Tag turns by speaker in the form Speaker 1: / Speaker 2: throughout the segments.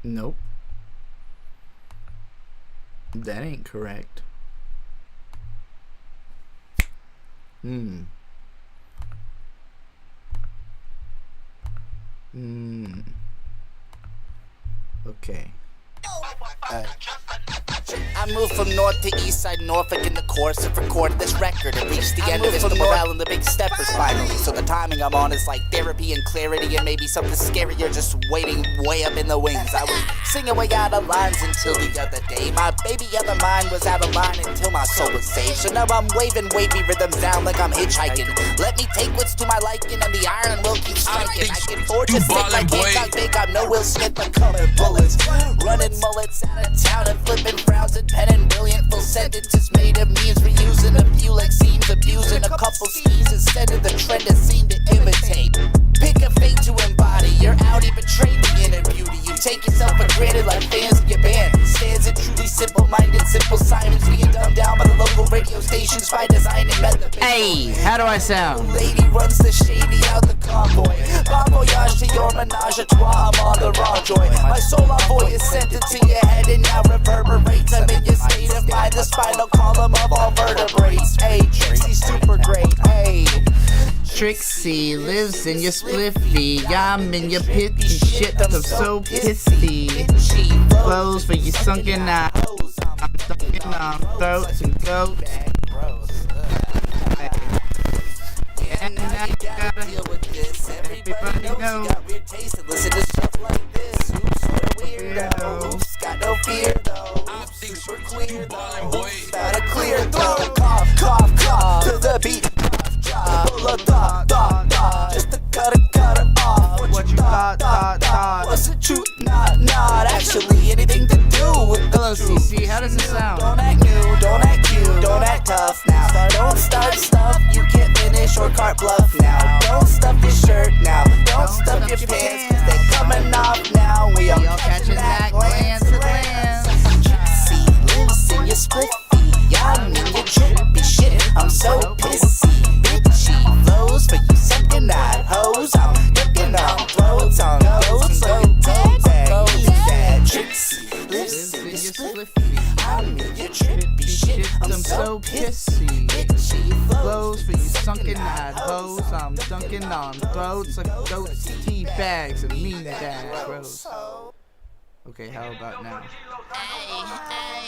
Speaker 1: Nope. That ain't correct. Okay.
Speaker 2: I moved from north to east side Norfolk in the course of recording this record and reached the end of Mr. Morale and the Big Steppers finally. So the timing I'm on is like therapy and clarity and maybe something scarier just waiting way up in the wings. I was singing way out of lines until the other day. My baby other mind was out of line until my soul was saved. So now I'm waving wavy rhythms down like I'm hitchhiking. Let me take what's to my liking and the iron will keep striking. I can forge a stick like Hancock Big. I'm no Will Smith but colored bullets. Running mullets out of town and flipping frowns and penning brilliant full sentences made of memes, reusing a few like seams, abusing a couple schemes instead of the trend that seem to imitate. Pick a fate to embody, your Audi betrayed the inner beauty. You take yourself for granted like fans of your band. Stands in truly simple-minded, simple Simons being dumbed down by the local radio stations by design and method.
Speaker 1: Hey, how do I sound?
Speaker 2: Lady runs the shady out the convoy. Bon voyage to your menage a trois, I'm on the raw joy. My soul envoy is sent into your head and now reverberates. I'm in your state of mind, the spinal column of all vertebrates. Hey, Trixie's super great, hey.
Speaker 1: Trixie lives in your spliffy. I'm in your pitty shit. I'm so pissy. Flows for you sunken eyes. I'm dunking on throats and goats. And I gotta deal with this. Everybody knows you got weird taste and listen to stuff like this. Oops, what a weirdo. Oops, got no fear though. I'm super queer though. Oops, about a clear throat. Cough, cough, cough to the beat. Pull a thought, just to cut it off. What you thought?
Speaker 2: Was it true? Not actually anything to do with the
Speaker 1: Hello, CC. How does it sound?
Speaker 2: Don't act new, don't act cute, don't act tough now. Don't start stuff you can't finish or cart bluff now. Don't stuff your shirt now. Don't stuff your pants, cause they coming off now. We all catching that glance at glance. Trixie lives in your spliffy. I'm in your trippy shit. I'm so pissy. Bitchy flows for you sucking that hose. I'm looking on throats on goats. So that Trixie lives in your spliffy. I'm in your trippy shit. I'm so pissy. Bitchy flows for you sunken that hose. I'm dunking on throats like goats, tea bags, and mean bags. Gross. Okay, how about now?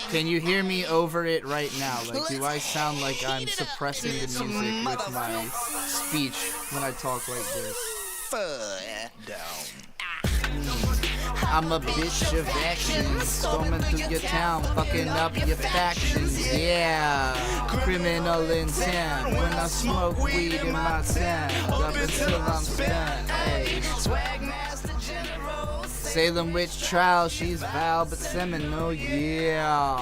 Speaker 2: Can you hear me over it right now? Like, do I sound like I'm suppressing the music with my speech when I talk like this? I'm a bitch of action, storming through your town, fucking up your factions, yeah. Criminal intent, when I smoke weed in my tent, up until I'm spent, hey. Salem witch trial, she's Val but Seminole, yeah.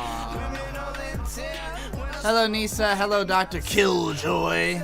Speaker 2: Hello Nisa, hello Dr. Killjoy.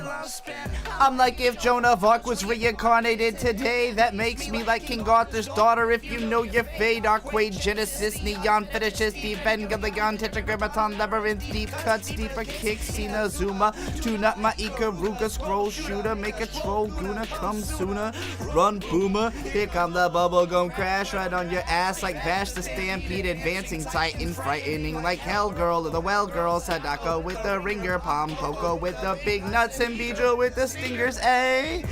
Speaker 2: I'm like if Joan of Arc was reincarnated today. That makes me like King Arthur's daughter. If you know your fate, Arcade, Genesis, Neon, Fetishes, Deep Evangelion, Tetragrammaton, Labyrinth, Deep Cuts, Deeper Kicks, Cena, Zuma, Tuna, Maika, Ruga, Scroll, Shooter, Make a Troll, Guna, Come Sooner, Run, Boomer, here come the bubblegum crash right on your ass like Vash the Stampede, Advancing Titan, frightening like Hell Girl, the Well Girl, Sadako with the ringer, Palm Poco with the big nuts, and Bejo with the stingers, eh?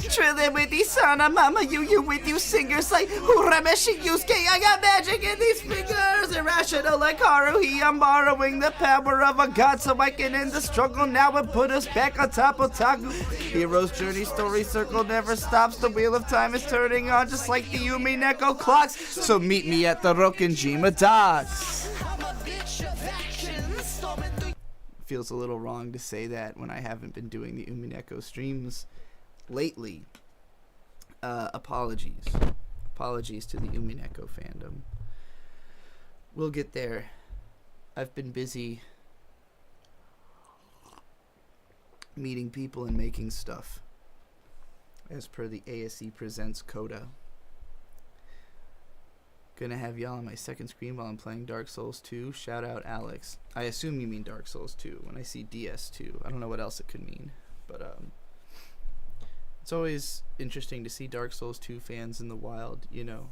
Speaker 2: Trillin' with these Sana Mama, you with you singers like Urameshi Yusuke. I got magic in these fingers, irrational like Haruhi. I'm borrowing the power of a god so I can end the struggle now and put us back on top of Taku. Hero's journey story circle never stops. The wheel of time is turning on just like the Yumi Neko clocks. So meet me at the Rokenjima docks. Feels a little wrong to say that when I haven't been doing the Umineko streams lately. Apologies to the Umineko fandom. We'll get there. I've been busy meeting people and making stuff as per the ASE Presents coda. Gonna have y'all on my second screen while I'm playing Dark Souls 2. Shout out Alex. I assume you mean Dark Souls 2 when I see DS2. I don't know what else it could mean, but it's always interesting to see Dark Souls 2 fans in the wild, you know.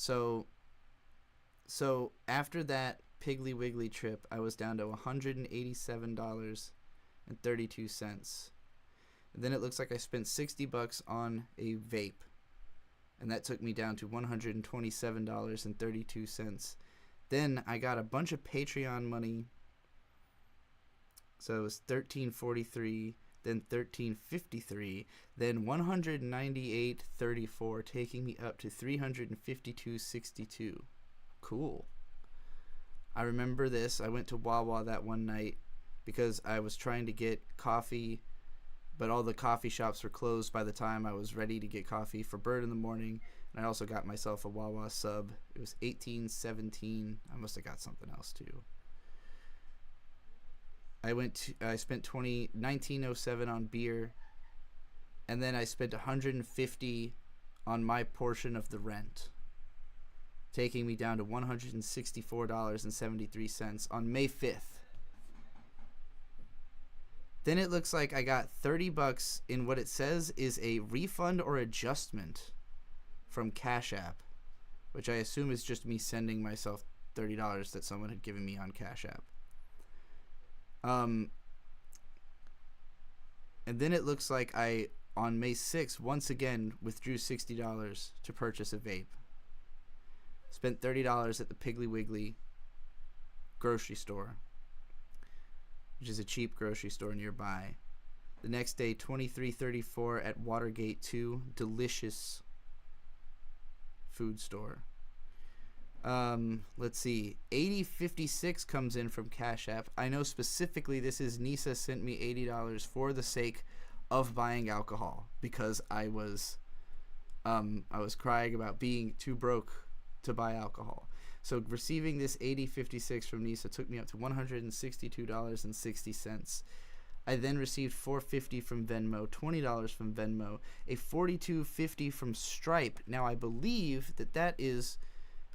Speaker 2: So after that Piggly Wiggly trip, I was down to $187.32. And then it looks like I spent $60 on a vape, and that took me down to $127.32. Then I got a bunch of Patreon money, so it was $13.43, then $13.53, then $198.34, taking me up to $352.62. Cool. I remember this. I went to Wawa that one night because I was trying to get coffee, but all the coffee shops were closed by the time I was ready to get coffee for Bird in the morning. And I also got myself a Wawa sub. It was $18.17. I must have got something else too. I spent $19.07 on beer, and then I spent $150 on my portion of the rent, taking me down to $164.73 on May 5th. Then it looks like I got $30 in what it says is a refund or adjustment from Cash App, which I assume is just me sending myself $30 that someone had given me on Cash App. And then it looks like I, on May 6th, once again withdrew $60 to purchase a vape. Spent $30 at the Piggly Wiggly grocery store, which is a cheap grocery store nearby. The next day, $23.34 at Watergate 2, delicious food store. Let's see, $80.56 comes in from Cash App. I know specifically this is Nisa sent me $80 for the sake of buying alcohol, because I was crying about being too broke to buy alcohol. So receiving this $80.56 from Nisa took me up to $162.60. I then received $4.50 from Venmo, $20 from Venmo, a $42.50 from Stripe. Now I believe that is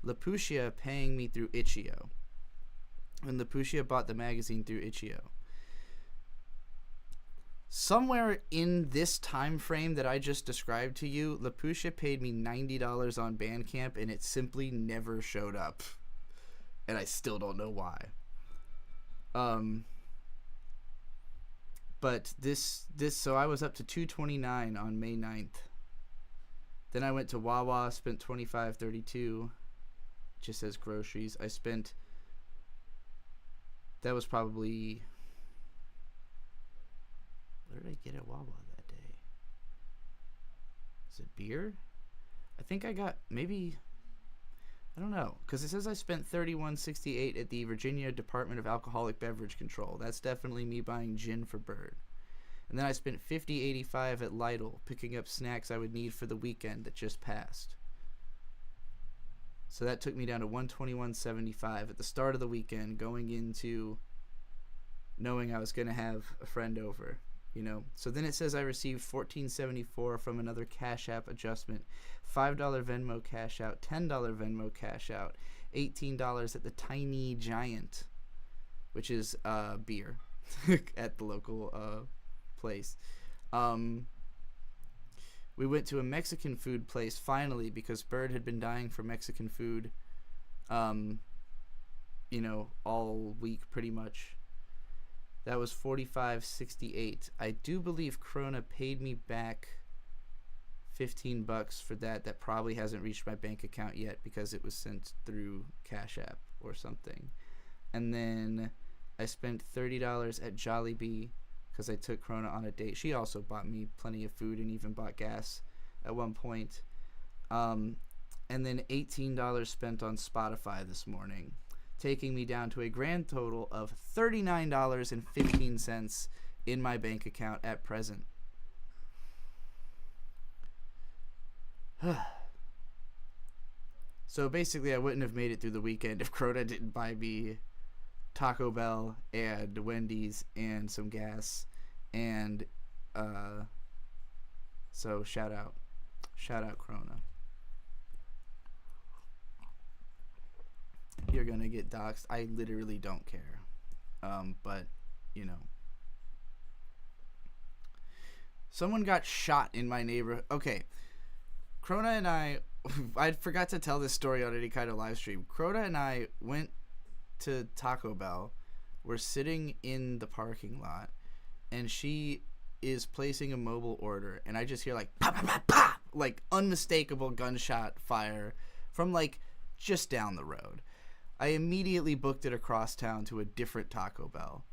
Speaker 2: Lapucia paying me through Itch.io. When Lapucia bought the magazine through Itch.io. Somewhere in this time frame that I just described to you, Lapucia paid me $90 on Bandcamp, and it simply never showed up. And I still don't know why. But so I was up to $229 on May 9th. Then I went to Wawa, spent $25.32. Just says groceries. That was probably, what did I get at Wawa that day? Is it beer? I think I got maybe, I don't know, because it says I spent $31.68 at the Virginia Department of Alcoholic Beverage Control. That's definitely me buying gin for Bird. And then I spent $50.85 at Lidl, picking up snacks I would need for the weekend that just passed. So that took me down to $121.75 at the start of the weekend, going into knowing I was going to have a friend over, you know. So then it says I received $14.74 from another Cash App adjustment, $5 Venmo cash out, $10 Venmo cash out, $18 at the Tiny Giant, which is beer at the local place. We went to a Mexican food place finally, because Bird had been dying for Mexican food, all week pretty much. That was $45.68. I do believe Krona paid me back $15 for that. That probably hasn't reached my bank account yet because it was sent through Cash App or something. And then I spent $30 at Jollibee because I took Krona on a date. She also bought me plenty of food and even bought gas at one point. And then $18 spent on Spotify this morning, taking me down to a grand total of $39.15 in my bank account at present. So basically I wouldn't have made it through the weekend if Krona didn't buy me Taco Bell and Wendy's and some gas, and so shout out Krona. You're gonna get doxxed. I literally don't care, but you know, someone got shot in my neighborhood. Okay, Krona and I I forgot to tell this story on any kind of live stream. Crota and I went to Taco Bell. We're sitting in the parking lot, and she is placing a mobile order, and I just hear like pop, pop, pop, pop, like unmistakable gunshot fire from like just down the road. I immediately booked it across town to a different Taco Bell,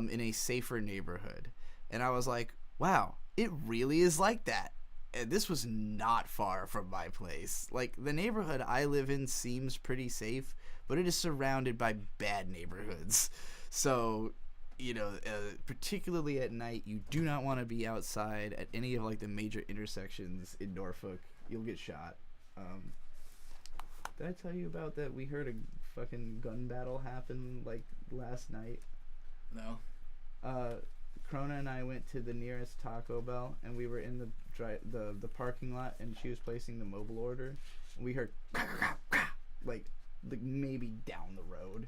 Speaker 2: in a safer neighborhood, and I was like, wow, it really is like that. And this was not far from my place. Like, the neighborhood I live in seems pretty safe, but it is surrounded by bad neighborhoods. So, you know, particularly at night, you do not want to be outside at any of, like, the major intersections in Norfolk. You'll get shot. Did I tell you about that? We heard a fucking gun battle happen, like, last night.
Speaker 3: No.
Speaker 2: Krona and I went to the nearest Taco Bell, and we were in the parking lot, and she was placing the mobile order, and we heard like maybe down the road,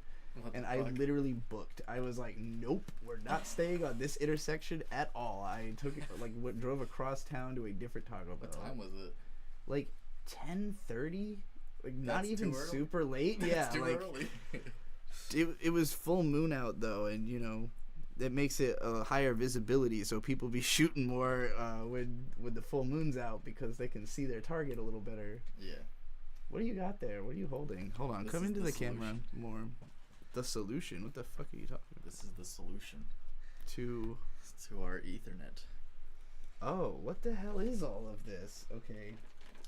Speaker 2: and I literally booked. I was like, nope, we're not staying on this intersection at all. I took it, like, drove across town to a different Taco Bell.
Speaker 3: What time was it?
Speaker 2: Like 10:30, like not
Speaker 3: That's
Speaker 2: even
Speaker 3: too early.
Speaker 2: super late. Yeah,
Speaker 3: It's too
Speaker 2: like
Speaker 3: early.
Speaker 2: it was full moon out though, and you know. That makes it a higher visibility, so people be shooting more when the full moon's out because they can see their target a little better.
Speaker 3: Yeah.
Speaker 2: What do you got there? What are you holding? Hold on,
Speaker 3: This
Speaker 2: come
Speaker 3: is
Speaker 2: into
Speaker 3: the
Speaker 2: the camera
Speaker 3: solution.
Speaker 2: more. The solution? What the fuck are you talking about?
Speaker 3: This is the solution
Speaker 2: To
Speaker 3: our Ethernet.
Speaker 2: oh, what the hell is all of this? Okay,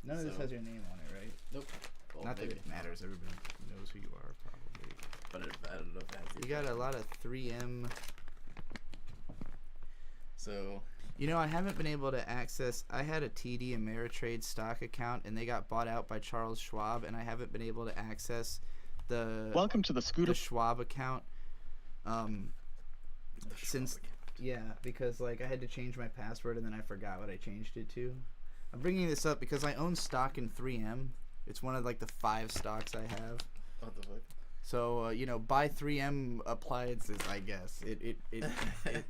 Speaker 2: none of this
Speaker 3: So-
Speaker 2: has your name on it, right?
Speaker 3: Nope. Well,
Speaker 2: Not that
Speaker 3: maybe.
Speaker 2: it matters. Everybody knows who you are, probably.
Speaker 3: But I don't know if it has the
Speaker 2: You got a lot of 3M.
Speaker 3: So,
Speaker 2: You know, I haven't been able to access. I had a TD Ameritrade stock account, and they got bought out by Charles Schwab, and I haven't been able to access the
Speaker 4: Welcome to the Scooter.
Speaker 2: the Schwab account.
Speaker 3: the
Speaker 2: Since
Speaker 3: Schwab account.
Speaker 2: yeah, because like I had to change my password, and then I forgot what I changed it to. I'm bringing this up because I own stock in 3M. It's one of like the 5 stocks I have.
Speaker 3: What the fuck?
Speaker 2: So you know, buy 3M appliances. I guess it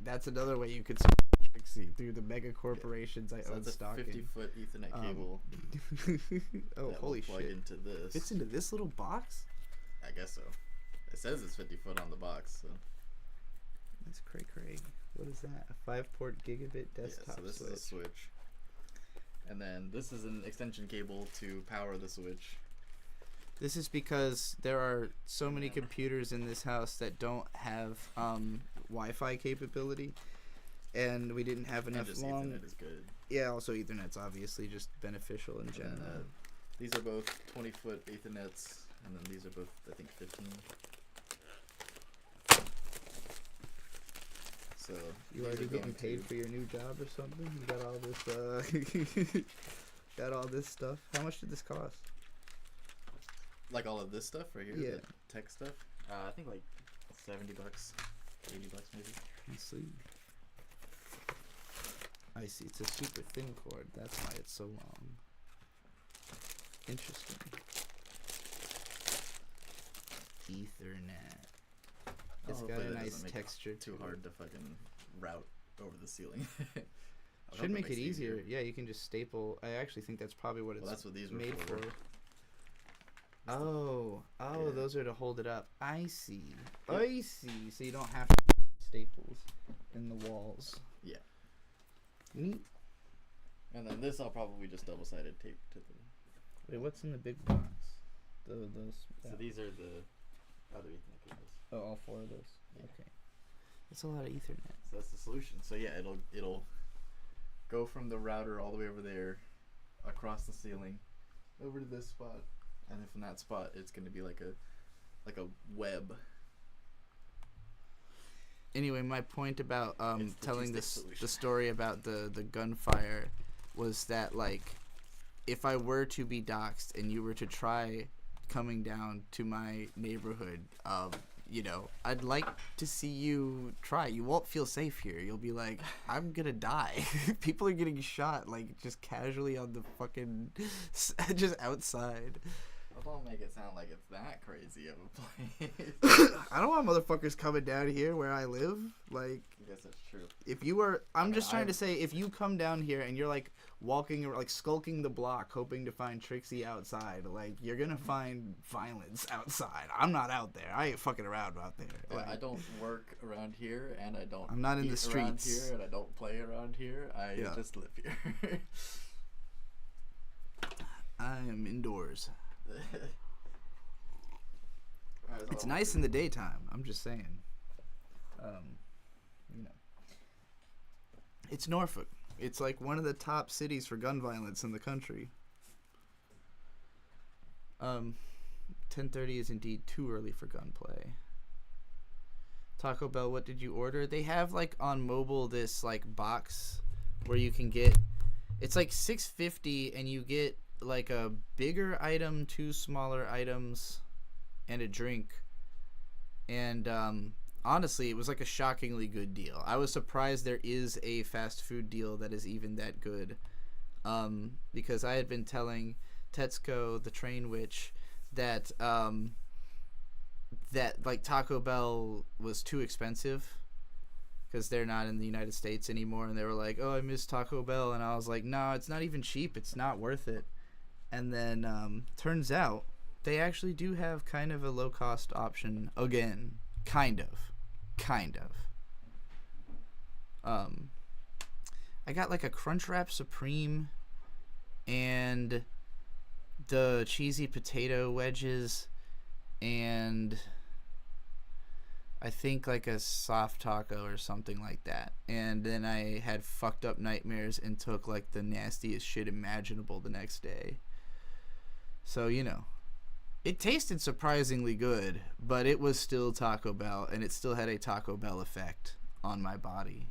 Speaker 2: that's another way you could see through the mega corporations I
Speaker 3: So
Speaker 2: own
Speaker 3: that's a
Speaker 2: stock in.
Speaker 3: 50-foot Ethernet cable.
Speaker 2: Oh,
Speaker 3: that
Speaker 2: holy
Speaker 3: will plug
Speaker 2: shit!
Speaker 3: into this.
Speaker 2: Fits into this little box.
Speaker 3: I guess so. It says it's 50 foot on the box. So
Speaker 2: That's cray. What is that? A 5-port gigabit desktop
Speaker 3: yeah. So this
Speaker 2: switch.
Speaker 3: is a switch. And then this is an extension cable to power the switch.
Speaker 2: This is because there are so many computers in this house that don't have Wi-Fi capability, and we didn't have
Speaker 3: And
Speaker 2: enough
Speaker 3: just
Speaker 2: long.
Speaker 3: Ethernet is good.
Speaker 2: Yeah, also Ethernet's obviously just beneficial in
Speaker 3: And
Speaker 2: general.
Speaker 3: then, these are both 20-foot Ethernets, and then these are both, I think, 15. So
Speaker 2: You
Speaker 3: these
Speaker 2: already
Speaker 3: are
Speaker 2: getting
Speaker 3: going
Speaker 2: paid
Speaker 3: to-
Speaker 2: for your new job or something? You got all this got all this stuff. How much did this cost?
Speaker 3: like all of this stuff right here,
Speaker 2: Yeah.
Speaker 3: the tech stuff. I think like $70, $80 maybe.
Speaker 2: I see. I see. It's a super thin cord. That's why it's so long. Interesting. Ethernet. It's got
Speaker 3: Hopefully
Speaker 2: a
Speaker 3: that
Speaker 2: nice
Speaker 3: doesn't make
Speaker 2: texture
Speaker 3: too
Speaker 2: to
Speaker 3: hard
Speaker 2: it.
Speaker 3: to fucking route over the ceiling. I hope
Speaker 2: Should make
Speaker 3: makes
Speaker 2: it easier. Yeah, you can just staple. I actually think that's probably what it's
Speaker 3: Well, that's what these were
Speaker 2: made for.
Speaker 3: for.
Speaker 2: Oh,
Speaker 3: Yeah.
Speaker 2: those are to hold it up. I see.
Speaker 3: Yep.
Speaker 2: I see. So you don't have to staples in the walls.
Speaker 3: Yeah.
Speaker 2: Neat.
Speaker 3: And then this I'll probably just double-sided tape to the.
Speaker 2: Wait, what's in the big box? Those.
Speaker 3: So these are the other Ethernet cables.
Speaker 2: Oh, all 4 of those.
Speaker 3: Yeah.
Speaker 2: Okay. That's a lot of Ethernet.
Speaker 3: So that's the solution. So yeah, it'll go from the router all the way over there, across the ceiling, over to this spot, and then from that spot it's gonna be like a web.
Speaker 2: Anyway, my point about
Speaker 3: It's the
Speaker 2: telling
Speaker 3: two-step
Speaker 2: this
Speaker 3: solution.
Speaker 2: the story about the gunfire was that, like, if I were to be doxxed and you were to try coming down to my neighborhood, you know, I'd like to see you try. You won't feel safe here. You'll be like, I'm gonna die. People are getting shot, like, just casually on the fucking, just outside.
Speaker 3: I'll don't make it sound like it's that crazy of a place.
Speaker 2: I don't want motherfuckers coming down here where I live. Like,
Speaker 3: I guess that's true.
Speaker 2: if you were, I'm just trying to say, if you come down here and you're like walking or like skulking the block, hoping to find Trixie outside, like you're gonna find violence outside. I'm not out there. I ain't fucking around out there.
Speaker 3: Yeah,
Speaker 2: Like,
Speaker 3: I don't work around here, and I don't.
Speaker 2: I'm not in the
Speaker 3: eat around
Speaker 2: streets.
Speaker 3: here, and I don't play around here. I just live here.
Speaker 2: I am indoors. It's nice in the daytime. I'm just saying. You know, it's Norfolk. It's like one of the top cities for gun violence in the country. 10:30 is indeed too early for gunplay. Taco Bell, what did you order? They have like on mobile this like box where you can get. It's like $6.50 and you get like a bigger item, 2 smaller items, and a drink. And honestly, it was like a shockingly good deal. I was surprised there is a fast food deal that is even that good, because I had been telling Tetsuko, the train witch, that that like Taco Bell was too expensive because they're not in the United States anymore, and they were like, oh, I miss Taco Bell, and I was like, no, it's not even cheap, it's not worth it. And then turns out they actually do have kind of a low-cost option again. Kind of. I got like a Crunchwrap Supreme and the cheesy potato wedges and I think like a soft taco or something like that. And then I had fucked up nightmares and took like the nastiest shit imaginable the next day. So, you know, it tasted surprisingly good, but it was still Taco Bell, and it still had a Taco Bell effect on my body.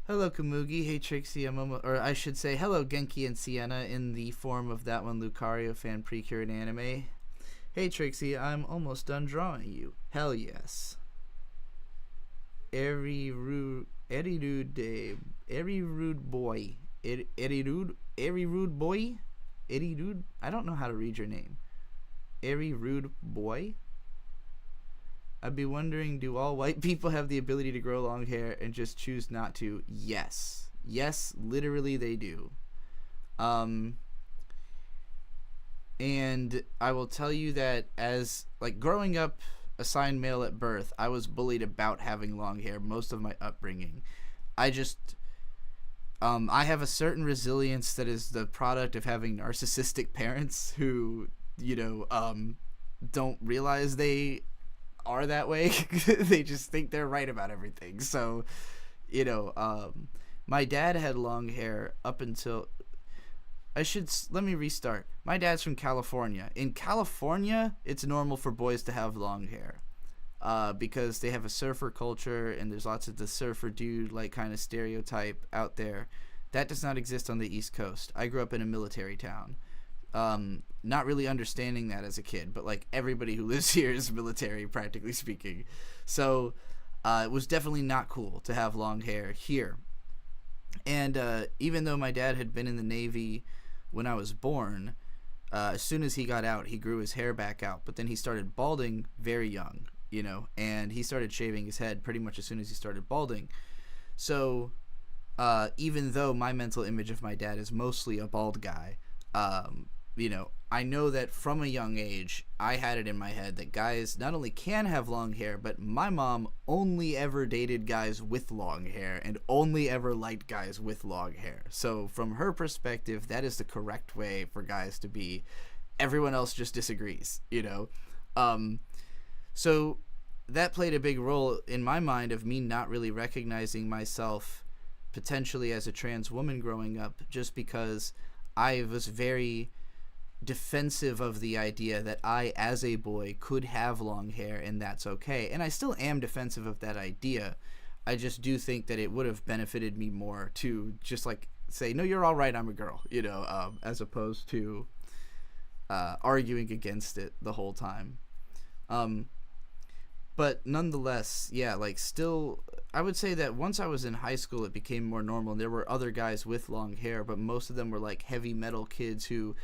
Speaker 2: Hello, Kamugi. Hey, Trixie. Or I should say, hello, Genki and Sienna, in the form of that one Lucario fan pre-cured anime. Hey, Trixie, I'm almost done drawing you. Hell yes. Every rude boy. Every rude boy? Eddie Rude? I don't know how to read your name. Every rude boy? I'd be wondering, do all white people have the ability to grow long hair and just choose not to? Yes. Yes, literally they do. And I will tell you that as, like, growing up assigned male at birth, I was bullied about having long hair most of my upbringing. I have a certain resilience that is the product of having narcissistic parents who, you know, don't realize they are that way. They just think they're right about everything. So, you know, my dad had long hair up until... let me restart. My dad's from California. In California, it's normal for boys to have long hair. Because they have a surfer culture and there's lots of the surfer dude like kind of stereotype out there. That does not exist on the East Coast. I grew up in a military town. Not really understanding that as a kid, but like everybody who lives here is military, practically speaking. So it was definitely not cool to have long hair here. And even though my dad had been in the Navy when I was born, as soon as he got out, he grew his hair back out. But then he started balding very young, you know, and he started shaving his head pretty much as soon as he started balding. So even though my mental image of my dad is mostly a bald guy, you know, I know that from a young age, I had it in my head that guys not only can have long hair, but my mom only ever dated guys with long hair and only ever liked guys with long hair. So from her perspective, that is the correct way for guys to be. Everyone else just disagrees, you know? So that played a big role in my mind of me not really recognizing myself potentially as a trans woman growing up, just because I was very defensive of the idea that I, as a boy, could have long hair and that's okay. And I still am defensive of that idea. I just do think that it would have benefited me more to just like say, no, you're all right, I'm a girl, you know, as opposed to arguing against it the whole time. But nonetheless, yeah, like still, I would say that once I was in high school, it became more normal. There were other guys with long hair, but most of them were like heavy metal kids who,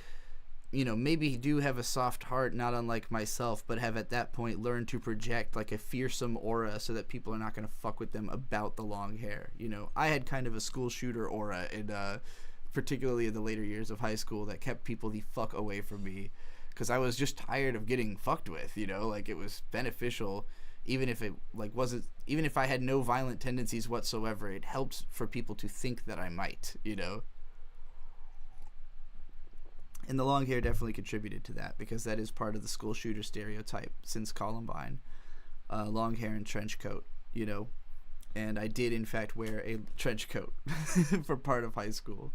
Speaker 2: you know, maybe do have a soft heart, not unlike myself, but have at that point learned to project like a fearsome aura so that people are not going to fuck with them about the long hair. You know, I had kind of a school shooter aura, and particularly in the later years of high school, that kept people the fuck away from me because I was just tired of getting fucked with. You know, like it was beneficial, even if it like wasn't, even if I had no violent tendencies whatsoever. It helps for people to think that I might. You know. And the long hair definitely contributed to that because that is part of the school shooter stereotype since Columbine. Long hair and trench coat, you know. And I did, in fact, wear a trench coat for part of high school.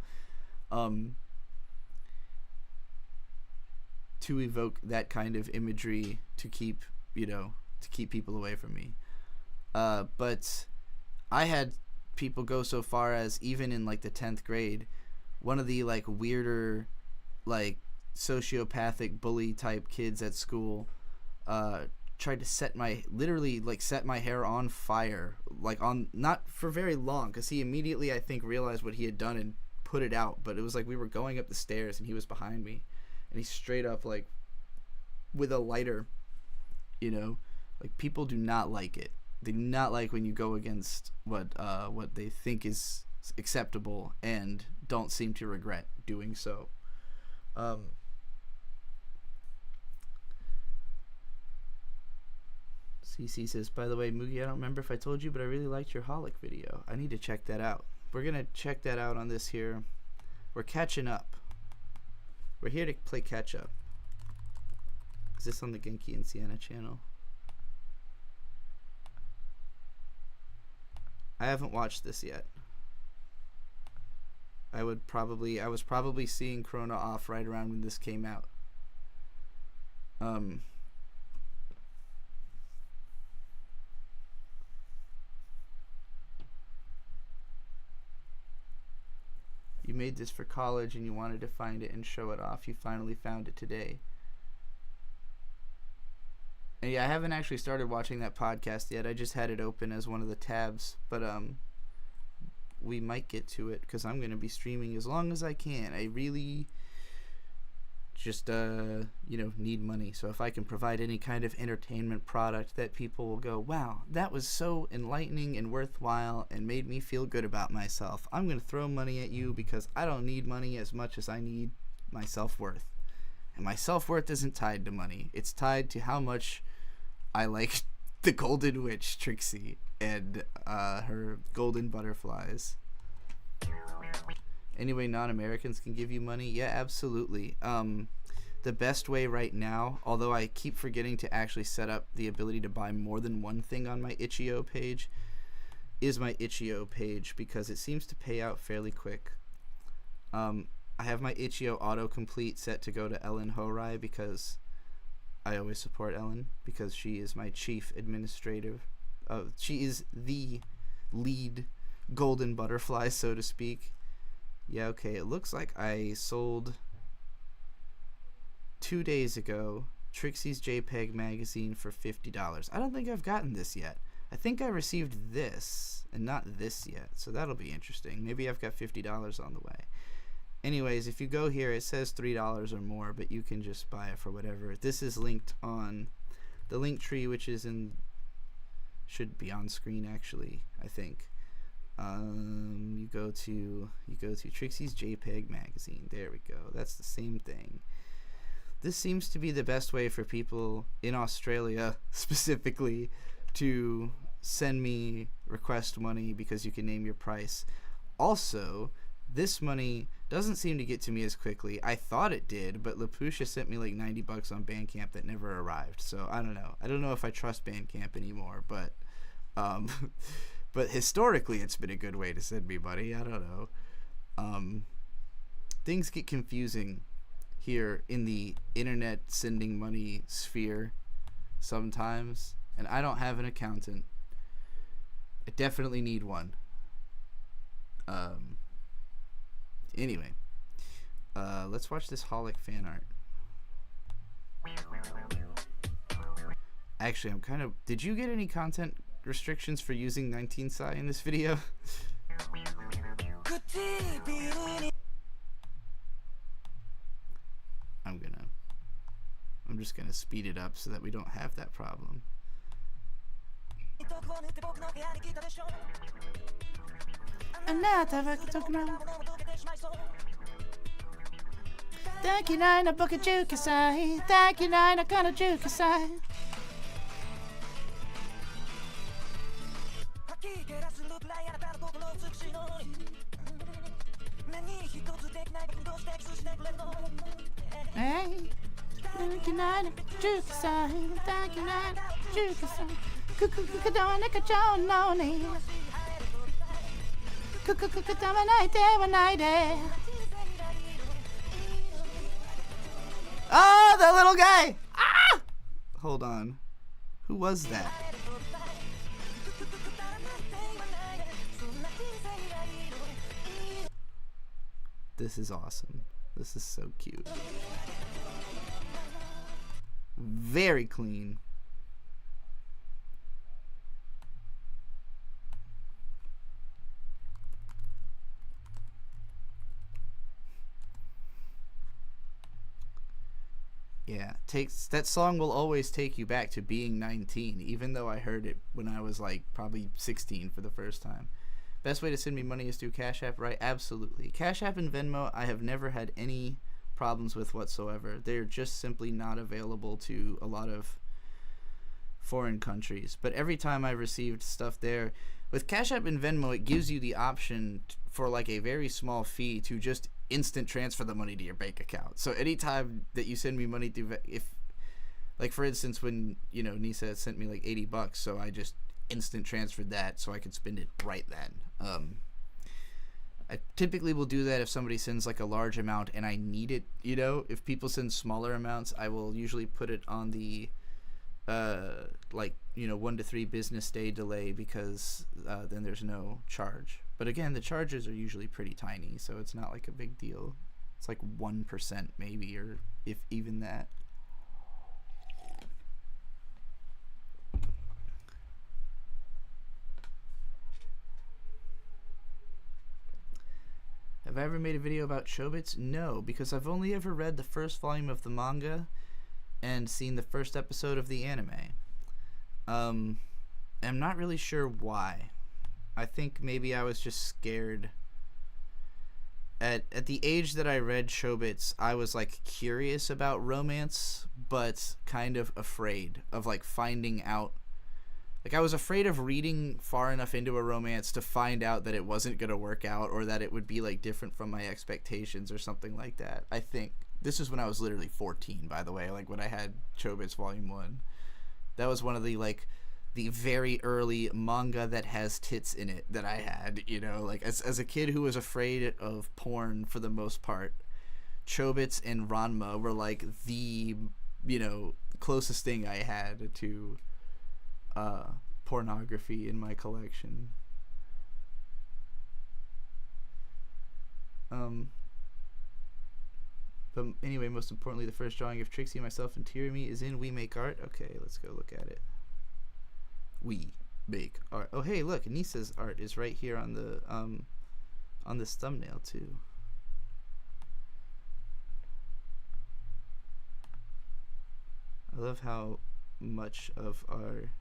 Speaker 2: To evoke that kind of imagery to keep, you know, to keep people away from me. But I had people go so far as even in like the 10th grade, one of the like weirder like sociopathic bully type kids at school tried to set my hair on fire, like on, not for very long, because he immediately I think realized what he had done and put it out. But it was like we were going up the stairs and he was behind me and he straight up like with a lighter, you know, like people do not like it. They do not like when you go against what they think is acceptable and don't seem to regret doing so. CC says, by the way, Moogie, I don't remember if I told you, but I really liked your Holic video. I need to check that out. We're going to check that out on this here. We're catching up. We're here to play catch up. Is this on the Genki and Sienna channel? I haven't watched this yet. I was probably seeing Corona off right around when this came out. You made this for college and you wanted to find it and show it off. You finally found it today. And yeah, I haven't actually started watching that podcast yet. I just had it open as one of the tabs, but we might get to it because I'm going to be streaming as long as I can. I really just, need money. So if I can provide any kind of entertainment product that people will go, wow, that was so enlightening and worthwhile and made me feel good about myself, I'm going to throw money at you because I don't need money as much as I need my self-worth. And my self-worth isn't tied to money. It's tied to how much I like the Golden Witch, Trixie, and her golden butterflies. Anyway, non-Americans can give you money? Yeah, absolutely. The best way right now, although I keep forgetting to actually set up the ability to buy more than one thing on my Itch.io page, is my Itch.io page because it seems to pay out fairly quick. I have my Itch.io autocomplete set to go to Ellen Horai because I always support Ellen because she is my chief administrative. She is the lead golden butterfly, so to speak. Yeah, okay, it looks like I sold 2 days ago Trixie's JPEG magazine for $50. I don't think I've gotten this yet. I think I received this and not this yet, so that'll be interesting. Maybe I've got $50 on the way. Anyways, if you go here, it says $3 or more, but you can just buy it for whatever. This is linked on the link tree, which is should be on screen actually, I think. You go to Trixie's JPEG magazine. There we go. That's the same thing. This seems to be the best way for people in Australia specifically to send me request money because you can name your price. Also, this money doesn't seem to get to me as quickly. I thought it did, but LaPusha sent me like $90 on Bandcamp that never arrived. So I don't know. I don't know if I trust Bandcamp anymore, but but historically it's been a good way to send me money. I don't know. Things get confusing here in the internet sending money sphere sometimes, and I don't have an accountant. I definitely need one. Anyway, let's watch this Holic fan art. Actually, did you get any content restrictions for using 19 psi in this video. I'm just gonna speed it up so that we don't have that problem. Thank you, nine, a book of jukasai. Thank you, nine, a kind of jukasai. Hey, thank you, nine, jukasai. Thank you, nine, jukasai. Kukukukadona kachononi. Kukukukadamanite. Oh, that little guy! Ah! Hold on. Who was that? This is awesome. This is so cute. Very clean. Yeah, that song will always take you back to being 19, even though I heard it when I was like probably 16 for the first time. Best way to send me money is through Cash App, right? Absolutely. Cash App and Venmo, I have never had any problems with whatsoever. They're just simply not available to a lot of foreign countries. But every time I've received stuff there, with Cash App and Venmo, it gives you the option for like a very small fee to just instant transfer the money to your bank account. So anytime that you send me money through, if like for instance when Nisa sent me like $80, so I just instant transferred that so I could spend it right then. I typically will do that if somebody sends like a large amount and I need it. If people send smaller amounts, I will usually put it on the 1 to 3 business day delay, because then there's no charge. But again, the charges are usually pretty tiny, so it's not like a big deal. It's like 1% maybe, or if even that. Have I ever made a video about Chobits? No, because I've only ever read the first volume of the manga and seen the first episode of the anime. I'm not really sure why. I think maybe I was just scared. At the age that I read Chobits, I was like curious about romance, but kind of afraid of like finding out. Like I was afraid of reading far enough into a romance to find out that it wasn't going to work out, or that it would be like different from my expectations or something like that. I think this was when I was literally 14, by the way, like when I had Chobits Volume 1. That was one of the like the very early manga that has tits in it that I had, like as a kid who was afraid of porn for the most part. Chobits and Ranma were like the, closest thing I had to pornography in my collection. But anyway, most importantly, the first drawing of Trixie, myself, and Tirami is in We Make Art. Okay, let's go look at it. We Make Art. Oh, hey, look, Nisa's art is right here on this thumbnail too. I love how much of our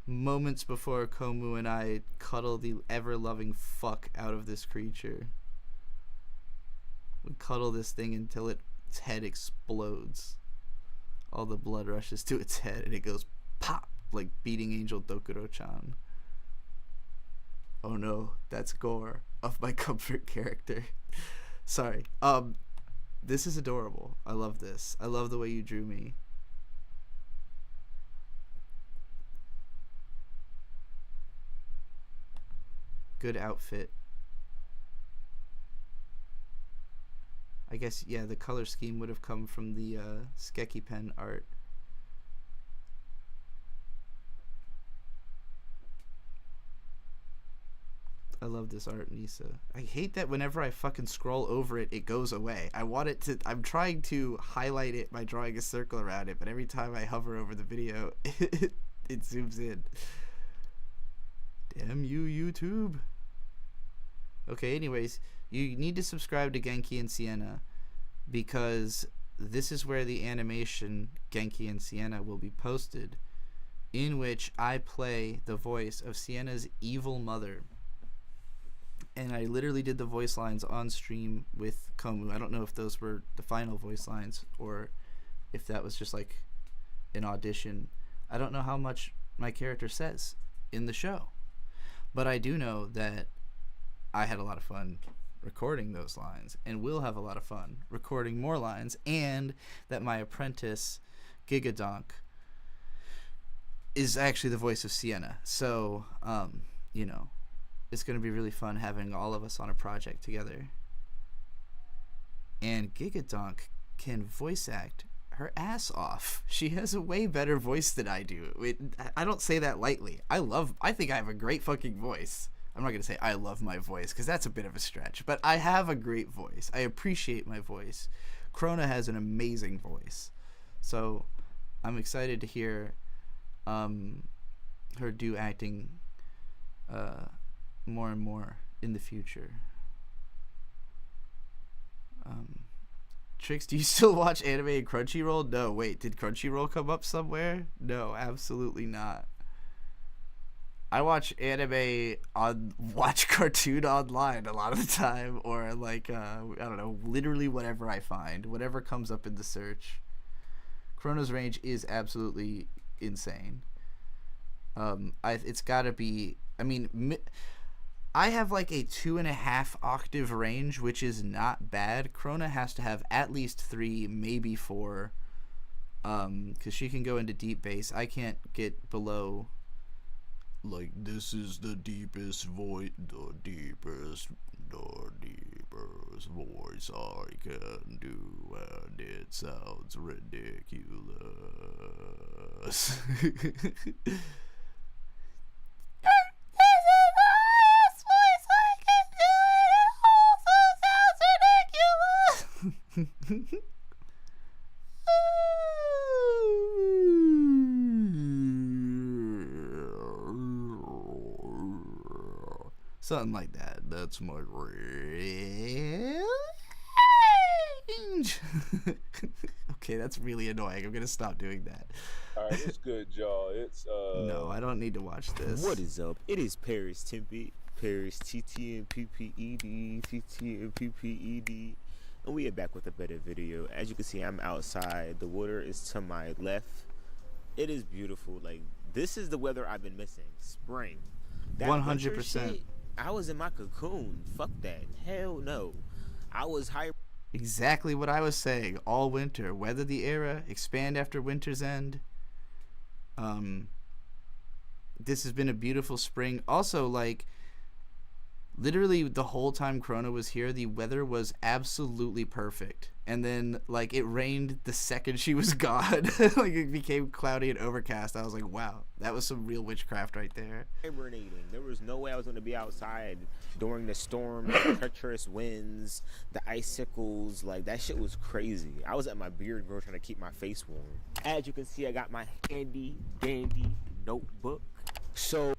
Speaker 2: moments before Komu and I cuddle the ever-loving fuck out of this creature. We cuddle this thing until its head explodes. All the blood rushes to its head and it goes pop, like Beating Angel Dokuro-chan. Oh no, that's gore of my comfort character. Sorry. This is adorable. I love this. I love the way you drew me. Good outfit. I guess, yeah, the color scheme would have come from the Skeki Pen art. I love this art, Nisa. I hate that whenever I fucking scroll over it, it goes away. I'm trying to highlight it by drawing a circle around it, but every time I hover over the video, it zooms in. Damn you, YouTube. Okay, anyways, you need to subscribe to Genki and Sienna because this is where the animation Genki and Sienna will be posted, in which I play the voice of Sienna's evil mother. And I literally did the voice lines on stream with Komu. I don't know if those were the final voice lines or if that was just like an audition. I don't know how much my character says in the show. But I do know that I had a lot of fun recording those lines and will have a lot of fun recording more lines, and that my apprentice, Gigadonk, is actually the voice of Sienna. So, you know, it's going to be really fun having all of us on a project together. And Gigadonk can voice act her ass off. She has a way better voice than I do. I don't say that lightly. I think I have a great fucking voice. I'm not going to say I love my voice because that's a bit of a stretch, but I have a great voice. I appreciate my voice. Krona has an amazing voice. So I'm excited to hear her do acting more and more in the future. Trix, do you still watch anime and Crunchyroll? No, wait, did Crunchyroll come up somewhere? No, absolutely not. I watch watch cartoon online a lot of the time, or like, I don't know, literally whatever I find, whatever comes up in the search. Chrono's range is absolutely insane. It's gotta be, I mean, I have like a 2.5 octave range, which is not bad. Krona has to have at least 3, maybe 4, because she can go into deep bass. I can't get below, like, this is the deepest voice, the deepest voice I can do, and it sounds ridiculous. Something like that. That's my range. Okay, that's really annoying. I'm gonna stop doing that.
Speaker 4: All right, it's good, y'all. It's
Speaker 2: No, I don't need to watch this.
Speaker 5: What is up? It is Paris Tempe, Paris TTMPPED, TTMPPED, and we are back with a better video. As you can see, I'm outside. The water is to my left. It is beautiful. Like, this is the weather I've been missing. Spring.
Speaker 2: 100%.
Speaker 5: I was in my cocoon. Fuck that. Hell no. I was high.
Speaker 2: Exactly what I was saying. All winter. Weather the era. Expand after winter's end. This has been a beautiful spring. Also, like, literally the whole time Krona was here, the weather was absolutely perfect. And then, like, it rained the second she was gone. Like, it became cloudy and overcast. I was like, wow, that was some real witchcraft right there.
Speaker 5: Hibernating. There was no way I was going to be outside during the storm, the treacherous winds, the icicles. Like, that shit was crazy. I was at my beard grow trying to keep my face warm. As you can see, I got my handy dandy notebook. So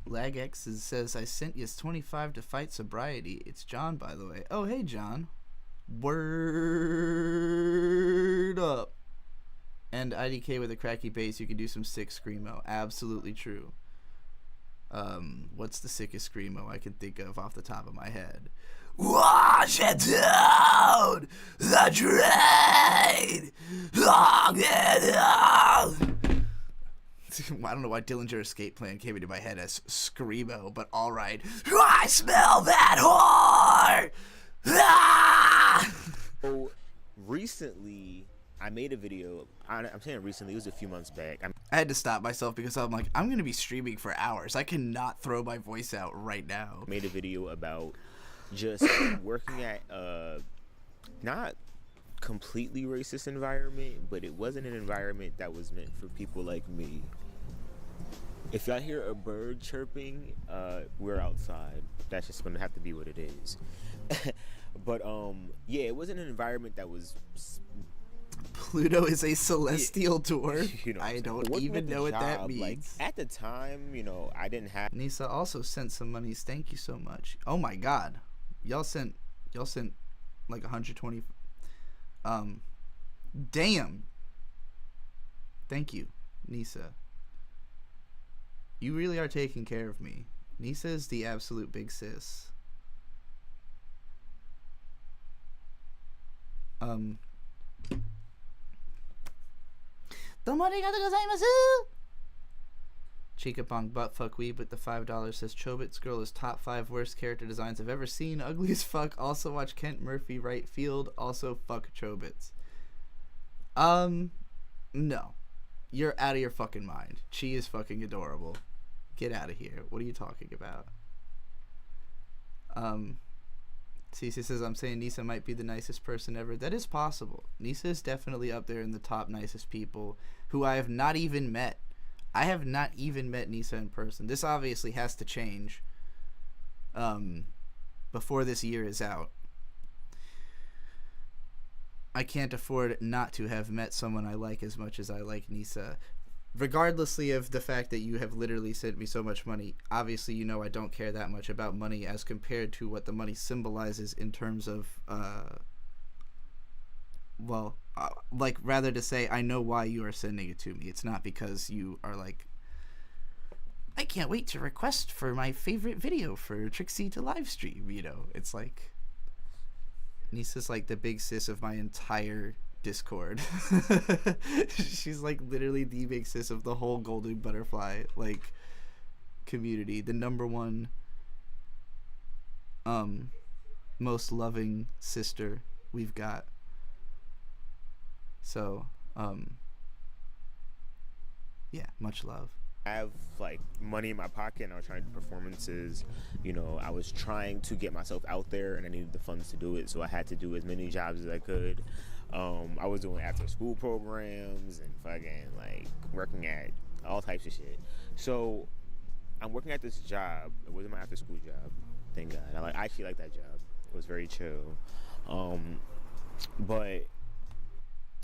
Speaker 2: LagX says, I sent you 25 to fight sobriety. It's John, by the way. Oh, hey, John. Word up. And IDK with a cracky bass, you can do some sick screamo. Absolutely true. What's the sickest screamo I can think of off the top of my head? Wash it down the drain. Long it out. I don't know why Dillinger Escape Plan came into my head as screamo, but all right. I smell that whore. Ah!
Speaker 5: So recently, I made a video. I'm saying recently, it was a few months back.
Speaker 2: I had to stop myself because I'm like, I'm going to be streaming for hours. I cannot throw my voice out right now.
Speaker 5: Made a video about just working at not completely racist environment, but it wasn't an environment that was meant for people like me. If y'all hear a bird chirping, we're outside. That's just gonna have to be what it is. But yeah, it wasn't an environment that was.
Speaker 2: Pluto is a celestial dwarf.
Speaker 5: You know,
Speaker 2: I don't
Speaker 5: working
Speaker 2: even
Speaker 5: at the
Speaker 2: know what that
Speaker 5: job,
Speaker 2: means.
Speaker 5: Like at the time, you know, I didn't have.
Speaker 2: Nisa also sent some monies. Thank you so much. Oh my God, y'all sent like 120. Damn. Thank you, Nisa. You really are taking care of me. Nisa is the absolute big sis. Chikapong buttfuck weeb with the $5 says Chobits girl is top 5 worst character designs I've ever seen. Ugly as fuck. Also watch Kent Murphy right field. Also fuck Chobits. No. You're out of your fucking mind. Chi is fucking adorable. Get out of here. What are you talking about? Cece says, I'm saying Nisa might be the nicest person ever. That is possible. Nisa is definitely up there in the top nicest people who I have not even met. I have not even met Nisa in person. This obviously has to change before this year is out. I can't afford not to have met someone I like as much as I like Nisa. Regardlessly of the fact that you have literally sent me so much money, obviously you know I don't care that much about money as compared to what the money symbolizes in terms of, like rather to say I know why you are sending it to me. It's not because you are like, I can't wait to request for my favorite video for Trixie to live stream, you know. It's like, Nisa's like the big sis of my entire Discord. She's like literally the big sis of the whole Golden Butterfly like community, the number one most loving sister we've got. So yeah, much love.
Speaker 5: I have like money in my pocket and I was trying to do performances. You know, I was trying to get myself out there and I needed the funds to do it, so I had to do as many jobs as I could. I was doing after school programs and fucking like working at all types of shit. So I'm working at this job. It wasn't my after school job, thank God. I actually like that job. It was very chill. But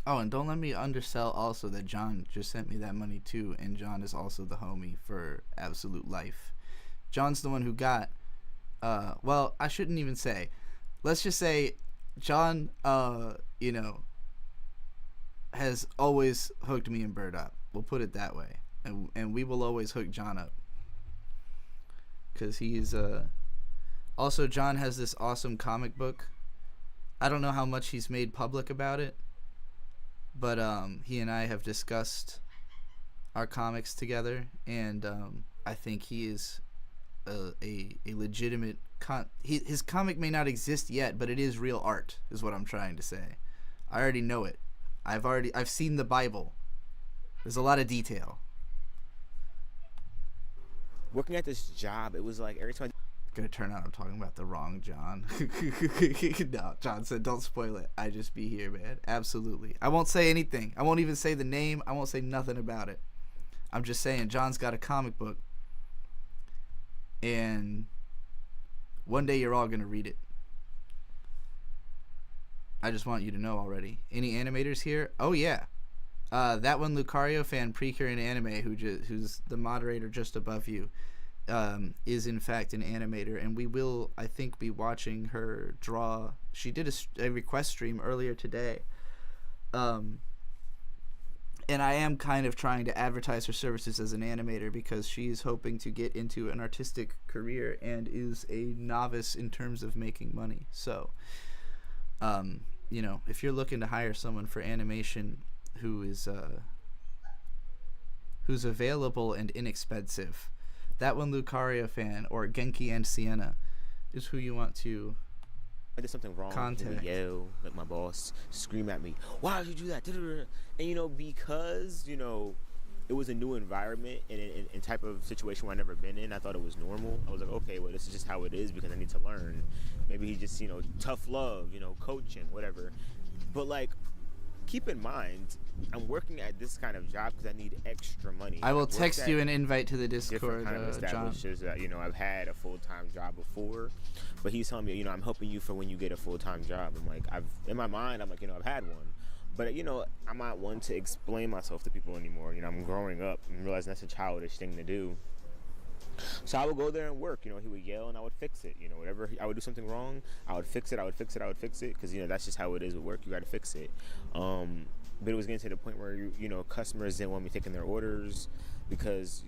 Speaker 2: oh, and don't let me undersell also that John just sent me that money too, and John is also the homie for Absolute Life. John's the one who got, well, I shouldn't even say. Let's just say John, you know, has always hooked me and Bird up. We'll put it that way. And we will always hook John up. Because he's, also John has this awesome comic book. I don't know how much he's made public about it. But he and I have discussed our comics together, and I think he is a legitimate his comic may not exist yet, but it is real art, is what I'm trying to say. I already know it. I've seen the Bible. There's a lot of detail.
Speaker 5: working at this job, it was like every time
Speaker 2: Gonna turn out I'm talking about the wrong John. No, John said don't spoil it. I just be here, man. Absolutely. I won't say anything. I won't even say the name. I won't say nothing about it. I'm just saying John's got a comic book. And one day you're all gonna read it. I just want you to know already. Any animators here? Oh yeah. That one Lucario fan Precure in anime who's the moderator just above you. Is in fact an animator, and we will, I think, be watching her draw. She did a request stream earlier today, and I am kind of trying to advertise her services as an animator because she's hoping to get into an artistic career and is a novice in terms of making money. So, you know, if you're looking to hire someone for animation who is who's available and inexpensive, that one Lucario fan or Genki and Sienna is who you want to
Speaker 5: I did something wrong,
Speaker 2: contact.
Speaker 5: yell, like my boss scream at me, why did you do that? And you know, because you know it was a new environment and type of situation where I never been in, I thought it was normal. I was like, okay, well, this is just how it is because I need to learn. Maybe he just, you know, tough love, you know, coaching, whatever. But like keep in mind, I'm working at this kind of job because I need extra money.
Speaker 2: I will text you an invite to the Discord,
Speaker 5: kind of
Speaker 2: John.
Speaker 5: That, I've had a full-time job before, but he's telling me, I'm helping you for when you get a full-time job. I'm like, in my mind, I'm like, I've had one. But, I'm not one to explain myself to people anymore. I'm growing up and realizing that's a childish thing to do. So I would go there and work. He would yell and I would fix it. Whatever I would do something wrong, I would fix it. Because that's just how it is with work. You got to fix it. But it was getting to the point where customers didn't want me taking their orders because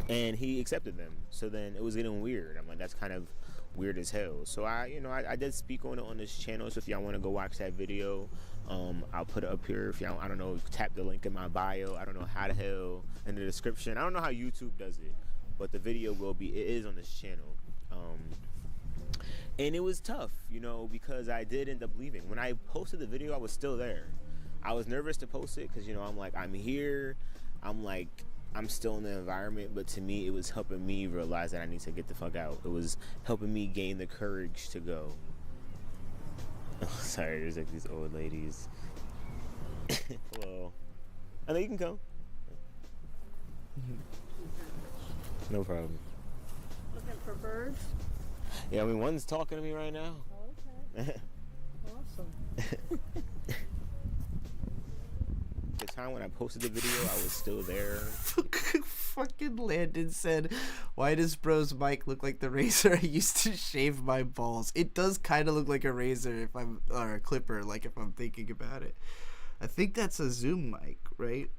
Speaker 5: and he accepted them. So then it was getting weird. I'm like, that's kind of weird as hell. So I did speak on it on this channel. So if y'all want to go watch that video, I'll put it up here. If y'all, I don't know, tap the link in my bio. I don't know how the hell in the description. I don't know how YouTube does it, but the video it is on this channel. And it was tough, because I did end up leaving. When I posted the video, I was still there. I was nervous to post it because, I'm like, I'm here. I'm still in the environment, but to me, it was helping me realize that I need to get the fuck out. It was helping me gain the courage to go. Oh, sorry, there's like these old ladies. Well, I know you can come. No problem.
Speaker 6: Looking for birds?
Speaker 5: Yeah, one's talking to me right now.
Speaker 6: Oh, okay. Awesome.
Speaker 5: The time when I posted the video, I was still there.
Speaker 2: Fucking Landon said, "Why does bro's mic look like the razor I used to shave my balls?" It does kind of look like a razor or a clipper, like if I'm thinking about it. I think that's a Zoom mic, right?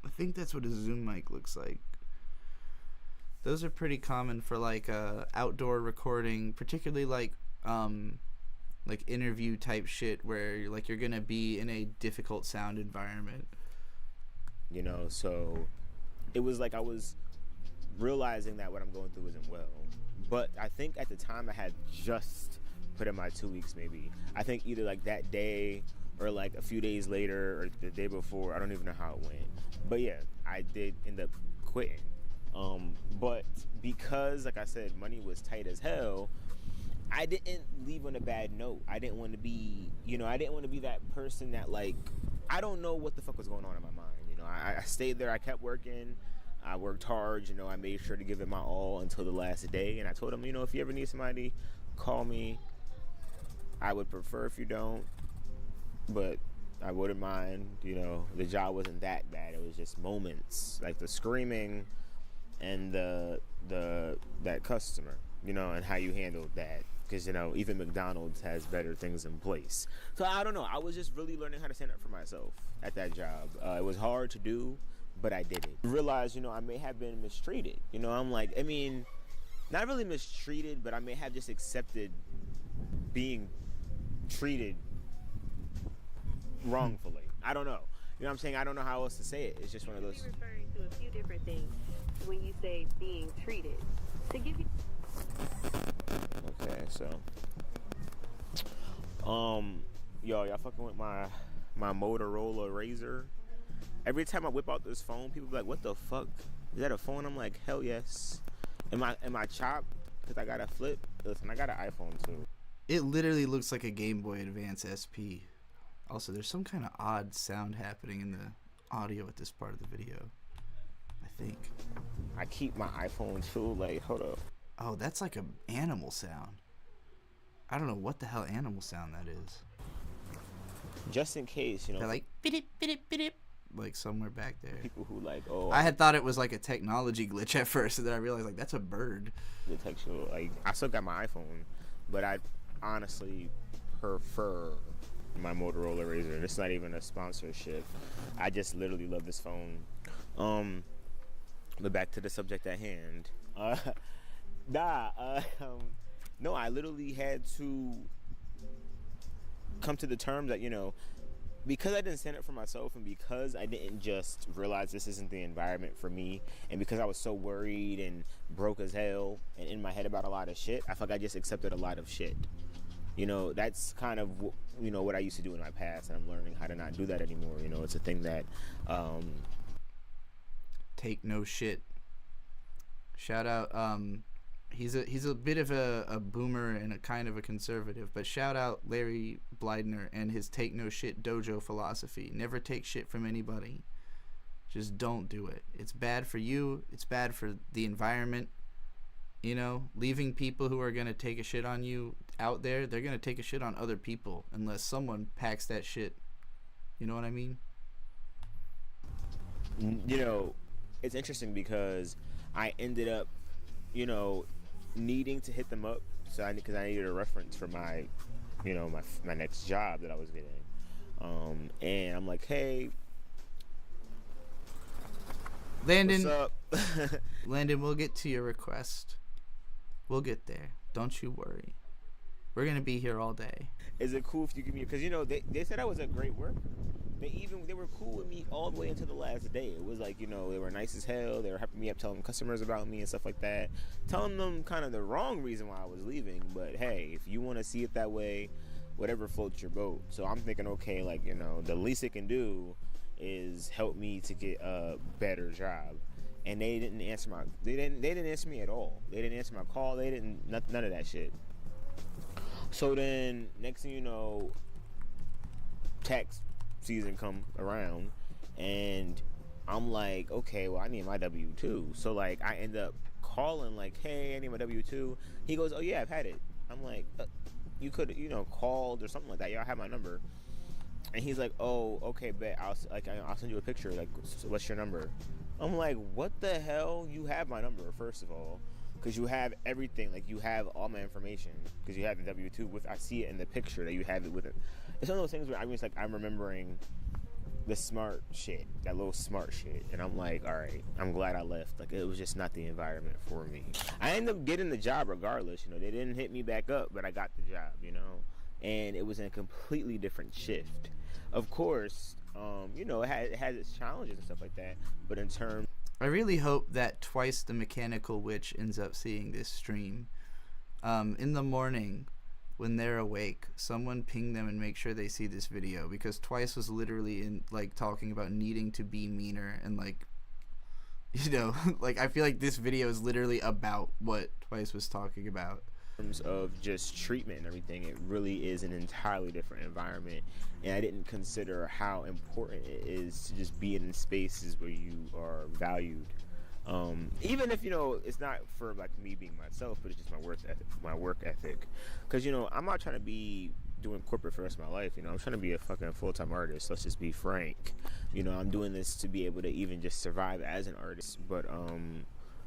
Speaker 2: I think that's what a Zoom mic looks like. Those are pretty common for like outdoor recording, particularly like interview type shit where you're gonna be in a difficult sound environment.
Speaker 5: So it was like I was realizing that what I'm going through isn't well. But I think at the time I had just put in my 2 weeks maybe. I think either like that day or like a few days later or the day before. I don't even know how it went. But yeah, I did end up quitting. But because, like I said, money was tight as hell, I didn't leave on a bad note. I didn't want to be, that person that I don't know what the fuck was going on in my mind. I stayed there. I kept working. I worked hard. I made sure to give it my all until the last day. And I told him, if you ever need somebody, call me. I would prefer if you don't, but I wouldn't mind. The job wasn't that bad. It was just moments, like the screaming and that customer, and how you handled that. Because, even McDonald's has better things in place. So, I don't know. I was just really learning how to stand up for myself at that job. It was hard to do, but I did it. I realized, I may have been mistreated. I'm like, not really mistreated, but I may have just accepted being treated wrongfully. I don't know. You know what I'm saying? I don't know how else to say it. It's just one of those.
Speaker 6: You're referring to a few different things when you say being treated. To give you...
Speaker 5: Okay, so y'all fucking with my Motorola Razr. Every time I whip out this phone, people be like, "What the fuck? Is that a phone?" I'm like, "Hell yes." Am I chopped because I got a flip? Listen, I got an iPhone too.
Speaker 2: It literally looks like a Game Boy Advance SP. Also, there's some kind of odd sound happening in the audio at this part of the video, I think.
Speaker 5: I keep my iPhone too. Hold up.
Speaker 2: Oh, that's like an animal sound. I don't know what the hell animal sound that is.
Speaker 5: Just in case,
Speaker 2: They're like, bidip, bidip, bidip, like somewhere back there.
Speaker 5: people who
Speaker 2: I had thought it was like a technology glitch at first, and then I realized that's a bird.
Speaker 5: the textual. I still got my iPhone, but I honestly prefer my Motorola Razr. It's not even a sponsorship. I just literally love this phone. But back to the subject at hand. No, I literally had to come to the terms that, because I didn't stand up for myself and because I didn't just realize this isn't the environment for me, and because I was so worried and broke as hell and in my head about a lot of shit, I feel like I just accepted a lot of shit. That's kind of, what I used to do in my past, and I'm learning how to not do that anymore. It's a thing that...
Speaker 2: Take no shit. Shout out He's a bit of a boomer and a kind of a conservative, but shout out Larry Blydner and his take no shit dojo philosophy. Never take shit from anybody. Just don't do it. It's bad for you. It's bad for the environment. You know, leaving people who are going to take a shit on you out there, they're going to take a shit on other people unless someone packs that shit. You know what I mean?
Speaker 5: You know, it's interesting because I ended up, you know, needing to hit them up, because I needed a reference for my, you know, my next job that I was getting, and I'm like, hey,
Speaker 2: Landon,
Speaker 5: what's up?
Speaker 2: Landon, we'll get to your request. We'll get there. Don't you worry. We're gonna be here all day.
Speaker 5: Is it cool if you give me? Because you know they said I was a great worker. They were cool with me all the way until the last day. It was like, you know, they were nice as hell. They were helping me up, telling customers about me and stuff like that, telling them kind of the wrong reason why I was leaving. But hey, if you want to see it that way, whatever floats your boat. So I'm thinking, okay, like, you know, the least it can do is help me to get a better job. And they didn't answer they didn't answer me at all. They didn't answer my call. They didn't none of that shit. So then next thing you know, tax season come around, and I'm like, okay, well, I need my W-2. So like I end up calling like, hey, I need my W-2. He goes, oh yeah, I've had it. I'm like, you could, you know, called or something like that. Y'all have my number. And he's like, oh, okay, bet. I'll send you a picture. Like, what's your number? I'm like, what the hell? You have my number, first of all, because you have everything. Like, you have all my information because you have the W-2 with. I see it in the picture that you have it with it. It's one of those things where I'm remembering the smart shit, that little smart shit, and I'm like, all right, I'm glad I left. Like, it was just not the environment for me. I ended up getting the job regardless. You know, they didn't hit me back up, but I got the job. You know, and it was in a completely different shift. Of course, you know, it has its challenges and stuff like that, but in terms,
Speaker 2: I really hope that Twice the Mechanical Witch ends up seeing this stream. In the morning, when they're awake, someone ping them and make sure they see this video, because Twice was literally in like talking about needing to be meaner and like, you know, like I feel like this video is literally about what Twice was talking about.
Speaker 5: terms of just treatment and everything, it really is an entirely different environment, and I didn't consider how important it is to just be in spaces where you are valued, even if, you know, it's not for like me being myself, but it's just my work ethic, because, you know, I'm not trying to be doing corporate for the rest of my life. You know, I'm trying to be a fucking full-time artist. Let's just be frank. You know, I'm doing this to be able to even just survive as an artist, but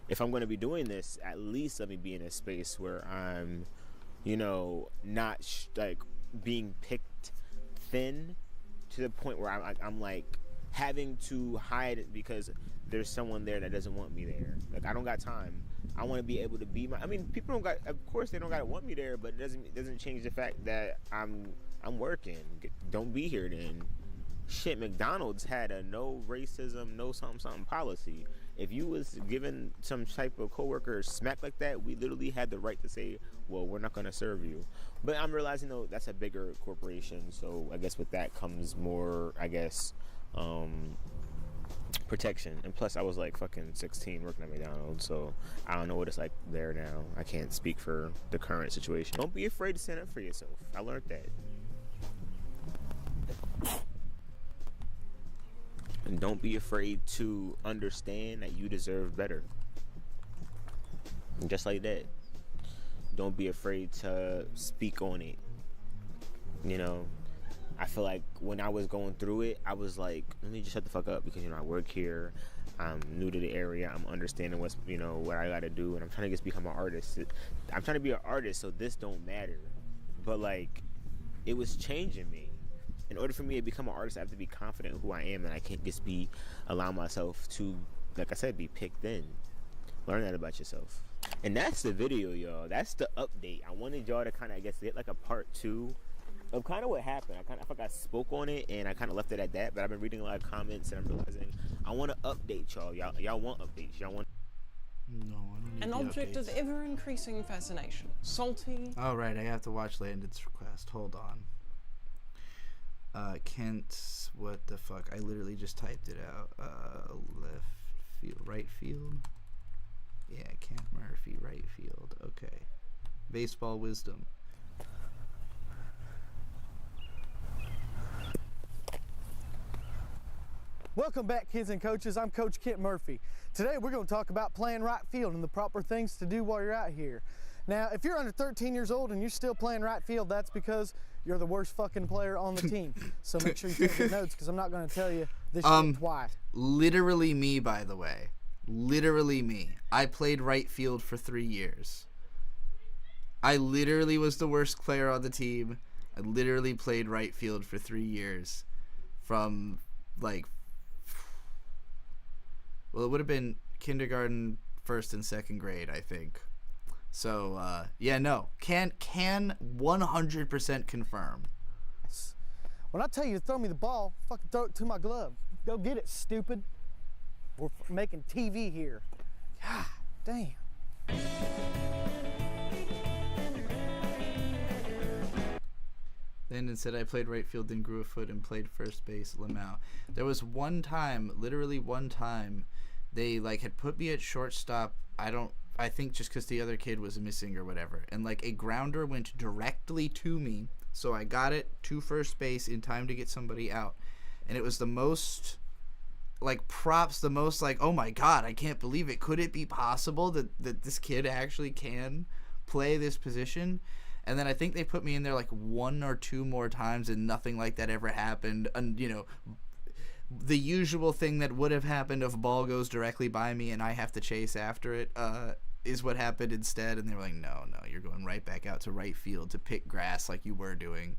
Speaker 5: if I'm going to be doing this, at least let me be in a space where I'm, you know, not like being picked thin to the point where I'm like having to hide it because there's someone there that doesn't want me there. Like, I don't got time. I want to be able to be I mean, people don't got, of course they don't got to want me there, but it doesn't change the fact that I'm working. Don't be here then. Shit, McDonald's had a no racism, no something policy. If you was given some type of coworker smack like that, we literally had the right to say, well, we're not going to serve you. But I'm realizing, though, that's a bigger corporation, so I guess with that comes more, I guess, protection. And plus, I was like fucking 16 working at McDonald's, so I don't know what it's like there now. I can't speak for the current situation. Don't be afraid to stand up for yourself. I learned that. And don't be afraid to understand that you deserve better. And just like that. Don't be afraid to speak on it. You know, I feel like when I was going through it, I was like, let me just shut the fuck up, because, you know, I work here. I'm new to the area. I'm understanding what's, you know, what I gotta do, and I'm trying to just become an artist. I'm trying to be an artist, so this don't matter. But like, it was changing me. In order for me to become an artist, I have to be confident in who I am, and I can't just allow myself to, like I said, be picked in. Learn that about yourself. And that's the video, y'all. That's the update. I wanted y'all to kind of, I guess, get like a part 2 of kind of what happened. I feel like I spoke on it, and I kind of left it at that, but I've been reading a lot of comments, and I'm realizing I want to update y'all. Y'all want updates. Y'all want...
Speaker 2: No, I don't need
Speaker 7: An
Speaker 2: the
Speaker 7: object
Speaker 2: updates.
Speaker 7: of ever-increasing fascination. Salty.
Speaker 2: Oh, right, I have to watch Landon's request. Hold on. Kent, what the fuck? I literally just typed it out. Left field, right field? Yeah, Kent Murphy, right field. Okay. Baseball wisdom.
Speaker 8: Welcome back, kids and coaches. I'm Coach Kent Murphy. Today we're going to talk about playing right field and the proper things to do while you're out here. Now, if you're under 13 years old and you're still playing right field, that's because you're the worst fucking player on the team. So make sure you take good notes, because I'm not going to tell you this shit twice.
Speaker 2: Literally me, by the way. Literally me. I played right field for 3 years. I literally was the worst player on the team. I literally played right field for 3 years. From, like, well, it would have been kindergarten, first and second grade, I think. So, yeah, no. Can 100% confirm.
Speaker 8: When I tell you to throw me the ball, fucking throw it to my glove. Go get it, stupid. We're making TV here. God damn.
Speaker 2: Then instead I played right field, then grew a foot and played first base, Lamau. There was one time, literally one time, they like had put me at shortstop. I think just because the other kid was missing or whatever. And like a grounder went directly to me. So I got it to first base in time to get somebody out. And it was the most, like, props, the most like, oh my God, I can't believe it. Could it be possible that this kid actually can play this position? And then I think they put me in there like 1 or 2 more times and nothing like that ever happened. And, you know, the usual thing that would have happened if a ball goes directly by me and I have to chase after it is what happened instead. And they were like, no, you're going right back out to right field to pick grass like you were doing.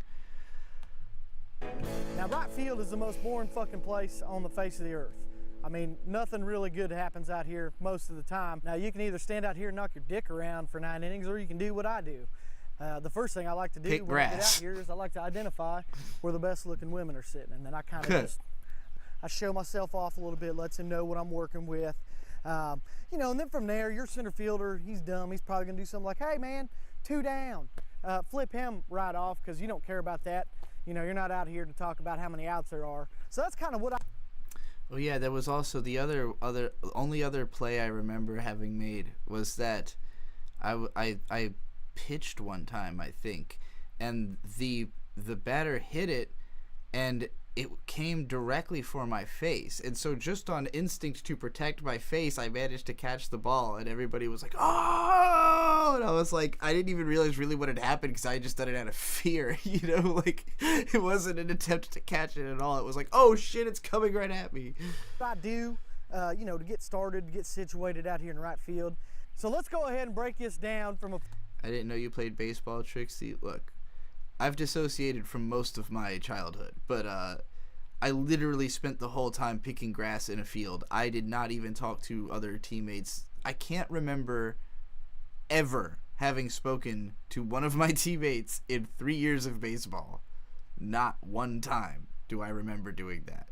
Speaker 8: Now, right field is the most boring fucking place on the face of the earth. I mean, nothing really good happens out here most of the time. Now, you can either stand out here and knock your dick around for 9 innings, or you can do what I do. The first thing I like to do
Speaker 2: Pick
Speaker 8: when I get
Speaker 2: grass.
Speaker 8: out here is I like to identify where the best looking women are sitting, and then I kind of just, I show myself off a little bit, lets him know what I'm working with. You know, and then from there, your center fielder, he's dumb. He's probably gonna do something like, hey man, 2 down. Flip him right off, because you don't care about that. You know, you're not out here to talk about how many outs there are. So that's kind of what I...
Speaker 2: Oh yeah, there was also the only other play I remember having made was that I pitched one time, I think, and the batter hit it and it came directly for my face, and so just on instinct to protect my face, I managed to catch the ball, and everybody was like, oh, and I was like, I didn't even realize really what had happened because I had just done it out of fear, you know, like it wasn't an attempt to catch it at all. It was like, oh shit, it's coming right at me.
Speaker 8: I do, you know, to get started, to get situated out here in right field. So let's go ahead and break this down from a...
Speaker 2: I didn't know you played baseball, Trixie. Look, I've dissociated from most of my childhood, but I literally spent the whole time picking grass in a field. I did not even talk to other teammates. I can't remember ever having spoken to one of my teammates in 3 years of baseball. Not one time do I remember doing that.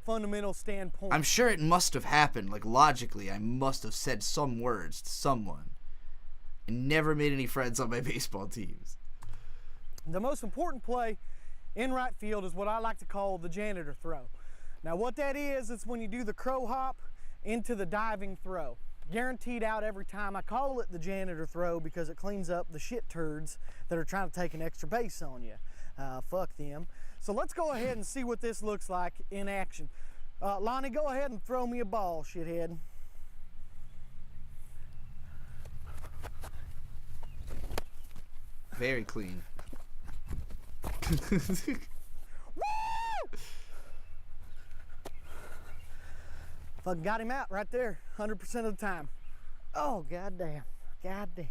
Speaker 8: Fundamental standpoint.
Speaker 2: I'm sure it must have happened. Like, logically, I must have said some words to someone. I never made any friends on my baseball teams.
Speaker 8: The most important play in right field is what I like to call the janitor throw. Now what that is, it's when you do the crow hop into the diving throw. Guaranteed out every time. I call it the janitor throw because it cleans up the shit turds that are trying to take an extra base on you. Fuck them. So let's go ahead and see what this looks like in action. Lonnie, go ahead and throw me a ball, shithead.
Speaker 2: Very clean.
Speaker 8: Woo! Fucking got him out right there, 100% of the time. Oh, goddamn. Goddamn.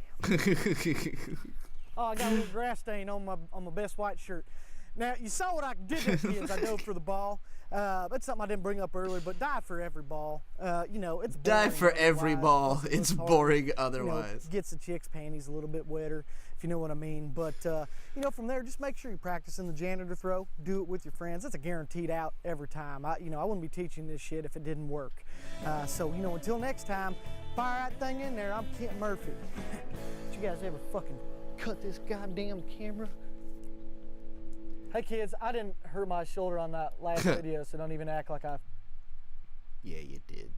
Speaker 8: Oh, I got a little grass stain on my best white shirt. Now, you saw what I did there, kids. I dove for the ball. That's something I didn't bring up earlier, but dive for every ball. You know, it's boring.
Speaker 2: Dive for every
Speaker 8: otherwise.
Speaker 2: ball.
Speaker 8: Plus,
Speaker 2: It's
Speaker 8: hard.
Speaker 2: boring
Speaker 8: You know,
Speaker 2: otherwise.
Speaker 8: gets the chick's panties a little bit wetter, if you know what I mean. But, you know, from there, just make sure you're practicing the janitor throw. Do it with your friends. It's a guaranteed out every time. I wouldn't be teaching this shit if it didn't work. So, you know, until next time, fire that thing in there. I'm Kent Murphy. Did you guys ever fucking cut this goddamn camera? Hey kids, I didn't hurt my shoulder on that last video, so don't even act like I...
Speaker 2: Yeah, you did.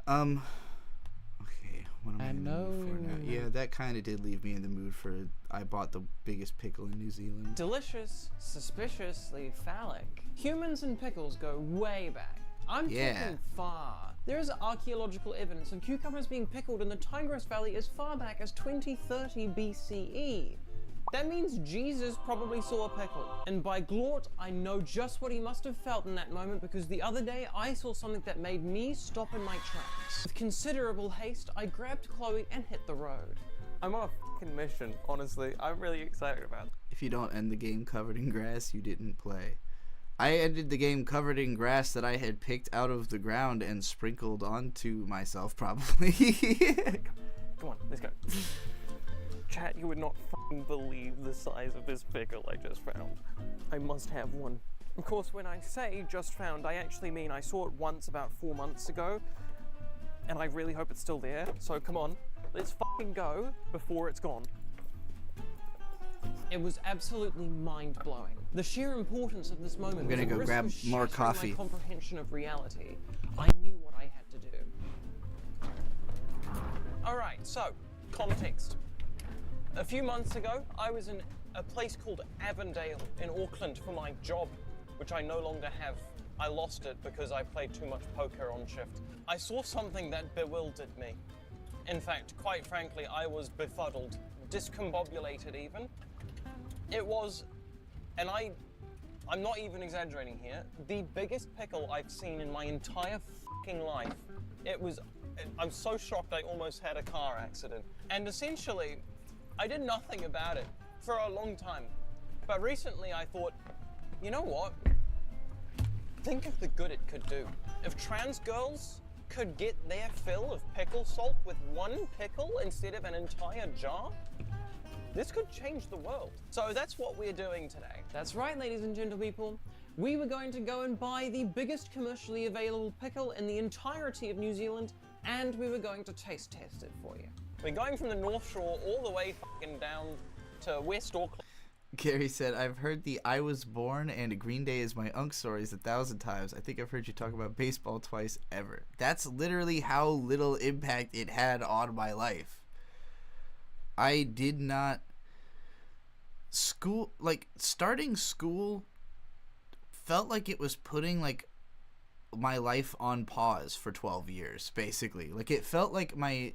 Speaker 2: Okay, what am I in the mood for now? Yeah, that kind of did leave me in the mood for. I bought the biggest pickle in New Zealand.
Speaker 7: Delicious, suspiciously phallic. Humans and pickles go way back. I'm talking far. There is archaeological evidence of cucumbers being pickled in the Tigris Valley as far back as 2030 BCE. That means Jesus probably saw a pickle. And by glort, I know just what he must have felt in that moment, because the other day I saw something that made me stop in my tracks. With considerable haste, I grabbed Chloe and hit the road. I'm on a fucking mission, honestly. I'm really excited about it.
Speaker 2: If you don't end the game covered in grass, you didn't play. I ended the game covered in grass that I had picked out of the ground and sprinkled onto myself, probably.
Speaker 7: Come on, let's go. Chat, you would not fucking believe the size of this pickle I just found. I must have one. Of course, when I say just found, I actually mean I saw it once about 4 months ago, and I really hope it's still there. So come on, let's fucking go before it's gone. It was absolutely mind-blowing. The sheer importance of this moment.
Speaker 2: I'm gonna go grab more coffee.
Speaker 7: My comprehension of reality. I knew what I had to do. All right, so context. A few months ago, I was in a place called Avondale in Auckland for my job, which I no longer have. I lost it because I played too much poker on shift. I saw something that bewildered me. In fact, quite frankly, I was befuddled, discombobulated even. It was, and I'm not even exaggerating here, the biggest pickle I've seen in my entire fucking life. I'm so shocked I almost had a car accident. And essentially, I did nothing about it for a long time. But recently I thought, you know what? Think of the good it could do. If trans girls could get their fill of pickle salt with one pickle instead of an entire jar, this could change the world. So that's what we're doing today. That's right, ladies and gentlepeople. We were going to go and buy the biggest commercially available pickle in the entirety of New Zealand, and we were going to taste test it for you. We're going from the North Shore all the way fucking down to West Auckland.
Speaker 2: Gary said, I've heard the I Was Born and Green Day is My Unk stories 1,000 times. I think I've heard you talk about baseball twice ever. That's literally how little impact it had on my life. I did not... starting school felt like it was putting, my life on pause for 12 years, basically. It felt like my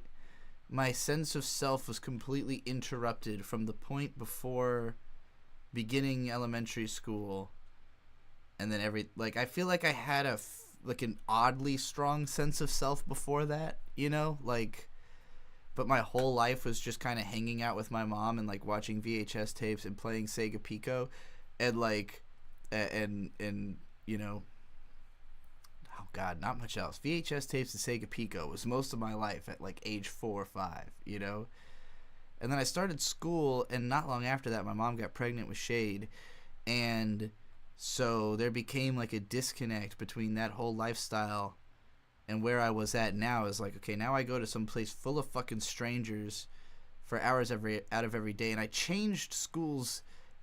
Speaker 2: sense of self was completely interrupted from the point before beginning elementary school, and then I feel like I had an oddly strong sense of self before that, but my whole life was just kind of hanging out with my mom and watching VHS tapes and playing Sega Pico, and oh god, not much else. VHS tapes and Sega Pico was most of my life at age 4 or 5, And then I started school, and not long after that, my mom got pregnant with Shade, and so there became a disconnect between that whole lifestyle and where I was at now. Is okay, now I go to some place full of fucking strangers for hours out of every day, and I changed schools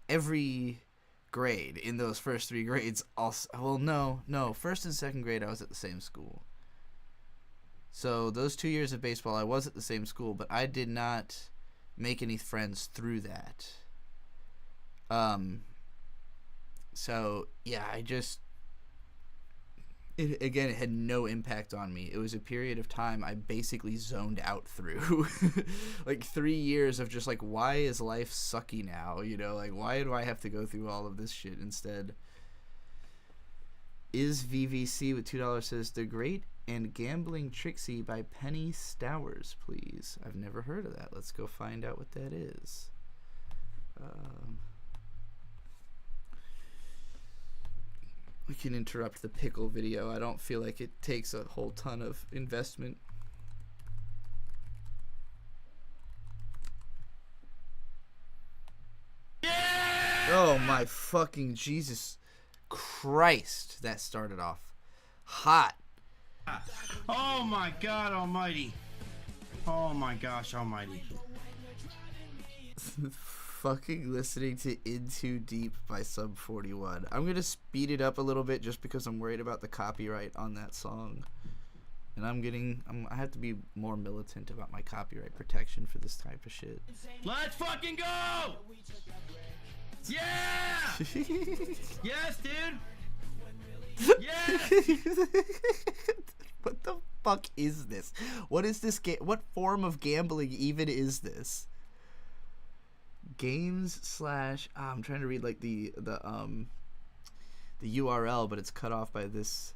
Speaker 2: every grade in those first 3 grades. Also, well, no, first and second grade I was at the same school. So those 2 years of baseball I was at the same school, but I did not make any friends through that. So yeah, it had no impact on me. It was a period of time I basically zoned out through. 3 years of just why is life sucky now? Why do I have to go through all of this shit instead? Is VVC with $2 says, The Great and Gambling Trixie by Penny Stowers, please. I've never heard of that. Let's go find out what that is. We can interrupt the pickle video. I don't feel like it takes a whole ton of investment. Yeah! Oh my fucking Jesus Christ. That started off hot.
Speaker 9: Oh my God almighty. Oh my gosh almighty.
Speaker 2: Fucking listening to In Too Deep by Sub 41. I'm gonna speed it up a little bit just because I'm worried about the copyright on that song. And I have to be more militant about my copyright protection for this type of shit.
Speaker 9: Let's fucking go! Yeah! Yes, dude! Yes!
Speaker 2: What the fuck is this? What is this game? What form of gambling even is this? Games / I'm trying to read like the URL, but it's cut off by this.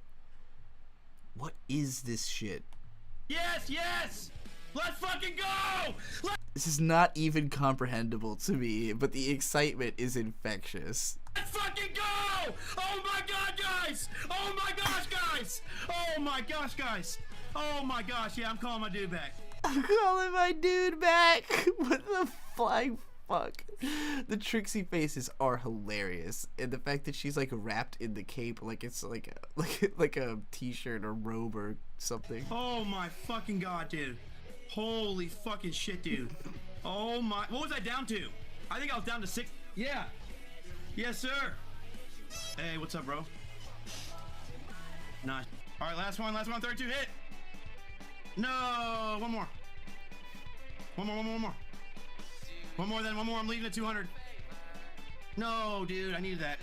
Speaker 2: What is this shit?
Speaker 9: Yes, yes! Let's fucking go!
Speaker 2: This is not even comprehensible to me, but the excitement is infectious.
Speaker 9: Let's fucking go! Oh my god, guys! Oh my gosh, guys! Oh my gosh, guys! Oh my gosh, yeah, I'm calling my dude back.
Speaker 2: I'm calling my dude back! What the flying fuck? The Trixie faces are hilarious, and the fact that she's like wrapped in the cape like it's like a t-shirt or robe or something.
Speaker 9: Oh my fucking god, dude. Holy fucking shit, dude. Oh my, what was I down to? I think I was down to 6. Yeah. Yes, sir. Hey, what's up, bro? Nice. All right, last one, 32 hit. No, one more. One more. One more, I'm leaving at 200. No, dude, I needed that.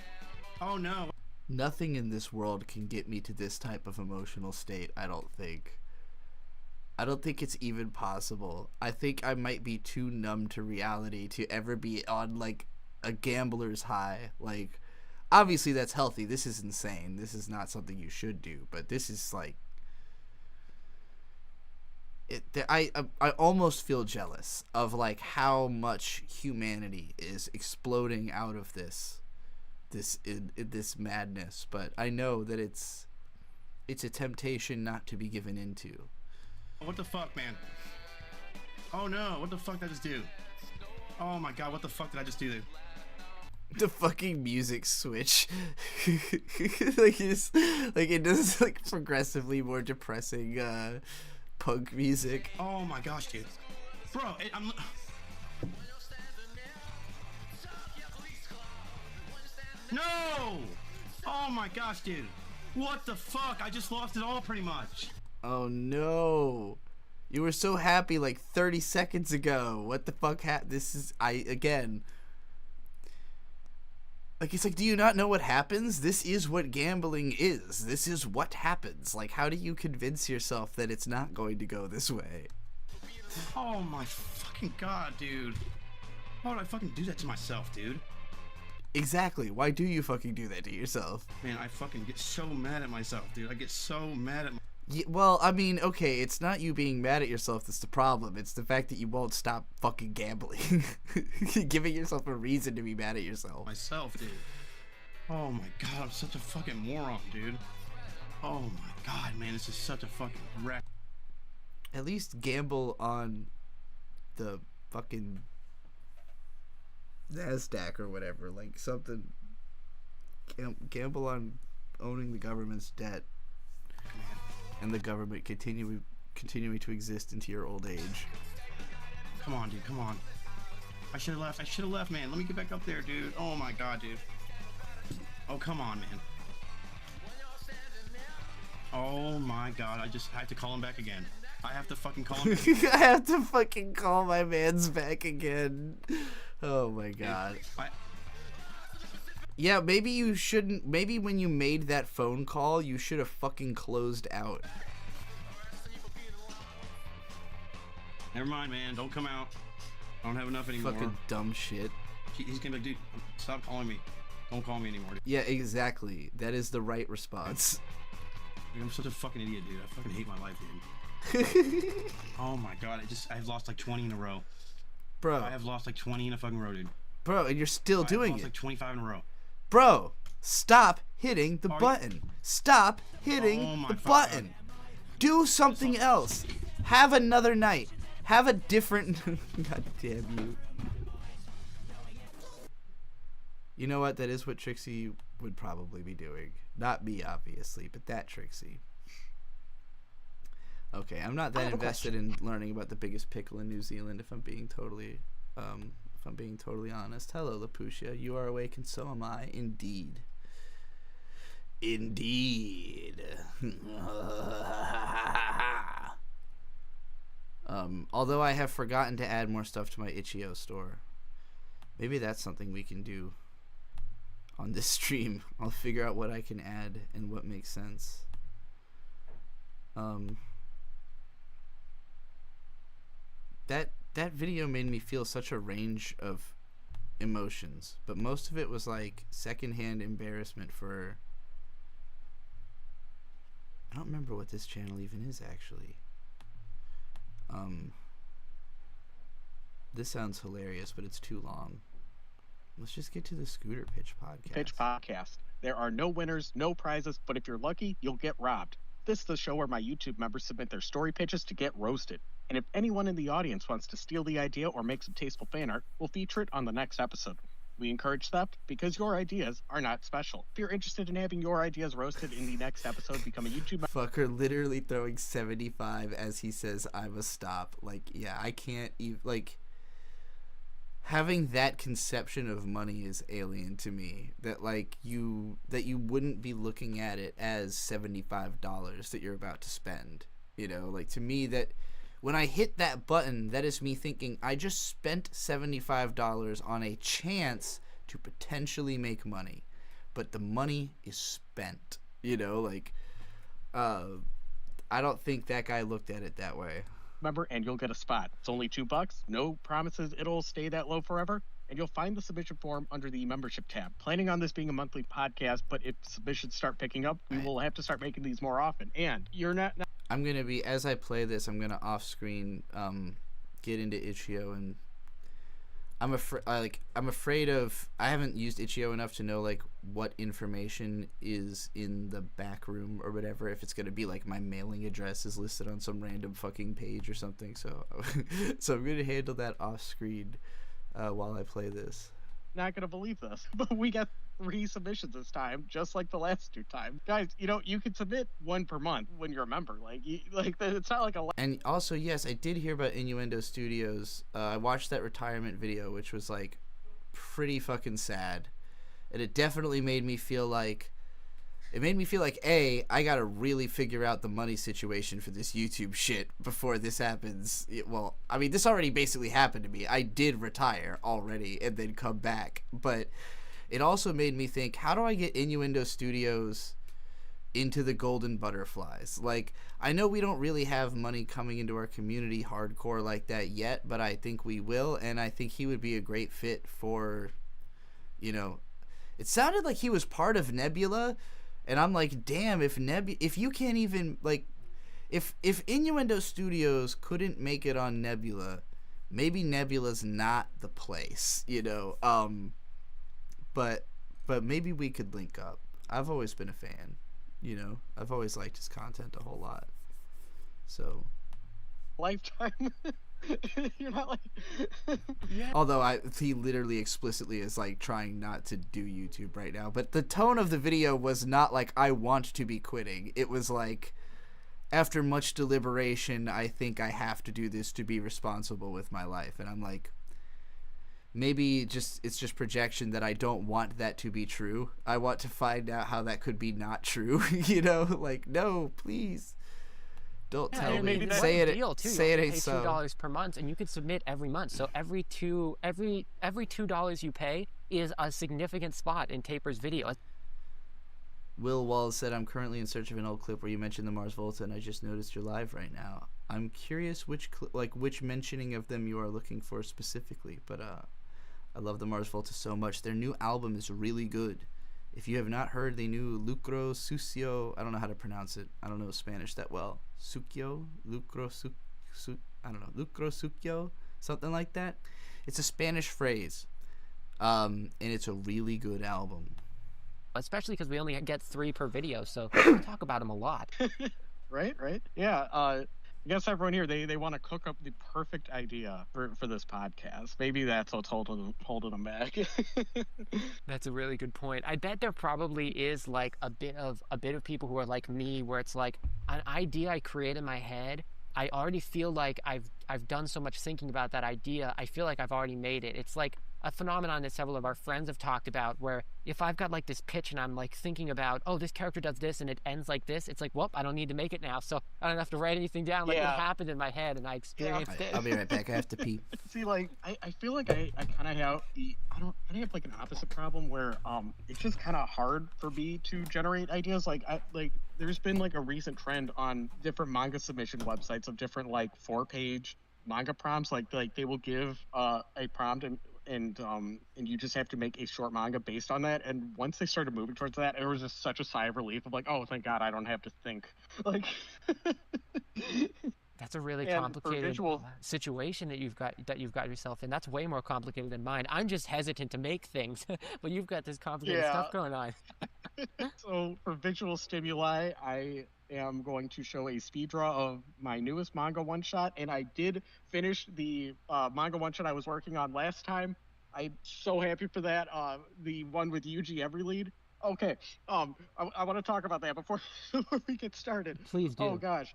Speaker 9: Oh no.
Speaker 2: Nothing in this world can get me to this type of emotional state, I don't think. I don't think it's even possible. I think I might be too numb to reality to ever be on like a gambler's high. Like, obviously that's healthy. This is insane. This is not something you should do, but this is like I almost feel jealous of like how much humanity is exploding out of this madness, but I know that it's a temptation not to be given into.
Speaker 9: What the fuck, man? Oh no, what the fuck did I just do? Oh my god, what the fuck did I just do?
Speaker 2: The fucking music switch. like it does like progressively more depressing punk music.
Speaker 9: Oh my gosh, dude. Bro, I'm... No! Oh my gosh, dude. What the fuck? I just lost it all pretty much.
Speaker 2: Oh no. You were so happy like 30 seconds ago. What the fuck this is again. Like, it's like, do you not know what happens? This is what gambling is. This is what happens. Like, how do you convince yourself that it's not going to go this way?
Speaker 9: Oh my fucking god, dude. Why would I fucking do that to myself, dude?
Speaker 2: Exactly. Why do you fucking do that to yourself?
Speaker 9: Man, I fucking get so mad at myself, dude. I get so mad at
Speaker 2: Yeah, well, I mean, okay, it's not you being mad at yourself that's the problem. It's the fact that you won't stop fucking gambling. Giving yourself a reason to be mad at yourself.
Speaker 9: Myself, dude. Oh my god, I'm such a fucking moron, dude. Oh my god, man, this is such a fucking wreck.
Speaker 2: At least gamble on the fucking NASDAQ or whatever. Like, something. Gamble on owning the government's debt. And the government continuing to exist into your old age.
Speaker 9: Come on, dude, come on. I should have left, man. Let me get back up there, dude. Oh my god, dude. Oh, come on, man. Oh my god, I have to call him back again. I have to fucking call him back.
Speaker 2: I have to fucking call my man's back again. Oh my god. Yeah, maybe you shouldn't. Maybe when you made that phone call, you should have fucking closed out.
Speaker 9: Never mind, man. Don't come out. I don't have enough anymore.
Speaker 2: Fucking dumb shit.
Speaker 9: He's gonna be like, dude, stop calling me. Don't call me anymore.
Speaker 2: Yeah, exactly. That is the right response.
Speaker 9: Dude, I'm such a fucking idiot, dude. I fucking hate my life, dude. Oh my god, I've lost like 20 in a row.
Speaker 2: Bro.
Speaker 9: I have lost like 20 in a fucking row, dude.
Speaker 2: Bro, and you're still doing
Speaker 9: I've lost
Speaker 2: it.
Speaker 9: like 25 in a row.
Speaker 2: Bro, stop hitting the button. Stop hitting the button. Do something else. Have another night. Have a different... God damn you. You know what? That is what Trixie would probably be doing. Not me, obviously, but that Trixie. Okay, I'm not that invested in learning about the biggest pickle in New Zealand, if I'm being totally honest. Hello, Lapucia. You are awake, and so am I, indeed. Indeed. Although I have forgotten to add more stuff to my Itch.io store. Maybe that's something we can do on this stream. I'll figure out what I can add and what makes sense. That video made me feel such a range of emotions, but most of it was like secondhand embarrassment for... I don't remember what this channel even is, actually. This sounds hilarious, but it's too long. Let's just get to the Scooter Pitch podcast.
Speaker 10: Pitch podcast. There are no winners, no prizes, but if you're lucky, you'll get robbed. This is the show where my YouTube members submit their story pitches to get roasted. And if anyone in the audience wants to steal the idea or make some tasteful fan art, we'll feature it on the next episode. We encourage theft because your ideas are not special. If you're interested in having your ideas roasted in the next episode, become a YouTube member.
Speaker 2: Fucker literally throwing 75 as he says, I must stop. Like, yeah, I can't even, like, having that conception of money is alien to me. That, like, you wouldn't be looking at it as $75 that you're about to spend. You know, like, to me, that when I hit that button, that is me thinking, I just spent $75 on a chance to potentially make money. But the money is spent. You know, like, I don't think that guy looked at it that way.
Speaker 10: Member, and you'll get a spot. It's only $2. No promises it'll stay that low forever. And you'll find the submission form under the membership tab. Planning on this being a monthly podcast, but if submissions start picking up, we will have to start making these more often. And you're not...
Speaker 2: I'm going to be, as I play this, I'm going to off-screen get into Itch.io, and I'm afraid of, I haven't used Itch.io enough to know, like, what information is in the back room or whatever, if it's going to be, like, my mailing address is listed on some random fucking page or something, so I'm going to handle that off-screen while I play this.
Speaker 10: Not going to believe this, but we got 3 submissions this time, just like the last 2 times. Guys, you know, you can submit 1 per month when you're a member. Like, it's not like a...
Speaker 2: And also, yes, I did hear about Innuendo Studios. I watched that retirement video, which was, like, pretty fucking sad. And it definitely made me feel like... A, I gotta really figure out the money situation for this YouTube shit before this happens. Well, I mean, this already basically happened to me. I did retire already and then come back. But it also made me think, how do I get Innuendo Studios into the Golden Butterflies? Like, I know we don't really have money coming into our community hardcore like that yet, but I think we will, and I think he would be a great fit for, you know... It sounded like he was part of Nebula... And I'm like, damn, if you can't even, like, if Innuendo Studios couldn't make it on Nebula, maybe Nebula's not the place, you know. But maybe we could link up. I've always been a fan, you know. I've always liked his content a whole lot. So.
Speaker 10: Lifetime. You're not like...
Speaker 2: Yeah. Although he literally explicitly is like trying not to do YouTube right now, but the tone of the video was not like I want to be quitting. It was like, after much deliberation, I think I have to do this to be responsible with my life. And I'm like, maybe it's just projection that I don't want that to be true. I want to find out how that could be not true. You know, like, no, please. Don't tell me. Say it. Say it ain't so.
Speaker 11: $2 per month, and you can submit every month. So every $2 you pay is a significant spot in Taper's video.
Speaker 2: Will Walls said, "I'm currently in search of an old clip where you mentioned the Mars Volta, and I just noticed you're live right now. I'm curious which mentioning of them you are looking for specifically. But I love the Mars Volta so much. Their new album is really good. If you have not heard the new Lucro Sucio, I don't know how to pronounce it. I don't know Spanish that well. Sucio, Lucro I don't know, Lucro Sucio, something like that. It's a Spanish phrase, and it's a really good album.
Speaker 11: Especially because we only get 3 per video, so we talk about them a lot.
Speaker 10: Right. Yeah. I guess everyone here, they want to cook up the perfect idea for this podcast. Maybe that's what's holding them back.
Speaker 11: That's a really good point. I bet there probably is like a bit of people who are like me, where it's like an idea I create in my head. I already feel like I've done so much thinking about that idea. I feel like I've already made it. It's like a phenomenon that several of our friends have talked about, where if I've got like this pitch and I'm like thinking about, oh, this character does this and it ends like this, it's like, whoop, I don't need to make it now, so I don't have to write anything down. Like, it happened in my head and I experienced it.
Speaker 2: I'll be right back. I have to pee.
Speaker 10: See, like, I feel like I kind of have I have like an opposite problem where it's just kind of hard for me to generate ideas. Like there's been like a recent trend on different manga submission websites of different like 4-page manga prompts. Like they will give a prompt and you just have to make a short manga based on that. And once they started moving towards that, it was just such a sigh of relief of like, oh, thank God, I don't have to think. Like,
Speaker 11: that's a really complicated situation that you've got yourself in. That's way more complicated than mine. I'm just hesitant to make things, but you've got this complicated stuff going on.
Speaker 10: So for visual stimuli, I am going to show a speed draw of my newest manga one-shot, and I did finish the manga one-shot I was working on last time. I'm so happy for that. The one with Yuji Everlead. Okay, I want to talk about that before we get started.
Speaker 11: Please do.
Speaker 10: Oh gosh.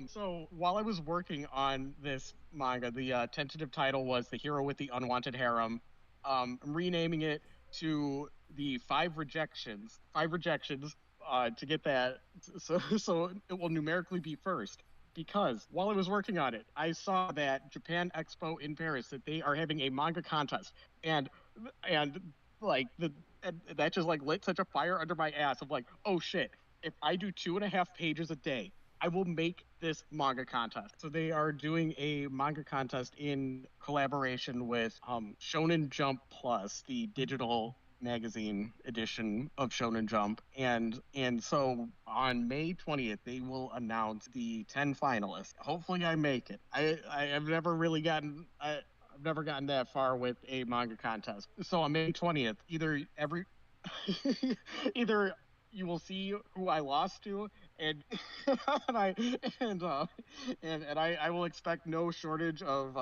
Speaker 10: So while I was working on this manga, the tentative title was The Hero with the Unwanted Harem. I'm renaming it to the 5 Rejections. 5 Rejections to get that, so it will numerically be first. Because while I was working on it, I saw that Japan Expo in Paris, that they are having a manga contest, and like that just like lit such a fire under my ass of like, oh shit, if I do 2.5 pages a day, I will make this manga contest. So they are doing a manga contest in collaboration with Shonen Jump Plus, the digital magazine edition of Shonen Jump, and so on May 20th they will announce the 10 finalists. Hopefully I make it. I've never really gotten I've never gotten that far with a manga contest. So on May 20th, either you will see who I lost to, and I will expect no shortage of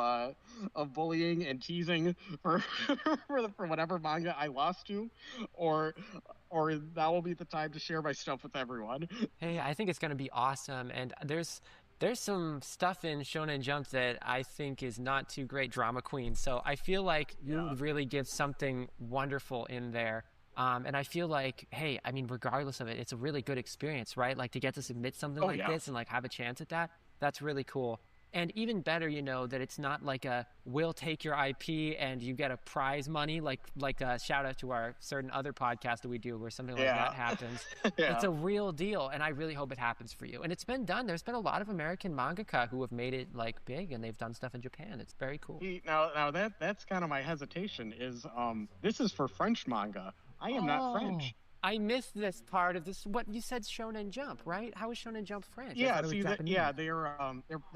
Speaker 10: bullying and teasing for for whatever manga I lost to, or that will be the time to share my stuff with everyone.
Speaker 11: Hey, I think it's gonna be awesome, and there's some stuff in Shonen Jump that I think is not too great, drama queen. So I feel like you would really give something wonderful in there. And I feel like, hey, I mean, regardless of it, it's a really good experience, right? Like to get to submit something this and like have a chance at that, that's really cool. And even better, that it's not like we'll take your IP and you get a prize money, like a shout out to our certain other podcast that we do where something like that happens. It's a real deal, and I really hope it happens for you. And it's been done. There's been a lot of American mangaka who have made it like big, and they've done stuff in Japan. It's very cool.
Speaker 10: Now that's kind of my hesitation is this is for French manga. I am not French.
Speaker 11: I missed this part of this. What you said, Shonen Jump, right? How is Shonen Jump French?
Speaker 10: Yeah, they're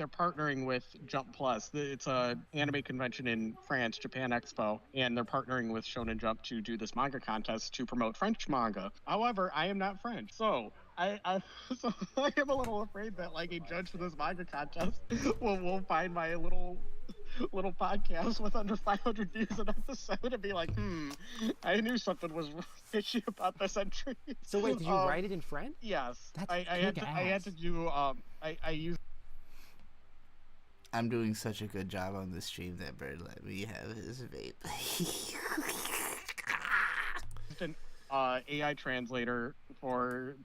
Speaker 10: partnering with Jump Plus. It's a anime convention in France, Japan Expo, and they're partnering with Shonen Jump to do this manga contest to promote French manga. However, I am not French, so I am a little afraid that like a judge for this manga contest will find my little podcast with under 500 views an episode and be like, I knew something was fishy about this entry.
Speaker 11: So wait, did you write it in French?
Speaker 10: Yes.
Speaker 11: That's
Speaker 10: I had to do I used.
Speaker 2: I'm doing such a good job on this stream that Bird let me have his vape.
Speaker 10: An AI translator for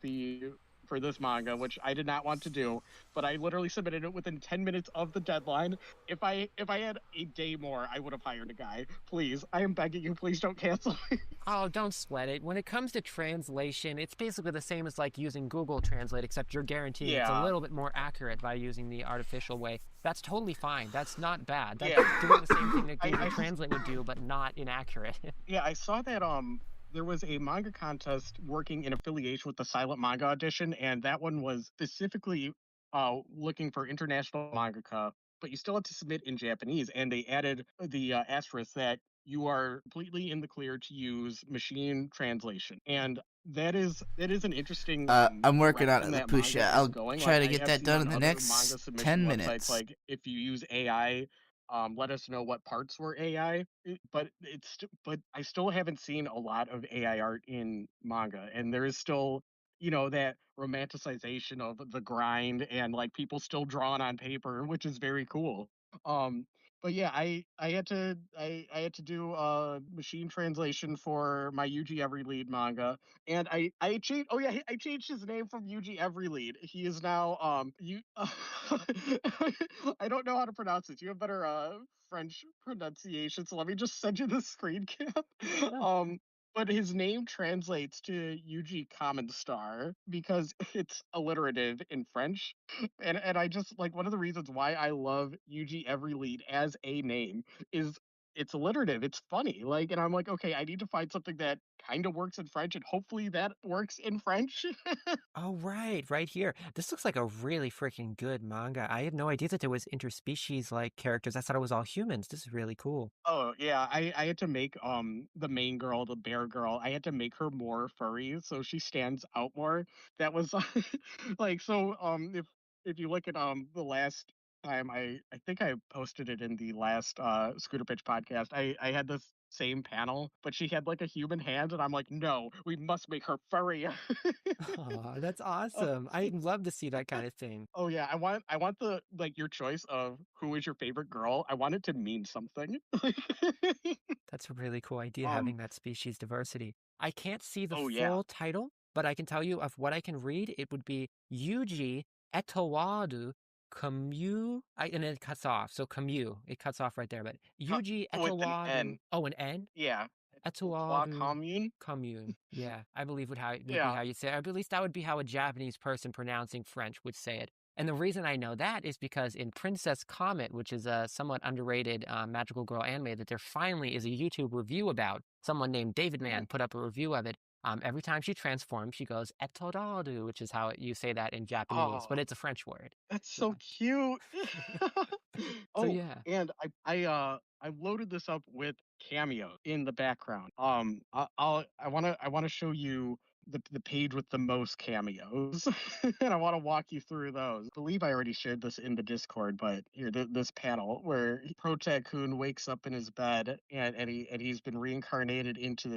Speaker 10: this manga, which I did not want to do, but I literally submitted it within 10 minutes of the deadline. If I had a day more, I would have hired a guy. Please, I am begging you, please don't cancel me.
Speaker 11: Oh, don't sweat it. When it comes to translation, it's basically the same as like using Google Translate, except you're guaranteed it's a little bit more accurate by using the artificial way. That's totally fine. That's not bad. That's doing the same thing that Google Translate would do, but not inaccurate.
Speaker 10: Yeah, I saw that there was a manga contest working in affiliation with the Silent Manga Audition, and that one was specifically looking for international mangaka, but you still had to submit in Japanese, and they added the asterisk that you are completely in the clear to use machine translation. And that is an interesting
Speaker 2: I'm working on it,
Speaker 10: Pusha.
Speaker 2: I'll try to get that done in the next 10 minutes.
Speaker 10: Like if you use AI, let us know what parts were AI. But I still haven't seen a lot of AI art in manga, and there is still that romanticization of the grind and like people still drawing on paper, which is very cool. But yeah, I had to do machine translation for my Yuji Everylead manga, and I changed. Oh yeah, I changed his name from Yuji Everylead. He is now you. I don't know how to pronounce it. You have better French pronunciation, so let me just send you the screen cap. But his name translates to Yuji Common Star because it's alliterative in French. And I just like one of the reasons why I love Yuji Everylead as a name is it's alliterative, it's funny. Like, and I'm like, okay, I need to find something that kind of works in French, and hopefully that works in French.
Speaker 11: Oh, right here. This looks like a really freaking good manga. I had no idea that there was interspecies like characters. I thought it was all humans. This is really cool.
Speaker 10: Oh yeah, I had to make the main girl, the bear girl, I had to make her more furry so she stands out more. That was like so if you look at the last time I think I posted it in the last Scooter Pitch podcast. I had this same panel, but she had like a human hand and I'm like, "No, we must make her furry."
Speaker 11: Oh, that's awesome. I'd love to see that kind of thing.
Speaker 10: Oh yeah, I want the like your choice of who is your favorite girl. I want it to mean something.
Speaker 11: That's a really cool idea,
Speaker 10: um
Speaker 11: having that species diversity. I can't see the
Speaker 10: oh yeah.
Speaker 11: full title, but I can tell you of what I can read. It would be Yuji Etowadu and then it cuts off. So Camus, it cuts off right there. But Yuji
Speaker 10: With an
Speaker 11: Etowadu,
Speaker 10: N.
Speaker 11: oh, an N?
Speaker 10: Yeah. Trois
Speaker 11: Etowadu
Speaker 10: commune.
Speaker 11: Commune. Yeah, I believe would be
Speaker 10: Yeah.
Speaker 11: how you say it. Or at least that would be how a Japanese person pronouncing French would say it. And the reason I know that is because in Princess Comet, which is a somewhat underrated magical girl anime that there finally is a YouTube review about, someone named David Man put up a review of it. Every time she transforms, she goes "etodadu," which is how you say that in Japanese, but
Speaker 10: Oh,
Speaker 11: it's a French word.
Speaker 10: that's
Speaker 11: Yeah.
Speaker 10: so cute.
Speaker 11: So
Speaker 10: Oh,
Speaker 11: yeah.
Speaker 10: and I loaded this up with Cameo in the background. I want to show you the page with the most cameos, and I want to walk you through those. I believe I already shared this in the Discord, but here this panel where Protag-kun wakes up in his bed and he's been reincarnated into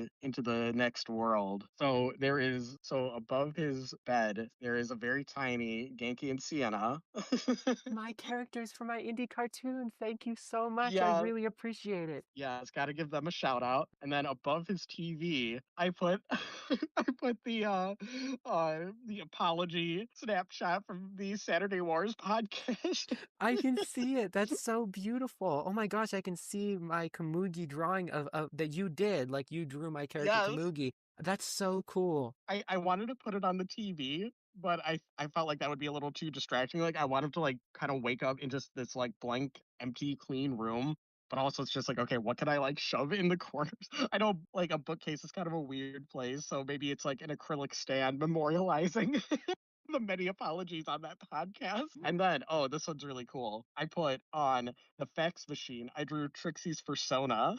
Speaker 10: the next world. So there is so above his bed there is a very tiny Genki and Sienna.
Speaker 11: My characters for my indie cartoon. Thank you so much. I
Speaker 10: Yeah,
Speaker 11: really appreciate it.
Speaker 10: yeah, it's got to give them a shout out. And then above his TV, I put I put the apology snapshot from the Saturday Wars podcast.
Speaker 11: I can see it. That's so beautiful. Oh my gosh, I can see my Kamugi drawing of that you did. Like you drew my character
Speaker 10: Yes,
Speaker 11: Kamugi. That's so cool.
Speaker 10: I wanted to put it on the TV, but I felt like that would be a little too distracting. Like I wanted to like kind of wake up in just this like blank, empty, clean room. But also it's just like, okay, what can I like shove in the corners? I know like a bookcase is kind of a weird place, so maybe it's like an acrylic stand memorializing the many apologies on that podcast. And then, oh, this one's really cool. I put on the fax machine, I drew Trixie's persona,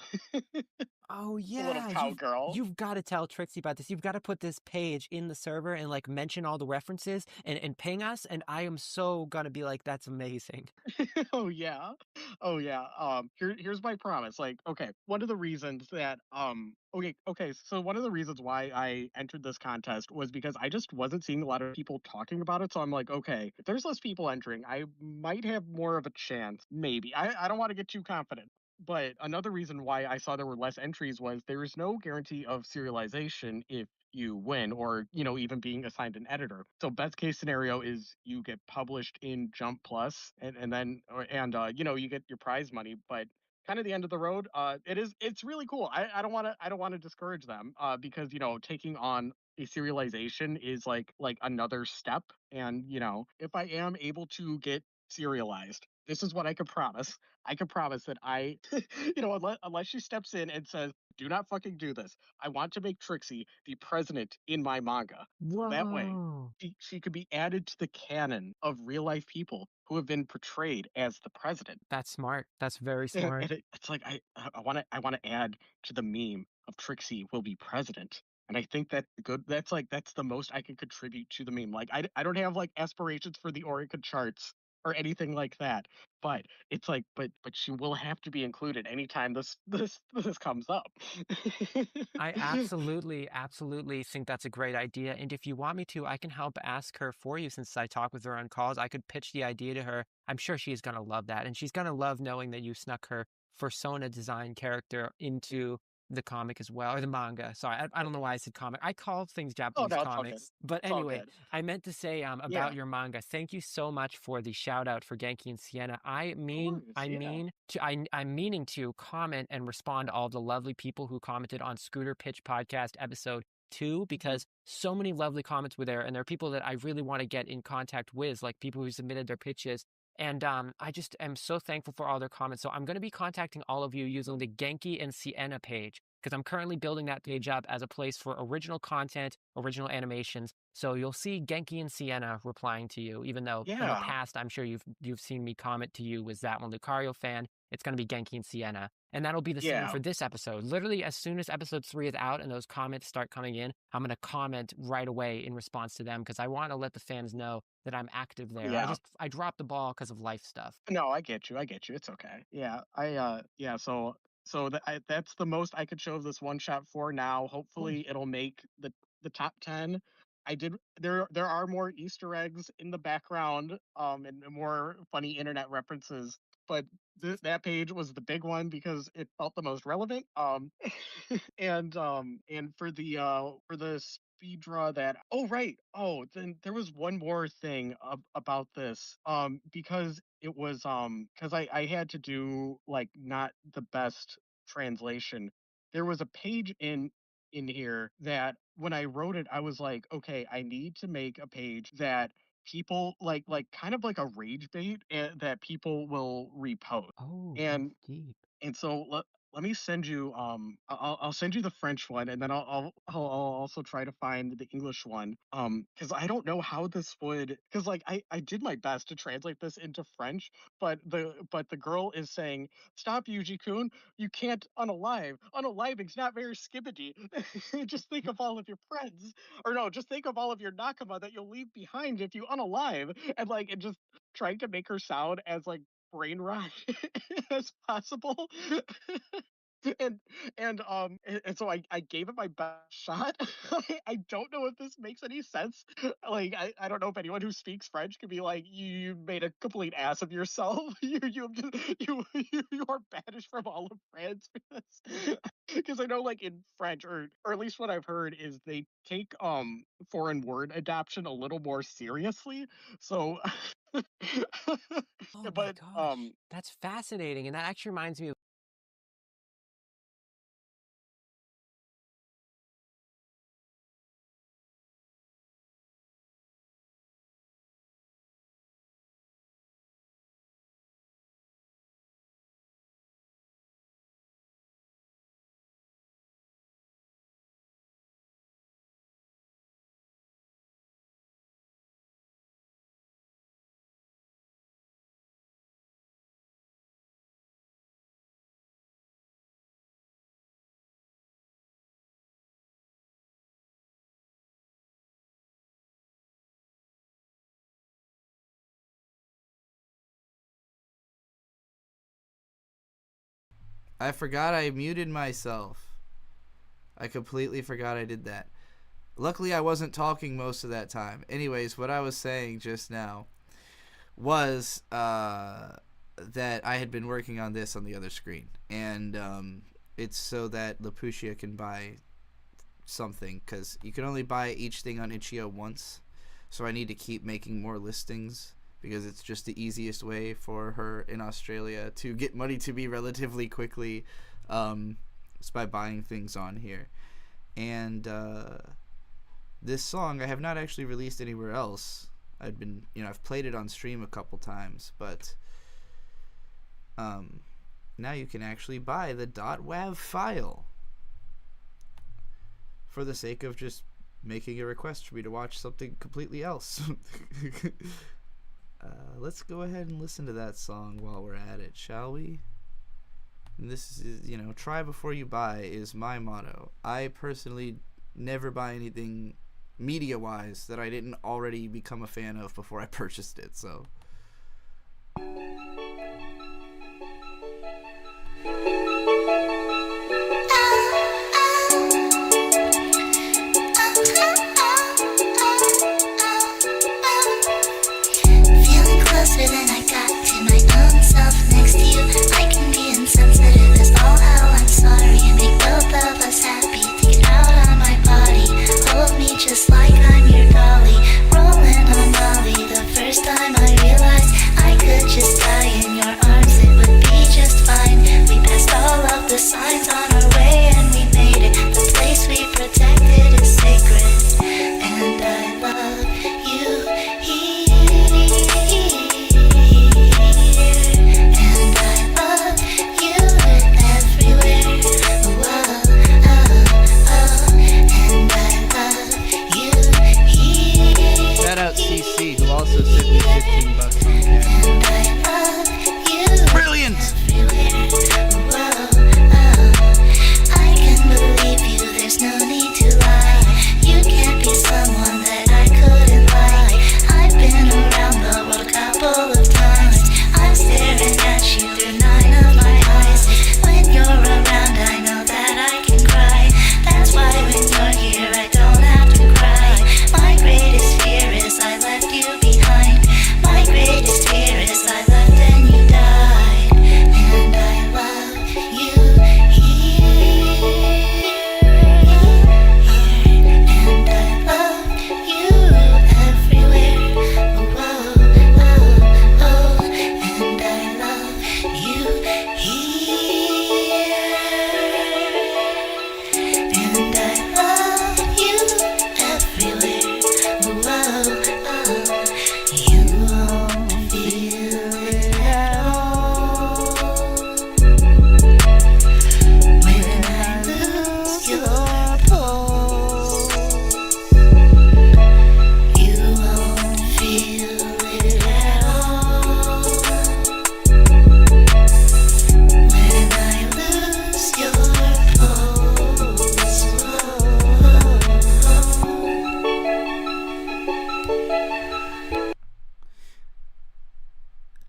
Speaker 11: Oh
Speaker 10: the little
Speaker 11: yeah,
Speaker 10: cowgirl.
Speaker 11: you've got to tell Trixie about this. You've got to put this page in the server and like mention all the references and ping us. And I am so gonna be like, that's amazing.
Speaker 10: Oh yeah. Oh yeah. Here's my promise. Like, okay, one of the reasons that so one of the reasons why I entered this contest was because I just wasn't seeing a lot of people talking about it. So I'm like, okay, if there's less people entering, I might have more of a chance. Maybe. I don't want to get too confident. But another reason why I saw there were less entries was there is no guarantee of serialization if you win or even being assigned an editor. So best case scenario is you get published in Jump Plus and then you get your prize money, but kind of the end of the road. It's really cool. I don't want to discourage them because taking on a serialization is like another step. And if I am able to get serialized, this is what I can promise. I can promise that unless she steps in and says, do not fucking do this. I want to make Trixie the president in my manga. So that way,
Speaker 11: Whoa.
Speaker 10: she could be added to the canon of real life people who have been portrayed as the president.
Speaker 11: That's smart. That's very
Speaker 10: And
Speaker 11: smart.
Speaker 10: it's like I want to add to the meme of Trixie will be president. And I think that's good. That's the most I can contribute to the meme. Like I don't have like aspirations for the Oricon charts, or anything like that. But it's like, but she will have to be included anytime this comes up.
Speaker 11: I absolutely think that's a great idea. And if you want me to, I can help ask her for you since I talk with her on calls. I could pitch the idea to her. I'm sure she's going to love that. And she's going to love knowing that you snuck her persona design character into the comic as well, or the manga. Sorry, I don't know why I said comic. I call things
Speaker 10: Oh
Speaker 11: Japanese
Speaker 10: no, it's all good.
Speaker 11: comics. But
Speaker 10: It's all
Speaker 11: anyway,
Speaker 10: good.
Speaker 11: I meant to say about
Speaker 10: Yeah.
Speaker 11: your manga. Thank you so much for the shout out for Genki and Sienna. I'm meaning to comment and respond to all the lovely people who commented on Scooter Pitch Podcast episode 2, because so many lovely comments were there, and there are people that I really want to get in contact with, like people who submitted their pitches. And I just am so thankful for all their comments. So I'm going to be contacting all of you using the Genki and Sienna page, because I'm currently building that page up as a place for original content, original animations. So you'll see Genki and Sienna replying to you, even though in the
Speaker 10: Yeah.
Speaker 11: past I'm sure you've seen me comment to you, was that one Lucario fan? It's going to be Genki and Sienna. And that'll be the same
Speaker 10: Yeah.
Speaker 11: for this episode. Literally, as soon as episode 3 is out and those comments start coming in, I'm going to comment right away in response to them, because I want to let the fans know that I'm active there.
Speaker 10: Yeah.
Speaker 11: I dropped the ball because of life stuff.
Speaker 10: No, I get you. It's okay. Yeah. That's the most I could show this one shot for now. Hopefully it'll make the top 10. There are more Easter eggs in the background, and more funny internet references, but that page was the big one because it felt the most relevant. And for the speed draw that, oh right, oh, then there was one more thing about this, because it was because I had to do like not the best translation. There was a page in here that when I wrote it, I was like, okay, I need to make a page that people like kind of like a rage bait, that people will repost.
Speaker 11: Oh,
Speaker 10: And
Speaker 11: that's deep.
Speaker 10: and so let me send you I'll send you the French one, and then I'll also try to find the English one, because I don't know how this would, because like I did my best to translate this into French, but the girl is saying, stop, Yuji-kun, you can't unaliving's not very skibbity. Just think of all of your friends, or no, just think of all of your nakama that you'll leave behind if you unalive, and like, and just trying to make her sound as like brain rot as possible. and and so I gave it my best shot. I don't know if this makes any sense. Like I don't know if anyone who speaks French could be like, you made a complete ass of yourself. You are banished from all of France for this. Because I know, like, in French, or at least what I've heard, is they take foreign word adoption a little more seriously. So
Speaker 11: Oh my
Speaker 10: but
Speaker 11: gosh, that's fascinating, and that actually reminds me of
Speaker 2: I forgot I muted myself. I completely forgot I did that. Luckily, I wasn't talking most of that time. Anyways, what I was saying just now was that I had been working on this on the other screen. And it's so that Laputia can buy something, because you can only buy each thing on Itch.io once. So I need to keep making more listings, because it's just the easiest way for her in Australia to get money to me relatively quickly, is by buying things on here. And this song I have not actually released anywhere else. I've played it on stream a couple times, but now you can actually buy the .wav file for the sake of just making a request for me to watch something completely else. Let's go ahead and listen to that song while we're at it, shall we? And this is, try before you buy is my motto. I personally never buy anything media-wise that I didn't already become a fan of before I purchased it, so
Speaker 12: Feeling closer than I got to my own self next to you. I can be insensitive as all hell, I'm sorry. And make both of us happy. Take it out on my body. Hold me just like I'm your dolly. Rolling on Molly. The first time I realized I could just die in your arms, it would be just fine. We passed all of the signs on our way and we made it. The place we protected is sacred. And I love you here. And I love you everywhere. Whoa, oh, oh. And I love you here.
Speaker 2: Shout out CC, who also sent me $15 on cash.
Speaker 12: And I love you
Speaker 2: Brilliant!
Speaker 12: everywhere. Whoa, oh. I can believe you, there's no need to lie. You can't be someone that I couldn't like. I've been around the world a couple of times. I'm staring at you through 9 of my eyes. When you're around, I know that I can cry. That's why when you're here, I don't have to cry. My greatest fear is I left you behind. My greatest fear is I left and you died. And I love you here. And I love you everywhere. Whoa, oh, oh. And I love you here. And I love you everywhere. Whoa, oh. You won't feel it at all when I lose your pulse. You won't feel it at all when I lose your pulse.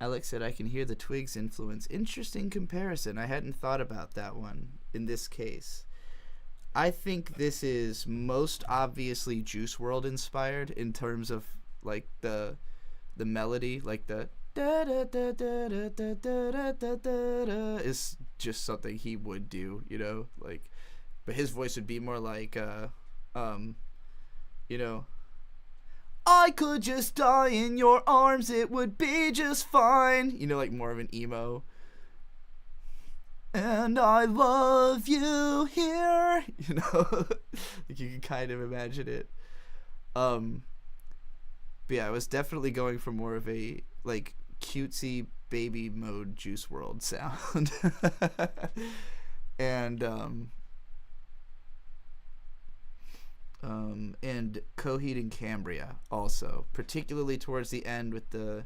Speaker 2: Alex said, I can hear the Twigs influence. Interesting comparison. I hadn't thought about that one in this case. I think this is most obviously Juice WRLD inspired in terms of like the melody, like the da da da da da da da da da da is just something he would do, you know, like, but his voice would be more like you know, I could just die in your arms, it would be just fine. You know, like more of an emo. And I love you here. You know, like you can kind of imagine it. But yeah, I was definitely going for more of a like cutesy baby mode Juice WRLD sound. And Coheed and Cambria also, particularly towards the end with the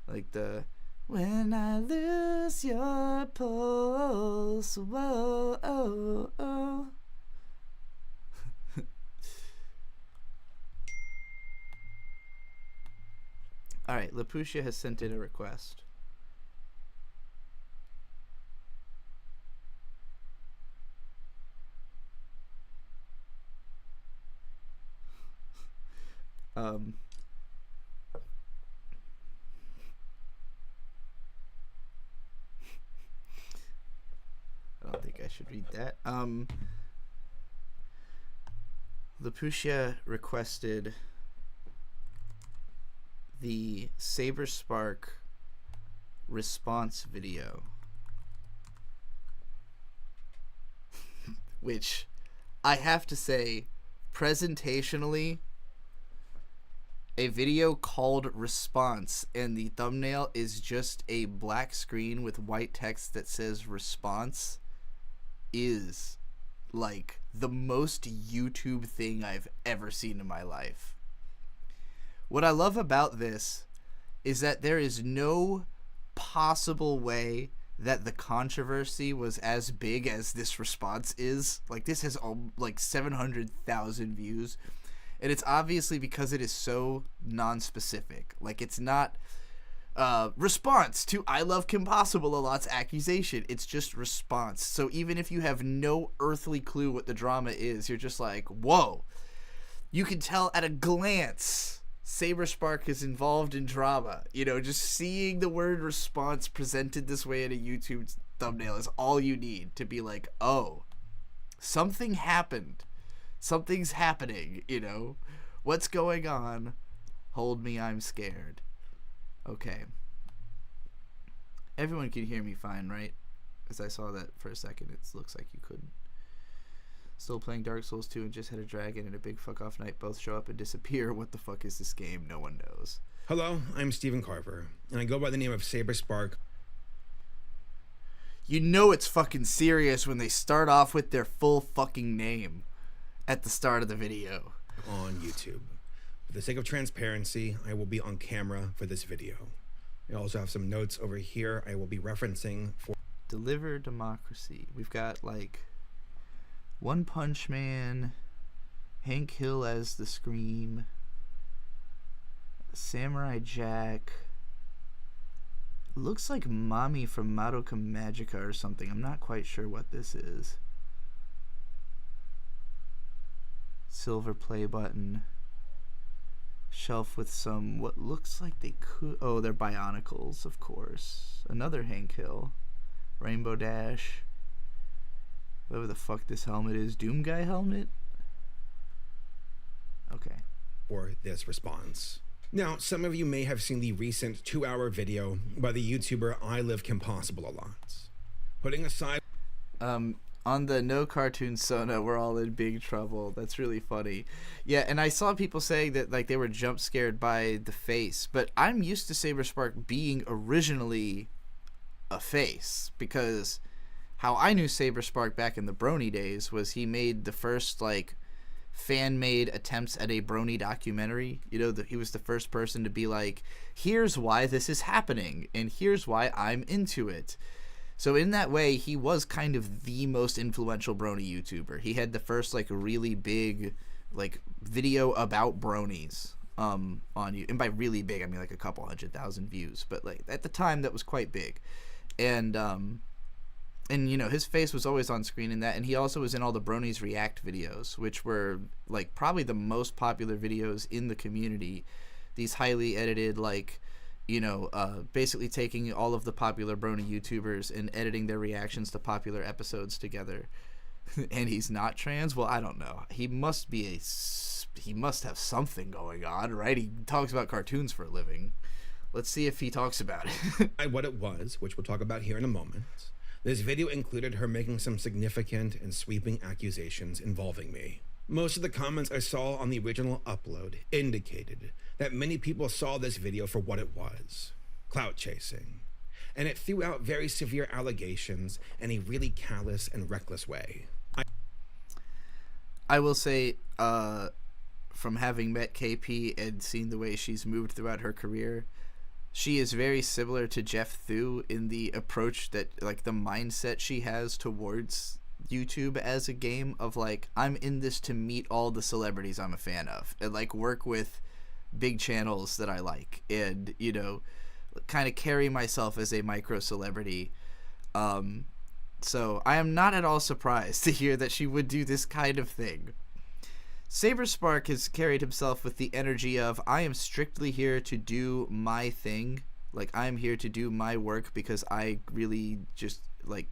Speaker 2: like the when I lose your pulse, whoa, oh, oh. All right, Lapucia has sent in a request. I don't think I should read that. Lapucia requested the Saber Spark response video, which I have to say, presentationally, a video called Response, and the thumbnail is just a black screen with white text that says Response, is like the most YouTube thing I've ever seen in my life. What I love about this is that there is no possible way that the controversy was as big as this response is. Like, this has like 700,000 views, and it's obviously because it is so non-specific. Like, it's not response to I Love Kim Possible a lot's accusation. It's just response. So even if you have no earthly clue what the drama is, you're just like, whoa. You can tell at a glance Saberspark is involved in drama. You know, just seeing the word response presented this way in a YouTube thumbnail is all you need to be like, oh, something happened. Something's happening, you know. What's going on? Hold me, I'm scared. Okay. Everyone can hear me fine, right? As I saw that for a second, it looks like you couldn't. Still playing Dark Souls 2 and just had a dragon and a big fuck off night both show up and disappear. What the fuck is this game? No one knows.
Speaker 13: Hello, I'm Stephen Carver, and I go by the name of Saberspark.
Speaker 2: You know it's fucking serious when they start off with their full fucking name at the start of the video.
Speaker 13: On YouTube. For the sake of transparency, I will be on camera for this video. I also have some notes over here I will be referencing for
Speaker 2: Deliver Democracy. We've got like One Punch Man, Hank Hill as the Scream, Samurai Jack. Looks like Mommy from Madoka Magica or something. I'm not quite sure what this is. Silver play button. Shelf with some what looks like they could. Oh, they're Bionicles, of course. Another Hank Hill. Rainbow Dash. Whatever the fuck this helmet is. Doom Guy helmet? Okay.
Speaker 13: For this response. Now, some of you may have seen the recent 2-hour video by the YouTuber I Live Kim Possible a lot. Putting aside
Speaker 2: on the No Cartoon Sona, we're all in big trouble. That's really funny. Yeah, and I saw people saying that like they were jump scared by the face, but I'm used to Saberspark being originally a face, because how I knew Saberspark back in the Brony days was he made the first like fan-made attempts at a Brony documentary. You know, he was the first person to be like, here's why this is happening, and here's why I'm into it. So in that way, he was kind of the most influential Brony YouTuber. He had the first like really big like video about bronies on you, and by really big I mean like a couple 100,000 views, but like at the time that was quite big. And you know, his face was always on screen in that, and he also was in all the Bronies React videos, which were like probably the most popular videos in the community. These highly edited, like, you know, basically taking all of the popular Brony YouTubers and editing their reactions to popular episodes together. And he's not trans? Well, I don't know. He must have something going on, right? He talks about cartoons for a living. Let's see if he talks about it.
Speaker 13: What it was, which we'll talk about here in a moment. This video included her making some significant and sweeping accusations involving me. Most of the comments I saw on the original upload indicated that many people saw this video for what it was, clout chasing, and it threw out very severe allegations in a really callous and reckless way.
Speaker 2: I will say, from having met KP and seen the way she's moved throughout her career, she is very similar to Jeff Thu in the approach that, like, the mindset she has towards YouTube as a game of, like, I'm in this to meet all the celebrities I'm a fan of and, like, work with big channels that I like and, you know, kind of carry myself as a micro celebrity. So I am not at all surprised to hear that she would do this kind of thing. Saberspark has carried himself with the energy of, I am strictly here to do my thing. Like, I'm here to do my work because I really just, like,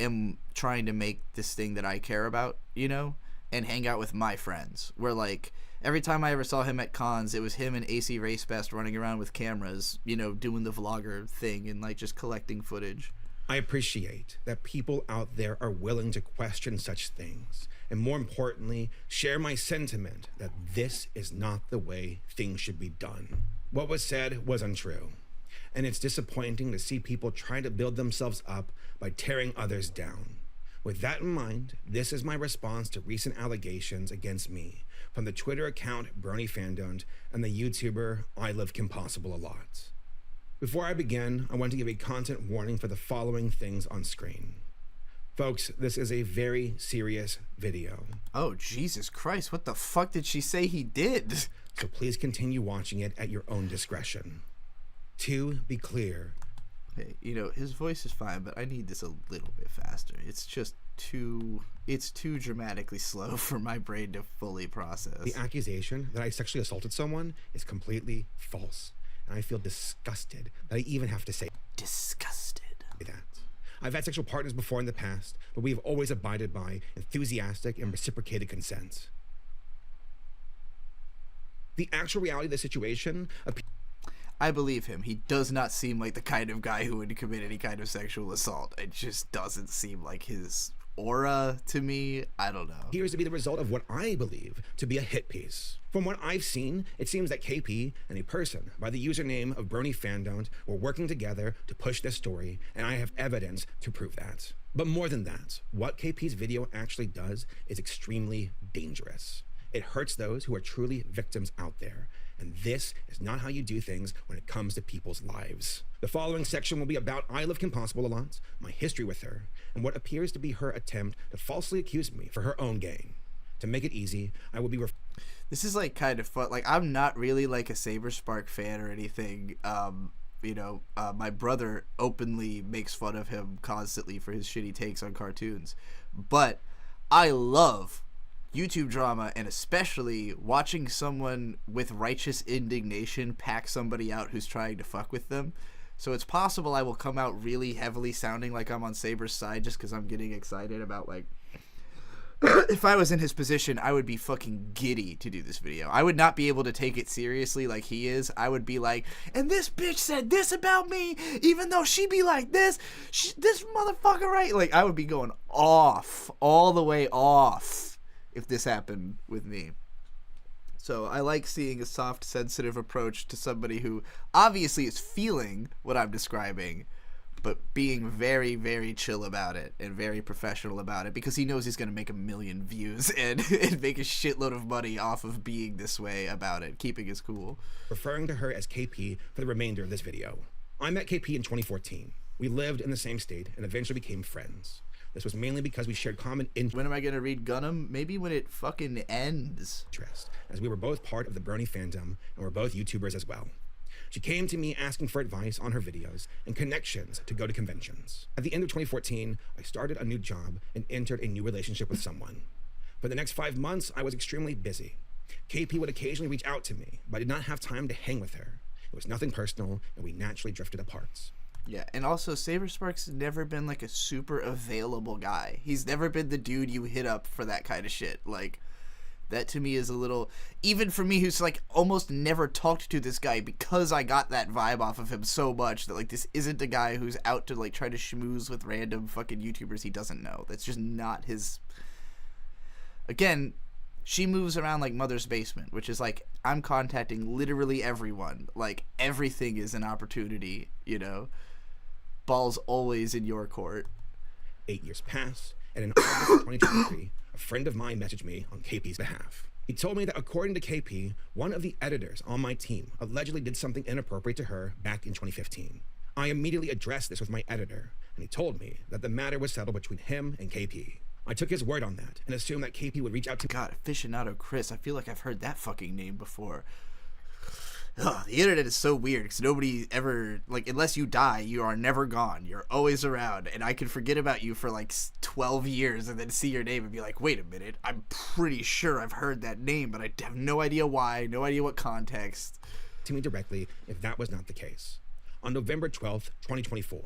Speaker 2: am trying to make this thing that I care about, you know, and hang out with my friends. Where, like, every time I ever saw him at cons, it was him and AC Race Best running around with cameras, you know, doing the vlogger thing and, like, just collecting footage.
Speaker 13: I appreciate that people out there are willing to question such things, and more importantly, share my sentiment that this is not the way things should be done. What was said was untrue, and it's disappointing to see people try to build themselves up by tearing others down. With that in mind, this is my response to recent allegations against me from the Twitter account Brony Fandom and the YouTuber I Live Kim Possible a lot. Before I begin, I want to give a content warning for the following things on screen. Folks, this is a very serious video.
Speaker 2: Oh, Jesus Christ, what the fuck did she say he did?
Speaker 13: So please continue watching it at your own discretion. To be clear,
Speaker 2: Hey, you know, his voice is fine, but I need this a little bit faster. It's just it's too dramatically slow for my brain to fully process.
Speaker 13: the accusation that I sexually assaulted someone is completely false. And I feel disgusted that I even have to say
Speaker 2: Disgusted.
Speaker 13: that. I've had sexual partners before in the past, but we have always abided by enthusiastic and reciprocated consent. The actual reality of the situation
Speaker 2: I believe him. He does not seem like the kind of guy who would commit any kind of sexual assault. It just doesn't seem like his aura to me. I don't know.
Speaker 13: appears to be the result of what I believe to be a hit piece. From what I've seen, it seems that KP and a person by the username of Brony Fandom were working together to push this story, and I have evidence to prove that. But more than that, what KP's video actually does is extremely dangerous. It hurts those who are truly victims out there. And this is not how you do things when it comes to people's lives. The following section will be about I Love Kim Possible a lot, my history with her, and what appears to be her attempt to falsely accuse me for her own gain. To make it easy, I will be
Speaker 2: This is like kind of fun. Like, I'm not really like a Saberspark fan or anything. You know, my brother openly makes fun of him constantly for his shitty takes on cartoons. But I love YouTube drama, and especially watching someone with righteous indignation pack somebody out who's trying to fuck with them. So it's possible I will come out really heavily sounding like I'm on Saber's side just because I'm getting excited about, like, if I was in his position, I would be fucking giddy to do this video. I would not be able to take it seriously like he is. I would be like, and this bitch said this about me, even though she be like this motherfucker, right? Like, I would be going off, all the way off, if this happened with me. So I like seeing a soft, sensitive approach to somebody who obviously is feeling what I'm describing, but being very, very chill about it and very professional about it, because he knows he's going to make 1 million views and make a shitload of money off of being this way about it, keeping his cool.
Speaker 13: referring to her as KP for the remainder of this video. I met KP in 2014. We lived in the same state and eventually became friends. This was mainly because we shared common
Speaker 2: When am I going to read Gunham? Maybe when it fucking ends.
Speaker 13: interest, as we were both part of the Brony Fandom and were both YouTubers as well. She came to me asking for advice on her videos and connections to go to conventions. At the end of 2014, I started a new job and entered a new relationship with someone. For the next 5 months, I was extremely busy. KP would occasionally reach out to me, but I did not have time to hang with her. It was nothing personal, and we naturally drifted apart.
Speaker 2: Yeah, and also Saberspark's never been like a super available guy. He's never been the dude you hit up for that kind of shit. Like, that to me is a little, even for me who's like almost never talked to this guy, because I got that vibe off of him so much that like this isn't a guy who's out to like try to schmooze with random fucking YouTubers he doesn't know. That's just not his. Again, she moves around like Mother's Basement, which is like, I'm contacting literally everyone. Like, everything is an opportunity, you know? Ball's always in your court.
Speaker 13: 8 years pass, and in August of 2023, a friend of mine messaged me on KP's behalf. He told me that according to KP, one of the editors on my team allegedly did something inappropriate to her back in 2015. I immediately addressed this with my editor, and he told me that the matter was settled between him and KP. I took his word on that and assumed that KP would reach out to me.
Speaker 2: God, Aficionado Chris, I feel like I've heard that fucking name before. Ugh, the internet is so weird because nobody ever, like, unless you die, you are never gone. You're always around, and I can forget about you for like 12 years and then see your name and be like, wait a minute, I'm pretty sure I've heard that name, but I have no idea why, no idea what context.
Speaker 13: To me directly if that was not the case. On November 12th, 2024,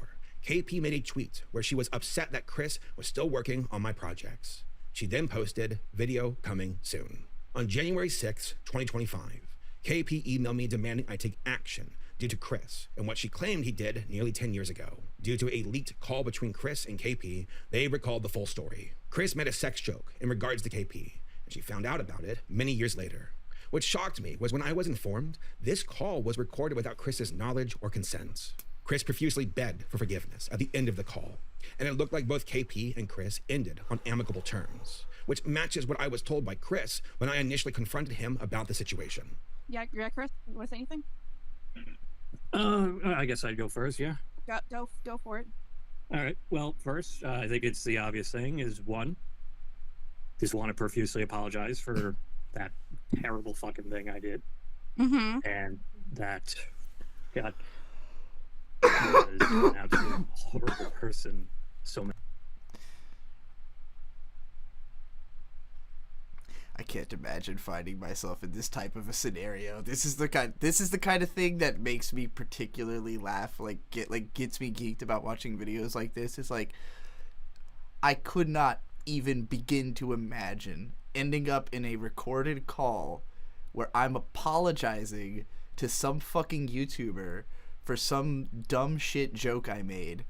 Speaker 13: KP made a tweet where she was upset that Chris was still working on my projects. She then posted, video coming soon. On January 6th, 2025, KP emailed me demanding I take action due to Chris and what she claimed he did nearly 10 years ago. Due to a leaked call between Chris and KP, they recalled the full story. Chris made a sex joke in regards to KP, and she found out about it many years later. What shocked me was when I was informed, this call was recorded without Chris's knowledge or consent. Chris profusely begged for forgiveness at the end of the call, and it looked like both KP and Chris ended on amicable terms, which matches what I was told by Chris when I initially confronted him about the situation.
Speaker 14: Yeah, Chris, you want to say anything?
Speaker 15: I guess I'd go first, yeah.
Speaker 14: Go for it.
Speaker 15: All right. Well, first, I think it's the obvious thing is one, just want to profusely apologize for that terrible fucking thing I did.
Speaker 14: Mm-hmm.
Speaker 15: And that, God, was an absolute horrible person. So many.
Speaker 2: I can't imagine finding myself in this type of a scenario. This is the kind of thing that makes me particularly laugh, gets me geeked about watching videos like this. It's like I could not even begin to imagine ending up in a recorded call where I'm apologizing to some fucking YouTuber for some dumb shit joke I made.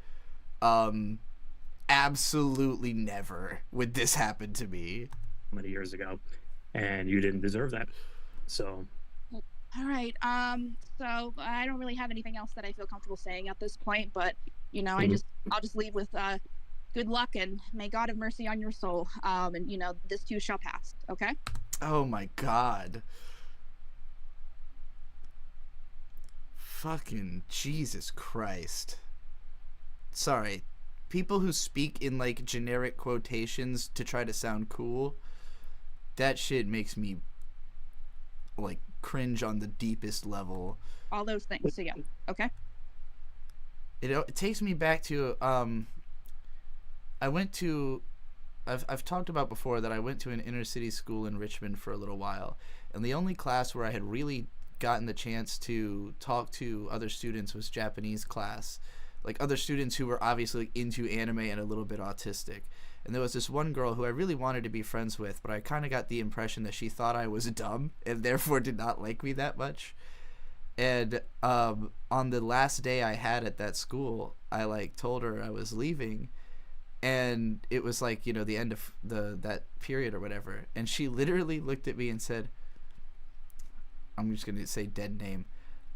Speaker 2: Absolutely never would this happen to me.
Speaker 15: Many years ago, and you didn't deserve that. So
Speaker 14: All right. So I don't really have anything else that I feel comfortable saying at this point, but you know, I'll just leave with good luck and may God have mercy on your soul. And you know, this too shall pass. Okay.
Speaker 2: Oh my God. Fucking Jesus Christ. Sorry. People who speak in like generic quotations to try to sound cool, that shit makes me like cringe on the deepest level.
Speaker 14: All those things. So yeah. Okay.
Speaker 2: It takes me back to I've talked about before that I went to an inner city school in Richmond for a little while, and the only class where I had really gotten the chance to talk to other students was Japanese class, like other students who were obviously into anime and a little bit autistic. And there was this one girl who I really wanted to be friends with, but I kind of got the impression that she thought I was dumb and therefore did not like me that much. And on the last day I had at that school, I like told her I was leaving, and it was like, you know, the end of that period or whatever, and she literally looked at me and said, I'm just gonna say dead name,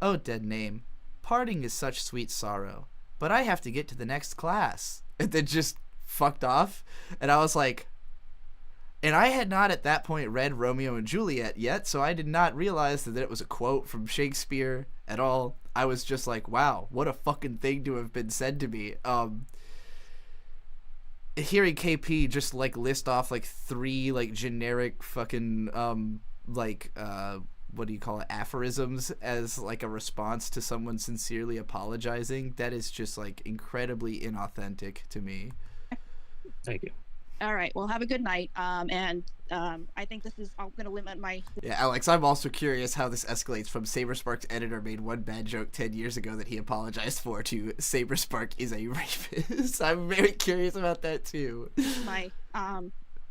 Speaker 2: "Oh, dead name, parting is such sweet sorrow, but I have to get to the next class," and then just fucked off. And I was like, and I had not at that point read Romeo and Juliet yet, so I did not realize that it was a quote from Shakespeare at all. I was just like, wow, what a fucking thing to have been said to me. Hearing KP just like list off like 3 like generic fucking what do you call it, aphorisms as like a response to someone sincerely apologizing, that is just like incredibly inauthentic to me.
Speaker 15: Thank you.
Speaker 14: All right. Well, have a good night. And I think this is. I'm gonna limit my.
Speaker 2: Yeah, Alex, I'm also curious how this escalates from Saberspark's editor made one bad joke 10 years ago that he apologized for to Saberspark is a rapist. I'm very curious about that too.
Speaker 14: My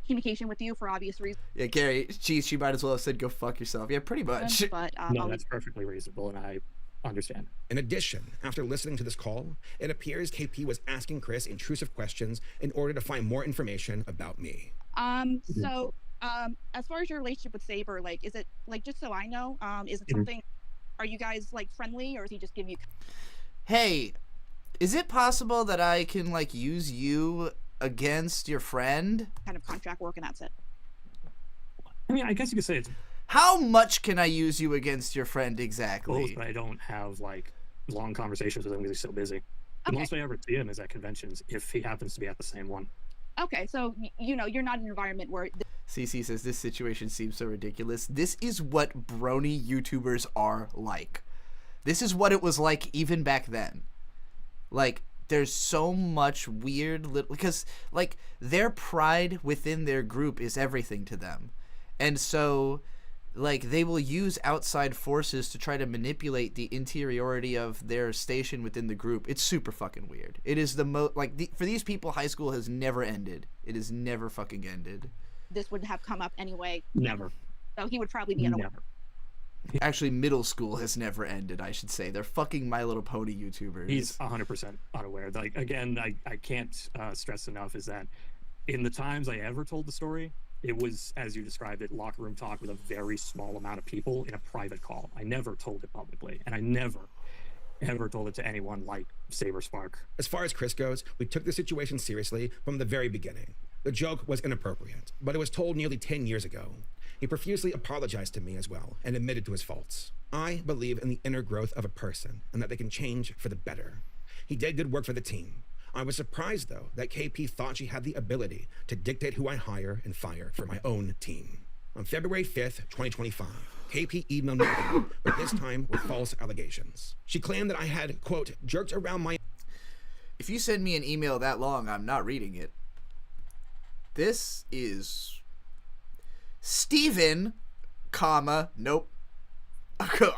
Speaker 14: communication with you for obvious reasons.
Speaker 2: Yeah, Gary, geez, she might as well have said go fuck yourself. Yeah, pretty much.
Speaker 14: But
Speaker 15: no, that's perfectly reasonable, and I understand.
Speaker 13: In addition, after listening to this call, it appears KP was asking Chris intrusive questions in order to find more information about me.
Speaker 14: So as far as your relationship with Saber, like, is it like, just so I know, is it something? Are you guys like friendly, or is he just giving you?
Speaker 2: Hey, is it possible that I can like use you against your friend?
Speaker 14: Kind of contract work, and that's it.
Speaker 15: I mean, I guess you could say it's.
Speaker 2: How much can I use you against your friend exactly?
Speaker 15: Both, but I don't have like long conversations with him because he's so busy. The most I ever see him is at conventions, if he happens to be at the same one.
Speaker 14: Okay, so you know you're not in an environment where.
Speaker 2: CC says this situation seems so ridiculous. This is what brony YouTubers are like. This is what it was like even back then. Like, there's so much weird little, because like their pride within their group is everything to them, and so like they will use outside forces to try to manipulate the interiority of their station within the group. It's super fucking weird. It is the most like for these people, high school has never ended. It has never fucking ended.
Speaker 14: This would have come up anyway.
Speaker 15: Never.
Speaker 14: So he would probably be unaware.
Speaker 2: Actually, middle school has never ended, I should say. They're fucking My Little Pony YouTubers.
Speaker 15: He's 100% unaware. Like, again, I can't stress enough is that in the times I ever told the story, it was, as you described it, locker room talk with a very small amount of people in a private call. I never told it publicly, and I never, ever told it to anyone like Saberspark.
Speaker 13: As far as Chris goes, we took the situation seriously from the very beginning. The joke was inappropriate, but it was told nearly 10 years ago. He profusely apologized to me as well and admitted to his faults. I believe in the inner growth of a person and that they can change for the better. He did good work for the team. I was surprised, though, that KP thought she had the ability to dictate who I hire and fire for my own team. On February 5th, 2025, KP emailed me again, but this time with false allegations. She claimed that I had, quote, jerked around my...
Speaker 2: If you send me an email that long, I'm not reading it. This is Steven, comma, nope.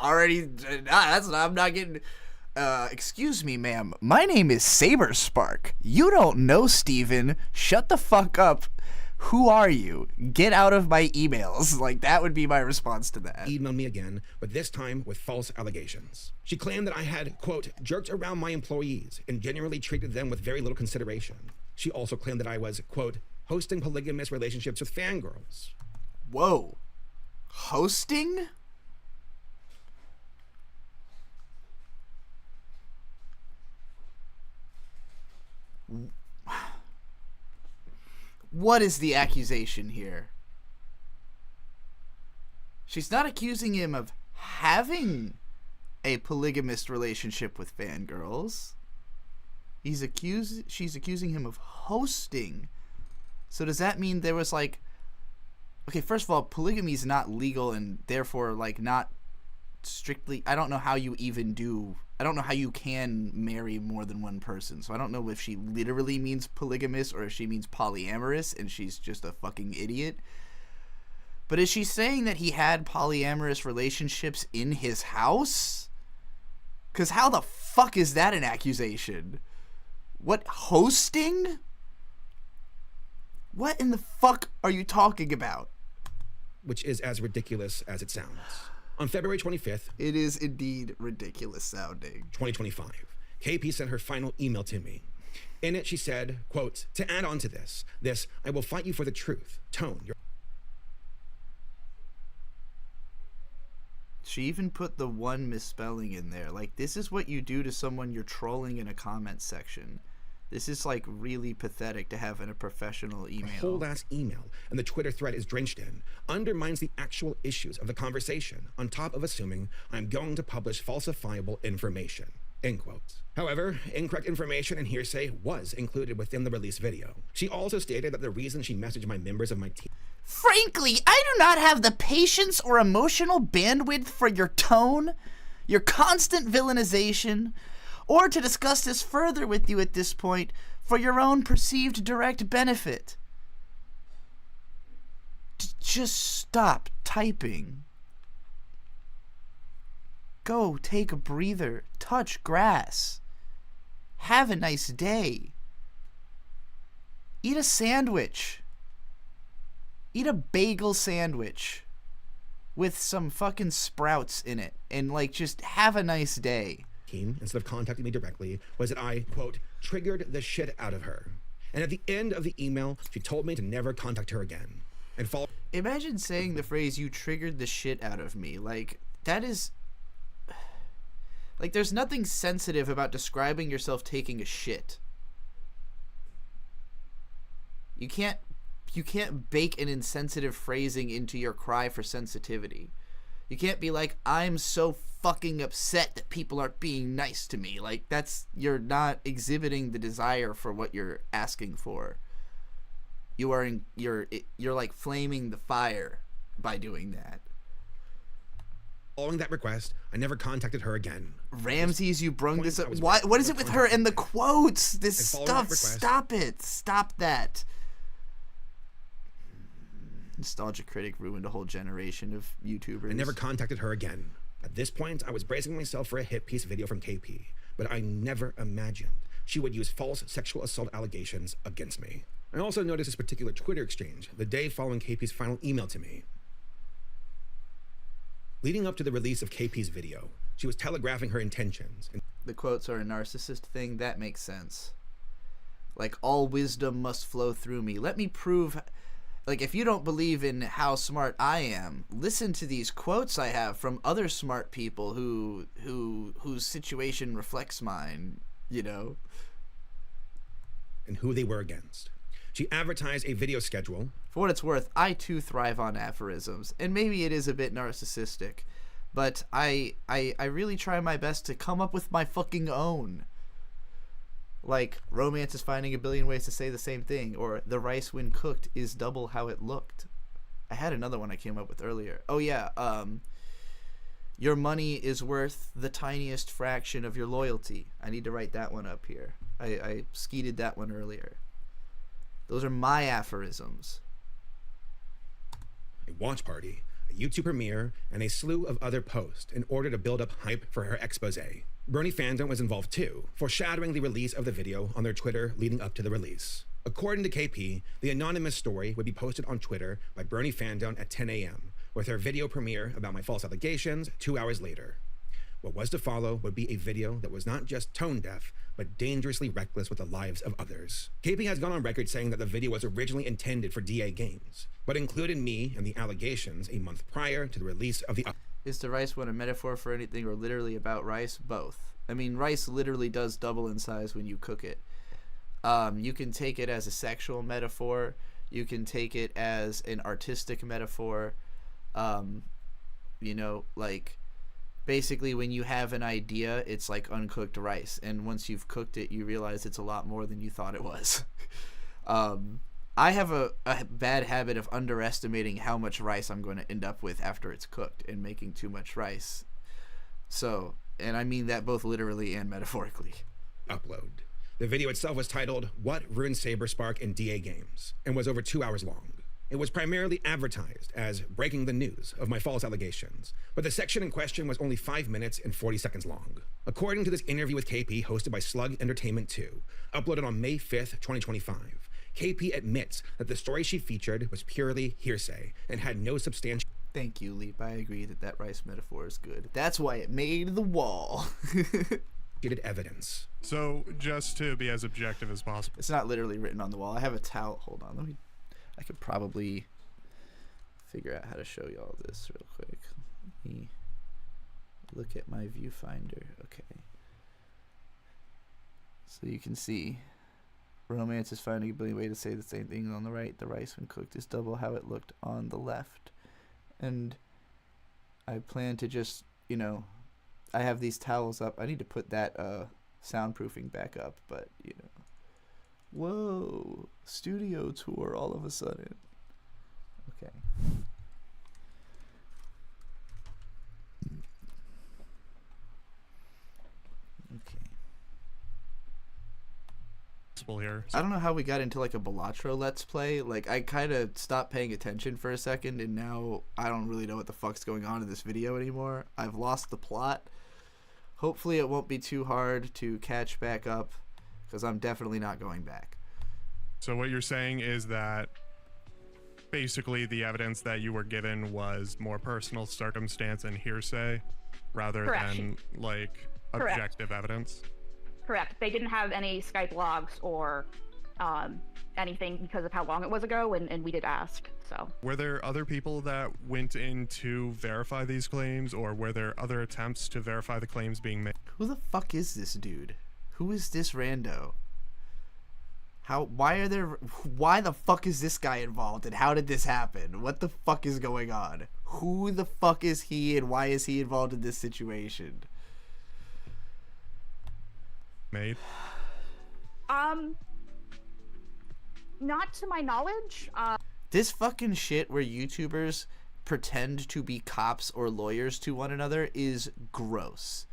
Speaker 2: Already, I'm not getting... excuse me, ma'am. My name is Saberspark. You don't know Steven. Shut the fuck up. Who are you? Get out of my emails. Like, that would be my response to that.
Speaker 13: Emailed me again, but this time with false allegations. She claimed that I had, quote, jerked around my employees and generally treated them with very little consideration. She also claimed that I was, quote, hosting polygamous relationships with fangirls.
Speaker 2: Whoa. Hosting? What is the accusation here? She's not accusing him of having a polygamous relationship with fangirls. She's accusing him of hosting. So does that mean there was like... Okay, first of all, polygamy is not legal and therefore like not strictly... I don't know how you even do... I don't know how you can marry more than one person. So I don't know if she literally means polygamous or if she means polyamorous and she's just a fucking idiot. But is she saying that he had polyamorous relationships in his house? Because how the fuck is that an accusation? What, hosting? What in the fuck are you talking about?
Speaker 13: Which is as ridiculous as it sounds. On February 25th,
Speaker 2: it is indeed ridiculous sounding.
Speaker 13: 2025, KP sent her final email to me. In it, she said, quote, to add on to this, I will fight you for the truth. Tone.
Speaker 2: She even put the one misspelling in there. Like, this is what you do to someone you're trolling in a comment section. This is, like, really pathetic to have in a professional email.
Speaker 13: A whole-ass email, and the Twitter thread is drenched in, undermines the actual issues of the conversation, on top of assuming I'm going to publish falsifiable information. End quote. However, incorrect information and hearsay was included within the release video. She also stated that the reason she messaged my members of my team...
Speaker 2: Frankly, I do not have the patience or emotional bandwidth for your tone, your constant villainization, or to discuss this further with you at this point for your own perceived direct benefit. Just stop typing. Go take a breather, touch grass. Have a nice day. Eat a sandwich. Eat a bagel sandwich with some fucking sprouts in it and like just have a nice day.
Speaker 13: Instead of contacting me directly, was that I, quote, triggered the shit out of her. And at the end of the email, she told me to never contact her again. And
Speaker 2: imagine saying the phrase, you triggered the shit out of me. Like, that is... Like, there's nothing sensitive about describing yourself taking a shit. You can't bake an insensitive phrasing into your cry for sensitivity. You can't be like, I'm so fucking upset that people aren't being nice to me. Like, you're not exhibiting the desire for what you're asking for. You're like flaming the fire by doing that.
Speaker 13: Following that request, I never contacted her again.
Speaker 2: Ramses, you brung this up. What is it with her and the quotes? This stuff, stop it. Stop that. Nostalgia Critic ruined a whole generation of YouTubers.
Speaker 13: I never contacted her again. At this point, I was bracing myself for a hit piece video from KP, but I never imagined she would use false sexual assault allegations against me. I also noticed this particular Twitter exchange the day following KP's final email to me. Leading up to the release of KP's video, she was telegraphing her intentions.
Speaker 2: The quotes are a narcissist thing. That makes sense. Like, all wisdom must flow through me. Let me prove... Like, if you don't believe in how smart I am, listen to these quotes I have from other smart people whose situation reflects mine, you know?
Speaker 13: And who they were against. She advertised a video schedule.
Speaker 2: For what it's worth, I too thrive on aphorisms, and maybe it is a bit narcissistic, but I really try my best to come up with my fucking own. Like, romance is finding a billion ways to say the same thing, or the rice when cooked is double how it looked. I had another one I came up with earlier. Oh yeah, Your money is worth the tiniest fraction of your loyalty. I need to write that one up here. I skeeted that one earlier. Those are my aphorisms.
Speaker 13: A watch party, a YouTube premiere, and a slew of other posts in order to build up hype for her expose. Bernie fandom was involved too, foreshadowing the release of the video on their Twitter leading up to the release. According to KP, the anonymous story would be posted on Twitter by Bernie fandom at 10 a.m., with her video premiere about my false allegations 2 hours later. What was to follow would be a video that was not just tone deaf, but dangerously reckless with the lives of others. KP has gone on record saying that the video was originally intended for DA Games, but included me in the allegations a month prior to the release of the...
Speaker 2: Is the rice one a metaphor for anything or literally about rice? Both. I mean, rice literally does double in size when you cook it. You can take it as a sexual metaphor. You can take it as an artistic metaphor. You know, like, basically when you have an idea, it's like uncooked rice. And once you've cooked it, you realize it's a lot more than you thought it was. I have a bad habit of underestimating how much rice I'm going to end up with after it's cooked and making too much rice. So, and I mean that both literally and metaphorically.
Speaker 13: Upload. The video itself was titled, What Ruined Saberspark in DA Games, and was over 2 hours long. It was primarily advertised as breaking the news of my false allegations, but the section in question was only 5 minutes and 40 seconds long. According to this interview with KP hosted by Slug Entertainment 2, uploaded on May 5th, 2025, KP admits that the story she featured was purely hearsay and had no substantial...
Speaker 2: Thank you, Leap. I agree that that rice metaphor is good. That's why it made the wall.
Speaker 13: evidence.
Speaker 16: So, just to be as objective as possible.
Speaker 2: It's not literally written on the wall. I have a towel. Hold on. I could probably figure out how to show y'all this real quick. Let me look at my viewfinder. Okay. So you can see romance is finding a brilliant way to say the same thing on the right. The rice when cooked is double how it looked on the left. And I plan to just, you know, I have these towels up. I need to put that soundproofing back up, but, you know. Whoa, studio tour all of a sudden. Okay.
Speaker 16: Here.
Speaker 2: I don't know how we got into like a Balatro Let's Play. Like, I kind of stopped paying attention for a second, and now I don't really know what the fuck's going on in this video anymore. I've lost the plot. Hopefully it won't be too hard to catch back up, because I'm definitely not going back.
Speaker 16: So what you're saying is that basically the evidence that you were given was more personal circumstance and hearsay rather than like objective evidence?
Speaker 14: Correct. They didn't have any Skype logs or anything because of how long it was ago, and we did ask. So
Speaker 16: were there other people that went in to verify these claims, or were there other attempts to verify the claims being made?
Speaker 2: Who the fuck is this dude? Who is this rando? Why the fuck is this guy involved, and how did this happen? What the fuck is going on? Who the fuck is he, and why is he involved in this situation?
Speaker 16: Made?
Speaker 14: Not to my knowledge.
Speaker 2: This fucking shit where YouTubers pretend to be cops or lawyers to one another is gross.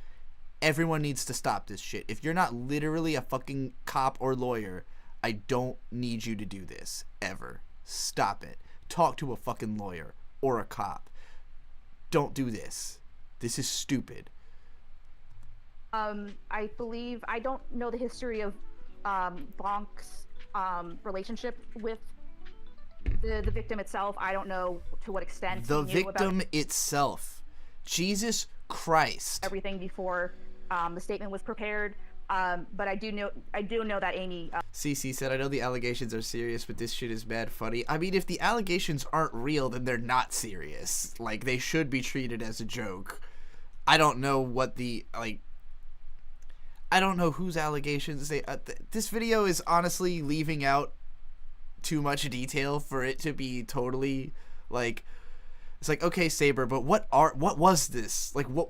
Speaker 2: Everyone needs to stop this shit. If you're not literally a fucking cop or lawyer, I don't need you to do this, ever. Stop it. Talk to a fucking lawyer or a cop. Don't do this. This is stupid.
Speaker 14: I believe, I don't know the history of Bonk's relationship with the victim itself. I don't know to what extent
Speaker 2: the
Speaker 14: he knew
Speaker 2: victim
Speaker 14: about
Speaker 2: itself. Jesus Christ.
Speaker 14: Everything before the statement was prepared. But I do know that Amy.
Speaker 2: CC said, I know the allegations are serious, but this shit is bad funny. I mean, if the allegations aren't real, then they're not serious. Like, they should be treated as a joke. I don't know what the, like, I don't know whose allegations they, this video is honestly leaving out too much detail for it to be totally, like, it's like, okay, Saber, but what was this? Like, what,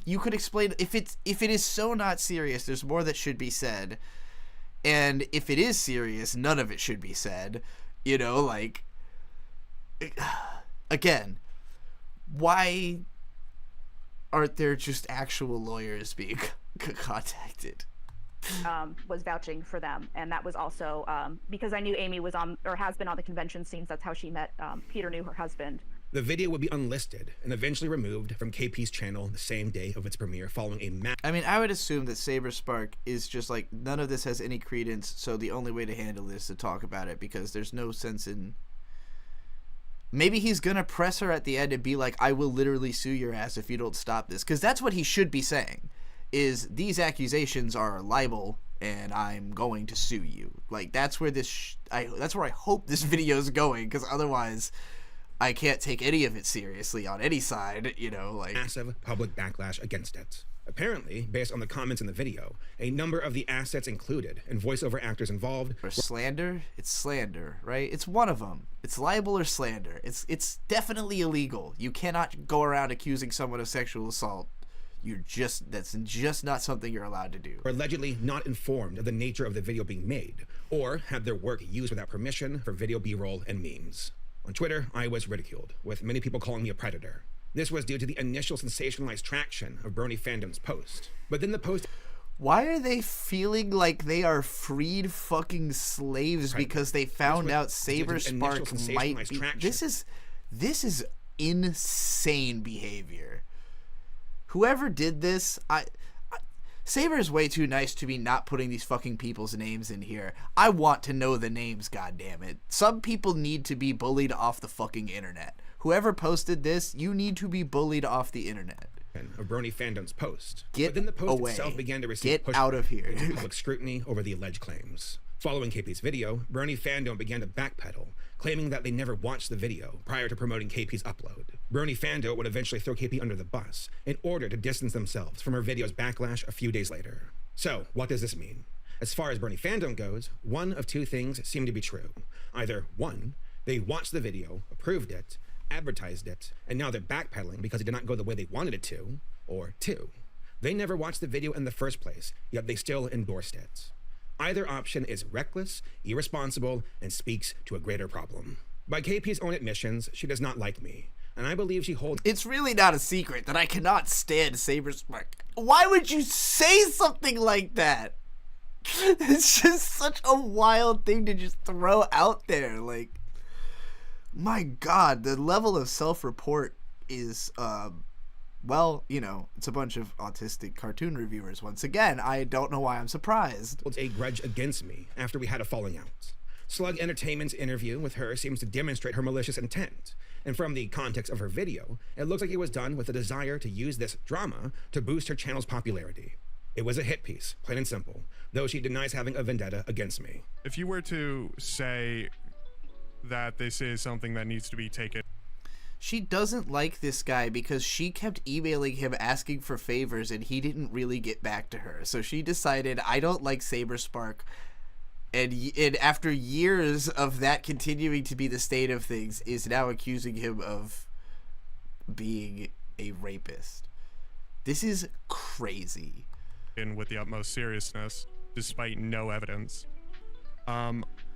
Speaker 2: you could explain, if it is so not serious, there's more that should be said. And if it is serious, none of it should be said. You know, like, again, why aren't there just actual lawyers being contacted?
Speaker 17: Was vouching for them, and that was also because I knew Amy was on or has been on the convention scenes. That's how she met. Peter knew her husband.
Speaker 13: The video would be unlisted and eventually removed from KP's channel the same day of its premiere, following a
Speaker 2: I mean, I would assume that Saberspark is just like, none of this has any credence, so the only way to handle this is to talk about it, because there's no sense in... Maybe he's gonna press her at the end and be like, I will literally sue your ass if you don't stop this, because that's what he should be saying, is these accusations are libel and I'm going to sue you. Like, that's where this... that's where I hope this video is going, because otherwise... I can't take any of it seriously on any side, you know, like...
Speaker 13: Massive public backlash against it. Apparently, based on the comments in the video, a number of the assets included and voiceover actors involved...
Speaker 2: For slander? It's slander, right? It's one of them. It's libel or slander. It's definitely illegal. You cannot go around accusing someone of sexual assault. That's just not something you're allowed to do.
Speaker 13: Were allegedly not informed of the nature of the video being made, or had their work used without permission for video B-roll and memes. On Twitter, I was ridiculed, with many people calling me a predator. This was due to the initial sensationalized traction of Brony Fandom's post. But then the post...
Speaker 2: Why are they feeling like they are freed fucking slaves because they found out Saberspark might be... This is insane behavior. Whoever did this, Saber is way too nice to be not putting these fucking people's names in here. I want to know the names, goddammit. Some people need to be bullied off the fucking internet. Whoever posted this, you need to be bullied off the internet.
Speaker 13: Of Brony Fandom's post.
Speaker 2: Get
Speaker 13: but then the post
Speaker 2: away.
Speaker 13: Itself began to receive
Speaker 2: Get out of here.
Speaker 13: Public scrutiny over the alleged claims. Following KP's video, Brony Fandom began to backpedal, claiming that they never watched the video prior to promoting KP's upload. Brony Fandom would eventually throw KP under the bus in order to distance themselves from her video's backlash a few days later. So, what does this mean? As far as Brony Fandom goes, one of two things seem to be true. Either 1, they watched the video, approved it, advertised it, and now they're backpedaling because it did not go the way they wanted it to, or 2, they never watched the video in the first place, yet they still endorsed it. Either option is reckless, irresponsible, and speaks to a greater problem. By KP's own admissions, she does not like me, and I believe she holds...
Speaker 2: It's really not a secret that I cannot stand Saberspark. Why would you say something like that? It's just such a wild thing to just throw out there. Like, my God, the level of self-report is, well, you know, it's a bunch of autistic cartoon reviewers. Once again, I don't know why I'm surprised.
Speaker 13: ...holds a grudge against me after we had a falling out. Slug Entertainment's interview with her seems to demonstrate her malicious intent. And from the context of her video, it looks like it was done with a desire to use this drama to boost her channel's popularity. It was a hit piece, plain and simple, though she denies having a vendetta against me.
Speaker 16: If you were to say that this is something that needs to be taken...
Speaker 2: She doesn't like this guy because she kept emailing him asking for favors and he didn't really get back to her. So she decided, I don't like Saberspark. And after years of that continuing to be the state of things, is now accusing him of being a rapist. This is crazy.
Speaker 16: With the utmost seriousness, despite no evidence.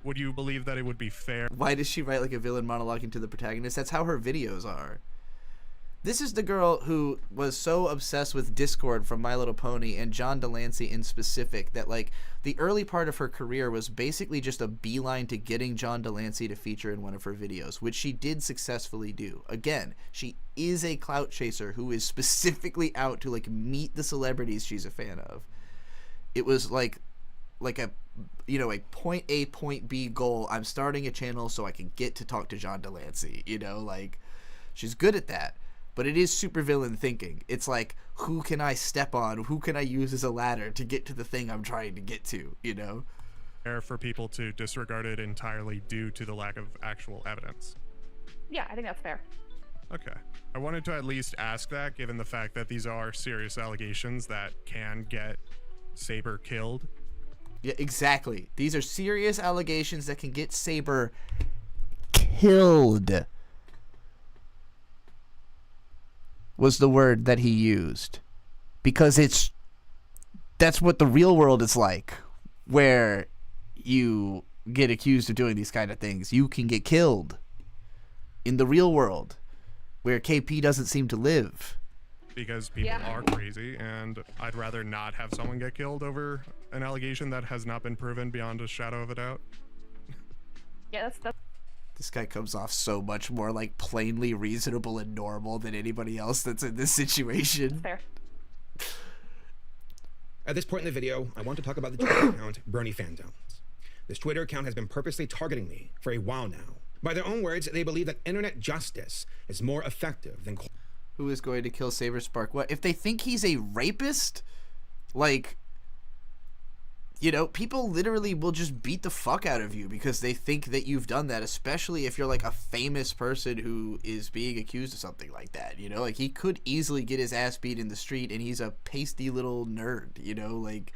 Speaker 16: Would you believe that it would be fair?
Speaker 2: Why does she write like a villain monologuing to the protagonist? That's how her videos are. This is the girl who was so obsessed with Discord from My Little Pony and John Delancey in specific that like the early part of her career was basically just a beeline to getting John Delancey to feature in one of her videos, which she did successfully do. Again, she is a clout chaser who is specifically out to like meet the celebrities she's a fan of. It was like a, you know, a point A, point B goal. I'm starting a channel so I can get to talk to John Delancey, you know, like she's good at that. But it is supervillain thinking. It's like, who can I step on? Who can I use as a ladder to get to the thing I'm trying to get to, you know?
Speaker 16: Fair for people to disregard it entirely due to the lack of actual evidence.
Speaker 17: Yeah, I think that's fair.
Speaker 16: Okay. I wanted to at least ask that, given the fact that these are serious allegations that can get Saber killed.
Speaker 2: Yeah, exactly. These are serious allegations that can get Saber killed. Was the word that he used. Because that's what the real world is like, where you get accused of doing these kind of things. You can get killed in the real world, where KP doesn't seem to live.
Speaker 16: because people are crazy, and I'd rather not have someone get killed over an allegation that has not been proven beyond a shadow of a doubt.
Speaker 17: Yeah, that's
Speaker 2: This guy comes off so much more like plainly reasonable and normal than anybody else that's in this situation.
Speaker 17: fair.
Speaker 13: At this point in the video, I want to talk about the Twitter account Bernie Fandoms. This Twitter account has been purposely targeting me for a while now. By their own words, they believe that internet justice is more effective than...
Speaker 2: Who is going to kill Saberspark? What? If they think he's a rapist? Like, you know, people literally will just beat the fuck out of you because they think that you've done that, especially if you're like a famous person who is being accused of something like that, you know? Like, he could easily get his ass beat in the street and he's a pasty little nerd, you know? Like,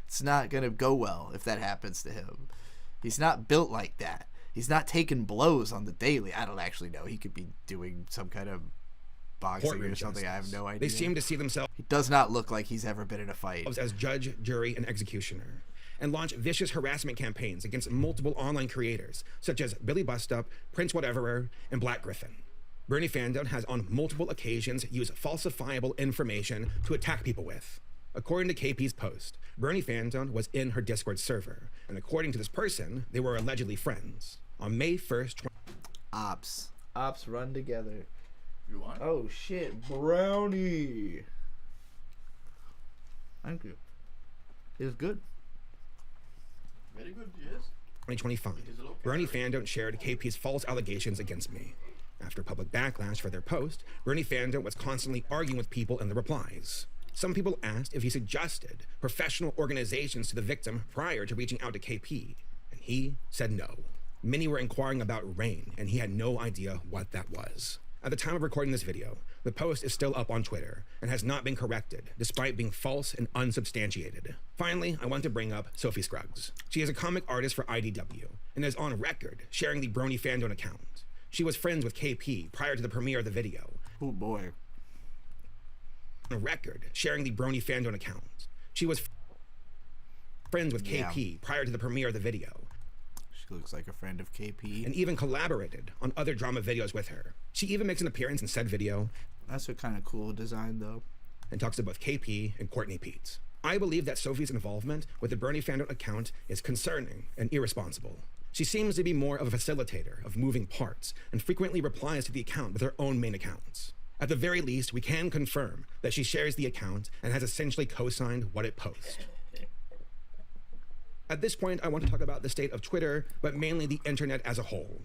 Speaker 2: it's not gonna go well if that happens to him. He's not built like that. He's not taking blows on the daily. I don't actually know. He could be doing some kind of boxing or something. I have no idea.
Speaker 13: They seem to see themselves...
Speaker 2: He does not look like he's ever been in a fight.
Speaker 13: ...as judge, jury, and executioner, and launch vicious harassment campaigns against multiple online creators, such as Billy Bustup, Prince Whateverer, and Black Griffin. Bernie Fandom has on multiple occasions used falsifiable information to attack people with. According to KP's post, Bernie Fandom was in her Discord server, and according to this person, they were allegedly friends. On May 1st...
Speaker 2: Ops run together.
Speaker 3: You want?
Speaker 2: Oh shit, brownie. Thank you. It's good.
Speaker 3: Very good, yes.
Speaker 13: 2025, Bernie Fandom shared KP's false allegations against me. After public backlash for their post, Bernie Fandom was constantly arguing with people in the replies. Some people asked if he suggested professional organizations to the victim prior to reaching out to KP, and he said no. Many were inquiring about RAIN, and he had no idea what that was. At the time of recording this video, the post is still up on Twitter and has not been corrected, despite being false and unsubstantiated. Finally, I want to bring up Sophie Scruggs. She is a comic artist for IDW and is on record sharing the Brony Fandom account. She was friends with KP prior to the premiere of the video.
Speaker 2: Oh boy.
Speaker 13: On record sharing the Brony Fandom account. She was friends with KP prior to the premiere of the video.
Speaker 2: She looks like a friend of KP.
Speaker 13: And even collaborated on other drama videos with her. She even makes an appearance in said video.
Speaker 2: That's a kind of cool design, though.
Speaker 13: And talks to both KP and Courtney Pete. I believe that Sophie's involvement with the Bernie Fandom account is concerning and irresponsible. She seems to be more of a facilitator of moving parts and frequently replies to the account with her own main accounts. At the very least, we can confirm that she shares the account and has essentially co-signed what it posts. At this point, I want to talk about the state of Twitter, but mainly the internet as a whole.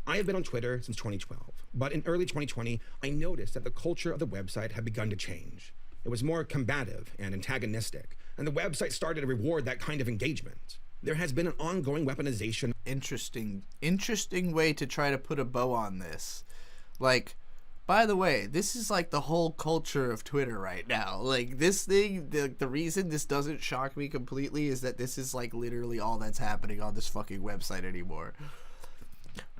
Speaker 13: I have been on Twitter since 2012, but in early 2020, I noticed that the culture of the website had begun to change. It was more combative and antagonistic, and the website started to reward that kind of engagement. There has been an ongoing weaponization.
Speaker 2: Interesting way to try to put a bow on this. Like, by the way, this is like the whole culture of Twitter right now. Like, this thing, the reason this doesn't shock me completely is that this is like literally all that's happening on this fucking website anymore.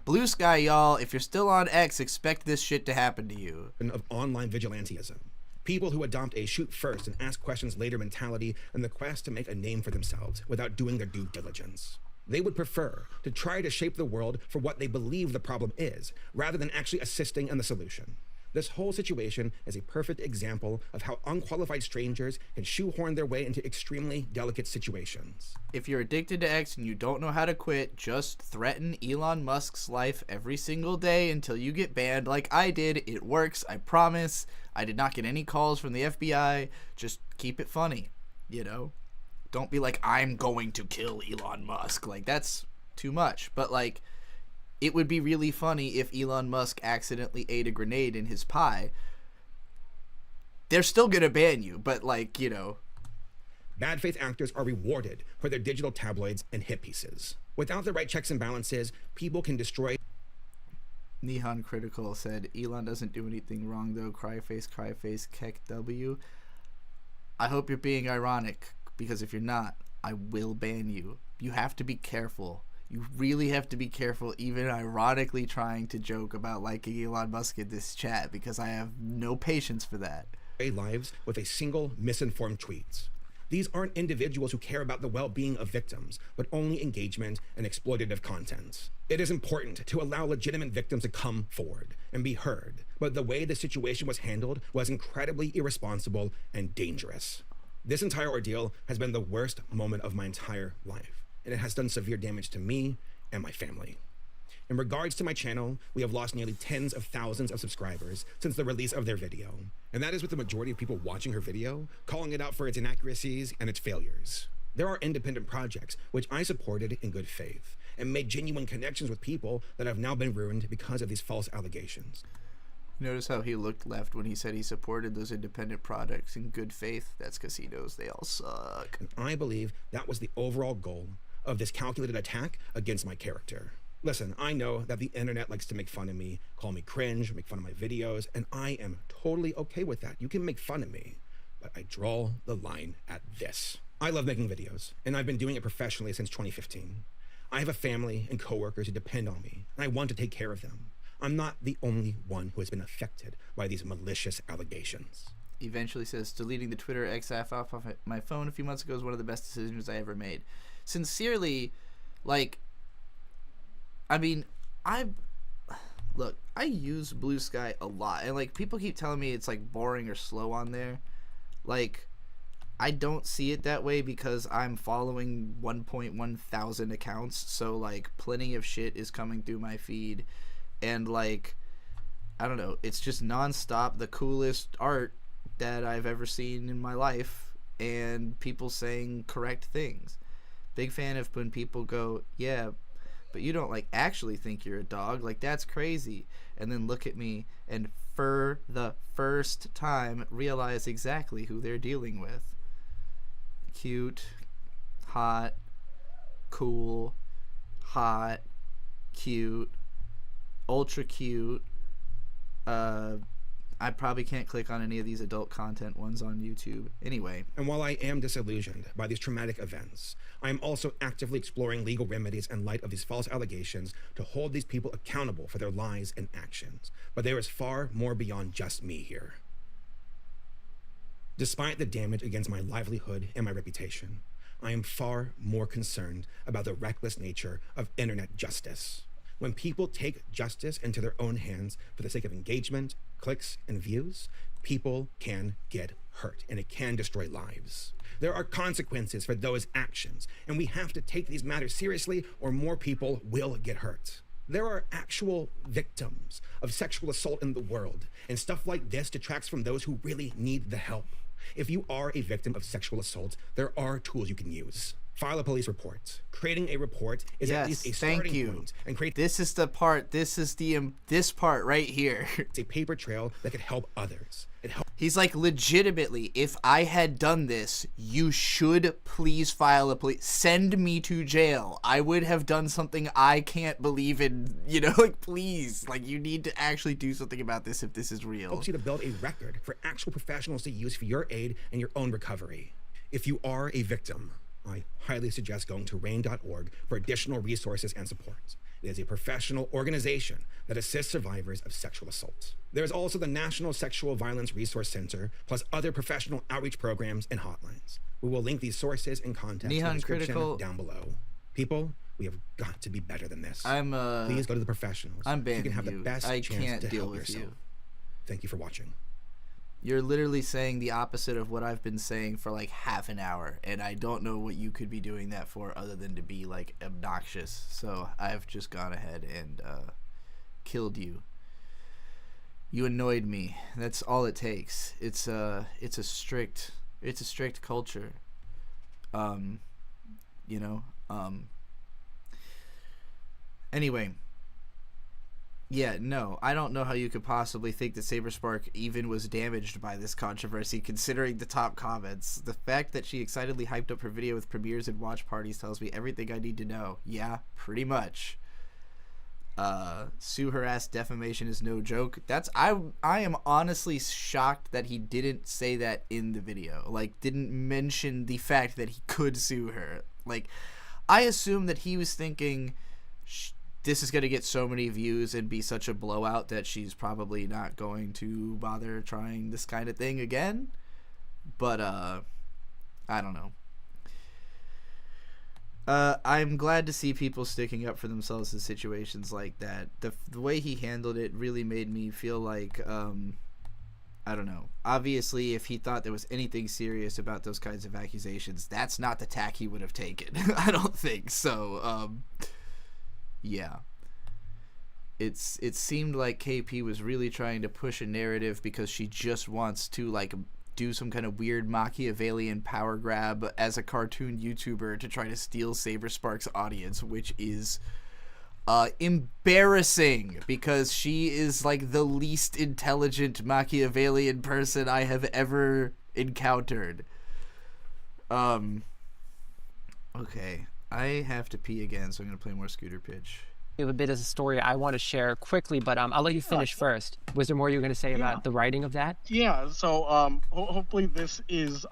Speaker 2: Blue Sky, y'all, if you're still on X, expect this shit to happen to you.
Speaker 13: Of online vigilantism. People who adopt a shoot first and ask questions later mentality in the quest to make a name for themselves without doing their due diligence. They would prefer to try to shape the world for what they believe the problem is, rather than actually assisting in the solution. This whole situation is a perfect example of how unqualified strangers can shoehorn their way into extremely delicate situations.
Speaker 2: If you're addicted to X and you don't know how to quit, just threaten Elon Musk's life every single day until you get banned like I did. It works, I promise. I did not get any calls from the FBI. Just keep it funny, you know? Don't be like, I'm going to kill Elon Musk. Like, that's too much. But, like, it would be really funny if Elon Musk accidentally ate a grenade in his pie. They're still gonna ban you, but, like, you know.
Speaker 13: Bad faith actors are rewarded for their digital tabloids and hit pieces. Without the right checks and balances, people can destroy.
Speaker 2: Nihon Critical said, Elon doesn't do anything wrong, though. Cryface, Keck W. I hope you're being ironic, because if you're not, I will ban you. You have to be careful. You really have to be careful, even ironically trying to joke about liking Elon Musk in this chat, because I have no patience for that.
Speaker 13: Lives with a single misinformed tweet. These aren't individuals who care about the well-being of victims, but only engagement and exploitative content. It is important to allow legitimate victims to come forward and be heard, but the way the situation was handled was incredibly irresponsible and dangerous. This entire ordeal has been the worst moment of my entire life, and it has done severe damage to me and my family. In regards to my channel, we have lost nearly tens of thousands of subscribers since the release of their video. And that is with the majority of people watching her video, calling it out for its inaccuracies and its failures. There are independent projects which I supported in good faith and made genuine connections with people that have now been ruined because of these false allegations.
Speaker 2: Notice how he looked left when he said he supported those independent products in good faith? That's because he knows they all suck.
Speaker 13: And I believe that was the overall goal of this calculated attack against my character. Listen, I know that the internet likes to make fun of me, call me cringe, make fun of my videos, and I am totally okay with that. You can make fun of me, but I draw the line at this. I love making videos, and I've been doing it professionally since 2015. I have a family and coworkers who depend on me, and I want to take care of them. I'm not the only one who has been affected by these malicious allegations.
Speaker 2: Eventually says, deleting the Twitter X app off of my phone a few months ago was one of the best decisions I ever made. Sincerely, like, I mean, I use Blue Sky a lot, and like people keep telling me it's like boring or slow on there. Like, I don't see it that way because I'm following 1.1 thousand accounts, so like plenty of shit is coming through my feed, and like, I don't know, it's just nonstop the coolest art that I've ever seen in my life, and people saying correct things. Big fan of when people go, yeah, but you don't like actually think you're a dog, like that's crazy, and then look at me and for the first time realize exactly who they're dealing with. Cute, hot, cool, hot, cute, ultra cute. I probably can't click on any of these adult content ones on YouTube. Anyway.
Speaker 13: And while I am disillusioned by these traumatic events, I am also actively exploring legal remedies in light of these false allegations to hold these people accountable for their lies and actions. But there is far more beyond just me here. Despite the damage against my livelihood and my reputation, I am far more concerned about the reckless nature of internet justice. When people take justice into their own hands for the sake of engagement, clicks, and views, people can get hurt, and it can destroy lives. There are consequences for those actions, and we have to take these matters seriously or more people will get hurt. There are actual victims of sexual assault in the world, and stuff like this detracts from those who really need the help. If you are a victim of sexual assault, there are tools you can use. File a police report. Creating a report is at least a starting point. And create
Speaker 2: this is the part. This is this part right here.
Speaker 13: It's a paper trail that could help others.
Speaker 2: He's like, legitimately, if I had done this, you should please file a police. Send me to jail. I would have done something I can't believe in. You know, like, please, like, you need to actually do something about this if this is real.
Speaker 13: Helps you to build a record for actual professionals to use for your aid and your own recovery. If you are a victim, I highly suggest going to RAIN.org for additional resources and support. It is a professional organization that assists survivors of sexual assault. There is also the National Sexual Violence Resource Center, plus other professional outreach programs and hotlines. We will link these sources and content in the description down below. People, we have got to be better than this. Please go to the professionals.
Speaker 2: I'm banning
Speaker 13: you can have the best
Speaker 2: I
Speaker 13: chance
Speaker 2: can't
Speaker 13: to
Speaker 2: deal
Speaker 13: help
Speaker 2: with
Speaker 13: yourself.
Speaker 2: you.
Speaker 13: Thank you for watching.
Speaker 2: You're literally saying the opposite of what I've been saying for like half an hour, and I don't know what you could be doing that for other than to be like obnoxious. So I've just gone ahead and killed you. You annoyed me. That's all it takes. It's a strict culture. You know. Anyway. Yeah, no, I don't know how you could possibly think that Saberspark even was damaged by this controversy, considering the top comments. The fact that she excitedly hyped up her video with premieres and watch parties tells me everything I need to know. Yeah, pretty much. Sue harass defamation is no joke. I am honestly shocked that he didn't say that in the video. Like, didn't mention the fact that he could sue her. Like, I assume that he was thinking this is going to get so many views and be such a blowout that she's probably not going to bother trying this kind of thing again. But I I don't know. I'm glad to see people sticking up for themselves in situations like that. The way he handled it really made me feel like, I don't know. Obviously, if he thought there was anything serious about those kinds of accusations, that's not the tack he would have taken. I don't think so. Yeah. It seemed like KP was really trying to push a narrative because she just wants to, like, do some kind of weird Machiavellian power grab as a cartoon YouTuber to try to steal Saberspark's audience, which is embarrassing because she is like the least intelligent Machiavellian person I have ever encountered. Okay, I have to pee again, so I'm gonna play more Scooter Pitch.
Speaker 11: I have a bit of a story I want to share quickly, but I'll let you finish first. Was there more you were going to say about the writing of that?
Speaker 10: Yeah. So hopefully this is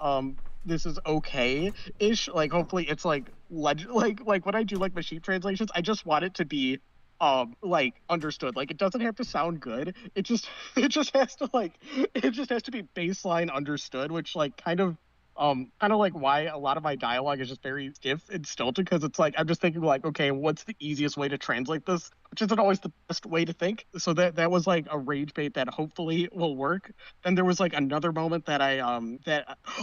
Speaker 10: okay-ish. Like hopefully it's like when I do like machine translations, I just want it to be like understood. Like it doesn't have to sound good. It just has to be baseline understood, which like kind of like why a lot of my dialogue is just very stiff and stilted, because it's like I'm just thinking like, okay, what's the easiest way to translate this, which isn't always the best way to think. So that was like a rage bait that hopefully will work. Then there was like another moment that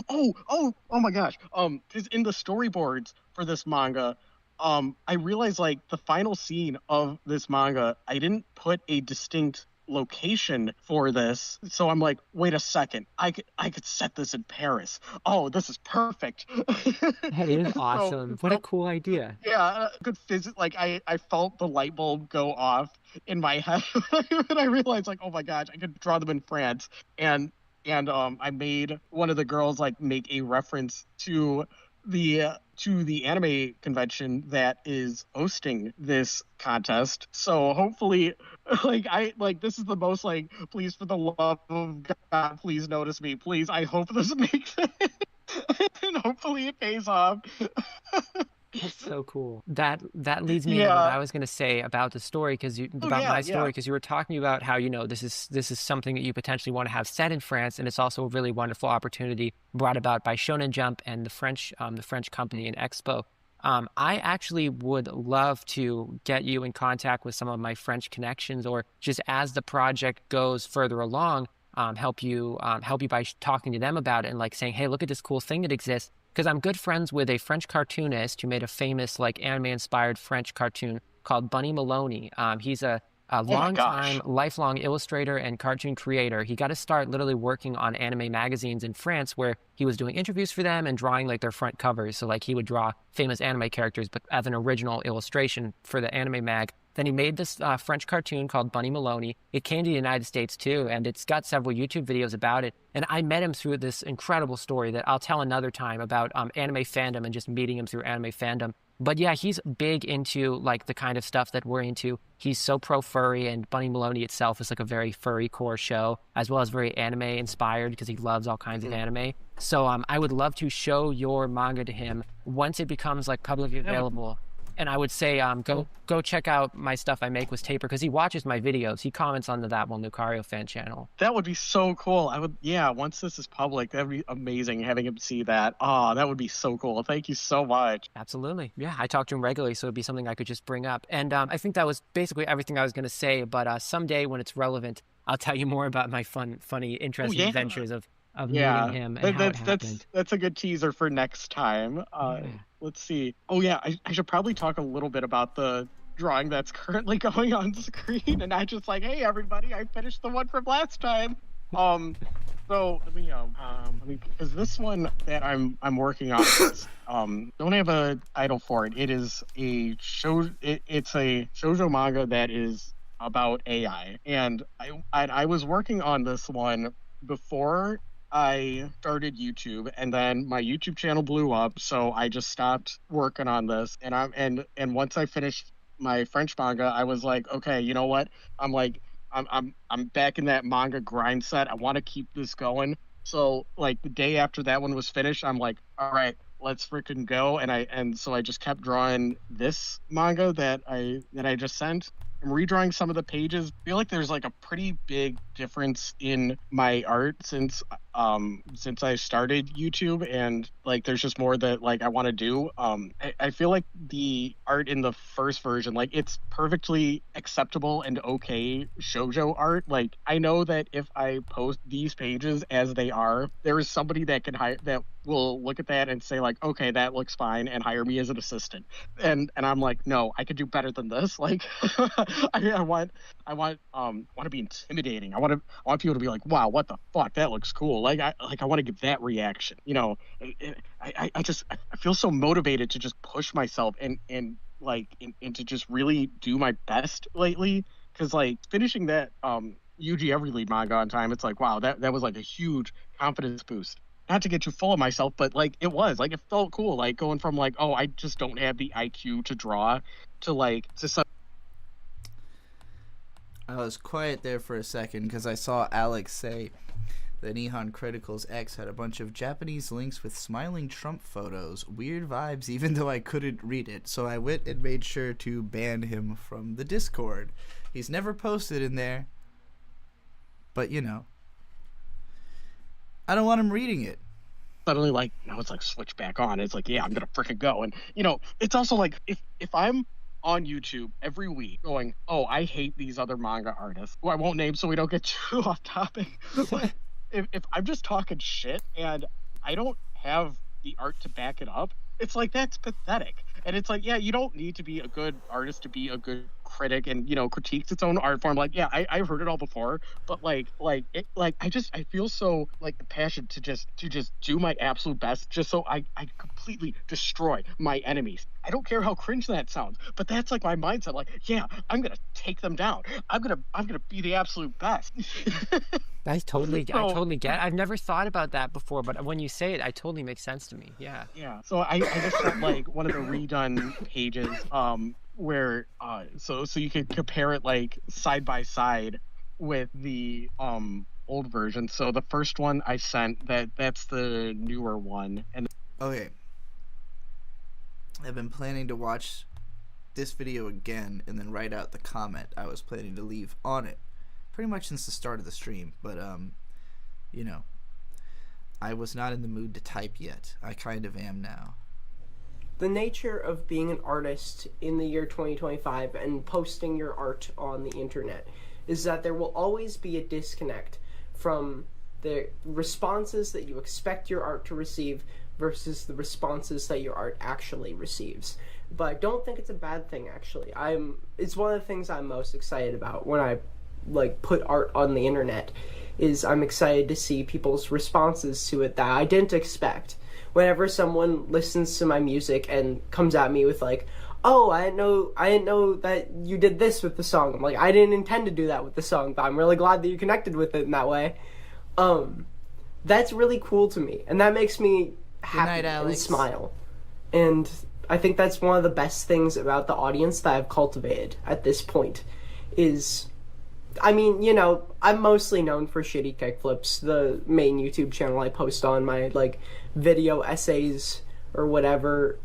Speaker 10: oh my gosh, because in the storyboards for this manga, I realized like the final scene of this manga, I didn't put a distinct location for this. So I'm like, wait a second, I could set this in Paris. Oh, this is perfect.
Speaker 11: That is awesome. What a cool idea.
Speaker 10: Yeah, good physics. Like I felt the light bulb go off in my head when I realized like, oh my gosh, I could draw them in France. And I made one of the girls like make a reference to the anime convention that is hosting this contest. So hopefully this is the most like, please, for the love of God, please notice me, please. I hope this makes it and hopefully it pays off.
Speaker 11: That's so cool. That leads me into what I was going to say about the story, because you were talking about how, you know, this is something that you potentially want to have set in France, and it's also a really wonderful opportunity brought about by Shonen Jump and the French company in Expo. I actually would love to get you in contact with some of my French connections, or just as the project goes further along, help you by talking to them about it and like saying, hey, look at this cool thing that exists. Because I'm good friends with a French cartoonist who made a famous like anime-inspired French cartoon called Bunny Maloney. He's a long-time, lifelong illustrator and cartoon creator. He got to start literally working on anime magazines in France, where he was doing interviews for them and drawing like their front covers. So like he would draw famous anime characters, but as an original illustration for the anime mag. Then he made this French cartoon called Bunny Maloney. It came to the United States too, and it's got several YouTube videos about it. And I met him through this incredible story that I'll tell another time about anime fandom and just meeting him through anime fandom. But yeah, he's big into like the kind of stuff that we're into. He's so pro furry, and Bunny Maloney itself is like a very furry core show, as well as very anime inspired because he loves all kinds of anime. So I would love to show your manga to him once it becomes like publicly available. And I would say, go check out my stuff I make with Taper, because he watches my videos. He comments on the That Will Lucario fan channel.
Speaker 10: That would be so cool. Once this is public, that'd be amazing having him see that. Oh, that would be so cool. Thank you so much.
Speaker 11: Absolutely. Yeah, I talk to him regularly, so it'd be something I could just bring up. And I think that was basically everything I was going to say. But someday when it's relevant, I'll tell you more about my funny, interesting adventures of meeting him and how it happened.
Speaker 10: That's a good teaser for next time. Let's see. Oh yeah, I should probably talk a little bit about the drawing that's currently going on screen, and not just like, hey everybody, I finished the one from last time. So let me because this one that I'm working on is, don't have a title for it. It is a show. It's a shoujo manga that is about AI, and I was working on this one before I started YouTube, and then my YouTube channel blew up, so I just stopped working on this. And once I finished my French manga, I was like, okay, you know what? I'm back in that manga grind set. I want to keep this going. So like the day after that one was finished, I'm like, all right, let's freaking go. And so I just kept drawing this manga that I just sent. I'm redrawing some of the pages. I feel like there's like a pretty big difference in my art since since I started YouTube, and like there's just more that like I want to do. I feel like the art in the first version, like it's perfectly acceptable and okay shoujo art. Like I know that if I post these pages as they are, there is somebody that can hire that will look at that and say like, okay, that looks fine, and hire me as an assistant. And I'm like, no, I could do better than this. Like I want to be intimidating. I want people to be like, wow, what the fuck, that looks cool. Like I want to give that reaction. You know, I feel so motivated to just push myself and to just really do my best lately. Because like finishing that Yuji Everlead manga on time, it's like, wow, that was like a huge confidence boost. Not to get too full of myself, but like it felt cool. Like going from like, oh, I just don't have the IQ to draw, to like to some.
Speaker 2: I was quiet there for a second because I saw Alex say that Nihon Criticals X had a bunch of Japanese links with smiling Trump photos. Weird vibes, even though I couldn't read it. So I went and made sure to ban him from the Discord. He's never posted in there. But, you know, I don't want him reading it.
Speaker 10: Suddenly, like, now it's like switch back on. It's like, yeah, I'm going to freaking go. And, you know, it's also like, if I'm on YouTube every week going, oh, I hate these other manga artists, who I won't name so we don't get too off topic. if I'm just talking shit and I don't have the art to back it up, it's like, that's pathetic. And it's like, yeah, you don't need to be a good artist to be a good critic and, you know, critiques its own art form. Like, yeah, I've heard it all before, but I feel so like the passion to just do my absolute best just so I completely destroy my enemies. I don't care how cringe that sounds, but that's like my mindset. Like, yeah, I'm gonna take them down. I'm gonna be the absolute best.
Speaker 11: I totally get it. I've never thought about that before, but when you say it, it totally makes sense to me. Yeah.
Speaker 10: Yeah. So I just got like one of the redone pages where so you could compare it like side by side with the old version. So the first one I sent, that's the newer one. And
Speaker 2: okay, I've been planning to watch this video again and then write out the comment I was planning to leave on it pretty much since the start of the stream, but you know, I was not in the mood to type yet. I kind of am now.
Speaker 18: The nature of being an artist in the year 2025 and posting your art on the internet is that there will always be a disconnect from the responses that you expect your art to receive versus the responses that your art actually receives. But I don't think it's a bad thing, actually. It's one of the things I'm most excited about when I like put art on the internet, is I'm excited to see people's responses to it that I didn't expect. Whenever someone listens to my music and comes at me with like, oh, I didn't know that you did this with the song. I'm like, I didn't intend to do that with the song, but I'm really glad that you connected with it in that way. That's really cool to me, and that makes me happy and smile. And I think that's one of the best things about the audience that I've cultivated at this point is, I mean, you know, I'm mostly known for Shitty Kickflips, the main YouTube channel I post on, my, like, video essays or whatever.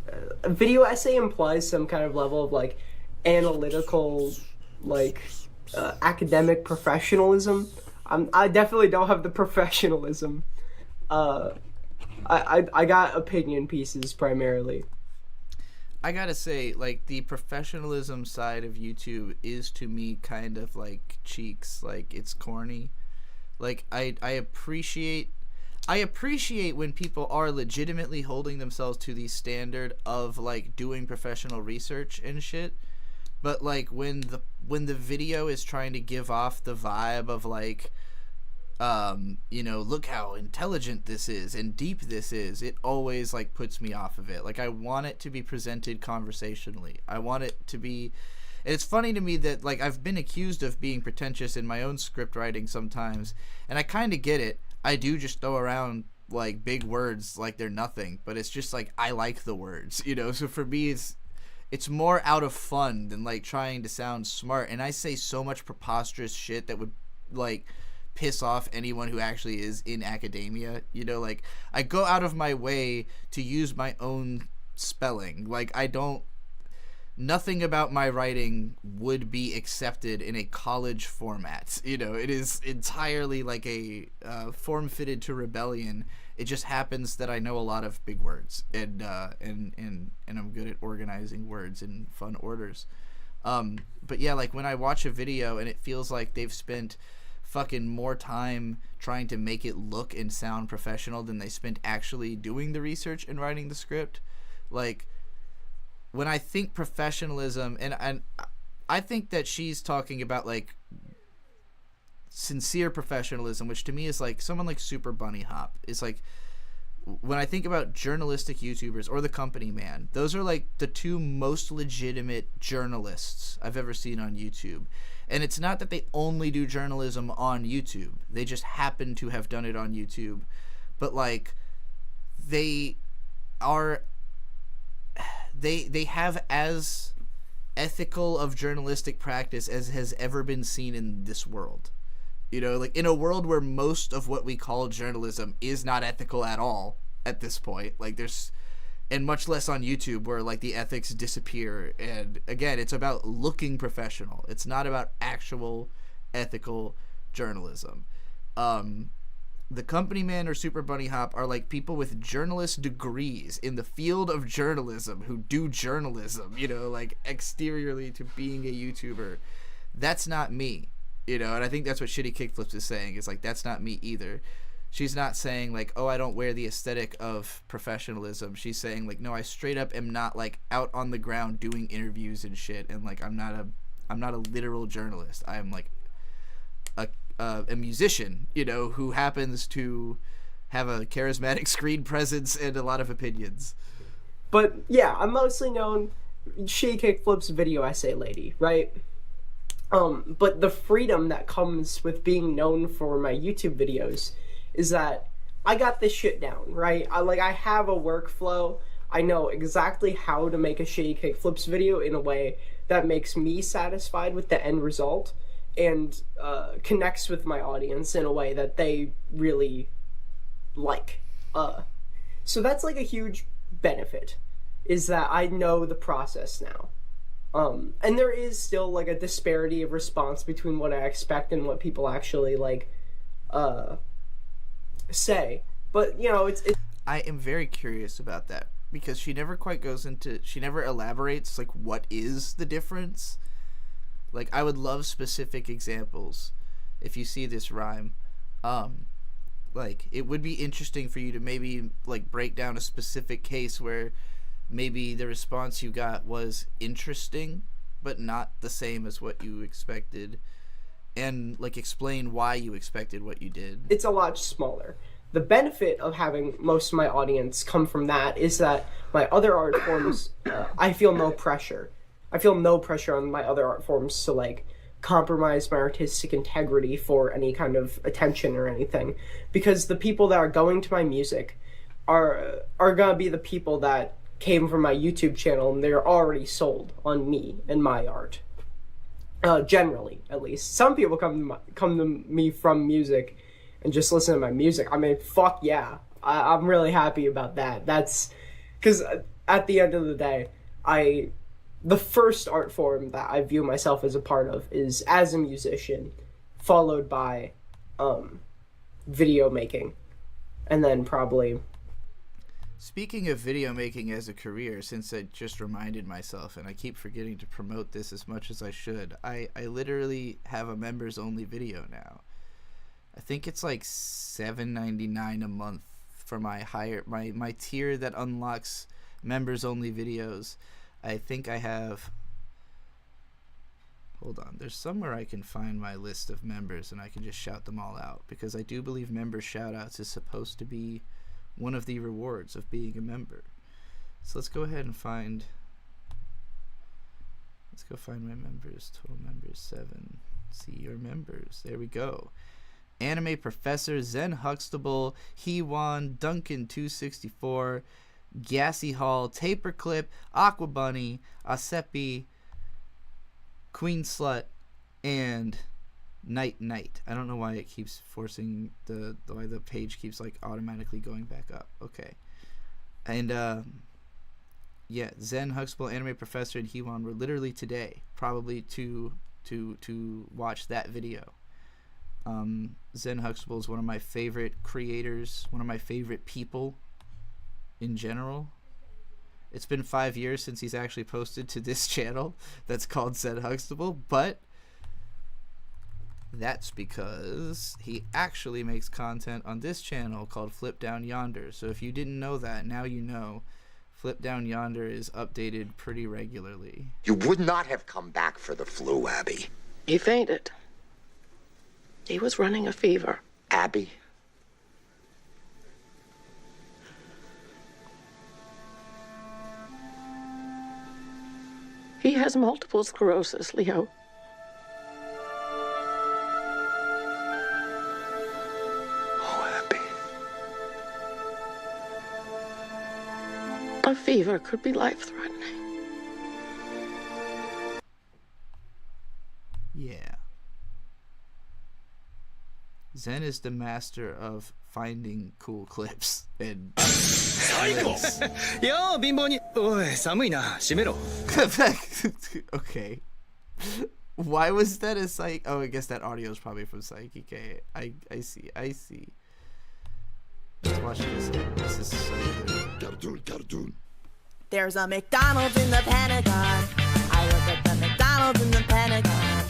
Speaker 18: A video essay implies some kind of level of, like, analytical, like, academic professionalism. I definitely don't have the professionalism. I got opinion pieces primarily.
Speaker 2: I gotta say, like, the professionalism side of YouTube is to me kind of like Cheeks. Like, it's corny. Like, I appreciate when people are legitimately holding themselves to the standard of like doing professional research and shit. But like when the video is trying to give off the vibe of like, you know, look how intelligent this is and deep this is, it always like puts me off of it. Like, I want it to be presented conversationally. I want it to be, and it's funny to me that like I've been accused of being pretentious in my own script writing sometimes, and I kind of get it. I do just throw around like big words like they're nothing, but it's just like I like the words, you know. So for me it's more out of fun than like trying to sound smart, and I say so much preposterous shit that would like piss off anyone who actually is in academia, you know. Like, I go out of my way to use my own spelling. Like, I don't, nothing about my writing would be accepted in a college format. You know, it is entirely like a form fitted to rebellion. It just happens that I know a lot of big words, and I'm good at organizing words in fun orders. But yeah, like when I watch a video and it feels like they've spent fucking more time trying to make it look and sound professional than they spent actually doing the research and writing the script. Like, when I think professionalism, and I think that she's talking about like sincere professionalism, which to me is like someone like Super Bunny Hop. It's like, when I think about journalistic YouTubers or the Company Man, those are like the two most legitimate journalists I've ever seen on YouTube. And it's not that they only do journalism on YouTube. They just happen to have done it on YouTube. But like, they are, they have as ethical of journalistic practice as has ever been seen in this world. You know, like in a world where most of what we call journalism is not ethical at all at this point, like there's, and much less on YouTube where like the ethics disappear. And again, it's about looking professional. It's not about actual ethical journalism. The Company Man or Super Bunny Hop are like people with journalist degrees in the field of journalism who do journalism, you know, like exteriorly to being a YouTuber. That's not me. You know, and I think that's what Shitty Kickflips is saying. It's like, that's not me either. She's not saying like, oh, I don't wear the aesthetic of professionalism. She's saying like, no, I straight up am not like out on the ground doing interviews and shit. And like, I'm not a literal journalist. I am like a musician, you know, who happens to have a charismatic screen presence and a lot of opinions.
Speaker 18: But yeah, I'm mostly known Shitty Kickflips video essay lady, right? But the freedom that comes with being known for my YouTube videos is that I got this shit down, right? I have a workflow. I know exactly how to make a Shitty Kickflips video in a way that makes me satisfied with the end result and connects with my audience in a way that they really like. So that's like a huge benefit, is that I know the process now. And there is still like a disparity of response between what I expect and what people actually like say. But you know, it's
Speaker 2: I am very curious about that because she never quite goes into, she never elaborates like what is the difference. Like, I would love specific examples if you see this rhyme. Like, it would be interesting for you to maybe like break down a specific case where maybe the response you got was interesting but not the same as what you expected, and like explain why you expected what you did.
Speaker 18: It's a lot smaller. The benefit of having most of my audience come from that is that my other art forms, I feel no pressure. I feel no pressure on my other art forms to like compromise my artistic integrity for any kind of attention or anything, because the people that are going to my music are gonna be the people that came from my YouTube channel and they're already sold on me and my art. Generally, at least. Some people come to me from music and just listen to my music. I mean, fuck yeah. I'm really happy about that. That's because at the end of the day, the first art form that I view myself as a part of is as a musician, followed by video making, and then probably...
Speaker 2: Speaking of video making as a career, since I just reminded myself, and I keep forgetting to promote this as much as I should, I literally have a members only video now. I think it's like $7.99 a month for my my tier that unlocks members only videos. I think I have, hold on, there's somewhere I can find my list of members and I can just shout them all out, because I do believe member shoutouts is supposed to be one of the rewards of being a member. So let's go ahead and find my members. Total members 7. See your members. There we go. Anime Professor, Zen Huxtable, Hewan, Duncan 264, Gassy Hall, Taperclip, Aqua Bunny, Asepi, Queen Slut, and Night. I don't know why it keeps forcing why the page keeps like automatically going back up. Okay. And Yeah, Zen, Huxtable, Anime Professor, and Hiwan were literally today, probably to watch that video. Zen Huxtable is one of my favorite creators, one of my favorite people in general. It's been 5 years since he's actually posted to this channel that's called Zen Huxtable, but that's because he actually makes content on this channel called Flip Down Yonder. So if you didn't know that, now you know. Flip Down Yonder is updated pretty regularly.
Speaker 19: You would not have come back for the flu, Abby.
Speaker 20: He fainted. He was running a fever.
Speaker 19: Abby?
Speaker 20: He has multiple sclerosis, Leo. A fever could be life-threatening.
Speaker 2: Yeah. Zen is the master of finding cool clips and okay. Why was that a psych? Oh, I guess that audio is probably from Psyche K. I see. Let's watch this. This is so good.
Speaker 21: There's a McDonald's in the Pentagon. I look at the McDonald's in the Pentagon.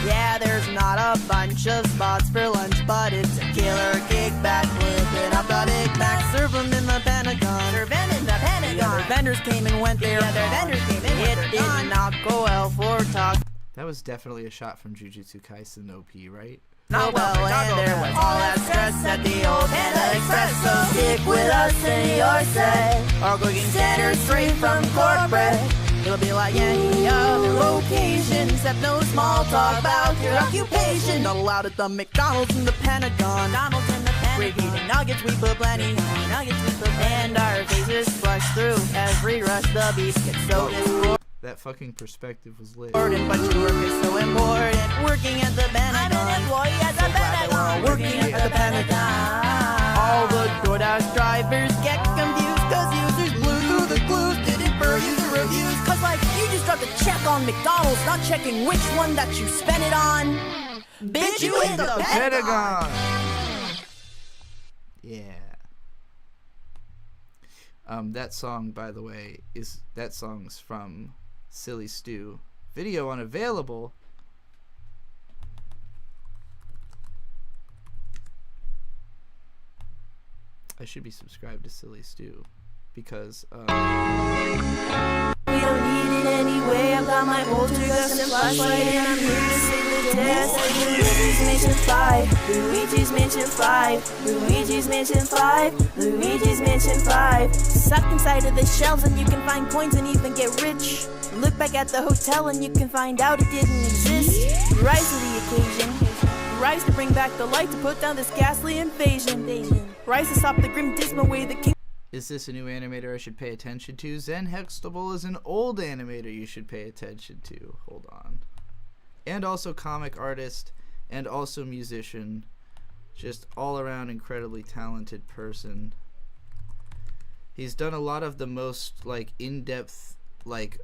Speaker 21: Yeah, there's not a bunch of spots for lunch, but it's a killer kickback flipping up the Big Mac. Serve them in the Pentagon. Serve them in the Pentagon. The other vendors came and went there. It did not go well for talk.
Speaker 2: That was definitely a shot from Jujutsu Kaisen OP, right?
Speaker 21: Not well, and there was all that stress at the old Panda Express. So stick with us in your set. Our cooking standard straight from corporate. It'll be like any other location, except no small talk about your occupation. Not allowed at the McDonald's in the Pentagon. McDonald's in the Pentagon. Great eating nuggets, we put plenty. And our faces flush through every rush. The beef gets so distorted.
Speaker 2: That fucking perspective was lit.
Speaker 21: But your work is so important. Working at the Pentagon. I'm an employee at the Pentagon. We're all working at the Pentagon. All the DoorDash drivers get confused, cause users blew through the clues, didn't per user reviews. Cause like, you just dropped a check on McDonald's, not checking which one that you spent it on. Bitch, you hit the Pentagon.
Speaker 2: Yeah. That song, by the way, that song's from Silly Stew. Video unavailable. I should be subscribed to Silly Stew because we
Speaker 21: don't need it anyway. I've got my poltergeist and flashlight, and I'm here to save the test. Luigi's Mansion 5. Luigi's Mansion 5. Luigi's Mansion 5. Luigi's Mansion 5. Suck inside of the shelves and you can find coins and even get rich. Look back at the hotel and you can find out it didn't exist. Rise to the occasion. Rise to bring back the light, to put down this ghastly invasion. Rise to stop the grim dismal way the king.
Speaker 2: Is this a new animator I should pay attention to? Zen Huxtable is an old animator you should pay attention to. Hold on. And also comic artist, and also musician. Just all around incredibly talented person. He's done a lot of the most like in-depth like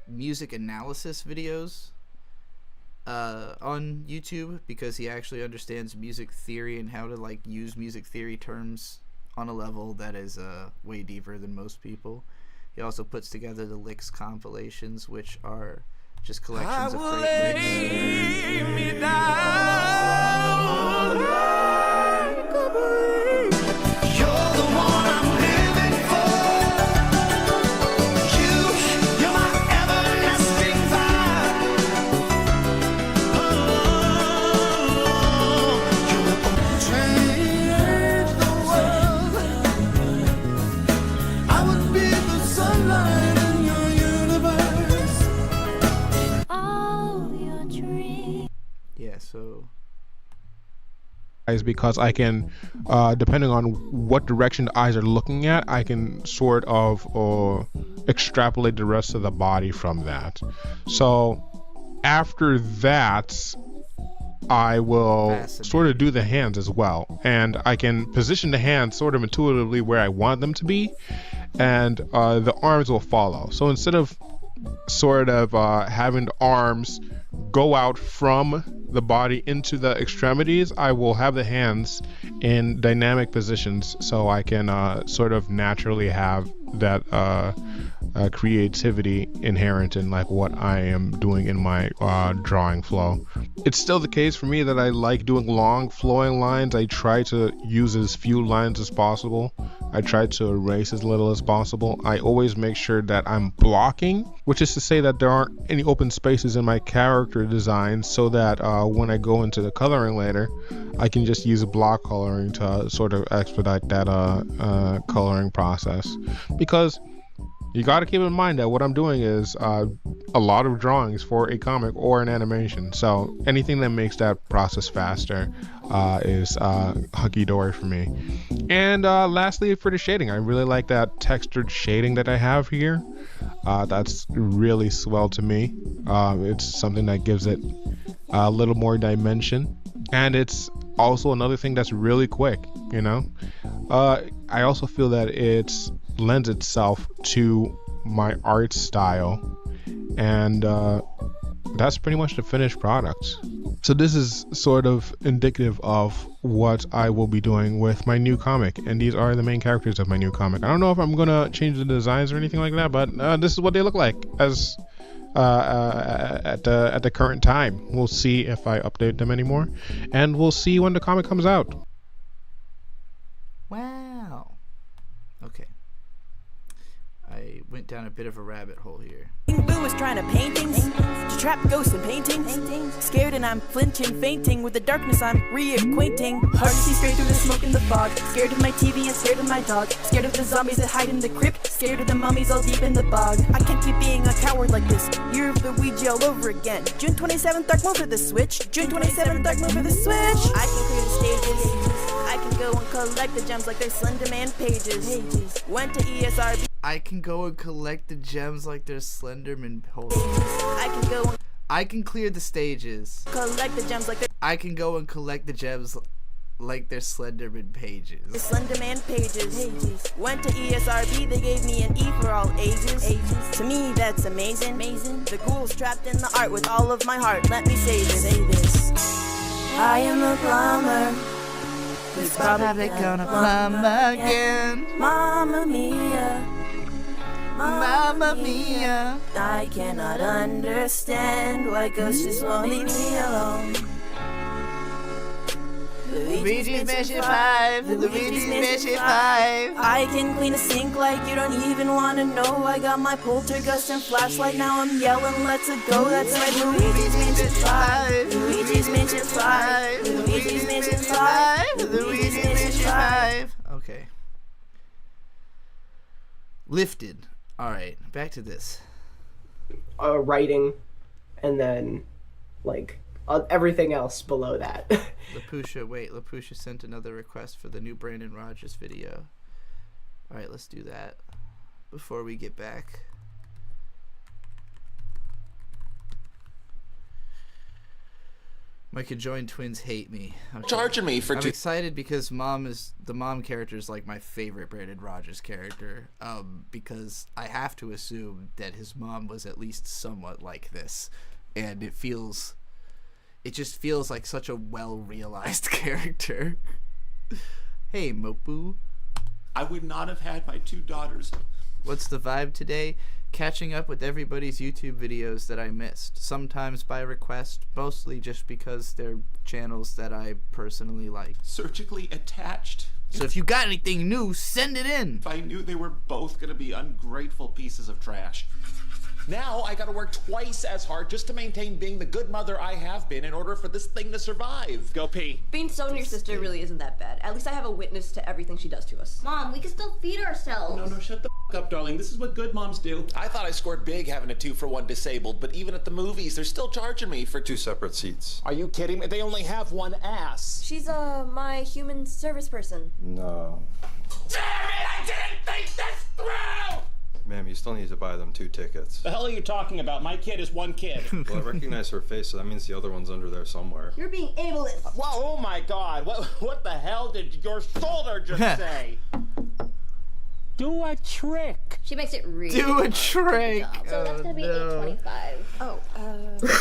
Speaker 2: music analysis videos on YouTube, because he actually understands music theory and how to like use music theory terms on a level that is way deeper than most people. He also puts together the Licks compilations, which are just collections of great licks.
Speaker 1: You're the one I'm living for. You're my everlasting fire. Change the world. I would be the sunlight in your universe.
Speaker 21: All your dreams.
Speaker 2: Yeah, so
Speaker 22: Is because I can, depending on what direction the eyes are looking at, I can sort of extrapolate the rest of the body from that. So after that, I will sort of do the hands as well, and I can position the hands sort of intuitively where I want them to be, and the arms will follow. So instead of sort of having the arms go out from the body into the extremities, I will have the hands in dynamic positions so I can sort of naturally have that creativity inherent in like what I am doing in my drawing flow. It's still the case for me that I like doing long flowing lines. I try to use as few lines as possible. I try to erase as little as possible. I always make sure that I'm blocking, which is to say that there aren't any open spaces in my character design, so that when I go into the coloring later, I can just use block coloring to sort of expedite that coloring process. Because you got to keep in mind that what I'm doing is a lot of drawings for a comic or an animation. So anything that makes that process faster is hunky-dory for me. And lastly, for the shading, I really like that textured shading that I have here. That's really swell to me. It's something that gives it a little more dimension. And it's also another thing that's really quick, you know? I also feel that it lends itself to my art style, and that's pretty much the finished product. So this is sort of indicative of what I will be doing with my new comic, and these are the main characters of my new comic. I don't know if I'm gonna change the designs or anything like that, but this is what they look like as at the current time. We'll see if I update them anymore, and we'll see when the comic comes out.
Speaker 2: Wow. Okay. I went down a bit of a rabbit hole here.
Speaker 21: Boo is trying to paint things, to trap ghosts and paintings. Scared and I'm flinching, fainting. With the darkness I'm reacquainting. Hard to see straight through the smoke and the fog. Scared of my TV and scared of my dog. Scared of the zombies that hide in the crypt. Scared of the mummies all deep in the bog. I can't keep being a coward like this. Year of the Ouija all over again. June 27th, dark move for the switch. June 27th, dark move for the switch. I can clear the stages. I can go and collect the gems like they're Slenderman pages. Went to ESRB.
Speaker 2: I can go and collect the gems like there's Slenderman holes. I can clear the stages.
Speaker 21: Collect the gems like they're.
Speaker 2: I can go and collect the gems like they're Slenderman pages.
Speaker 21: The Slenderman pages. Went to ESRB, they gave me an E for all ages. To me, that's amazing. The ghouls trapped in the art with all of my heart. Let me say this. I am a plumber.
Speaker 2: Who's probably gonna plumb again.
Speaker 21: Mamma mia.
Speaker 2: Mamma mia.
Speaker 21: I cannot understand why ghosts just won't leave me alone.
Speaker 2: Luigi's Mansion 5. Luigi's Mansion 5.
Speaker 21: I can clean a sink like you don't even wanna know. I got my poltergeist and flashlight. Now I'm yelling, let's go. That's right, Luigi's Mansion 5. Luigi's Mansion 5. Luigi's Mansion 5.
Speaker 2: Luigi's Mansion 5. Okay. Lifted. Alright, back to this.
Speaker 18: Writing, and then, like, everything else below that.
Speaker 2: Lapusha sent another request for the new Brandon Rogers video. Alright, let's do that before we get back. My conjoined twins hate me. Okay.
Speaker 19: Charging me for
Speaker 2: I'm excited because the mom character is like my favorite Brandon Rogers character. Because I have to assume that his mom was at least somewhat like this, and it just feels like such a well-realized character. Hey, Mopu.
Speaker 4: I would not have had my two daughters.
Speaker 2: What's the vibe today? Catching up with everybody's YouTube videos that I missed. Sometimes by request, mostly just because they're channels that I personally like.
Speaker 4: Surgically attached.
Speaker 2: So if you got anything new, send it in.
Speaker 4: If I knew they were both going to be ungrateful pieces of trash. Now I gotta work twice as hard just to maintain being the good mother I have been in order for this thing to survive. Go pee.
Speaker 6: Being so near your sister really isn't that bad. At least I have a witness to everything she does to us.
Speaker 23: Mom, we can still feed ourselves.
Speaker 4: No, shut the f up, darling. This is what good moms do. I thought I scored big having a 2-for-1 disabled, but even at the movies, they're still charging me for
Speaker 24: 2 separate seats.
Speaker 4: Are you kidding me? They only have one ass.
Speaker 6: She's, my human service person.
Speaker 24: No.
Speaker 4: Damn it! I didn't think this through!
Speaker 24: Ma'am, you still need to buy them 2 tickets.
Speaker 4: The hell are you talking about? My kid is one kid.
Speaker 24: Well, I recognize her face, so that means the other one's under there somewhere.
Speaker 23: You're being ableist.
Speaker 4: Whoa, oh my God. What the hell did your shoulder just say?
Speaker 5: Do a trick.
Speaker 23: She makes it really
Speaker 2: Do a
Speaker 23: hard.
Speaker 2: trick.
Speaker 23: So that's gonna be
Speaker 2: no.
Speaker 23: $8.25. Oh,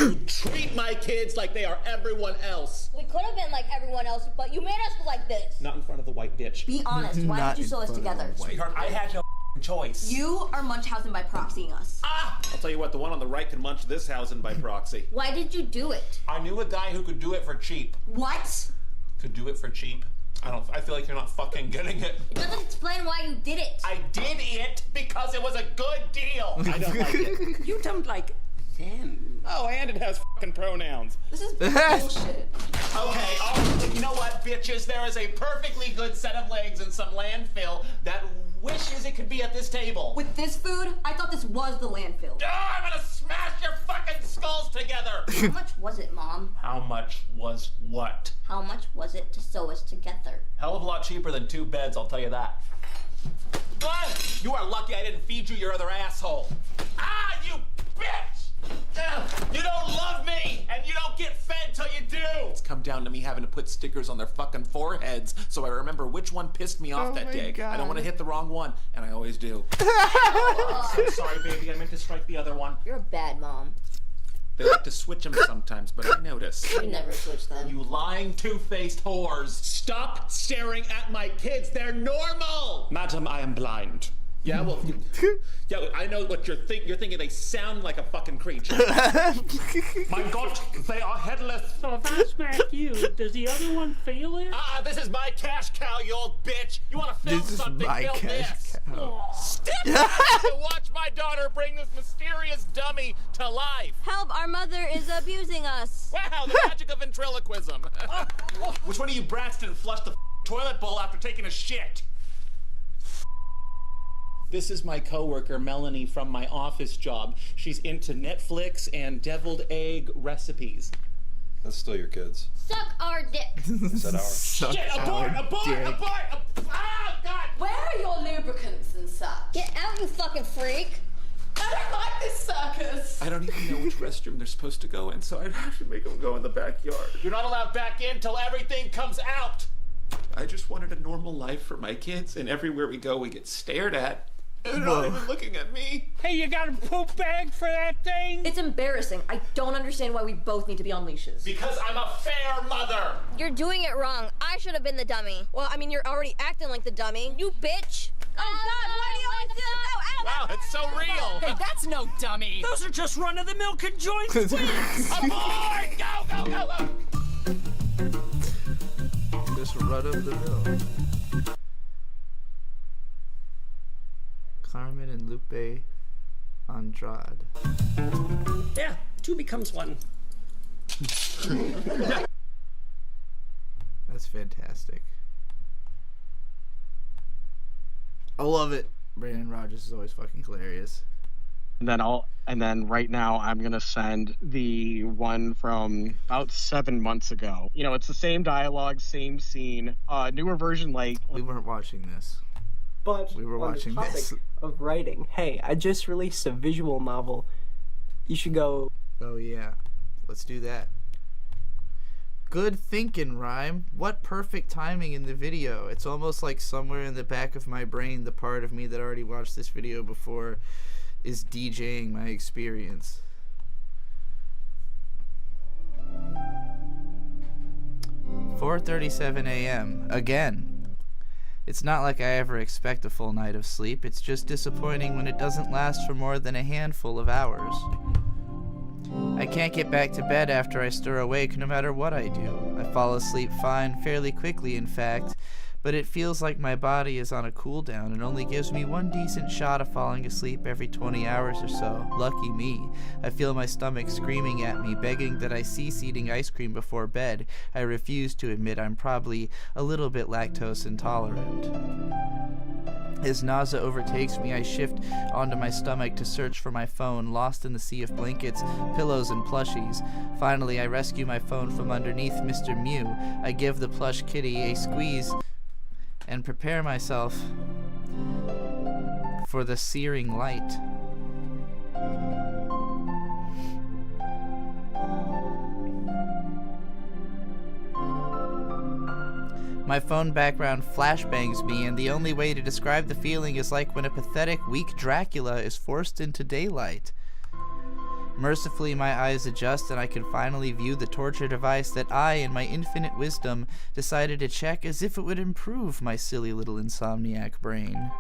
Speaker 4: You treat my kids like they are everyone else.
Speaker 23: we could have been like everyone else, but you made us look like this.
Speaker 4: Not in front of the white bitch.
Speaker 23: Be honest. Why
Speaker 2: Not
Speaker 23: did you
Speaker 2: in
Speaker 23: sew us
Speaker 2: front of the
Speaker 23: together?
Speaker 2: white
Speaker 4: Sweetheart, I had no choice.
Speaker 23: You are Munchausen by proxying us.
Speaker 4: I'll tell you what, the one on the right can munch this housing by proxy.
Speaker 23: Why did you do it?
Speaker 4: I knew a guy who could do it for cheap.
Speaker 23: What?
Speaker 4: Could do it for cheap? I feel like you're not fucking getting it.
Speaker 23: It doesn't explain why you did it.
Speaker 4: I did it because it was a good deal. I don't like it.
Speaker 5: You don't like them.
Speaker 4: Oh, and it has fucking pronouns.
Speaker 23: This is bullshit.
Speaker 4: Okay, you know what, bitches? There is a perfectly good set of legs in some landfill that wishes it could be at this table.
Speaker 23: With this food, I thought this was the landfill.
Speaker 4: Oh, I'm gonna smash your fucking skulls together!
Speaker 23: How much was it, Mom?
Speaker 4: How much was what?
Speaker 23: How much was it to sew us together?
Speaker 4: Hell of a lot cheaper than 2 beds, I'll tell you that. What? You are lucky I didn't feed you your other asshole. Ah, you bitch! You don't love me, and you don't get fed till you do! It's come down to me having to put stickers on their fucking foreheads so I remember which one pissed me off that day.
Speaker 2: God.
Speaker 4: I don't want to hit the wrong one, and I always do. I'm sorry, baby. I meant to strike the other one.
Speaker 23: You're a bad mom.
Speaker 4: They like to switch them sometimes, but I notice.
Speaker 23: We never switch them.
Speaker 4: You lying, two-faced whores. Stop staring at my kids. They're normal. Madam, I am blind. Yeah, well, yeah, I know what you're thinking. You're thinking they sound like a fucking creature. My God, they are headless.
Speaker 5: So if I smack you, does the other one feel it?
Speaker 4: This is my cash cow, you old bitch. You want to film
Speaker 2: This is
Speaker 4: something?
Speaker 2: my
Speaker 4: Film
Speaker 2: cash
Speaker 4: this.
Speaker 2: cow.
Speaker 4: Step back to watch my daughter bring this mysterious dummy to life.
Speaker 21: Help, our mother is abusing us.
Speaker 4: Wow, the magic of ventriloquism. Which one of you brats didn't flush the toilet bowl after taking a shit? This is my coworker, Melanie, from my office job. She's into Netflix and deviled egg recipes.
Speaker 24: That's still your kids.
Speaker 23: Suck our dick.
Speaker 24: I said ours.
Speaker 2: Suck
Speaker 4: Shit, abort,
Speaker 2: our
Speaker 4: abort,
Speaker 2: dick.
Speaker 4: abort! Ah, God!
Speaker 23: Where are your lubricants and such? Get out, you fucking freak. I don't like this circus.
Speaker 4: I don't even know which restroom they're supposed to go in, so I have to make them go in the backyard. You're not allowed back in till everything comes out. I just wanted a normal life for my kids, and everywhere we go, we get stared at. They're not even looking at me.
Speaker 5: Hey, you got a poop bag for that thing?
Speaker 6: It's embarrassing. I don't understand why we both need to be on leashes.
Speaker 4: Because I'm a fair mother.
Speaker 21: You're doing it wrong. I should have been the dummy. Well, I mean, you're already acting like the dummy. You bitch. Oh, God, why do you always do that? Ow,
Speaker 4: Wow, it's so real.
Speaker 5: Hey, that's no dummy. Those are just run-of-the-mill conjoined twins.
Speaker 4: Aboard! Go, go, go, go.
Speaker 2: Just run of the mill. Carmen and Lupe Andrade.
Speaker 5: Yeah, two becomes one.
Speaker 2: That's fantastic. I love it. Brandon Rogers is always fucking hilarious.
Speaker 10: And then right now I'm gonna send the one from about 7 months ago. You know, it's the same dialogue, same scene, newer version. Like
Speaker 2: we weren't watching this,
Speaker 18: but
Speaker 2: we were
Speaker 18: on
Speaker 2: watching
Speaker 18: the topic
Speaker 2: this
Speaker 18: of writing. Hey, I just released a visual novel. You should go.
Speaker 2: Oh yeah, let's do that. Good thinking, Rhyme. What perfect timing in the video. It's almost like somewhere in the back of my brain, the part of me that already watched this video before is DJing my experience. "4:37 a.m. again. It's not like I ever expect a full night of sleep. It's just disappointing when it doesn't last for more than a handful of hours. I can't get back to bed after I stir awake no matter what I do. I fall asleep fine, fairly quickly in fact, but it feels like my body is on a cool down and only gives me one decent shot of falling asleep every 20 hours or so. Lucky me. I feel my stomach screaming at me, begging that I cease eating ice cream before bed. I refuse to admit I'm probably a little bit lactose intolerant. As nausea overtakes me, I shift onto my stomach to search for my phone, lost in the sea of blankets, pillows, and plushies. Finally, I rescue my phone from underneath Mr. Mew. I give the plush kitty a squeeze and prepare myself for the searing light. My phone background flashbangs me, and the only way to describe the feeling is like when a pathetic, weak Dracula is forced into daylight. Mercifully, my eyes adjust and I can finally view the torture device that I, in my infinite wisdom, decided to check as if it would improve my silly little insomniac brain.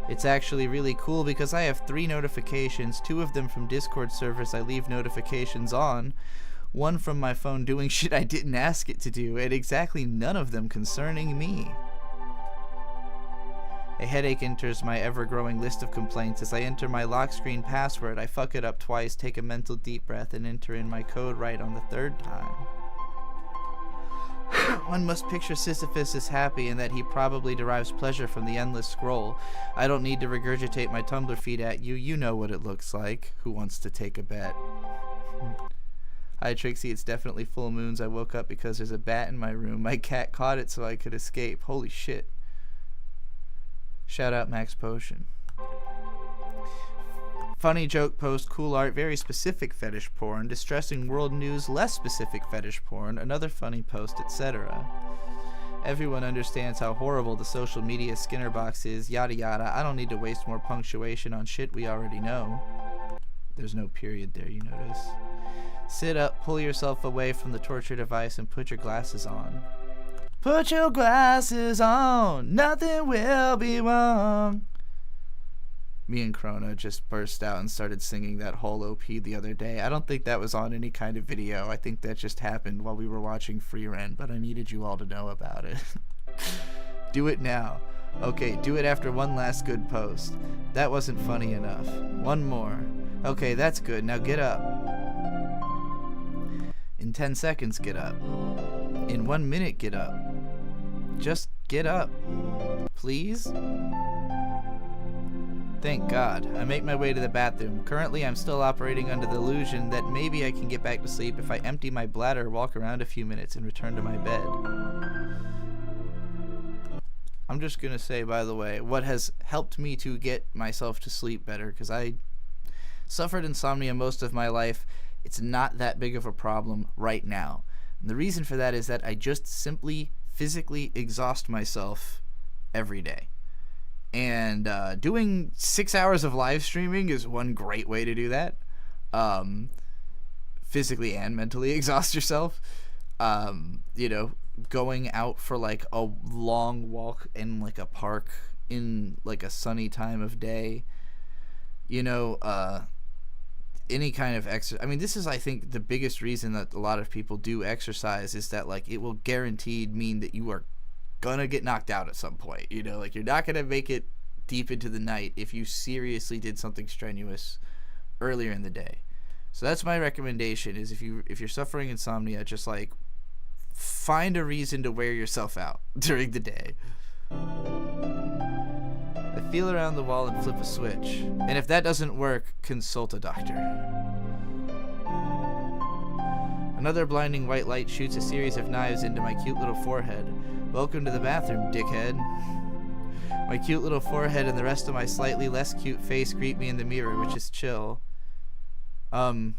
Speaker 2: It's actually really cool because I have 3 notifications, 2 of them from Discord servers I leave notifications on, 1 from my phone doing shit I didn't ask it to do, and exactly none of them concerning me. A headache enters my ever-growing list of complaints. As I enter my lock screen password, I fuck it up twice, take a mental deep breath, and enter in my code right on the 3rd time. One must picture Sisyphus as happy and that he probably derives pleasure from the endless scroll. I don't need to regurgitate my Tumblr feed at you. You know what it looks like. Who wants to take a bet? Hi Trixie, it's definitely full moons. I woke up because there's a bat in my room. My cat caught it so I could escape. Holy shit. Shout out Max Potion. Funny joke post, cool art, very specific fetish porn, distressing world news, less specific fetish porn, another funny post, etc. Everyone understands how horrible the social media Skinner box is, yada yada. I don't need to waste more punctuation on shit we already know. There's no period there, you notice. Sit up, pull yourself away from the torture device, and put your glasses on. Put your glasses on, nothing will be wrong. Me and Chrono just burst out and started singing that whole OP the other day. I don't think that was on any kind of video. I think that just happened while we were watching Free Rent, but I needed you all to know about it. Do it now. Okay, do it after one last good post. That wasn't funny enough. One more. Okay, that's good. Now get up. In 10 seconds, get up. In 1 minute, get up. Just get up. Please? Thank God. I make my way to the bathroom. Currently, I'm still operating under the illusion that maybe I can get back to sleep if I empty my bladder, walk around a few minutes, and return to my bed. I'm just gonna say, by the way, what has helped me to get myself to sleep better, because I suffered insomnia most of my life. It's not that big of a problem right now. And the reason for that is that I just simply physically exhaust myself every day. And doing 6 hours of live streaming is one great way to do that. Physically and mentally exhaust yourself. You know, going out for like a long walk in like a park in like a sunny time of day. You know, any kind of exercise. I mean, this is, I think, the biggest reason that a lot of people do exercise is that like it will guaranteed mean that you are gonna get knocked out at some point. You know, like you're not gonna make it deep into the night if you seriously did something strenuous earlier in the day. So that's my recommendation, is if you're suffering insomnia, just like find a reason to wear yourself out during the day. I feel around the wall and flip a switch. And if that doesn't work, consult a doctor. Another blinding white light shoots a series of knives into my cute little forehead. Welcome to the bathroom, dickhead. My cute little forehead and the rest of my slightly less cute face greet me in the mirror, which is chill. No.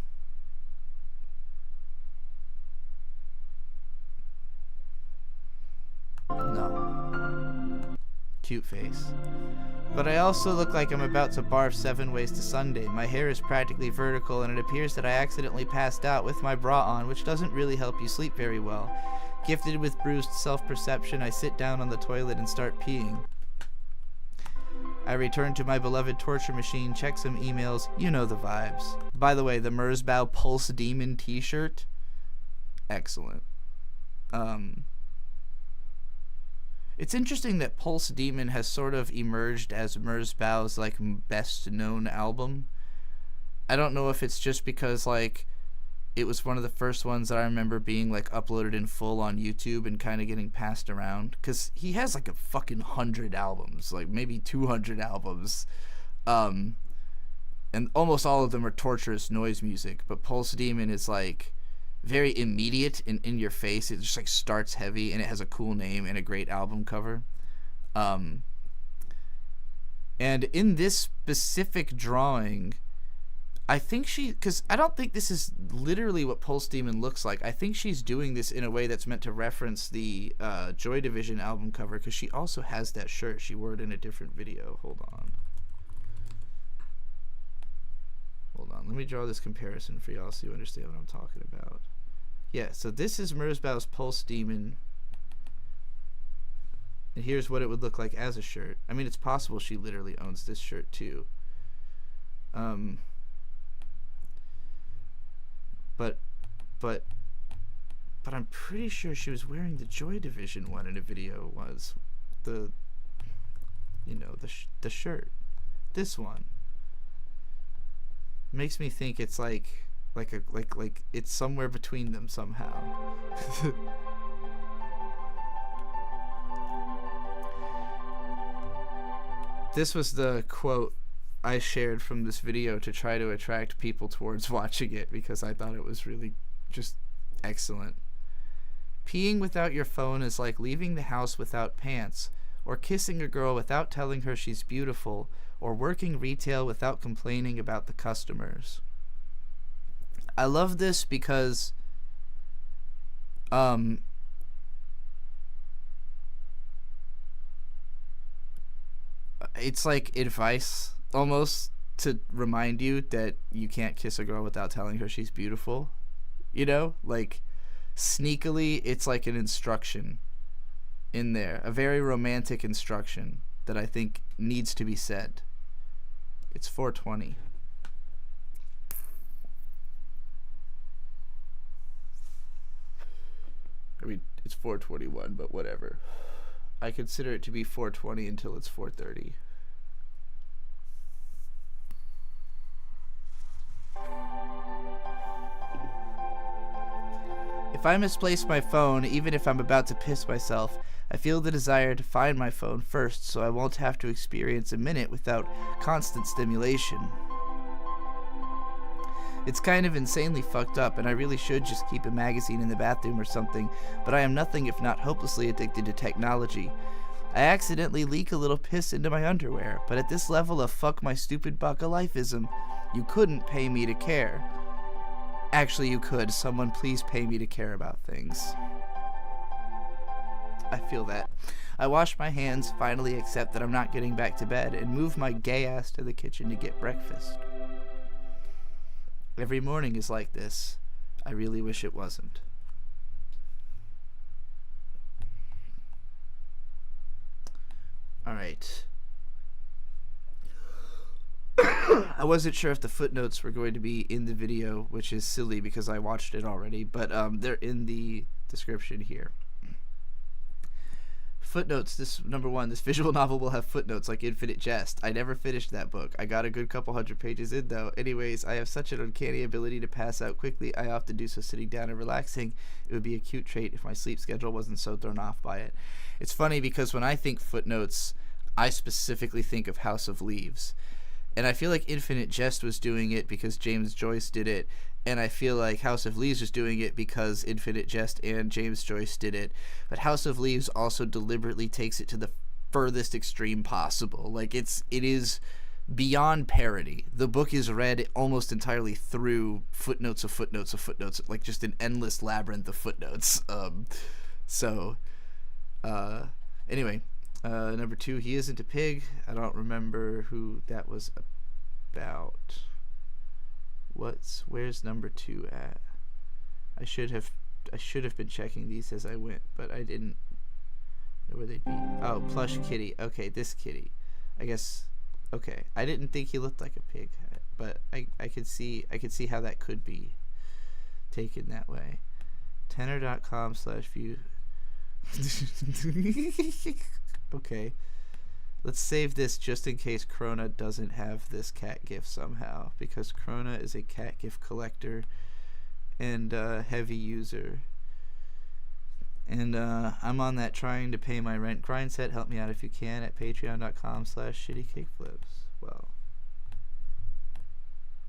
Speaker 2: Cute face. But I also look like I'm about to barf 7 ways to Sunday. My hair is practically vertical, and it appears that I accidentally passed out with my bra on, which doesn't really help you sleep very well. Gifted with bruised self-perception, I sit down on the toilet and start peeing. I return to my beloved torture machine, check some emails, you know the vibes. By the way, the Merzbow Pulse Demon t-shirt, excellent. It's interesting that Pulse Demon has sort of emerged as Merzbow's like best known album. I don't know if it's just because like it was one of the first ones that I remember being like uploaded in full on YouTube and kind of getting passed around, because he has like a fucking 100 albums, like maybe 200 albums, and almost all of them are torturous noise music. But Pulse Demon is like very immediate and in your face. It just like starts heavy, and it has a cool name and a great album cover. And in this specific drawing, I think because I don't think this is literally what Pulse Demon looks like. I think she's doing this in a way that's meant to reference the Joy Division album cover, because she also has that shirt. She wore it in a different video. Hold on. Let me draw this comparison for y'all so you understand what I'm talking about. Yeah, so this is Merzbow's Pulse Demon. And here's what it would look like as a shirt. I mean, it's possible she literally owns this shirt too. But I'm pretty sure she was wearing the Joy Division one in a video. Was the shirt, this one makes me think it's like it's somewhere between them somehow. This was the quote I shared from this video to try to attract people towards watching it, because I thought it was really just excellent. Peeing without your phone is like leaving the house without pants, or kissing a girl without telling her she's beautiful, or working retail without complaining about the customers. I love this because it's like advice almost to remind you that you can't kiss a girl without telling her she's beautiful. You know, like sneakily it's like an instruction in there, a very romantic instruction that I think needs to be said. It's 420. I mean, it's 421, but whatever. I consider it to be 420 until it's 4:30. If I misplace my phone, even if I'm about to piss myself, I feel the desire to find my phone first so I won't have to experience a minute without constant stimulation. It's kind of insanely fucked up, and I really should just keep a magazine in the bathroom or something, but I am nothing if not hopelessly addicted to technology. I accidentally leak a little piss into my underwear, but at this level of fuck my stupid buck of lifeism, you couldn't pay me to care. Actually, you could. Someone please pay me to care about things. I feel that. I wash my hands, finally accept that I'm not getting back to bed, and move my gay ass to the kitchen to get breakfast. Every morning is like this. I really wish it wasn't. Alright. I wasn't sure if the footnotes were going to be in the video, which is silly because I watched it already, but they're in the description here. Footnotes. This number one, this visual novel will have footnotes like Infinite Jest. I never finished that book. I got a good couple hundred pages in though. Anyways, I have such an uncanny ability to pass out quickly. I often do so sitting down and relaxing. It would be a cute trait if my sleep schedule wasn't so thrown off by it. It's funny because when I think footnotes, I specifically think of House of Leaves. And I feel like Infinite Jest was doing it because James Joyce did it. And I feel like House of Leaves was doing it because Infinite Jest and James Joyce did it. But House of Leaves also deliberately takes it to the furthest extreme possible. Like, it is beyond parody. The book is read almost entirely through footnotes of footnotes of footnotes. Like, just an endless labyrinth of footnotes. Anyway. Number two, he isn't a pig. I don't remember who that was about. Where's number two at? I should have been checking these as I went, but I didn't know where they'd be. Oh, plush kitty. Okay, this kitty. I guess. Okay, I didn't think he looked like a pig, but I could see how that could be taken that way. Tenor.com/view. Okay, let's save this just in case Krona doesn't have this cat gif somehow, because Krona is a cat gif collector and heavy user. And I'm on that trying to pay my rent grind set. Help me out if you can at patreon.com/shittykickflips. Well,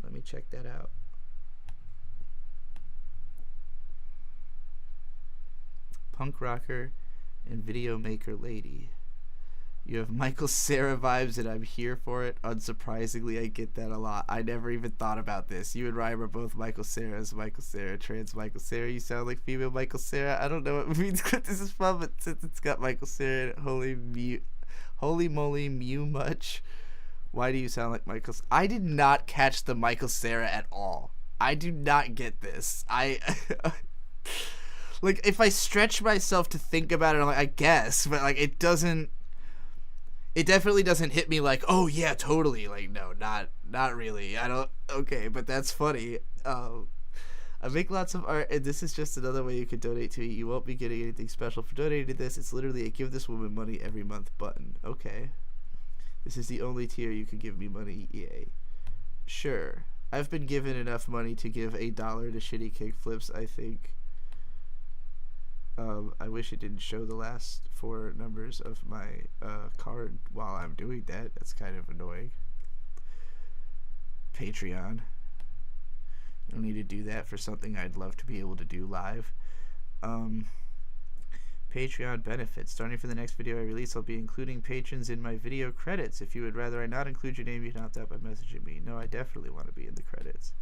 Speaker 2: let me check that out. Punk rocker and video maker lady. You have Michael Cera vibes, and I'm here for it. Unsurprisingly, I get that a lot. I never even thought about this. You and Ryan are both Michael Cera's. Michael Cera, trans Michael Cera. You sound like female Michael Cera. I don't know what means this is fun, but since it's got Michael Cera in it, holy moly, mew much. Why do you sound like Michael? I did not catch the Michael Cera at all. I do not get this. Like, if I stretch myself to think about it, I'm like, I guess, but like, it definitely doesn't hit me like, oh yeah, totally. Like, no, not really. I don't. Okay, but that's funny. I make lots of art, and this is just another way you can donate to me. You won't be getting anything special for donating to this. It's literally a give this woman money every month button. Okay. This is the only tier you can give me money. Yay. Sure. I've been given enough money to give $1 to shitty kickflips, I think. I wish it didn't show the last 4 numbers of my card while I'm doing that. That's kind of annoying. Patreon. You don't need to do that for something I'd love to be able to do live. Patreon benefits. Starting for the next video I release, I'll be including patrons in my video credits. If you would rather I not include your name, you can opt out by messaging me. No, I definitely want to be in the credits.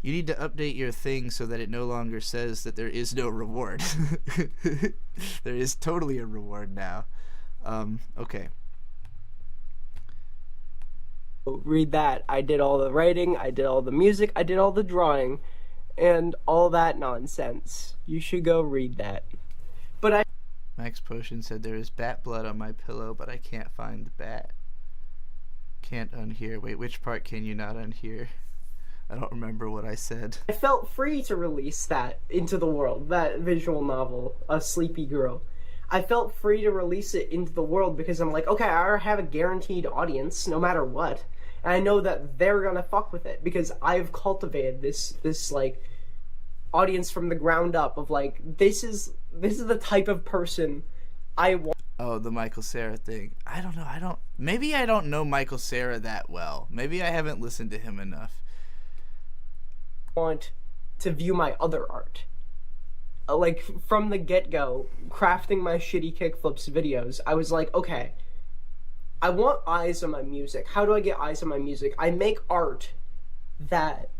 Speaker 2: You need to update your thing so that it no longer says that there is no reward. There is totally a reward now. Okay.
Speaker 18: Read that. I did all the writing, I did all the music, I did all the drawing, and all that nonsense. You should go read that. But
Speaker 2: Max Potion said there is bat blood on my pillow, but I can't find the bat. Can't unhear. Wait, which part can you not unhear? I don't remember what I said.
Speaker 18: I felt free to release that into the world, that visual novel, A Sleepy Girl. I felt free to release it into the world because I'm like, okay, I already have a guaranteed audience, no matter what. And I know that they're gonna fuck with it because I've cultivated this like audience from the ground up of like, this is the type of person I want.
Speaker 2: Oh, the Michael Cera thing. I don't know. Maybe I don't know Michael Cera that well. Maybe I haven't listened to him enough.
Speaker 18: Want to view my other art. Like, from the get-go, crafting my shitty kickflips videos, I was like, okay, I want eyes on my music. How do I get eyes on my music? I make art that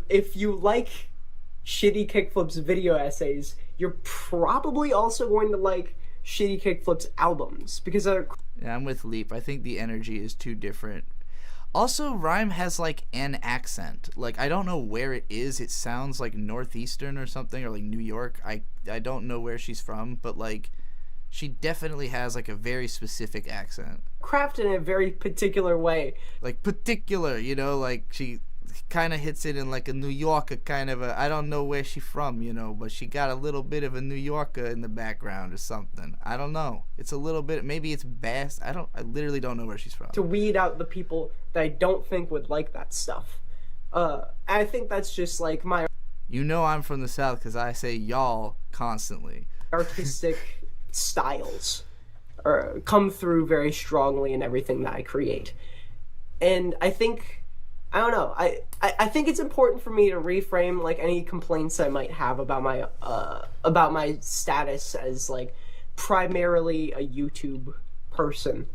Speaker 18: if you like shitty kickflips video essays, you're probably also going to like shitty kickflips albums because they're...
Speaker 2: Yeah, I'm with Leap. I think the energy is too different. Also, Rhyme has, like, an accent. Like, I don't know where it is. It sounds like Northeastern or something, or, like, New York. I don't know where she's from, but, like, she definitely has, like, a very specific accent.
Speaker 18: Crafted in a very particular way.
Speaker 2: Like, particular, you know? Like, she kind of hits it in, like, a New Yorker kind of a... I don't know where she's from, you know, but she got a little bit of a New Yorker in the background or something. I don't know. It's a little bit... Maybe it's Bass. I literally don't know where she's from.
Speaker 18: To weed out the people that I don't think would like that stuff. I think that's just, like, my...
Speaker 2: You know I'm from the South because I say y'all constantly.
Speaker 18: Artistic styles come through very strongly in everything that I create. And I think... I don't know. I think it's important for me to reframe like any complaints I might have about my status as like primarily a YouTube person.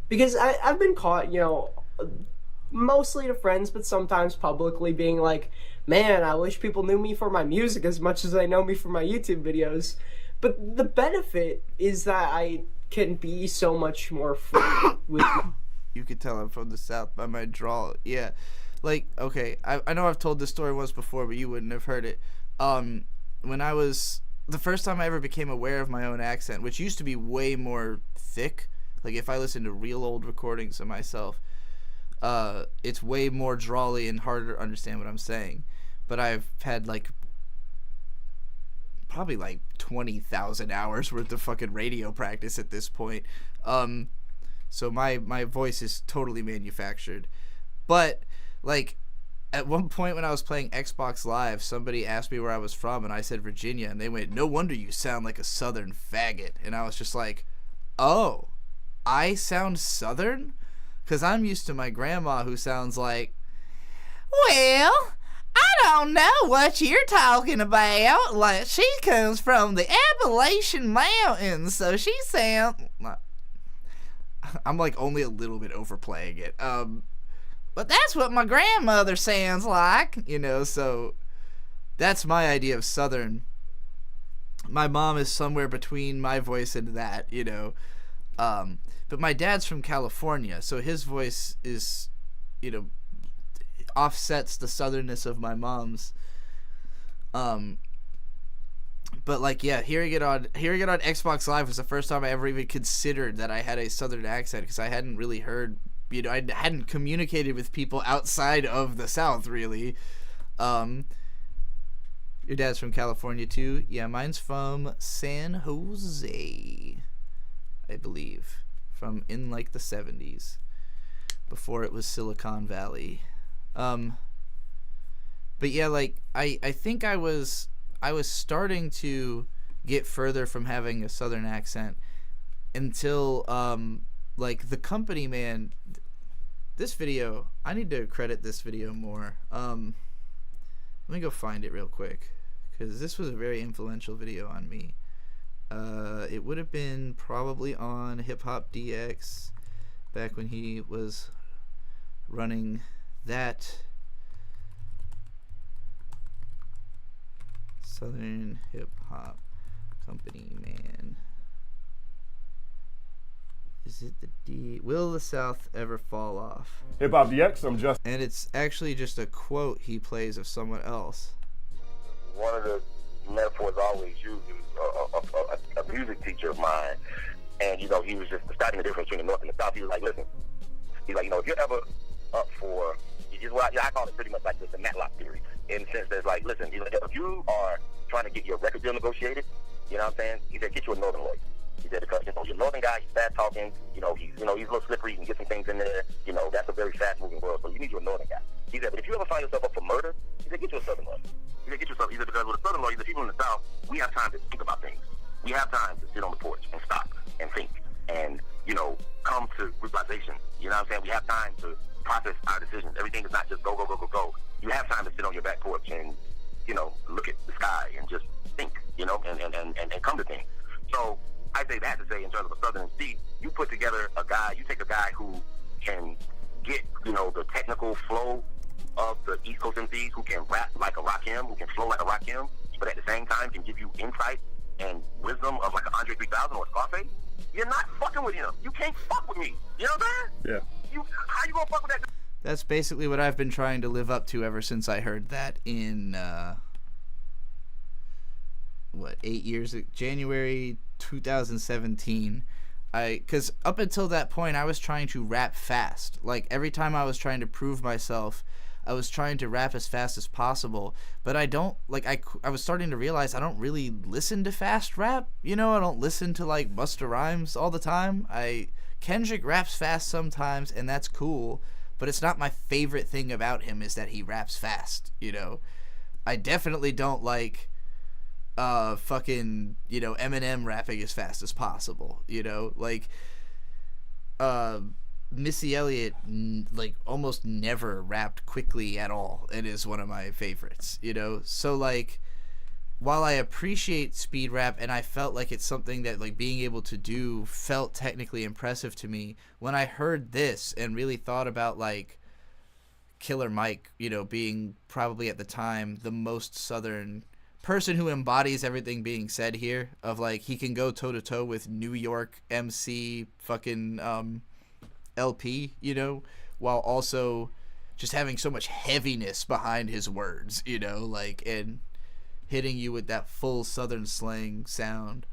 Speaker 18: Because I've been caught, you know, mostly to friends, but sometimes publicly being like, man, I wish people knew me for my music as much as they know me for my YouTube videos. But the benefit is that I can be so much more free with
Speaker 2: You could tell I'm from the South by my drawl. Yeah. Like, okay, I know I've told this story once before, but you wouldn't have heard it. When I was... The first time I ever became aware of my own accent, which used to be way more thick. Like, if I listen to real old recordings of myself, it's way more drawly and harder to understand what I'm saying. But I've had, like... probably, like, 20,000 hours worth of fucking radio practice at this point. So my voice is totally manufactured. But, like, at one point when I was playing Xbox Live, somebody asked me where I was from, and I said Virginia, and they went, no wonder you sound like a southern faggot. And I was just like, oh, I sound southern? Because I'm used to my grandma who sounds like, well, I don't know what you're talking about. Like, she comes from the Appalachian Mountains, so she sounds... I'm like only a little bit overplaying it. But that's what my grandmother sounds like, you know, so that's my idea of Southern. My mom is somewhere between my voice and that, you know. But my dad's from California, so his voice is, you know, offsets the southernness of my mom's. But like, yeah, hearing it on Xbox Live was the first time I ever even considered that I had a southern accent, because I hadn't really heard, you know, I hadn't communicated with people outside of the South really. Your dad's from California too? Yeah, mine's from San Jose, I believe, from in like the 70s, before it was Silicon Valley. But yeah, like I think I was starting to get further from having a southern accent until like the company, man, this video, I need to credit this video more. Let me go find it real quick, because this was a very influential video on me. It would have been probably on Hip Hop DX back when he was running that Southern Hip Hop Company, man. Is it the D? Will the South ever fall off?
Speaker 7: Hip Hop DX, I'm just.
Speaker 2: And it's actually just a quote he plays of someone else.
Speaker 8: One of the metaphors I always use is a music teacher of mine, and you know, he was just studying the difference between the North and the South. He was like, listen, he's like, you know, if you're ever up for, I call it pretty much like the Matlock theory, in the sense that it's like, listen, he's like, if you are trying to get your record deal negotiated, you know what I'm saying? He said, get you a northern lawyer. He said, because, you know, your northern guy, he's fast talking, he's a little slippery, he can get some things in there, you know, that's a very fast moving world, so you need your northern guy. He said, but if you ever find yourself up for murder, he said, get you a southern lawyer. He said, because with a southern lawyer, the people in the South, we have time to think about things. We have time to sit on the porch and stop and think and, you know, come to realization. You know what I'm saying? We have time to process our decisions. Everything is not just go, go, go, go, go. You have time to sit on your back porch and, you know, look at the sky and just think, you know, and come to things. So I say that to say, in terms of a Southern MC, you put together a guy, you take a guy who can get, you know, the technical flow of the East Coast MCs, who can rap like a Rakim, who can flow like a Rakim, but at the same time can give you insight and wisdom of like a Andre 3000 or a Scarface. You're not fucking with him. You can't fuck with me. You know what I'm saying?
Speaker 7: Yeah.
Speaker 8: How you gonna fuck with that?
Speaker 2: That's basically what I've been trying to live up to ever since I heard that in 8 years, January 2017. Because up until that point, I was trying to rap fast. Like, every time I was trying to prove myself, I was trying to rap as fast as possible. But I don't, like, I was starting to realize I don't really listen to fast rap. You know, I don't listen to, like, Busta Rhymes all the time. Kendrick raps fast sometimes, and that's cool. But it's not my favorite thing about him is that he raps fast, you know. I definitely don't like fucking, you know, Eminem rapping as fast as possible, you know. Like, Missy Elliott, like, almost never rapped quickly at all, and is one of my favorites, you know. So, like, while I appreciate speed rap, and I felt like it's something that, like, being able to do felt technically impressive to me, when I heard this and really thought about, like, Killer Mike, you know, being probably at the time the most Southern person who embodies everything being said here, of, like, he can go toe-to-toe with New York MC fucking LP, you know, while also just having so much heaviness behind his words, you know, like, and hitting you with that full Southern slang sound.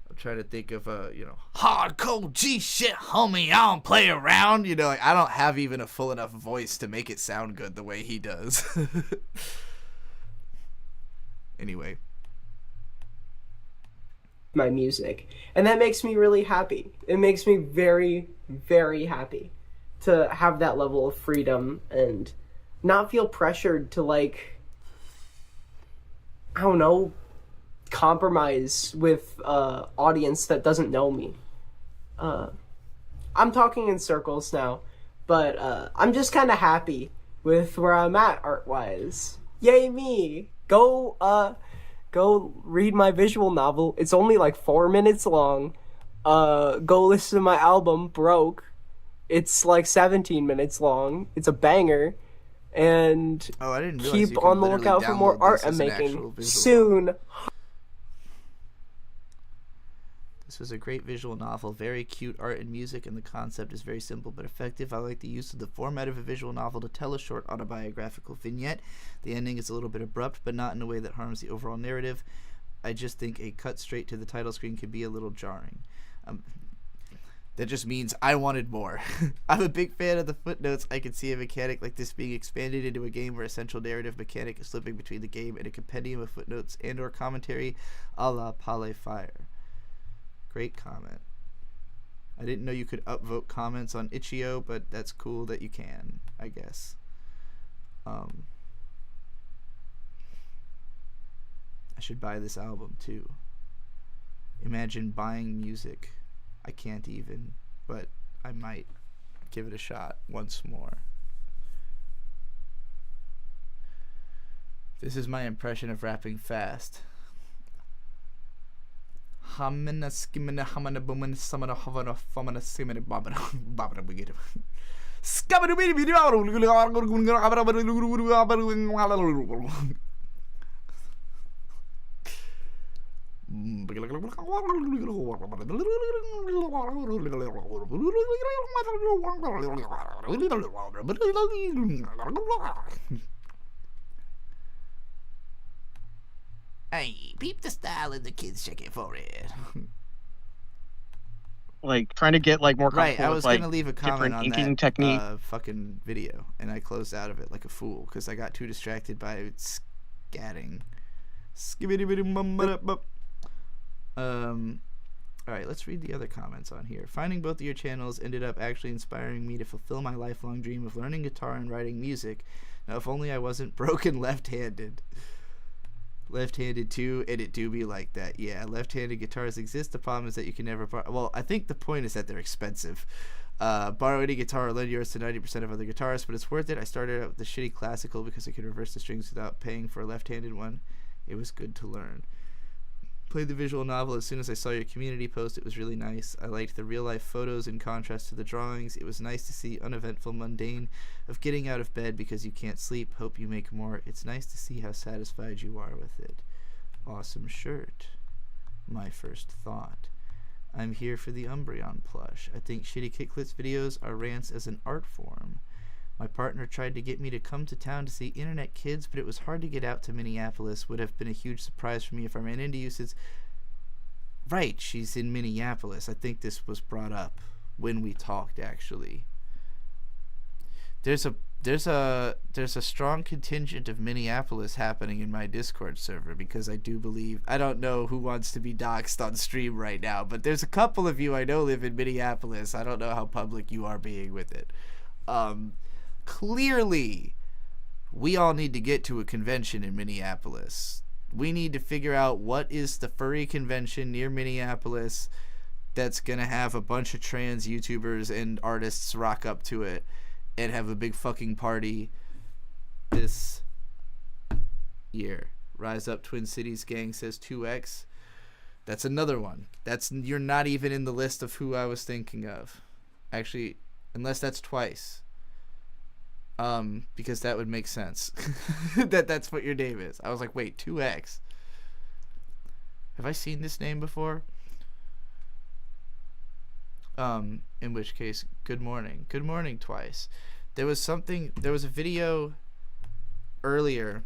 Speaker 2: I'm trying to think of you know, hardcore G shit, homie, I don't play around, you know, like, I don't have even a full enough voice to make it sound good the way he does. Anyway,
Speaker 18: my music, and that makes me really happy. It makes me very, very happy to have that level of freedom and not feel pressured to, like, I don't know, compromise with audience that doesn't know me. I'm talking in circles now, but I'm just kind of happy with where I'm at art-wise. Yay me! Go read my visual novel. It's only like 4 minutes long. Go listen to my album, Broke. It's like 17 minutes long. It's a banger. And
Speaker 2: I didn't realize
Speaker 18: keep
Speaker 2: you could
Speaker 18: on the
Speaker 2: literally
Speaker 18: lookout for more
Speaker 2: download
Speaker 18: art
Speaker 2: this
Speaker 18: I'm
Speaker 2: as an actual
Speaker 18: making.
Speaker 2: visual
Speaker 18: Soon.
Speaker 2: This was a great visual novel, very cute art and music, and the concept is very simple but effective. I like the use of the format of a visual novel to tell a short autobiographical vignette. The ending is a little bit abrupt, but not in a way that harms the overall narrative. I just think a cut straight to the title screen could be a little jarring. That just means I wanted more. I'm a big fan of the footnotes. I can see a mechanic like this being expanded into a game where a central narrative mechanic is slipping between the game and a compendium of footnotes and or commentary a la Pale Fire. Great comment. I didn't know you could upvote comments on Itch.io, but that's cool that you can, I guess. I should buy this album too. Imagine buying music. I can't even, but I might give it a shot once more. This is my impression of rapping fast. Hamina skimina hamana bumina samana havana famana skimina babana babana begin. Scabba Hey, peep the style and the kids check it for it.
Speaker 10: Like trying to get like more
Speaker 2: right. I was
Speaker 10: with,
Speaker 2: gonna leave a comment on
Speaker 10: inking
Speaker 2: that
Speaker 10: technique.
Speaker 2: Fucking video, and I closed out of it like a fool because I got too distracted by scatting. Alright, let's read the other comments on here. Finding both of your channels ended up actually inspiring me to fulfill my lifelong dream of learning guitar and writing music. Now, if only I wasn't broken left-handed. Left-handed too, and it do be like that. Yeah, left-handed guitars exist. The problem is that you can never borrow. Well, I think the point is that they're expensive. Borrow any guitar or lend yours to 90% of other guitarists, but it's worth it. I started out with the shitty classical because I could reverse the strings without paying for a left-handed one. It was good to learn. Played the visual novel as soon as I saw your community post. It was really nice. I liked the real-life photos in contrast to the drawings. It was nice to see uneventful mundane of getting out of bed because you can't sleep. Hope you make more. It's nice to see how satisfied you are with it. Awesome shirt. My first thought. I'm here for the Umbreon plush. I think Shitty Kicklets videos are rants as an art form. My partner tried to get me to come to town to see Internet Kids, but it was hard to get out to Minneapolis. Would have been a huge surprise for me if I ran into you since... Right, she's in Minneapolis. I think this was brought up when we talked, actually. There's a strong contingent of Minneapolis happening in my Discord server because I do believe... I don't know who wants to be doxxed on stream right now, but there's a couple of you I know live in Minneapolis. I don't know how public you are being with it. Clearly, we all need to get to a convention in Minneapolis. We need to figure out what is the furry convention near Minneapolis that's going to have a bunch of trans YouTubers and artists rock up to it and have a big fucking party this year. Rise Up Twin Cities Gang says 2X. That's another one. You're not even in the list of who I was thinking of. Actually, unless that's Twice. Because that would make sense. That's what your name is. I was like, wait, 2X. Have I seen this name before? In which case, good morning. Good morning, Twice. There was a video earlier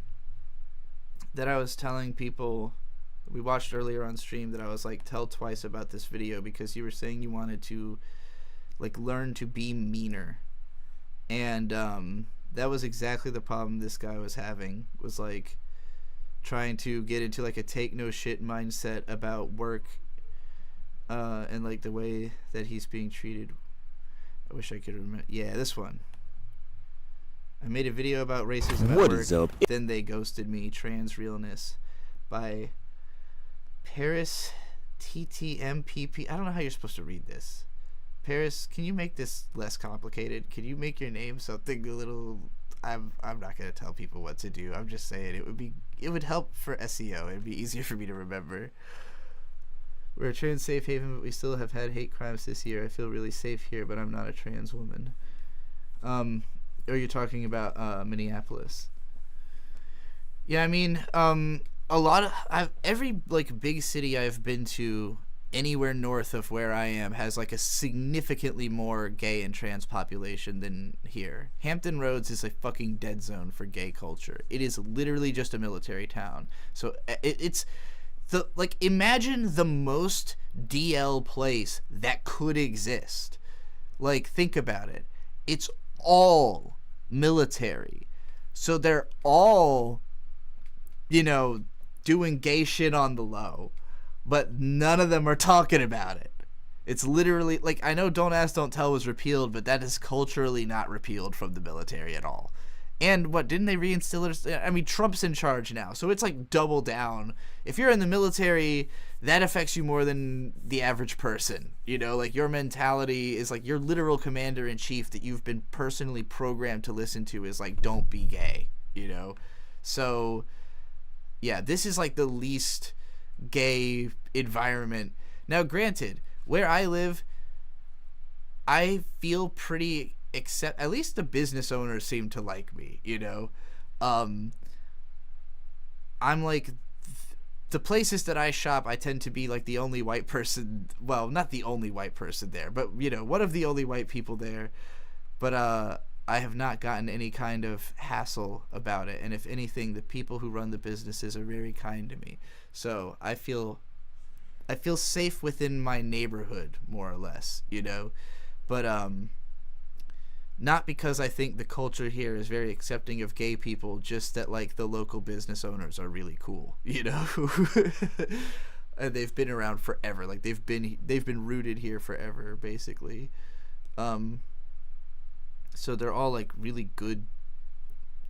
Speaker 2: that I was telling people, we watched earlier on stream, that I was like, tell Twice about this video because you were saying you wanted to, like, learn to be meaner. And that was exactly the problem this guy was having, was like trying to get into like a take no shit mindset about work and like the way that he's being treated. I wish I could remember. Yeah, this one. I made a video about racism at
Speaker 7: What
Speaker 2: work.
Speaker 7: is up?
Speaker 2: Then they ghosted me. Trans Realness by Paris TTMPP. I don't know how you're supposed to read this. Paris, can you make this less complicated? Can you make your name something a little... I'm not gonna tell people what to do. I'm just saying it would help for SEO. It'd be easier for me to remember. We're a trans safe haven, but we still have had hate crimes this year. I feel really safe here, but I'm not a trans woman. Or you're talking about Minneapolis? Yeah, I mean, a lot of every like big city I've been to anywhere north of where I am has like a significantly more gay and trans population than here. Hampton Roads is a fucking dead zone for gay culture. It is literally just a military town. So it's the like imagine the most DL place that could exist. Like think about it. It's all military. So they're all, you know, doing gay shit on the low, but none of them are talking about it. It's literally like, I know Don't Ask, Don't Tell was repealed, but that is culturally not repealed from the military at all. And what, didn't they reinstill it? I mean, Trump's in charge now, so it's like double down. If you're in the military, that affects you more than the average person. You know, like your mentality is like your literal commander in chief that you've been personally programmed to listen to is like, don't be gay, you know? So yeah, this is like the least gay environment. Now, granted, where I live, I feel pretty at least the business owners seem to like me, you know? I'm like, the places that I shop, I tend to be like the only white person, well, not the only white person there, but, you know, one of the only white people there. But, I have not gotten any kind of hassle about it. And if anything, the people who run the businesses are very kind to me. So I feel safe within my neighborhood, more or less, you know? But, not because I think the culture here is very accepting of gay people, just that like the local business owners are really cool, you know? And they've been around forever. Like they've been rooted here forever, basically. So they're all like really good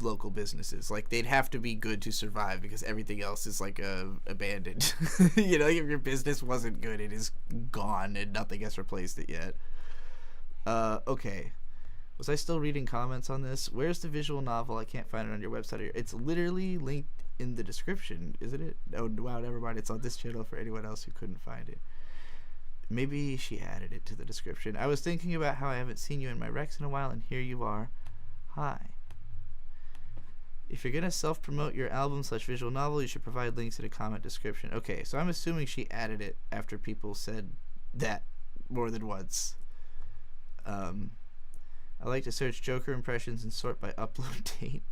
Speaker 2: local businesses. Like they'd have to be good to survive because everything else is like abandoned. You know, if your business wasn't good, it is gone and nothing has replaced it yet. Okay. Was I still reading comments on this? Where's the visual novel? I can't find it on your website. It's literally linked in the description, isn't it? Oh, wow, never mind. It's on this channel for anyone else who couldn't find it. Maybe she added it to the description. I was thinking about how I haven't seen you in my Rex in a while, and here you are. Hi. If you're going to self-promote your album/visual novel, you should provide links in a comment description. Okay, so I'm assuming she added it after people said that more than once. I like to search Joker impressions and sort by upload date.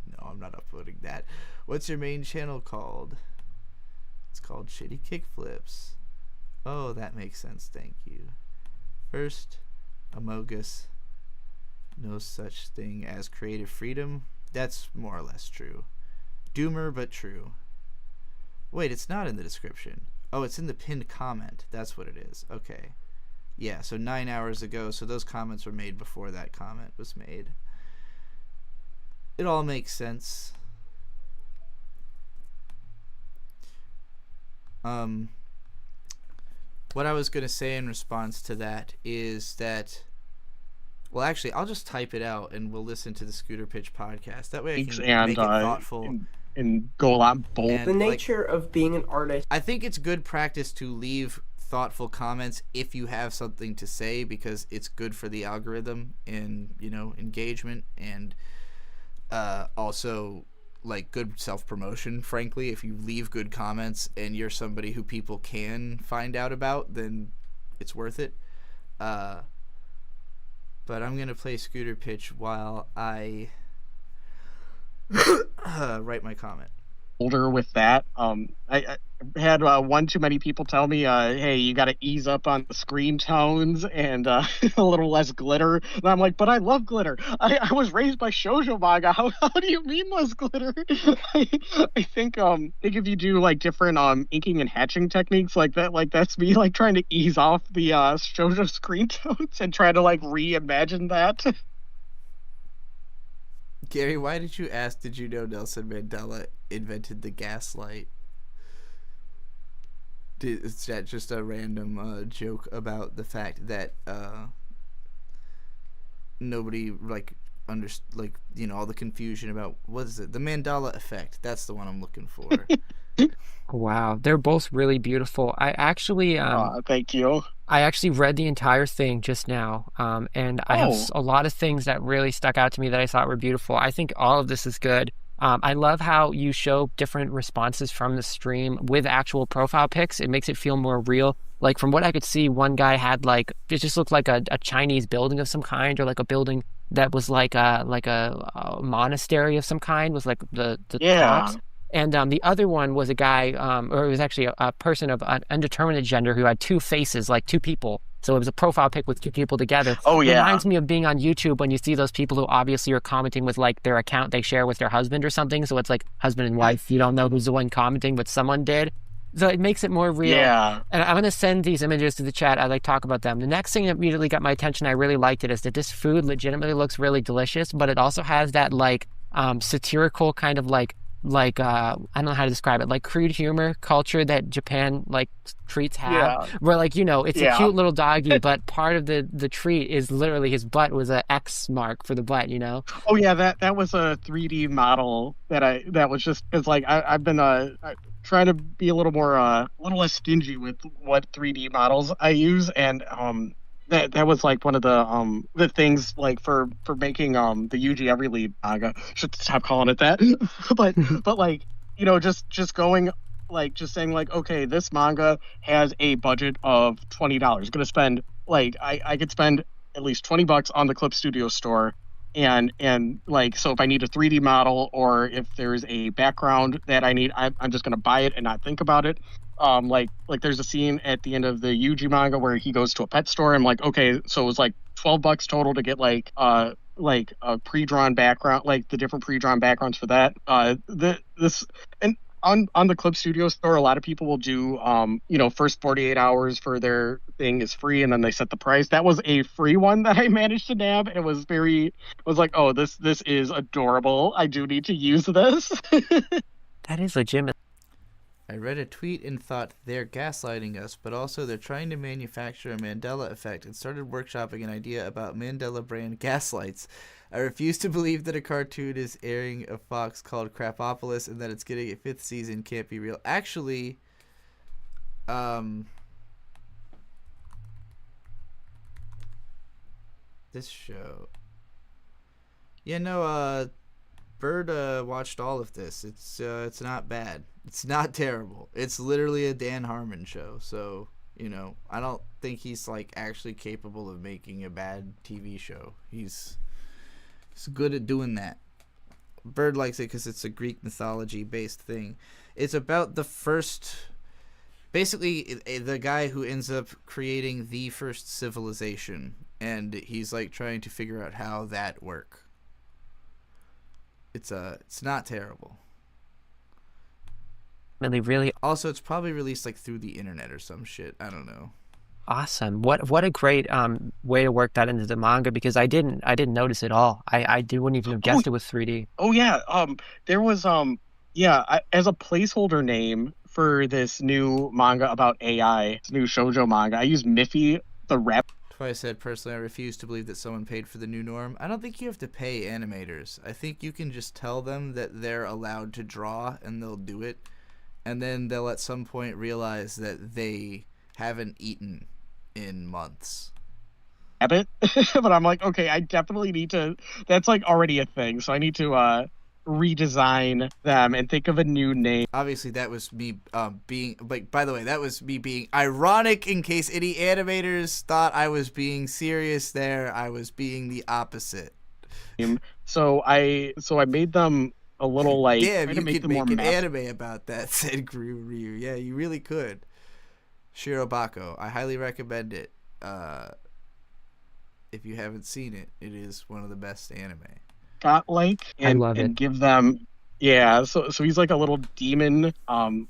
Speaker 2: No, I'm not uploading that. What's your main channel called? It's called Shitty Kickflips. Oh, that makes sense. Thank you. First, Amogus. No such thing as creative freedom. That's more or less true. Doomer, but true. Wait, it's not in the description. Oh, it's in the pinned comment. That's what it is. Okay. Yeah, so 9 hours ago, so those comments were made before that comment was made. It all makes sense. What I was going to say in response to that is that, well, actually, I'll just type it out and we'll listen to the Scooter Pitch podcast. That way I can make it thoughtful.
Speaker 10: And go a lot bold.
Speaker 18: The nature of being an artist.
Speaker 2: I think it's good practice to leave thoughtful comments if you have something to say, because it's good for the algorithm and, you know, engagement, and also like good self-promotion. Frankly, if you leave good comments and you're somebody who people can find out about, then it's worth it. But I'm gonna play Scooter Pitch while I write my comment.
Speaker 10: Older with that. I had one too many people tell me, hey, you got to ease up on the screen tones and a little less glitter. And I'm like, but I love glitter. I was raised by shoujo manga. How do you mean less glitter? I think if you do like different inking and hatching techniques like that, like that's me like trying to ease off the shoujo screen tones and try to like reimagine that.
Speaker 2: Gary, why did you ask, did you know Nelson Mandela invented the gaslight? Is that just a random joke about the fact that nobody like all the confusion about what is it? The Mandela effect. That's the one I'm looking for.
Speaker 11: Wow, they're both really beautiful. I actually
Speaker 10: thank you.
Speaker 11: I actually read the entire thing just now, and I have a lot of things that really stuck out to me that I thought were beautiful. I think all of this is good. I love how you show different responses from the stream with actual profile pics. It makes it feel more real. Like from what I could see, one guy had it just looked like a Chinese building of some kind, or like a building that was like a monastery of some kind with like the tops. And the other one was a guy, or it was actually a person of an undetermined gender who had two faces, like two people. So it was a profile pic with two people together.
Speaker 10: Oh, yeah.
Speaker 11: It reminds me of being on YouTube when you see those people who obviously are commenting with like their account they share with their husband or something. So it's like husband and wife. You don't know who's the one commenting, but someone did. So it makes it more real.
Speaker 10: Yeah.
Speaker 11: And I'm going to send these images to the chat as I talk about them. The next thing that immediately got my attention, I really liked it, is that this food legitimately looks really delicious, but it also has that like satirical kind of like I don't know how to describe it, like crude humor culture that Japan like treats have, where like, it's a cute little doggy, but part of the treat is literally his butt was a X mark for the butt,
Speaker 10: Oh yeah, that was a 3D model that was just, it's like I've been trying to be a little less stingy with what 3D models I use, and that was like one of the things like for making the Yuji Every Lead manga. Should stop calling it that. but like, just going like, just saying like, okay, this manga has a budget of $20. Gonna spend like I could spend at least $20 on the Clip Studio store, and like, so if I need a 3D model or if there's a background that I need, I'm just gonna buy it and not think about it. Like there's a scene at the end of the Yuji manga where he goes to a pet store. I'm like, okay, so it was like $12 total to get like a pre-drawn background, like the different pre-drawn backgrounds for that. And on the Clip Studio store, a lot of people will do first 48 hours for their thing is free, and then they set the price. That was a free one that I managed to nab. It was like, oh, this is adorable. I do need to use this.
Speaker 11: That is legitimate.
Speaker 2: I read a tweet and thought they're gaslighting us, but also they're trying to manufacture a Mandela effect and started workshopping an idea about Mandela brand gaslights. I refuse to believe that a cartoon is airing a Fox called Crapopolis and that it's getting a 5th season can't be real. Actually, this show. Bird watched all of this. It's not bad. It's not terrible. It's literally a Dan Harmon show. So, I don't think he's like actually capable of making a bad TV show. He's good at doing that. Bird likes it because it's a Greek mythology based thing. It's about the guy who ends up creating the first civilization, and he's like trying to figure out how that works. It's not terrible.
Speaker 11: Really.
Speaker 2: Also, it's probably released like through the internet or some shit. I don't know.
Speaker 11: Awesome. What a great way to work that into the manga, because I didn't notice it all. I wouldn't even have guessed it was 3D.
Speaker 10: Oh yeah. There was as a placeholder name for this new manga about AI, this new shoujo manga, I used Miffy the Rap.
Speaker 2: That's why I said personally I refuse to believe that someone paid for the new norm. I don't think you have to pay animators. I think you can just tell them that they're allowed to draw and they'll do it. And then they'll at some point realize that they haven't eaten in months.
Speaker 10: But I'm like, okay, I definitely need to, that's like already a thing. So I need to redesign them and think of a new name.
Speaker 2: Obviously that was me being like, by the way, that was me being ironic in case any animators thought I was being serious there. I was being the opposite.
Speaker 10: So I made them a little like,
Speaker 2: damn, you could make an anime about that, said Ryu. Yeah, you really could. Shirobako, I highly recommend it. If you haven't seen it, it is one of the best anime.
Speaker 10: I love it. Give them, so he's like a little demon,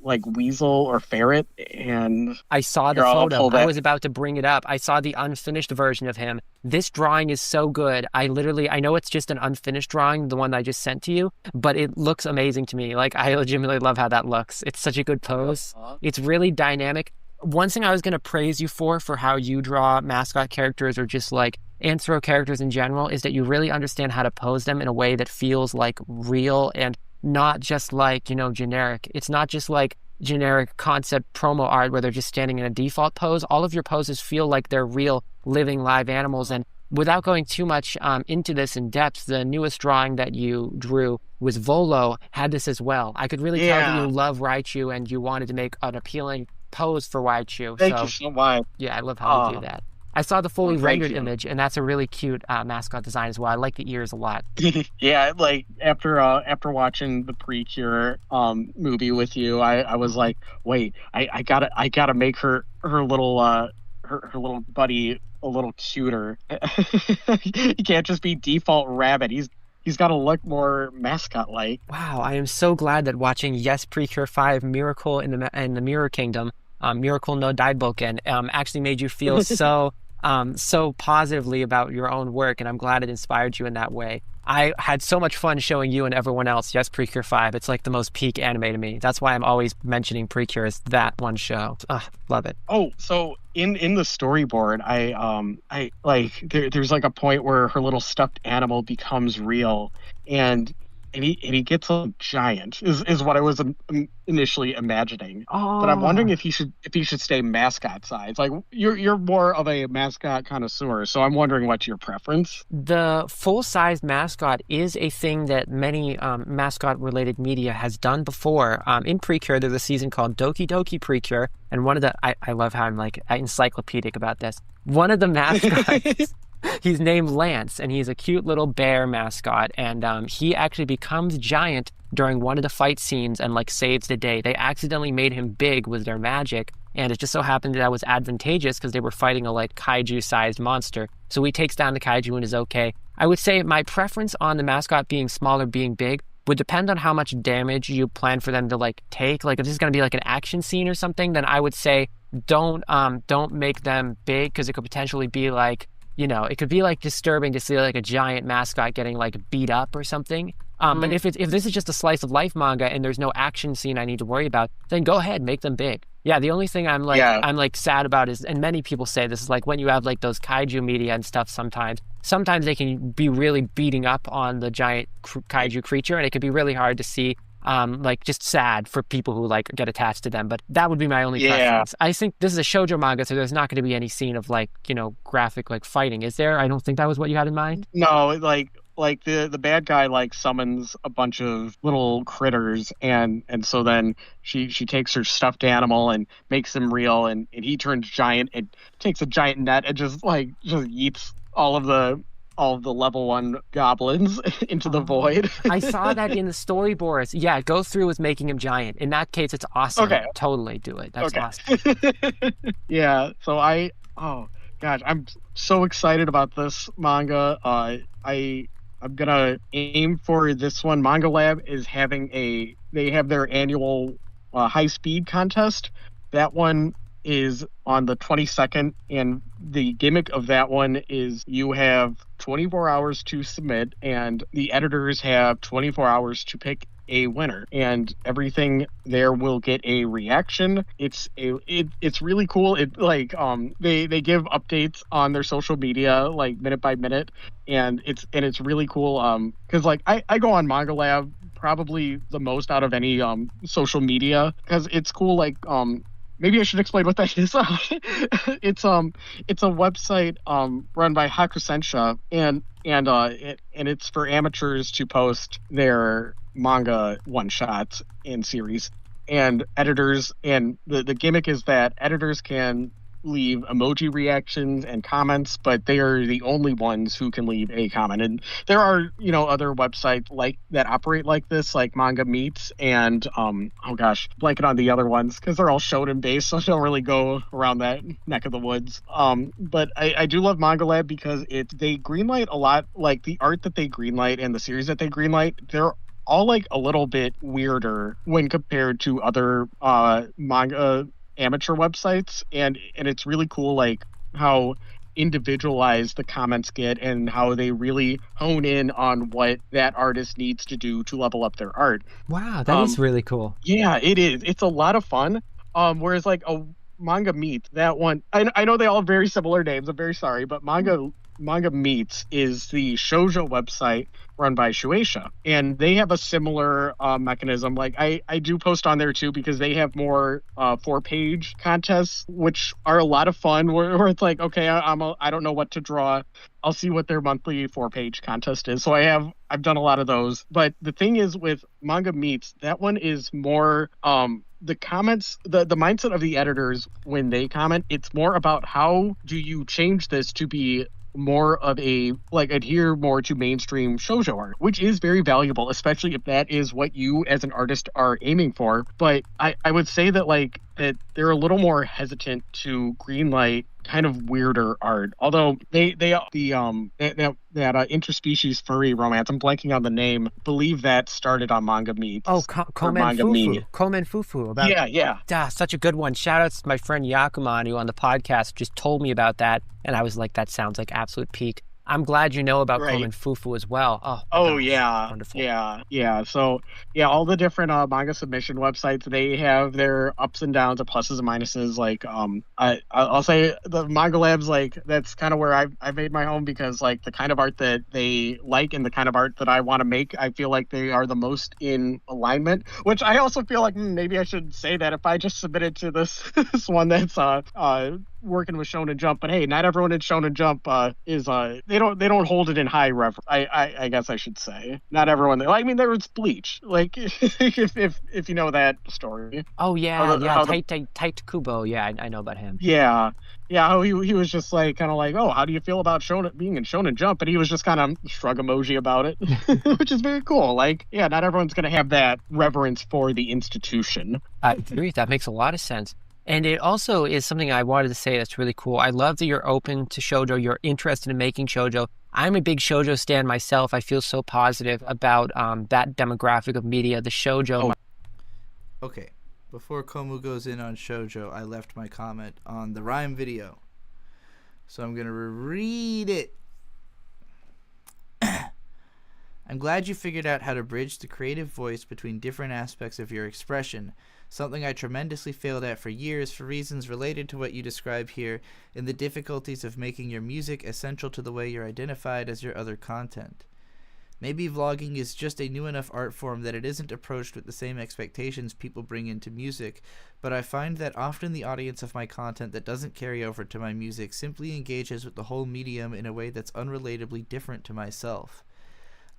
Speaker 10: like weasel or ferret, and
Speaker 11: I saw the photo. I was about to bring it up. I saw the unfinished version of him. This drawing is so good. I know it's just an unfinished drawing, the one that I just sent to you, but it looks amazing to me. Like, I legitimately love how that looks. It's such a good pose. It's really dynamic. One thing I was going to praise you for how you draw mascot characters, or just like and throw characters in general is that you really understand how to pose them in a way that feels like real and not just like, generic. It's not just like generic concept promo art where they're just standing in a default pose. All of your poses feel like they're real, living, live animals. And without going too much into this in depth, the newest drawing that you drew with Volo had this as well. I could really tell that you love Raichu and you wanted to make an appealing pose for Raichu.
Speaker 10: Thank you so much.
Speaker 11: Yeah, I love how you do that. I saw the fully rendered
Speaker 10: you.
Speaker 11: image, and that's a really cute mascot design as well. I like the ears a lot.
Speaker 10: Yeah, like after watching the Precure movie with you, I was like, wait, I gotta make her little her little buddy a little cuter. He can't just be default rabbit. He's got to look more mascot-like.
Speaker 11: Wow, I am so glad that watching Yes Precure 5 Miracle in the Mirror Kingdom, Miracle no Daiboken, actually made you feel so positively about your own work, and I'm glad it inspired you in that way. I had so much fun showing you and everyone else Yes Precure 5. It's like the most peak anime to me. That's why I'm always mentioning Precure as that one show. Love it.
Speaker 10: Oh, so in the storyboard, I like there's like a point where her little stuffed animal becomes real, and he gets a giant is what I was initially imagining. But I'm wondering if he should stay mascot size. Like you're more of a mascot connoisseur, so I'm wondering what's your preference.
Speaker 11: The full-size mascot is a thing that many mascot-related media has done before. In Precure, there's a season called Doki Doki Precure, and one of the I love how I'm like encyclopedic about this. One of the mascots. He's named Lance, and he's a cute little bear mascot, and he actually becomes giant during one of the fight scenes and like saves the day. They accidentally made him big with their magic, and it just so happened that was advantageous because they were fighting a like kaiju-sized monster. So he takes down the kaiju and is okay. I would say my preference on the mascot being small or being big would depend on how much damage you plan for them to like take. Like if this is going to be like an action scene or something, then I would say don't make them big, because it could potentially be like, it could be like disturbing to see like a giant mascot getting like beat up or something. But if this is just a slice of life manga and there's no action scene I need to worry about, then go ahead, make them big. Yeah, the only thing I'm like sad about is, and many people say this, is like when you have like those kaiju media and stuff, sometimes they can be really beating up on the giant kaiju creature, and it can be really hard to see. Like just sad for people who like get attached to them, but that would be my only preference. I think this is a shoujo manga, so there's not going to be any scene of like, graphic like fighting. Is there? I don't think that was what you had in mind.
Speaker 10: No, like the bad guy like summons a bunch of little critters, and so then she takes her stuffed animal and makes him real, and he turns giant and takes a giant net and just yeets all of the level 1 goblins into the void.
Speaker 11: I saw that in the storyboards. Yeah, go through with making him giant. In that case, it's awesome.
Speaker 10: Okay.
Speaker 11: Totally do it. That's awesome.
Speaker 10: Yeah, so oh gosh, I'm so excited about this manga. I'm gonna aim for this one. Manga Lab is they have their annual high speed contest. That one is on the 22nd, and the gimmick of that one is you have 24 hours to submit, and the editors have 24 hours to pick a winner, and everything there will get a reaction. It's really cool. It like they give updates on their social media like minute by minute, and it's really cool because like I go on Manga Lab probably the most out of any social media, because it's cool. Like maybe I should explain what that is. It's a website run by Hakusensha, and it's for amateurs to post their manga one shots in series, and editors, and the gimmick is that editors can leave emoji reactions and comments, but they are the only ones who can leave a comment. And there are other websites like that operate like this, like Manga Meets and blanking on the other ones because they're all shonen based, so I don't really go around that neck of the woods. But I do love Manga Lab because they greenlight a lot. Like the art that they greenlight and the series that they greenlight, they're all like a little bit weirder when compared to other manga amateur websites, and it's really cool like how individualized the comments get and how they really hone in on what that artist needs to do to level up their art.
Speaker 11: Wow, that is really cool.
Speaker 10: Yeah, it is. It's a lot of fun. Whereas like a Manga Meet, that one, I know they all have very similar names, I'm very sorry, but Manga Manga Meets is the shoujo website run by Shueisha, and they have a similar mechanism. Like I do post on there too because they have more 4-page contests, which are a lot of fun. Where it's like, okay, I don't know what to draw. I'll see what their monthly 4-page contest is. So I've done a lot of those. But the thing is with Manga Meets, that one is more the comments, the mindset of the editors when they comment, it's more about how do you change this to be more of a, like, adhere more to mainstream shoujo art, which is very valuable, especially if that is what you as an artist are aiming for. But I would say that, like, that they're a little more hesitant to greenlight kind of weirder art. Although that interspecies furry romance, I'm blanking on the name, believe that started on Manga Meets.
Speaker 11: Oh, Komen Fufu. About, yeah. Such a good one. Shout out to my friend Yakuman, who on the podcast just told me about that. And I was like, that sounds like absolute peak. I'm glad you know about Komen Fufu as well. Oh
Speaker 10: yeah.
Speaker 11: Wonderful.
Speaker 10: Yeah. So, yeah, all the different manga submission websites, they have their ups and downs, the pluses and minuses. Like, I'll say the Manga Labs, like, that's kind of where I've made my home because, like, the kind of art that they like and the kind of art that I want to make, I feel like they are the most in alignment, which I also feel like maybe I should say that if I just submitted to this one that's working with Shonen Jump, but hey, not everyone in Shonen Jump is they don't hold it in high reverence. I guess I should say not everyone. I mean, there was Bleach, like if you know that story.
Speaker 11: Oh yeah, Tight Kubo. Yeah, I know about him.
Speaker 10: Yeah. How he was just like kind of like, oh, how do you feel about being in Shonen Jump? And he was just kind of shrug emoji about it, which is very cool. Like, yeah, not everyone's gonna have that reverence for the institution.
Speaker 11: I agree. That makes a lot of sense. And it also is something I wanted to say that's really cool. I love that you're open to shoujo. You're interested in making shoujo. I'm a big shoujo stan myself. I feel so positive about that demographic of media, the shoujo.
Speaker 2: Okay, before Komu goes in on shoujo, I left my comment on the rhyme video. So I'm going to reread it. I'm glad you figured out how to bridge the creative voice between different aspects of your expression, something I tremendously failed at for years for reasons related to what you describe here in the difficulties of making your music essential to the way you're identified as your other content. Maybe vlogging is just a new enough art form that it isn't approached with the same expectations people bring into music, but I find that often the audience of my content that doesn't carry over to my music simply engages with the whole medium in a way that's unrelatably different to myself.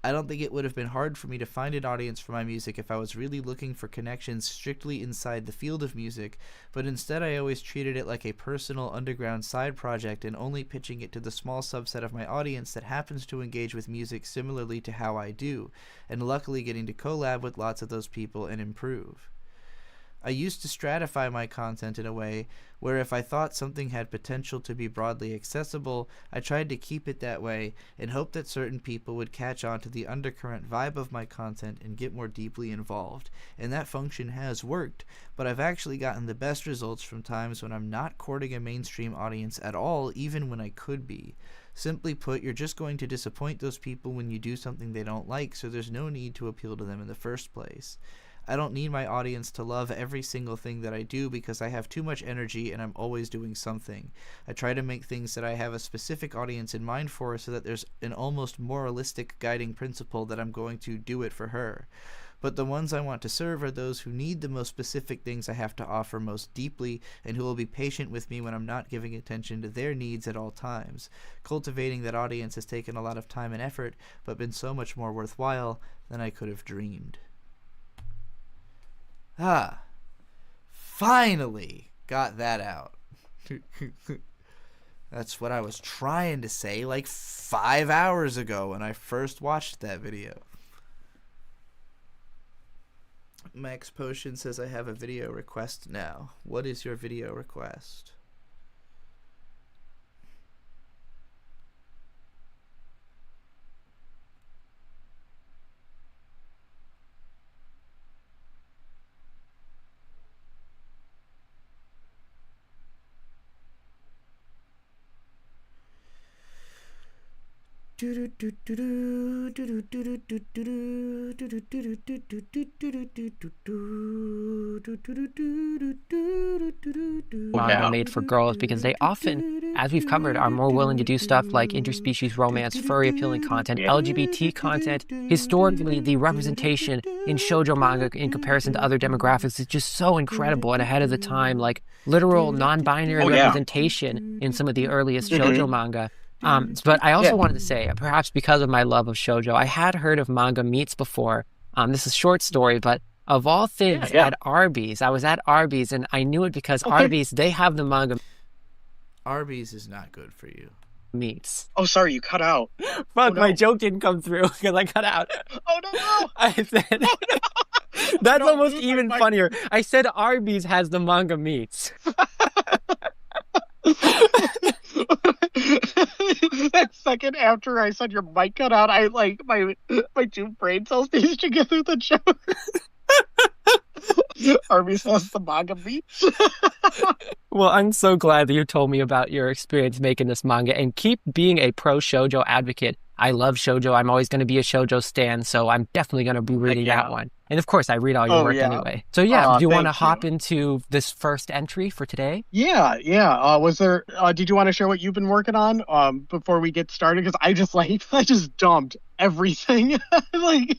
Speaker 2: I don't think it would have been hard for me to find an audience for my music if I was really looking for connections strictly inside the field of music, but instead I always treated it like a personal underground side project and only pitching it to the small subset of my audience that happens to engage with music similarly to how I do, and luckily getting to collab with lots of those people and improve. I used to stratify my content in a way where if I thought something had potential to be broadly accessible, I tried to keep it that way and hope that certain people would catch on to the undercurrent vibe of my content and get more deeply involved. And that function has worked, but I've actually gotten the best results from times when I'm not courting a mainstream audience at all, even when I could be. Simply put, you're just going to disappoint those people when you do something they don't like, so there's no need to appeal to them in the first place. I don't need my audience to love every single thing that I do because I have too much energy and I'm always doing something. I try to make things that I have a specific audience in mind for so that there's an almost moralistic guiding principle that I'm going to do it for her. But the ones I want to serve are those who need the most specific things I have to offer most deeply and who will be patient with me when I'm not giving attention to their needs at all times. Cultivating that audience has taken a lot of time and effort, but been so much more worthwhile than I could have dreamed. Finally got that out. That's what I was trying to say like 5 hours ago when I first watched that video. Max Potion says I have a video request now. What is your video request?
Speaker 11: Wow, made for girls because they often as we've covered, are more willing to do stuff like interspecies romance, furry appealing content, LGBT content. Historically, the representation in shoujo manga in comparison to other demographics is just so incredible and ahead of the time, like literal non-binary representation in some of the earliest shoujo manga. But I also wanted to say, perhaps because of my love of shoujo, I had heard of manga meets before. This is a short story, but of all things, at Arby's, I was at Arby's and I knew it because Arby's, they have the manga.
Speaker 2: Arby's is not good for you.
Speaker 11: Meats.
Speaker 10: Oh, sorry, you cut out.
Speaker 11: Fuck, my joke didn't come through because I cut out.
Speaker 10: Oh, no.
Speaker 11: I said, that's almost even funnier. I said Arby's has the manga meats.
Speaker 10: That second after I said your mic cut out, I like my two brain cells pieced together the joke. Arby's has the manga meats.
Speaker 11: Well, I'm so glad that you told me about your experience making this manga, and keep being a pro shoujo advocate. I love shoujo. I'm always going to be a shoujo stan, so I'm definitely going to be reading that one. And of course, I read all your work anyway. So do you want to hop into this first entry for today?
Speaker 10: Yeah. Was there? Did you want to share what you've been working on before we get started? Because I just dumped everything, like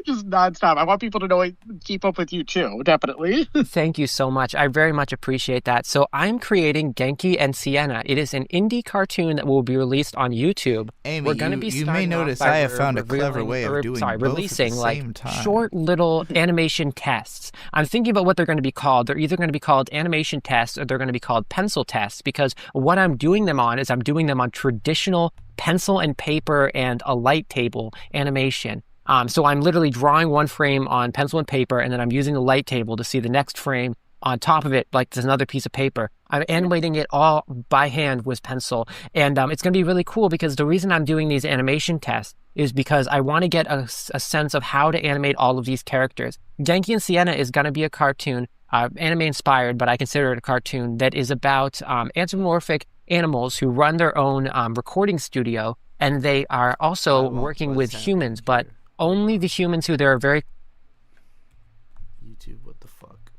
Speaker 10: just nonstop. I want people to know, keep up with you too, definitely.
Speaker 11: Thank you so much. I very much appreciate that. So I'm creating Genki and Sienna. It is an indie cartoon that will be released on YouTube.
Speaker 2: Amy, you may notice I have found a clever way of doing both
Speaker 11: releasing
Speaker 2: at the same time.
Speaker 11: Short little animation tests. I'm thinking about what they're going to be called. They're either going to be called animation tests or they're going to be called pencil tests, because what I'm doing them on is I'm doing them on traditional pencil and paper and a light table animation. So I'm literally drawing one frame on pencil and paper, and then I'm using the light table to see the next frame on top of it, like there's another piece of paper. I'm animating it all by hand with pencil. And it's going to be really cool, because the reason I'm doing these animation tests is because I want to get a sense of how to animate all of these characters. Genki and Sienna is going to be a cartoon, anime inspired, but I consider it a cartoon that is about anthropomorphic animals who run their own recording studio, and they are also working with humans, but only the humans who they're very
Speaker 2: YouTube, what the fuck?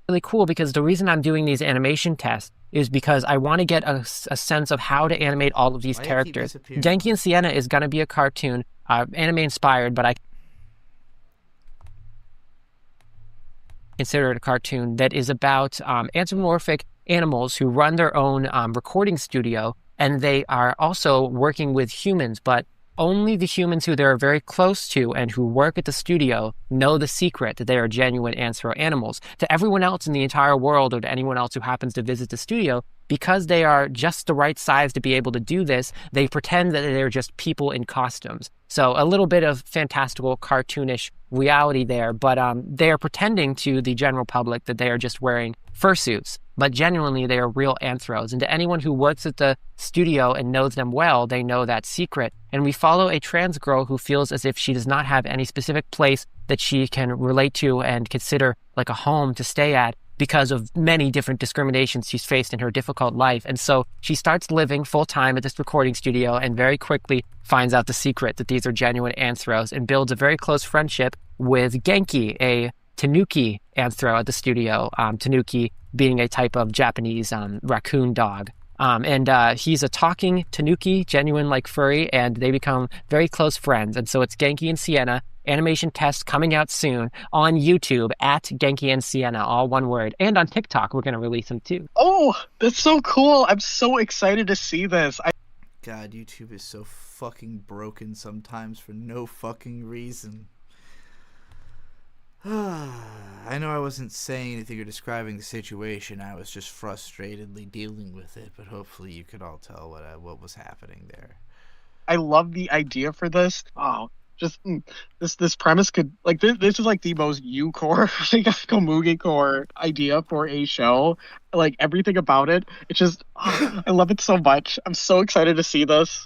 Speaker 11: Really cool, because the reason I'm doing these animation tests is because I want to get a sense of how to animate all of these characters. Genki and Sienna is going to be a cartoon, anime inspired, but I consider it a cartoon that is about anthropomorphic animals who run their own recording studio, and they are also working with humans, but only the humans who they're very close to and who work at the studio know the secret that they are genuine anthro animals. To everyone else in the entire world, or to anyone else who happens to visit the studio, because they are just the right size to be able to do this, they pretend that they're just people in costumes. So a little bit of fantastical, cartoonish reality there, but they are pretending to the general public that they are just wearing fursuits, but genuinely they are real anthros. And to anyone who works at the studio and knows them well, they know that secret. And we follow a trans girl who feels as if she does not have any specific place that she can relate to and consider like a home to stay at, because of many different discriminations she's faced in her difficult life. And so she starts living full-time at this recording studio and very quickly finds out the secret that these are genuine anthros, and builds a very close friendship with Genki, a tanuki anthro at the studio, tanuki being a type of Japanese raccoon dog. And he's a talking tanuki, genuine like furry, and they become very close friends. And so it's Genki and Sienna, animation test coming out soon on YouTube at Genki and Sienna, all one word. And on TikTok, we're going to release them too.
Speaker 10: Oh, that's so cool. I'm so excited to see this.
Speaker 2: God, YouTube is so fucking broken sometimes for no fucking reason. I know I wasn't saying anything or describing the situation. I was just frustratedly dealing with it, but hopefully you could all tell what was happening there.
Speaker 10: I love the idea for this. Oh, just this premise could, like, this is like the most U-core, like Komugi core idea for a show. Like, everything about it, it's just, I love it so much. I'm so excited to see this.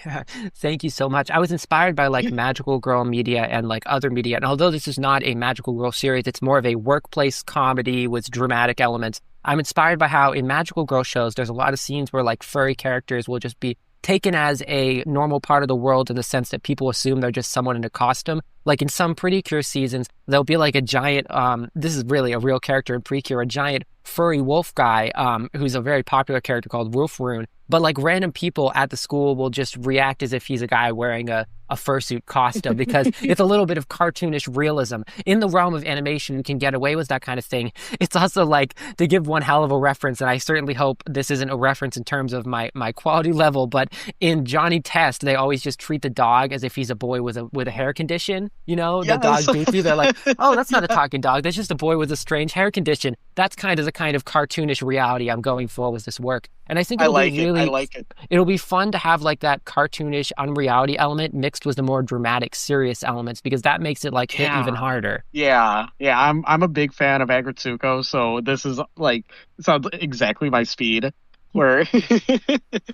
Speaker 11: Thank you so much. I was inspired by like Magical Girl media and like other media. And although this is not a Magical Girl series, it's more of a workplace comedy with dramatic elements. I'm inspired by how in Magical Girl shows, there's a lot of scenes where like furry characters will just be taken as a normal part of the world in the sense that people assume they're just someone in a costume. Like in some Pretty Cure seasons, there'll be like a giant, this is really a real character in Precure, a giant furry wolf guy who's a very popular character called Wolfrune. But like random people at the school will just react as if he's a guy wearing a fursuit costume because it's a little bit of cartoonish realism. In the realm of animation, you can get away with that kind of thing. It's also like, to give one hell of a reference, and I certainly hope this isn't a reference in terms of my quality level, but in Johnny Test, they always just treat the dog as if he's a boy with a hair condition. You know, the dog's goofy. They're like, oh, that's not a talking dog. That's just a boy with a strange hair condition. That's kind of the kind of cartoonish reality I'm going for with this work. And I think it'll be really,
Speaker 10: I like it.
Speaker 11: It'll be fun to have like that cartoonish unreality element mixed with the more dramatic, serious elements, because that makes it like hit even harder.
Speaker 10: Yeah. I'm a big fan of Agretsuko, so this is like sounds exactly my speed. Where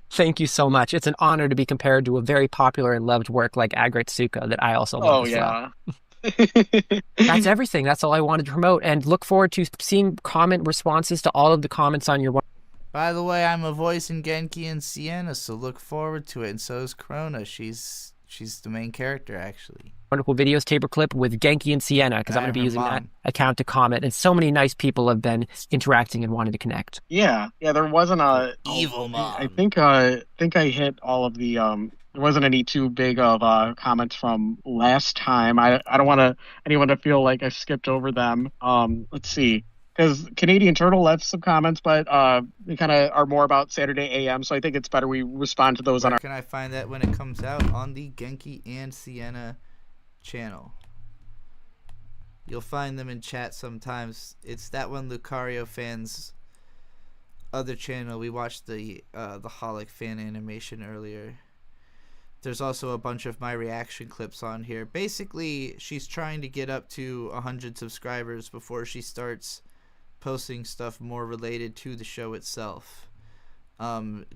Speaker 11: Thank you so much. It's an honor to be compared to a very popular and loved work like Agretsuko that I also love as well. That's everything. That's all I wanted to promote, and look forward to seeing comment responses to all of the comments on your.
Speaker 2: By the way, I'm a voice in Genki and Sienna, so look forward to it. And so is Corona. She's the main character, actually.
Speaker 11: Wonderful videos taper clip with Genki and Sienna, because I'm going to be using that account to comment. And so many nice people have been interacting and wanting to connect.
Speaker 10: Yeah. There wasn't a
Speaker 2: evil mom.
Speaker 10: I think I hit all of the there wasn't any too big of comments from last time. I don't want anyone to feel like I skipped over them. Let's see. Because Canadian Turtle left some comments, but they kind of are more about Saturday AM, so I think it's better we respond to those on our...
Speaker 2: Where can I find that when it comes out? On the Genki and Sienna channel. You'll find them in chat sometimes. It's that one Lucario fan's other channel. We watched the Holic fan animation earlier. There's also a bunch of my reaction clips on here. Basically, she's trying to get up to 100 subscribers before she starts posting stuff more related to the show itself.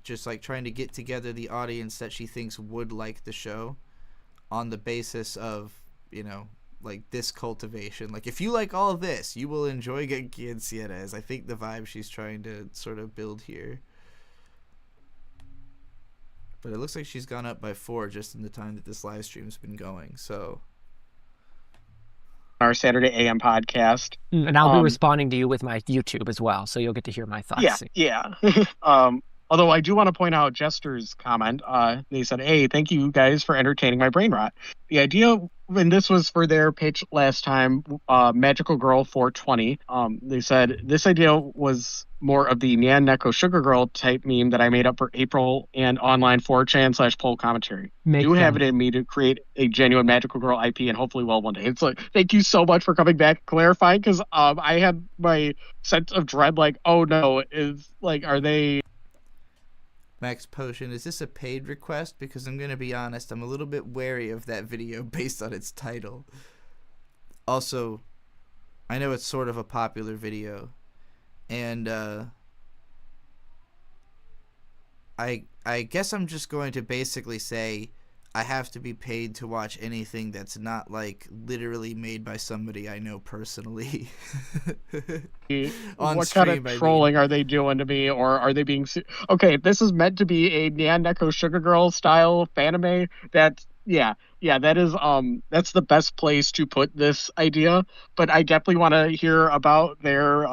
Speaker 2: Just like trying to get together the audience that she thinks would like the show on the basis of, you know, like this cultivation. Like, if you like all of this, you will enjoy Genki and Sienna, as I think the vibe she's trying to sort of build here. But it looks like she's gone up by 4 just in the time that this live stream's been going, so...
Speaker 10: Our Saturday AM podcast.
Speaker 11: And I'll be responding to you with my YouTube as well, so you'll get to hear my thoughts.
Speaker 10: Yeah. Although I do want to point out Jester's comment. They said, hey, thank you guys for entertaining my brain rot. The idea, and this was for their pitch last time, Magical Girl 420. They said, this idea was more of the Nyan Neko Sugar Girl type meme that I made up for April and online 4chan/poll commentary. Do have it in me to create a genuine Magical Girl IP, and hopefully one day. It's like, thank you so much for coming back and clarifying, because I had my sense of dread, like, oh no, are they...
Speaker 2: Max Potion, is this a paid request? Because I'm going to be honest, I'm a little bit wary of that video based on its title. Also, I know it's sort of a popular video, and I guess I'm just going to basically say I have to be paid to watch anything that's not like literally made by somebody I know personally.
Speaker 10: What kind of trolling are they doing to me, or are they being okay, if this is meant to be a Nyan Neko Sugar Girl style fanime, that is that's the best place to put this idea. But I definitely want to hear about their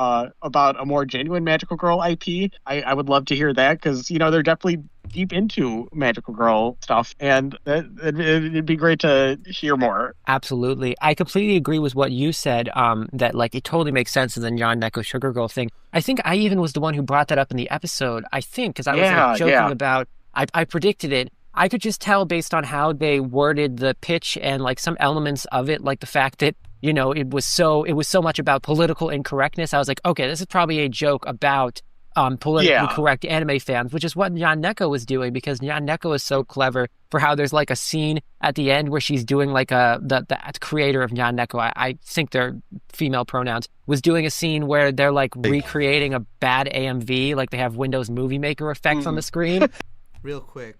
Speaker 10: about a more genuine Magical Girl IP. I would love to hear that, because they're definitely deep into Magical Girl stuff, and it'd be great to hear more.
Speaker 11: Absolutely. I completely agree with what you said, that like it totally makes sense in the Nyan Neko Sugar Girl thing. I think I even was the one who brought that up in the episode, because I was joking about, I predicted it. I could just tell based on how they worded the pitch and like some elements of it, like the fact that, it was so much about political incorrectness. I was like, okay, this is probably a joke about politically correct anime fans, which is what Nyan Neko was doing, because Nyan Neko is so clever for how there's like a scene at the end where she's doing like the creator of Nyan Neko, I think they're female pronouns, was doing a scene where they're like recreating a bad AMV, like they have Windows Movie Maker effects on the screen.
Speaker 2: Real quick,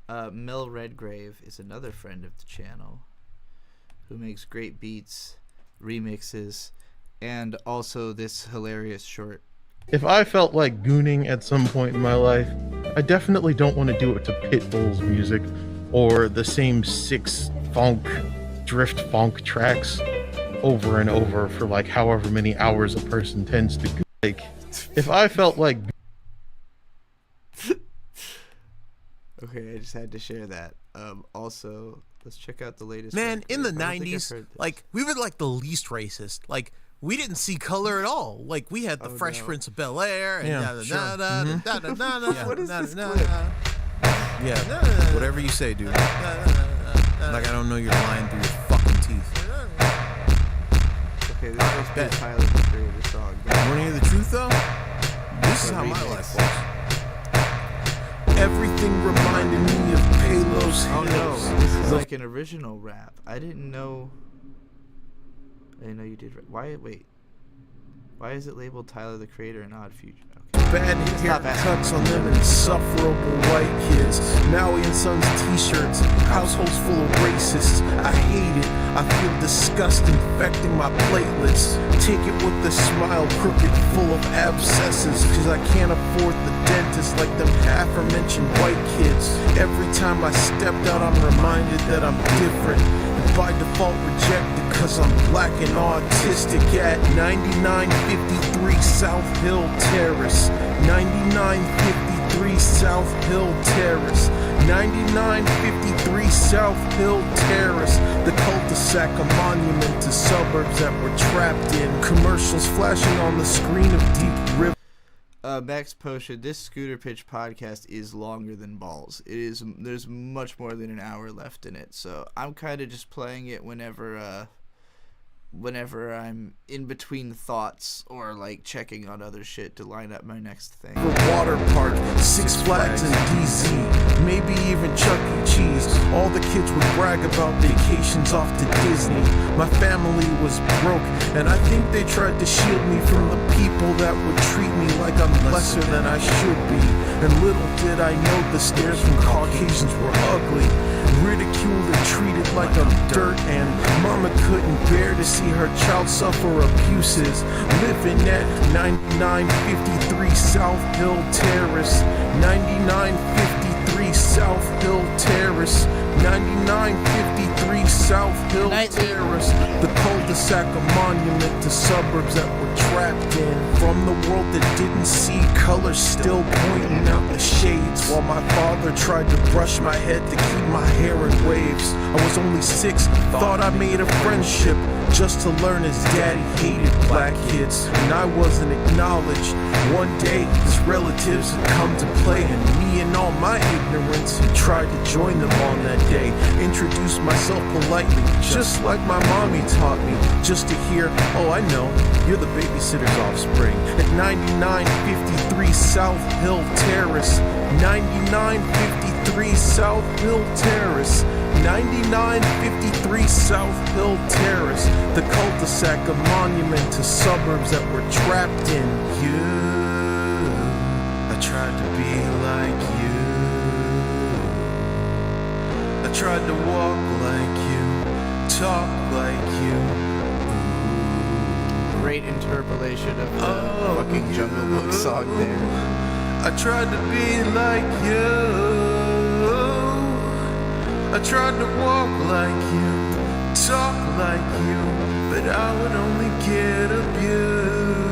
Speaker 2: Mel Redgrave is another friend of the channel who makes great beats, remixes, and also this hilarious short.
Speaker 7: If I felt like gooning at some point in my life, I definitely don't want to do it to Pitbull's music or the same 6 drift funk tracks over and over for like however many hours a person tends to like. If I felt like
Speaker 2: okay, I just had to share that. Also, let's check out the latest.
Speaker 9: Man, in the 90s, like, we were like the least racist. Like, we didn't see color at all. Like, we had the Fresh Prince of Bel-Air and
Speaker 12: What is this clip? Yeah, whatever you say, dude. Like, I don't know you're lying through your fucking teeth.
Speaker 2: Okay, this must be Tyler, the Creator song.
Speaker 12: You want to hear the truth, though? This is how my life was. Everything reminded me of Palos.
Speaker 2: Oh no, this is like an original rap. I didn't know you did. Wait. Why is it labeled Tyler, the Creator and Odd Future?
Speaker 12: Bad haircuts on them insufferable white kids. Maui and Sons t-shirts, households full of racists. I hate it. I feel disgust infecting my platelets. Take it with a smile, crooked, full of abscesses. Cause I can't afford the dentist like them aforementioned white kids. Every time I stepped out, I'm reminded that I'm different. And by default rejected cause I'm black and autistic at 9953 South Hill Terrace. 9953 South Hill Terrace. 9953 South Hill Terrace. The cul-de-sac, a monument to suburbs that we're trapped in. Commercials flashing on the screen of Deep River.
Speaker 2: Max Potion, this Scooter Pitch podcast is longer than balls. There's much more than an hour left in it, so I'm kind of just playing it whenever I'm in between thoughts or like checking on other shit to line up my next thing.
Speaker 12: The water park, Six Flags and DZ, maybe even Chuck E. Cheese. All the kids would brag about vacations off to Disney. My family was broke, and I think they tried to shield me from the people that would treat me like I'm lesser than I should be. And little did I know the stares from Caucasians were ugly, ridiculed and treated like I'm dirt, and mama couldn't bear to see her child suffer abuses. Living at 9953 South Hill Terrace. 9953 South Hill Terrace. 9953 South Hill Terrace. The cul-de-sac, a monument to suburbs that we're trapped in. From the world that didn't see color, still pointing out the shades. While my father tried to brush my head to keep my hair in waves. I was only 6, thought I made a friendship, just to learn his daddy hated black kids. And I wasn't acknowledged. One day his relatives had come to play, and me and all my ignorance had tried to join them on that day. Introduced myself politely, just like my mommy taught me, just to hear, oh I know, you're the babysitter's offspring. At 9953 South Hill Terrace. 9953 South Hill Terrace. 9953 South Hill Terrace. The cul-de-sac, a monument to suburbs that we're trapped in. I tried to be like you. I tried to walk like you, talk like you.
Speaker 2: Great interpolation of the fucking Jungle Book song there.
Speaker 12: I tried to be like you. I tried to walk like you, talk like you, but I would only get abused.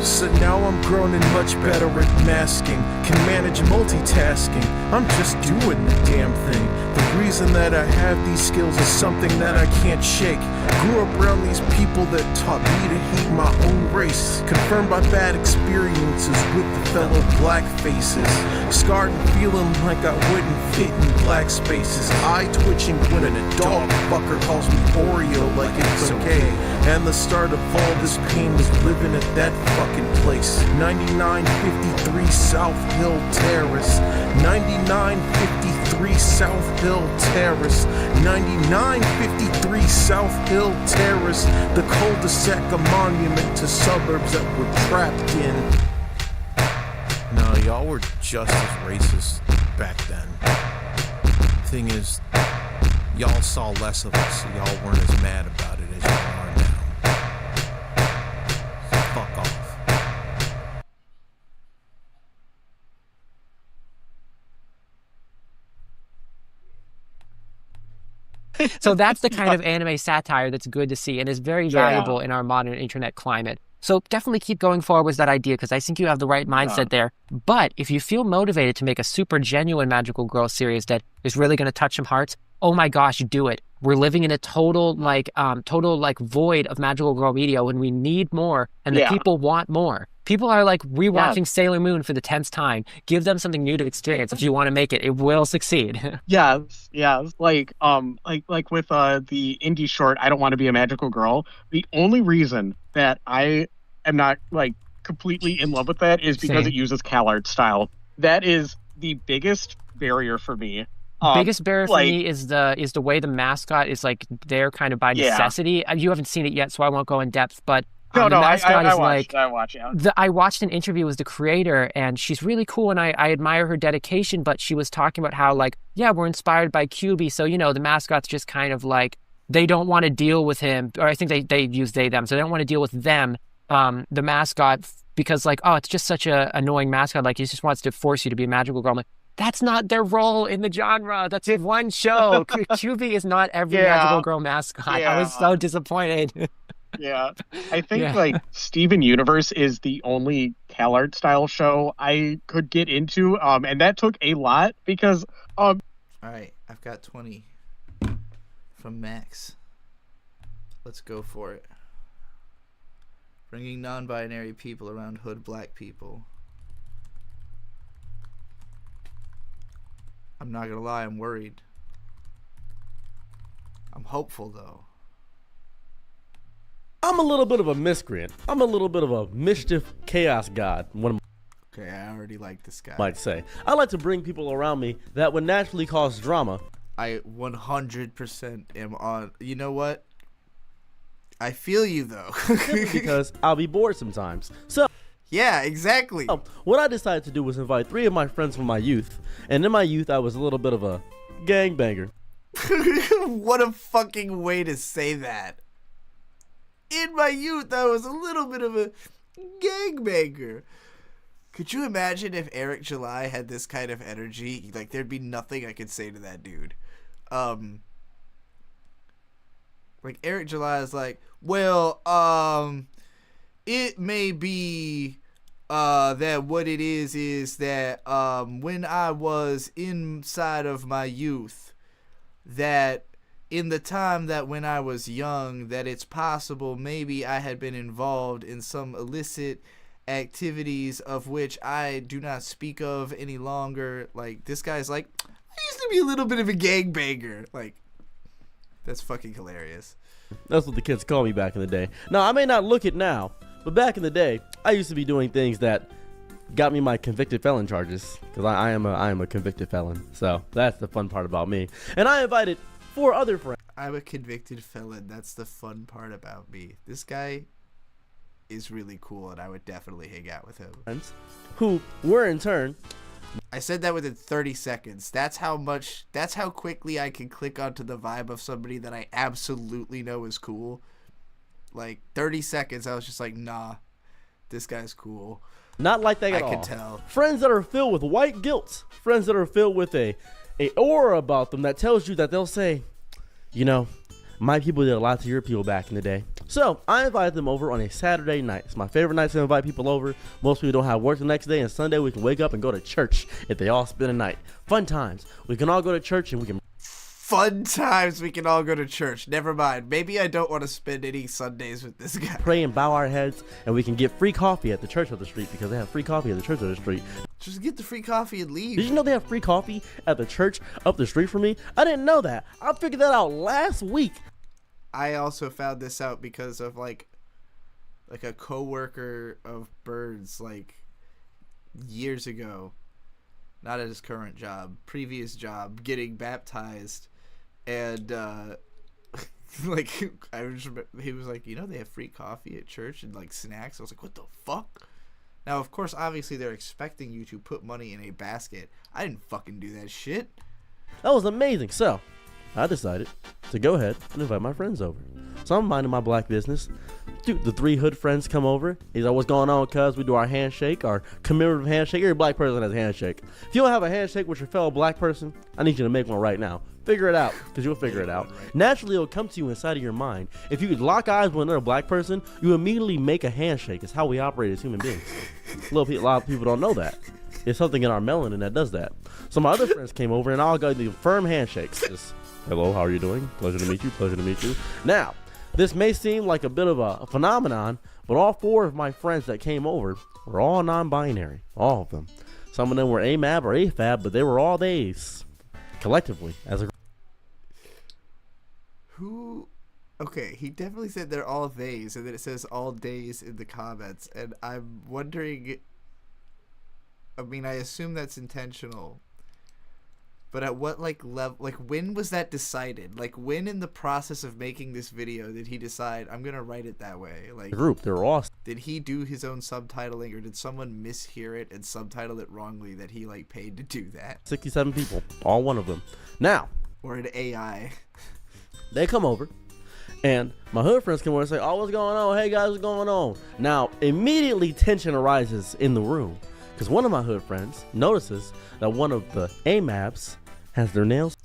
Speaker 12: So now I'm grown and much better at masking, can manage multitasking. I'm just doing the damn thing. The reason that I have these skills is something that I can't shake. Grew up around these people that taught me to hate my own race, confirmed by bad experiences with the fellow black faces. Scarred and feeling like I wouldn't fit in black spaces. Eye twitching when a dog fucker calls me Oreo like it's okay. And the start of all this pain was living at that fucking place. 9953 South Hill Terrace. 9953 South Hill Terrace. 9953 South Hill Terrace. The cul-de-sac, a monument to suburbs that we're trapped in. No, y'all were just as racist back then. Thing is, y'all saw less of us, so y'all weren't as mad about it as y'all are now. So fuck off.
Speaker 11: So that's the kind of anime satire that's good to see and is very valuable in our modern internet climate. So definitely keep going forward with that idea because I think you have the right mindset there. But if you feel motivated to make a super genuine magical girl series that is really going to touch some hearts, oh my gosh, do it. We're living in a total void of magical girl media when we need more and the people want more. People are like rewatching Sailor Moon for the 10th time. Give them something new to experience. If you want to make it, it will succeed.
Speaker 10: Yeah. Like with the indie short, I Don't Want to Be a Magical Girl. The only reason that I am not like completely in love with that is because it uses CalArt style. That is the biggest barrier for me.
Speaker 11: Biggest barrier for me is the way the mascot is like there kind of by necessity. You haven't seen it yet, so I won't go in depth. But the mascot is like I watched an interview with the creator, and she's really cool, and I admire her dedication. But she was talking about how we're inspired by QB, so the mascot's just kind of like they don't want to deal with him, or I think they use they them, so they don't want to deal with them. The mascot because it's just such a annoying mascot. Like he just wants to force you to be a magical girl. I'm like, that's not their role in the genre. That's one show. QB is not every magical girl mascot. I was so disappointed.
Speaker 10: I think Steven Universe is the only CalArt style show I could get into, and that took a lot because.
Speaker 2: All right, I've got 20 from Max. Let's go for it. Bringing non-binary people around hood black people. I'm not gonna lie, I'm worried. I'm hopeful though.
Speaker 14: I'm a little bit of a miscreant. I'm a little bit of a mischief chaos god.
Speaker 2: Okay, I already like this guy.
Speaker 14: Might say. I like to bring people around me that would naturally cause drama.
Speaker 2: I 100% am on. You know what? I feel you though.
Speaker 14: Because I'll be bored sometimes. So
Speaker 2: yeah, exactly.
Speaker 14: What I decided to do was invite 3 of my friends from my youth. And in my youth, I was a little bit of a gangbanger.
Speaker 2: What a fucking way to say that. In my youth, I was a little bit of a gangbanger. Could you imagine if Eric July had this kind of energy? Like, there'd be nothing I could say to that dude. Like, Eric July is like, well, it may be that what it is that when I was inside of my youth, that in the time that when I was young, that it's possible maybe I had been involved in some illicit activities of which I do not speak of any longer. Like, this guy's like, I used to be a little bit of a gangbanger. Like, that's fucking hilarious.
Speaker 14: That's what the kids call me back in the day. Now, I may not look it now, but back in the day, I used to be doing things that got me my convicted felon charges, because I am a convicted felon. So that's the fun part about me. And I invited 4 other friends.
Speaker 2: I'm a convicted felon. That's the fun part about me. This guy is really cool, and I would definitely hang out with him.
Speaker 14: Friends who were in turn.
Speaker 2: I said that within 30 seconds. That's how quickly I can click onto the vibe of somebody that I absolutely know is cool. Like, 30 seconds, I was just like, nah, this guy's cool.
Speaker 14: Not like that at all.
Speaker 2: I can tell.
Speaker 14: Friends that are filled with white guilt. Friends that are filled with a aura about them that tells you that they'll say, my people did a lot to your people back in the day. So I invited them over on a Saturday night. It's my favorite night to invite people over. Most people don't have work the next day, and Sunday we can wake up and go to church if they all spend a night. Fun times. We can all go to church and we can...
Speaker 2: Fun times we can all go to church. Never mind. Maybe I don't want to spend any Sundays with this guy.
Speaker 14: Pray and bow our heads, and we can get free coffee at the church of the street because they have free coffee at the church of the street.
Speaker 2: Just get the free coffee and leave.
Speaker 14: Did you know they have free coffee at the church up the street from me? I didn't know that. I figured that out last week.
Speaker 2: I also found this out because of like a coworker of Bird's, like, years ago. Not at his current job, previous job, getting baptized. And like, he was like, they have free coffee at church and like snacks. I was like, what the fuck? Now, of course, obviously they're expecting you to put money in a basket. I didn't fucking do that shit.
Speaker 14: That was amazing. So I decided to go ahead and invite my friends over. So I'm minding my black business. Dude, the 3 hood friends come over. He's like, what's going on, cuz? We do our handshake, our commemorative handshake. Every black person has a handshake. If you don't have a handshake with your fellow black person, I need you to make one right now. Figure it out, because you'll figure it out. Naturally, it'll come to you inside of your mind. If you could lock eyes with another black person, you immediately make a handshake. It's how we operate as human beings. A lot of people don't know that. It's something in our melanin that does that. So my other friends came over, and I'll go do firm handshakes. Just, hello, how are you doing? Pleasure to meet you. Pleasure to meet you. Now, this may seem like a bit of a phenomenon, but all 4 of my friends that came over were all non-binary. All of them. Some of them were AMAB or AFAB, but they were all theys. Collectively, as a
Speaker 2: Who? Okay, he definitely said they're all theys, and then it says all days in the comments, and I'm wondering. I mean, I assume that's intentional, but at what level? Like, when was that decided? Like, when in the process of making this video did he decide I'm gonna write it that way? Like,
Speaker 14: group, they were all.
Speaker 2: Did he do his own subtitling, or did someone mishear it and subtitle it wrongly that he paid to do that?
Speaker 14: 67 people, all one of them. Now,
Speaker 2: or an AI.
Speaker 14: They come over, and my hood friends come over and say, "Oh, what's going on? Hey guys, what's going on?" Now, immediately tension arises in the room because one of my hood friends notices that one of the AMABs has their nails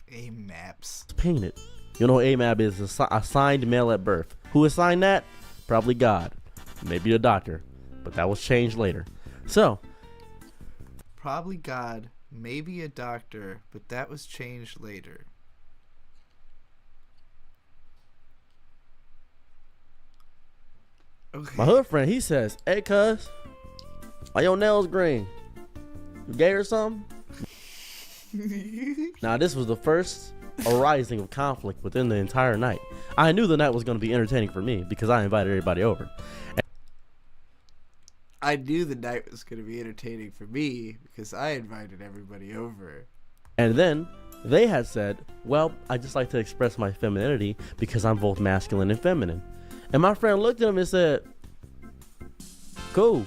Speaker 14: painted. You know, AMAB is assigned male at birth. Who assigned that? Probably God, maybe a doctor, but that was changed later. So,
Speaker 2: probably God, maybe a doctor, but that was changed later. Okay.
Speaker 14: My hood friend, he says, "Hey, cuz, why your nails green? You gay or something?" Now, this was the first arising of conflict within the entire night. I knew the night was going to be entertaining for me because I invited everybody over.
Speaker 2: I knew the night was going to be entertaining for me because I invited everybody over.
Speaker 14: And then they had said, "Well, I just like to express my femininity because I'm both masculine and feminine." And my friend looked at him and said, "Cool."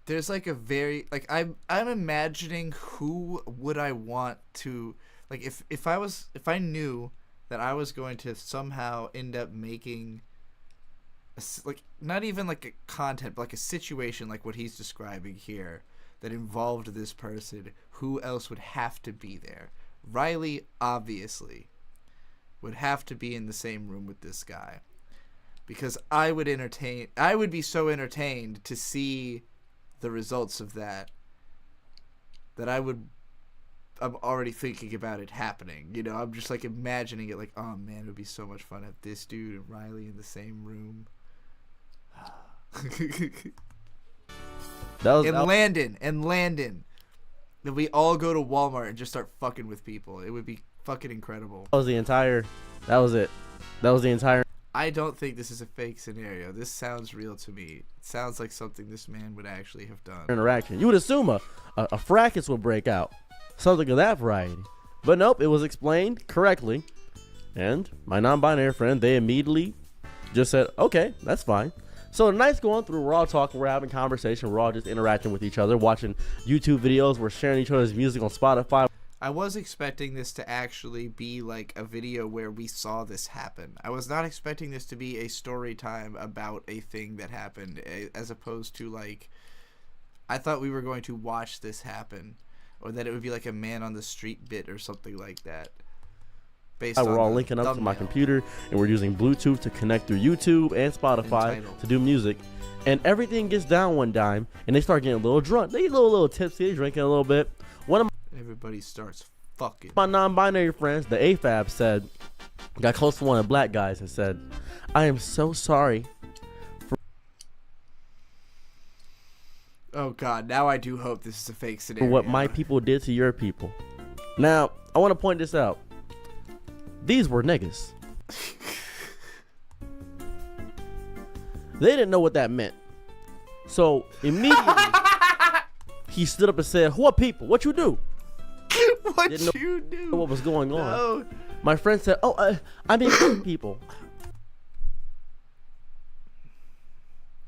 Speaker 2: There's a very I'm imagining who would I want to if I knew that I was going to somehow end up making not even a content, but a situation like what he's describing here that involved this person. Who else would have to be there? Riley obviously would have to be in the same room with this guy, because I would be so entertained to see the results of that I'm already thinking about it happening. You know, I'm just imagining it oh man, it would be so much fun to have this dude and Riley in the same room. Landon. Then we all go to Walmart and just start fucking with people. It would be fucking incredible.
Speaker 14: That was the entire
Speaker 2: I don't think this is a fake scenario. This sounds real to me. It sounds like something this man would actually have done.
Speaker 14: Interaction. You would assume a fracas would break out. Something of that variety. But nope, it was explained correctly. And my non-binary friend, they immediately just said, "Okay, that's fine." So the night's going through, we're all talking, we're having conversation, we're all just interacting with each other, watching YouTube videos, we're sharing each other's music on Spotify.
Speaker 2: I was expecting this to actually be a video where we saw this happen. I was not expecting this to be a story time about a thing that happened, as opposed to I thought we were going to watch this happen, or that it would be a man on the street bit or something like that.
Speaker 14: We're all linking up to my computer, and we're using Bluetooth to connect through YouTube and Spotify to do music. And everything gets down one time, and they start getting a little drunk. They get a little tipsy, drinking a little bit.
Speaker 2: Everybody starts fucking.
Speaker 14: My non-binary friends, the AFAB, said, got close to one of the black guys and said, "I am so sorry for."
Speaker 2: Oh God! Now I do hope this is a fake scenario.
Speaker 14: For what my people did to your people. Now I want to point this out. These were niggas. They didn't know what that meant. So immediately he stood up and said, "What people? What you do?"
Speaker 2: What you do?
Speaker 14: What was going on?
Speaker 2: No.
Speaker 14: My friend said, "Oh, I mean white people."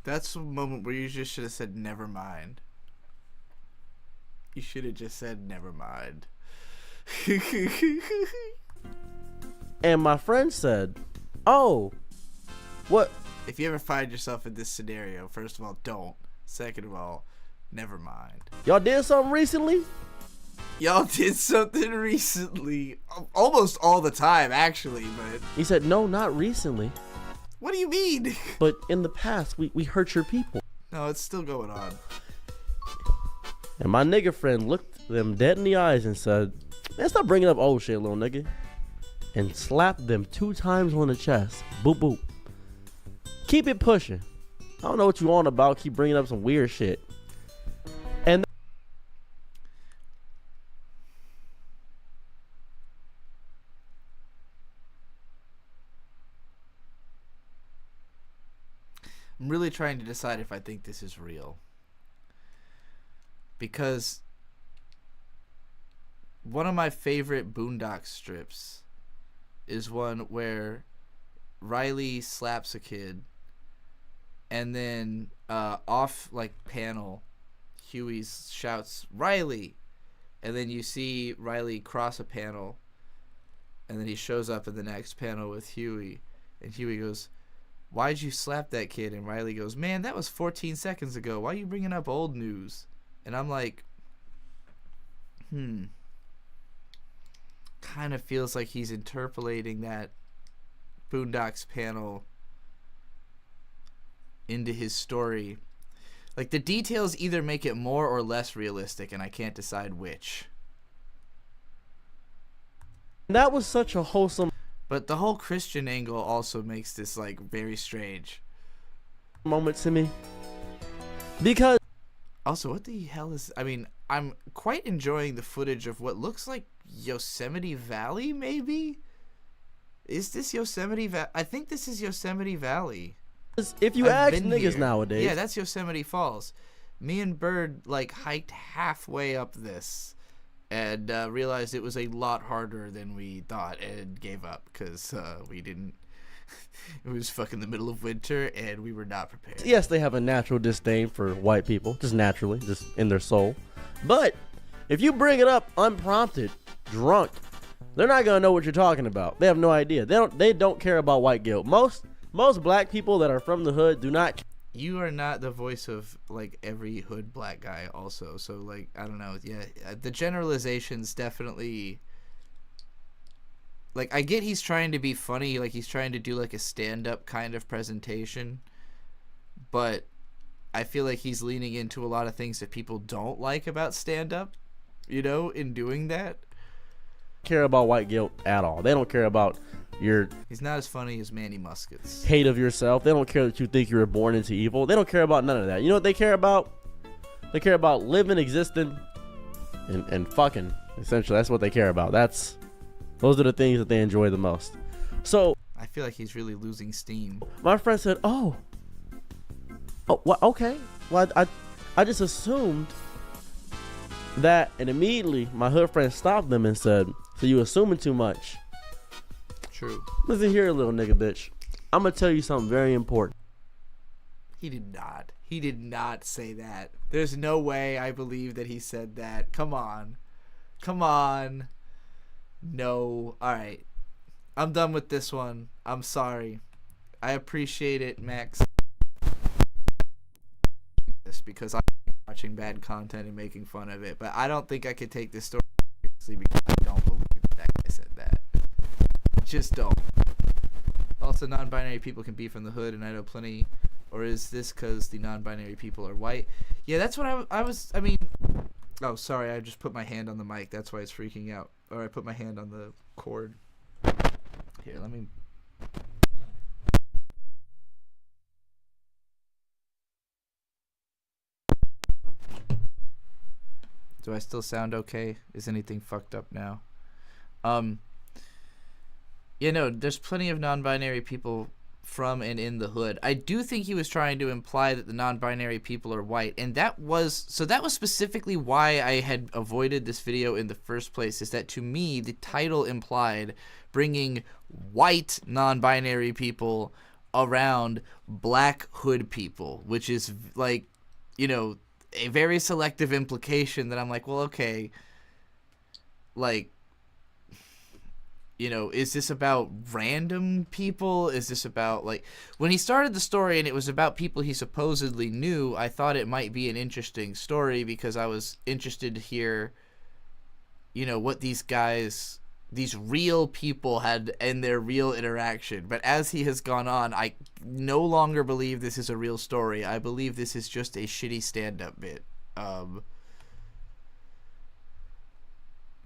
Speaker 2: That's a moment where you just should have said, "Never mind." You should have just said, "Never mind."
Speaker 14: And my friend said, "Oh, what?"
Speaker 2: If you ever find yourself in this scenario, first of all, don't. Second of all, never mind.
Speaker 14: Y'all did something recently?
Speaker 2: Y'all did something recently. Almost all the time, actually, but...
Speaker 14: He said, no, not recently.
Speaker 2: What do you mean?
Speaker 14: But in the past, we hurt your people.
Speaker 2: No, it's still going on.
Speaker 14: And my nigga friend looked them dead in the eyes and said, man, stop bringing up old shit, little nigga. And slapped them 2 times on the chest. Boop, boop. Keep it pushing. I don't know what you on about. Keep bringing up some weird shit. And
Speaker 2: I'm really trying to decide if I think this is real. Because one of my favorite Boondock strips is one where Riley slaps a kid, and then off like panel, Huey shouts Riley, and then you see Riley cross a panel, and then he shows up in the next panel with Huey, and Huey goes, why'd you slap that kid? And Riley goes, man, that was 14 seconds ago. Why are you bringing up old news? And I'm like, kind of feels like he's interpolating that Boondocks panel into his story. Like, the details either make it more or less realistic, and I can't decide which.
Speaker 14: that was such a wholesome
Speaker 2: But the whole Christian angle also makes this, like, very strange
Speaker 14: moment to me. Because
Speaker 2: also, what the hell is... I mean, I'm quite enjoying the footage of what looks like Yosemite Valley, maybe? Is this Yosemite Valley? I think this is Yosemite Valley.
Speaker 14: if you
Speaker 2: I've
Speaker 14: ask
Speaker 2: been
Speaker 14: niggas
Speaker 2: here.
Speaker 14: nowadays,
Speaker 2: Yeah, that's Yosemite Falls. Me and Bird, like, hiked halfway up this and realized it was a lot harder than we thought and gave up because we didn't... It was fucking the middle of winter and we were not prepared.
Speaker 14: yes, they have a natural disdain for white people, just naturally, just in their soul. But if you bring it up unprompted, drunk, they're not gonna know what you're talking about. They have no idea. They don't care about white guilt. Most black people that are from the hood do not.
Speaker 2: You are not the voice of, like, every hood black guy also. So, like, I don't know. Yeah, the generalizations definitely... Like, I get he's trying to be funny. Like, he's trying to do, like, a stand-up kind of presentation. But I feel like he's leaning into a lot of things that people don't like about stand-up, you know, in doing that.
Speaker 14: Care about white guilt at all. They don't care about your...
Speaker 2: He's not as funny as Manny Muskets.
Speaker 14: Hate of yourself. They don't care that you think you were born into evil. They don't care about none of that. You know what they care about? They care about living, existing, and fucking. Essentially, that's what they care about. Those are the things that they enjoy the most. So
Speaker 2: I feel like he's really losing steam.
Speaker 14: My friend said, "Oh, well, okay. Well, I just assumed that," and immediately my hood friend stopped them and said, "So you assuming too much?"
Speaker 2: True.
Speaker 14: Listen here, little nigga bitch. I'm gonna tell you something very important.
Speaker 2: He did not. He did not say that. There's no way I believe that he said that. Come on. Come on. No. Alright. I'm done with this one. I'm sorry. I appreciate it, Max. This because I'm watching bad content and making fun of it. But I don't think I could take this story seriously because I don't believe that guy said that. Just don't. Also, non-binary people can be from the hood, and I know plenty. Or is this because the non-binary people are white? Yeah, that's what I mean... Oh, sorry, I just put my hand on the mic. That's why it's freaking out. Or I put my hand on the cord. Here, let me... Do I still sound okay? Is anything fucked up now? Yeah, no, there's plenty of non-binary people from and in the hood. I do think he was trying to imply that the non-binary people are white, and that was specifically why I had avoided this video in the first place, is that to me the title implied bringing white non-binary people around black hood people, which is, like, you know, a very selective implication that I'm like, well, okay, like, you know, is this about random people? Is this about, like... When he started the story and it was about people he supposedly knew, I thought it might be an interesting story because I was interested to hear what these guys, these real people had in their real interaction. But as he has gone on, I no longer believe this is a real story. I believe this is just a shitty stand-up bit.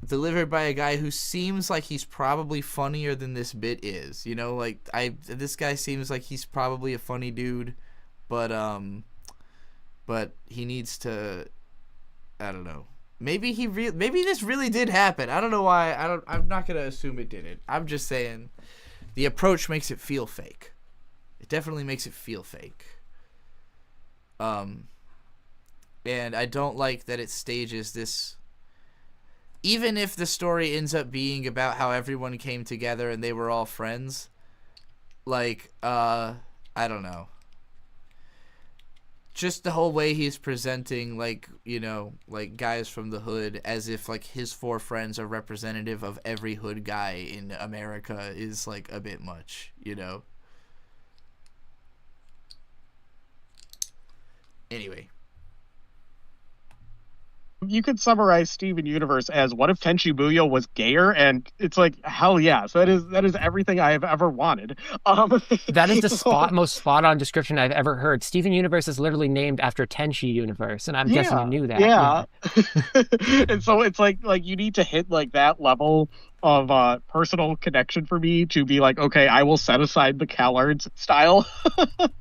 Speaker 2: Delivered by a guy who seems like he's probably funnier than this bit is. This guy seems like he's probably a funny dude, but he needs to, I don't know. Maybe this really did happen. I don't know why. I'm not gonna assume it didn't. I'm just saying the approach makes it feel fake. It definitely makes it feel fake. And I don't like that it stages this. Even if the story ends up being about how everyone came together and they were all friends, I don't know. Just the whole way he's presenting, guys from the hood as if, his 4 friends are representative of every hood guy in America is, a bit much, Anyway.
Speaker 10: You could summarize Steven Universe as, what if Tenchi Muyo was gayer? And it's hell yeah. So that is everything I have ever wanted.
Speaker 11: That is the most spot-on description I've ever heard. Steven Universe is literally named after Tenchi Universe, and I'm guessing you knew that.
Speaker 10: Yeah. And so it's you need to hit that level of personal connection for me to be okay, I will set aside the CalArts style.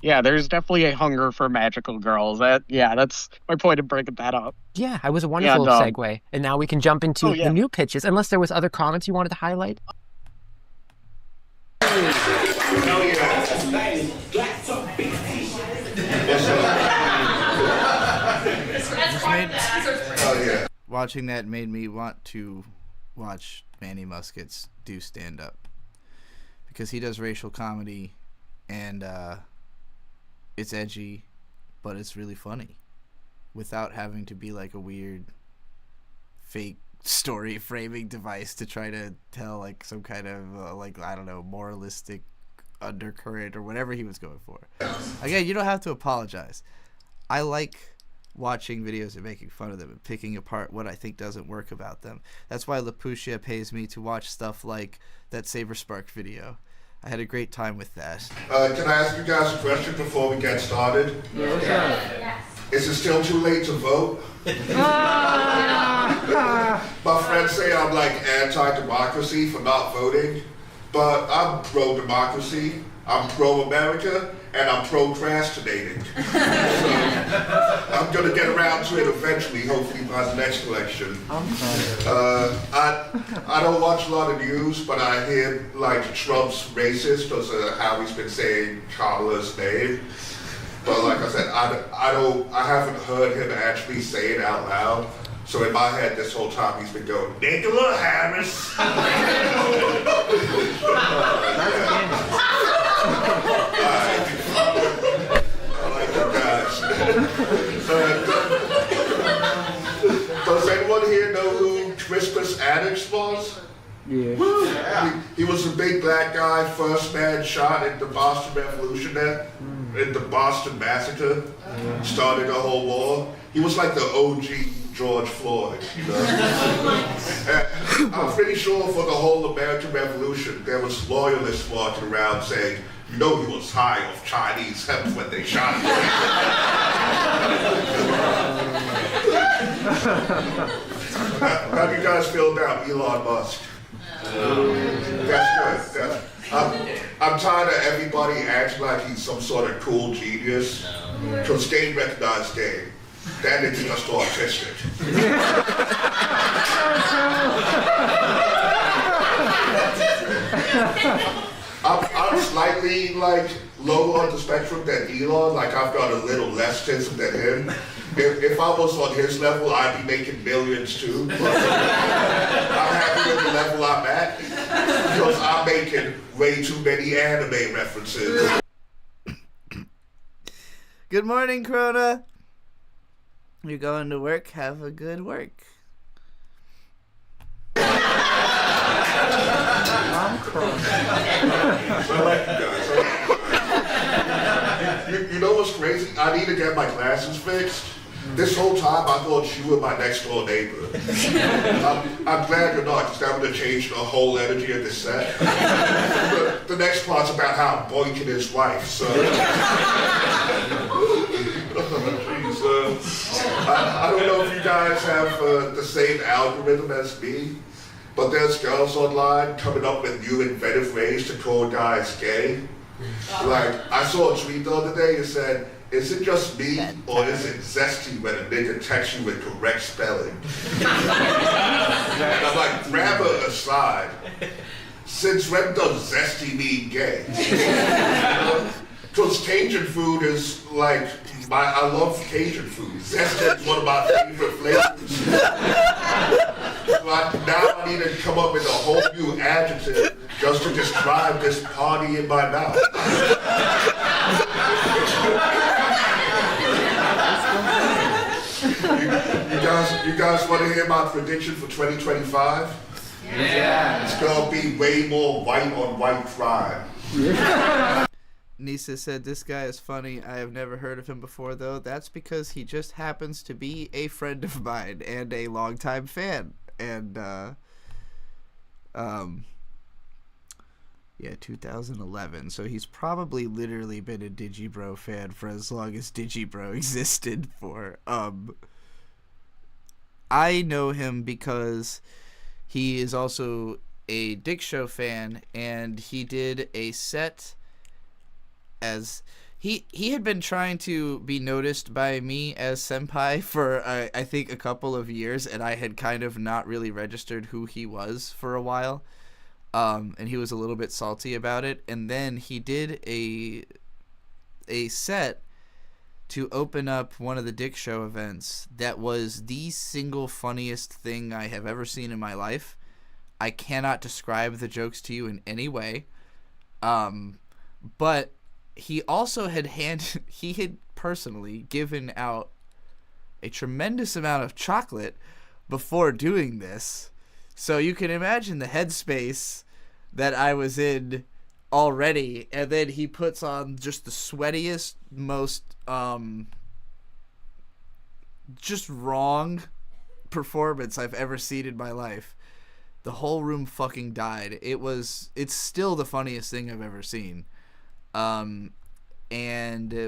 Speaker 10: Yeah, there's definitely a hunger for magical girls. That's my point of breaking that up.
Speaker 11: Yeah, it was a wonderful segue. And now we can jump into the new pitches, unless there was other comments you wanted to highlight.
Speaker 2: Watching that made me want to watch Manny Muscats do stand-up, because he does racial comedy, and it's edgy, but it's really funny, without having to be a weird fake story framing device to try to tell some kind of I don't know, moralistic undercurrent or whatever he was going for. Again, you don't have to apologize. I like watching videos and making fun of them and picking apart what I think doesn't work about them. That's why Lapucia pays me to watch stuff like that Saber Spark video. I had a great time with that.
Speaker 3: Can I ask you guys a question before we get started?
Speaker 21: Yes.
Speaker 3: Is it still too late to vote? My friends say I'm anti-democracy for not voting, but I'm pro-democracy, I'm pro-America, and I'm procrastinating. So I'm gonna get around to it eventually, hopefully by the next election. I don't watch a lot of news, but I hear Trump's racist because of how he's been saying Kamala's name. But like I said, I haven't heard him actually say it out loud. So in my head this whole time he's been going, Nicola Harris. Does anyone here know who Crispus Attucks was? Yeah. He was a big black guy, first man shot in the Boston Revolution in the Boston Massacre. Started the whole war. He was like the OG George Floyd, I'm pretty sure for the whole American Revolution, there was loyalists walking around saying, he was high off Chinese hemp when they shot him. How do you guys feel about Elon Musk? That's good. I'm tired of everybody acting like he's some sort of cool genius. Because Game recognized Game. That is just autistic. I'm slightly lower on the spectrum than Elon. I've got a little less tism than him. If I was on his level, I'd be making millions too. But I'm happy with the level I'm at because I'm making way too many anime references.
Speaker 2: Good morning, Krona. You're going to work. Have a good work.
Speaker 3: I'm crying. You know what's crazy? I need to get my glasses fixed. This whole time I thought you were my next door neighbor. I'm glad you're not, because that would have changed the whole energy of the set. The next part's about how boinking his wife, so. I don't know if you guys have the same algorithm as me, but there's girls online coming up with new inventive ways to call guys gay. Like, I saw a tweet the other day that said, is it just me, or is it zesty when a nigga texts you with correct spelling? And I'm like, grab her aside. Since when does zesty mean gay? Because Cajun food is like, I love Cajun food. Zesty is one of my favorite flavors. But now I need to come up with a whole new adjective just to describe this party in my mouth. You guys want to hear my prediction for 2025?
Speaker 2: Yeah.
Speaker 3: It's gonna be way more white on white crime.
Speaker 2: Nisa said, this guy is funny. I have never heard of him before, though. That's because he just happens to be a friend of mine and a longtime fan. And, yeah, 2011. So he's probably literally been a Digibro fan for as long as Digibro existed for. I know him because he is also a Dick Show fan, and he did a set as he had been trying to be noticed by me as senpai for I think a couple of years, and I had kind of not really registered who he was for a while, and he was a little bit salty about it. And then he did a set to open up one of the Dick Show events that was the single funniest thing I have ever seen in my life. I cannot describe the jokes to you in any way, but he also he had personally given out a tremendous amount of chocolate before doing this. So you can imagine the headspace that I was in already. And then he puts on just the sweatiest, most just wrong performance I've ever seen in my life. The whole room fucking died. It's still the funniest thing I've ever seen. And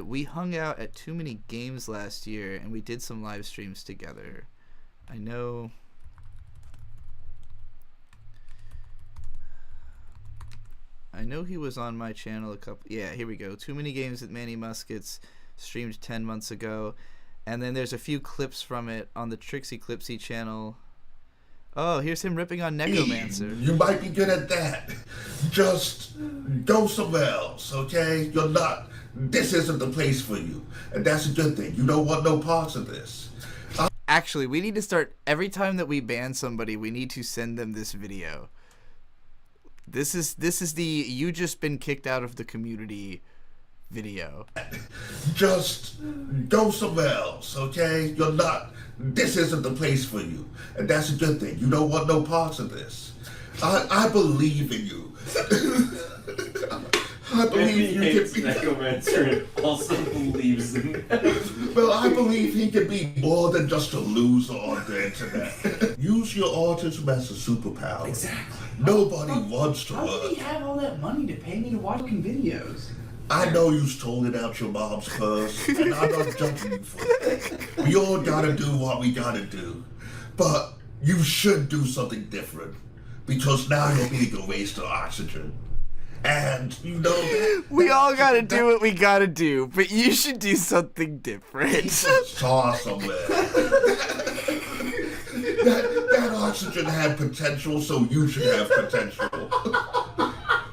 Speaker 2: we hung out at Too Many Games last year, and we did some live streams together. I know he was on my channel a couple. Yeah, here we go. Too Many Games with Manny Muskets, streamed 10 months ago, and then there's a few clips from it on the Trixie Clipsy channel. Oh, here's him ripping on Necromancer.
Speaker 3: You might be good at that. Just go somewhere else, okay? You're not. This isn't the place for you. And that's a good thing. You don't want no parts of this.
Speaker 2: Actually, we need to start, every time that we ban somebody, we need to send them this video. This is the you just been kicked out of the community video.
Speaker 3: Just go somewhere else, okay? You're not. This isn't the place for you. And that's a good thing. You don't want no parts of this. I believe in you. I believe you can be.
Speaker 13: Necromancer and also believes in him.
Speaker 3: Well, I believe he can be more than just a loser on the internet. Use your autism as a superpower.
Speaker 15: Exactly.
Speaker 3: Nobody wants to
Speaker 15: How
Speaker 3: work.
Speaker 15: did he have all that money to pay me to watch fucking videos?
Speaker 3: I know you stole it out your mom's purse, and I'm not judging you for it. We all gotta do what we gotta do. But you should do something different, because now you're being a waste of oxygen. And you know that,
Speaker 2: we all gotta do what we gotta do, but you should do something different.
Speaker 3: Saw somewhere. that oxygen had potential, so you should have potential.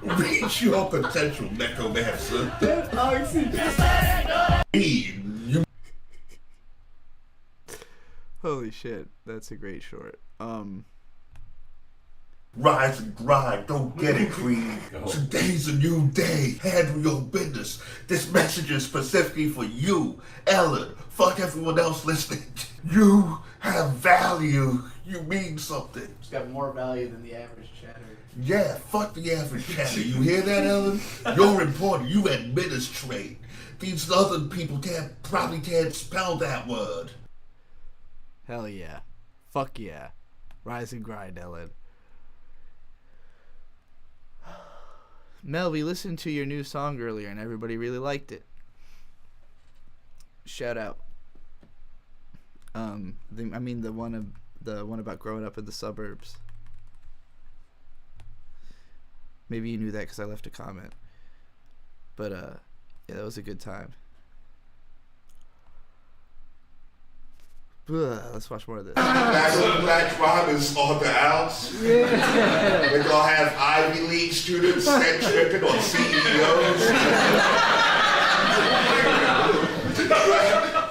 Speaker 3: Reach your potential, Necromancer.
Speaker 15: That oxygen.
Speaker 2: Holy shit, that's a great short.
Speaker 3: Rise and grind, don't get it, Creed. Today's a new day. Handle your business. This message is specifically for you, Ellen. Fuck everyone else listening. You have value. You mean something.
Speaker 15: It's got more value than the average chatter.
Speaker 3: Yeah, fuck the average chatter. You hear that, Ellen? You're important. You administrate. These other people probably can't spell that word.
Speaker 2: Hell yeah. Fuck yeah. Rise and grind, Ellen. Mel, we listened to your new song earlier and everybody really liked it. Shout out. The one about growing up in the suburbs. Maybe you knew that because I left a comment. But yeah, that was a good time. Let's watch more of this.
Speaker 3: Black Rob is on the outs. Yeah. We're gonna have Ivy League students set tripping on CEOs.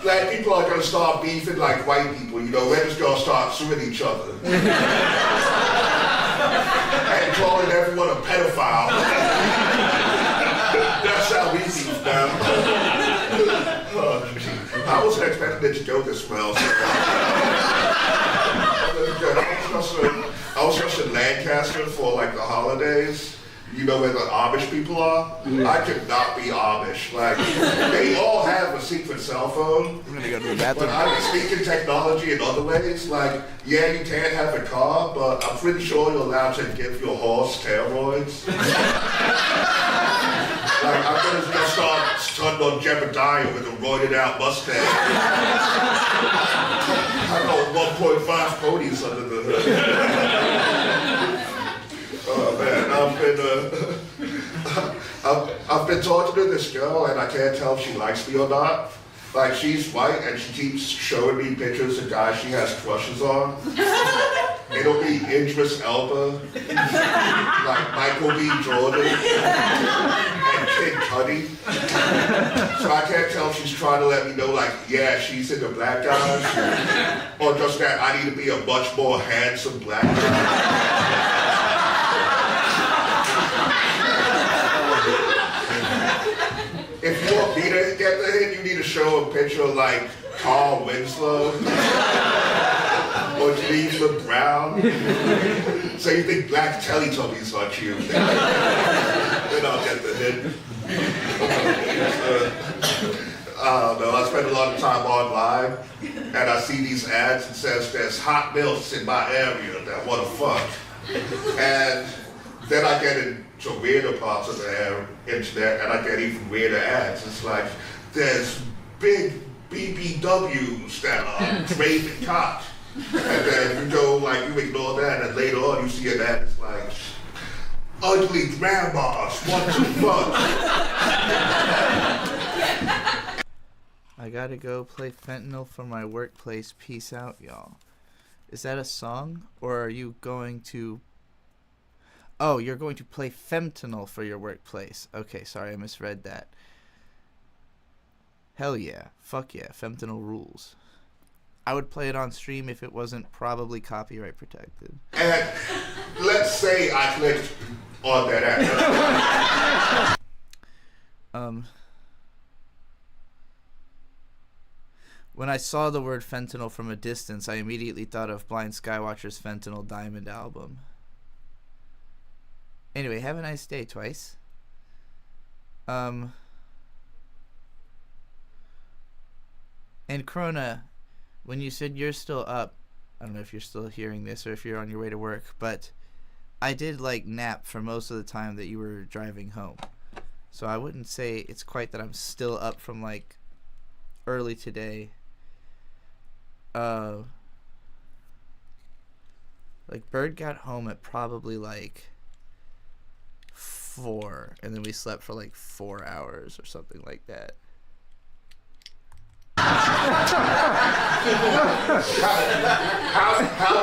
Speaker 3: Black people are gonna start beefing like white people. You know, we're just gonna start suing each other and calling everyone a pedophile. That's how we beef now. I wasn't expecting it to go this well. I was just in Lancaster for like the holidays. You know where the Amish people are? Yeah. I could not be Amish. Like, they all have a secret cell phone.
Speaker 2: I'm gonna go to the bathroom.
Speaker 3: But I speak in technology in other ways. Like, yeah, you can't have a car, but I'm pretty sure you're allowed to give your horse steroids. Like, I'm gonna just start stunning on Jebediah with a roided out mustache. I got 1.5 ponies under the hood. Oh man, I've been talking to this girl and I can't tell if she likes me or not. Like, she's white and she keeps showing me pictures of guys she has crushes on. It'll be Idris Elba, like Michael B. Jordan, and Kid Cudi. So I can't tell if she's trying to let me know, like, yeah, she's into black guys, or just that I need to be a much more handsome black guy. If you want me to get the hit, you need to show a picture of, like, Carl Winslow or Cleveland Brown. So you think black Teletubbies are cute. Then I'll get the hit. I don't know, I spend a lot of time online, and I see these ads that says there's hot milfs in my area that want to fuck. And then I get into weirder parts of the internet, and I get even weirder ads. It's like, there's big BBWs that are craving cock. And then you go, like, you ignore that, and later on you see an ad, it's like, ugly grandmas want to fuck.
Speaker 2: I gotta go play fentanyl for my workplace. Peace out, y'all. Is that a song? Or are you going to... Oh, you're going to play fentanyl for your workplace. Okay, sorry, I misread that. Hell yeah. Fuck yeah. Fentanyl rules. I would play it on stream if it wasn't probably copyright protected.
Speaker 3: And let's say I clicked on that ad.
Speaker 2: When I saw the word fentanyl from a distance, I immediately thought of Blind Skywatcher's Fentanyl Diamond album. Anyway, have a nice day, Twice. And Krona, when you said you're still up, I don't know if you're still hearing this or if you're on your way to work, but I did, like, nap for most of the time that you were driving home. So I wouldn't say it's quite that I'm still up from, like, early today. Like, Bird got home at probably, like, 4, and then we slept for, like, 4 hours or something like that.
Speaker 3: How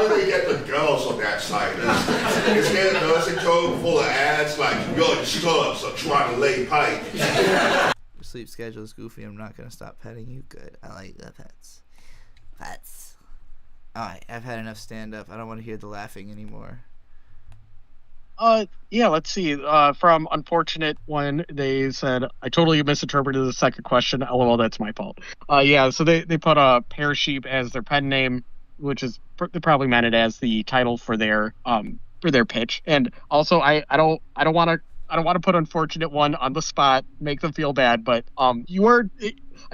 Speaker 3: do they get the girls on that site? Is there a nursing code full of ads like, your stubs are trying to lay pipe?
Speaker 2: Your sleep schedule is goofy. I'm not going to stop petting you. Good. I like the pets. Pets. Alright, I've had enough stand-up. I don't want to hear the laughing anymore.
Speaker 10: Yeah, let's see. From Unfortunate One, they said, I totally misinterpreted the second question. LOL, that's my fault. Yeah, so they put a Pear Sheep as their pen name, which is they probably meant it as the title for their pitch. And also, I don't want to put Unfortunate One on the spot, make them feel bad, but I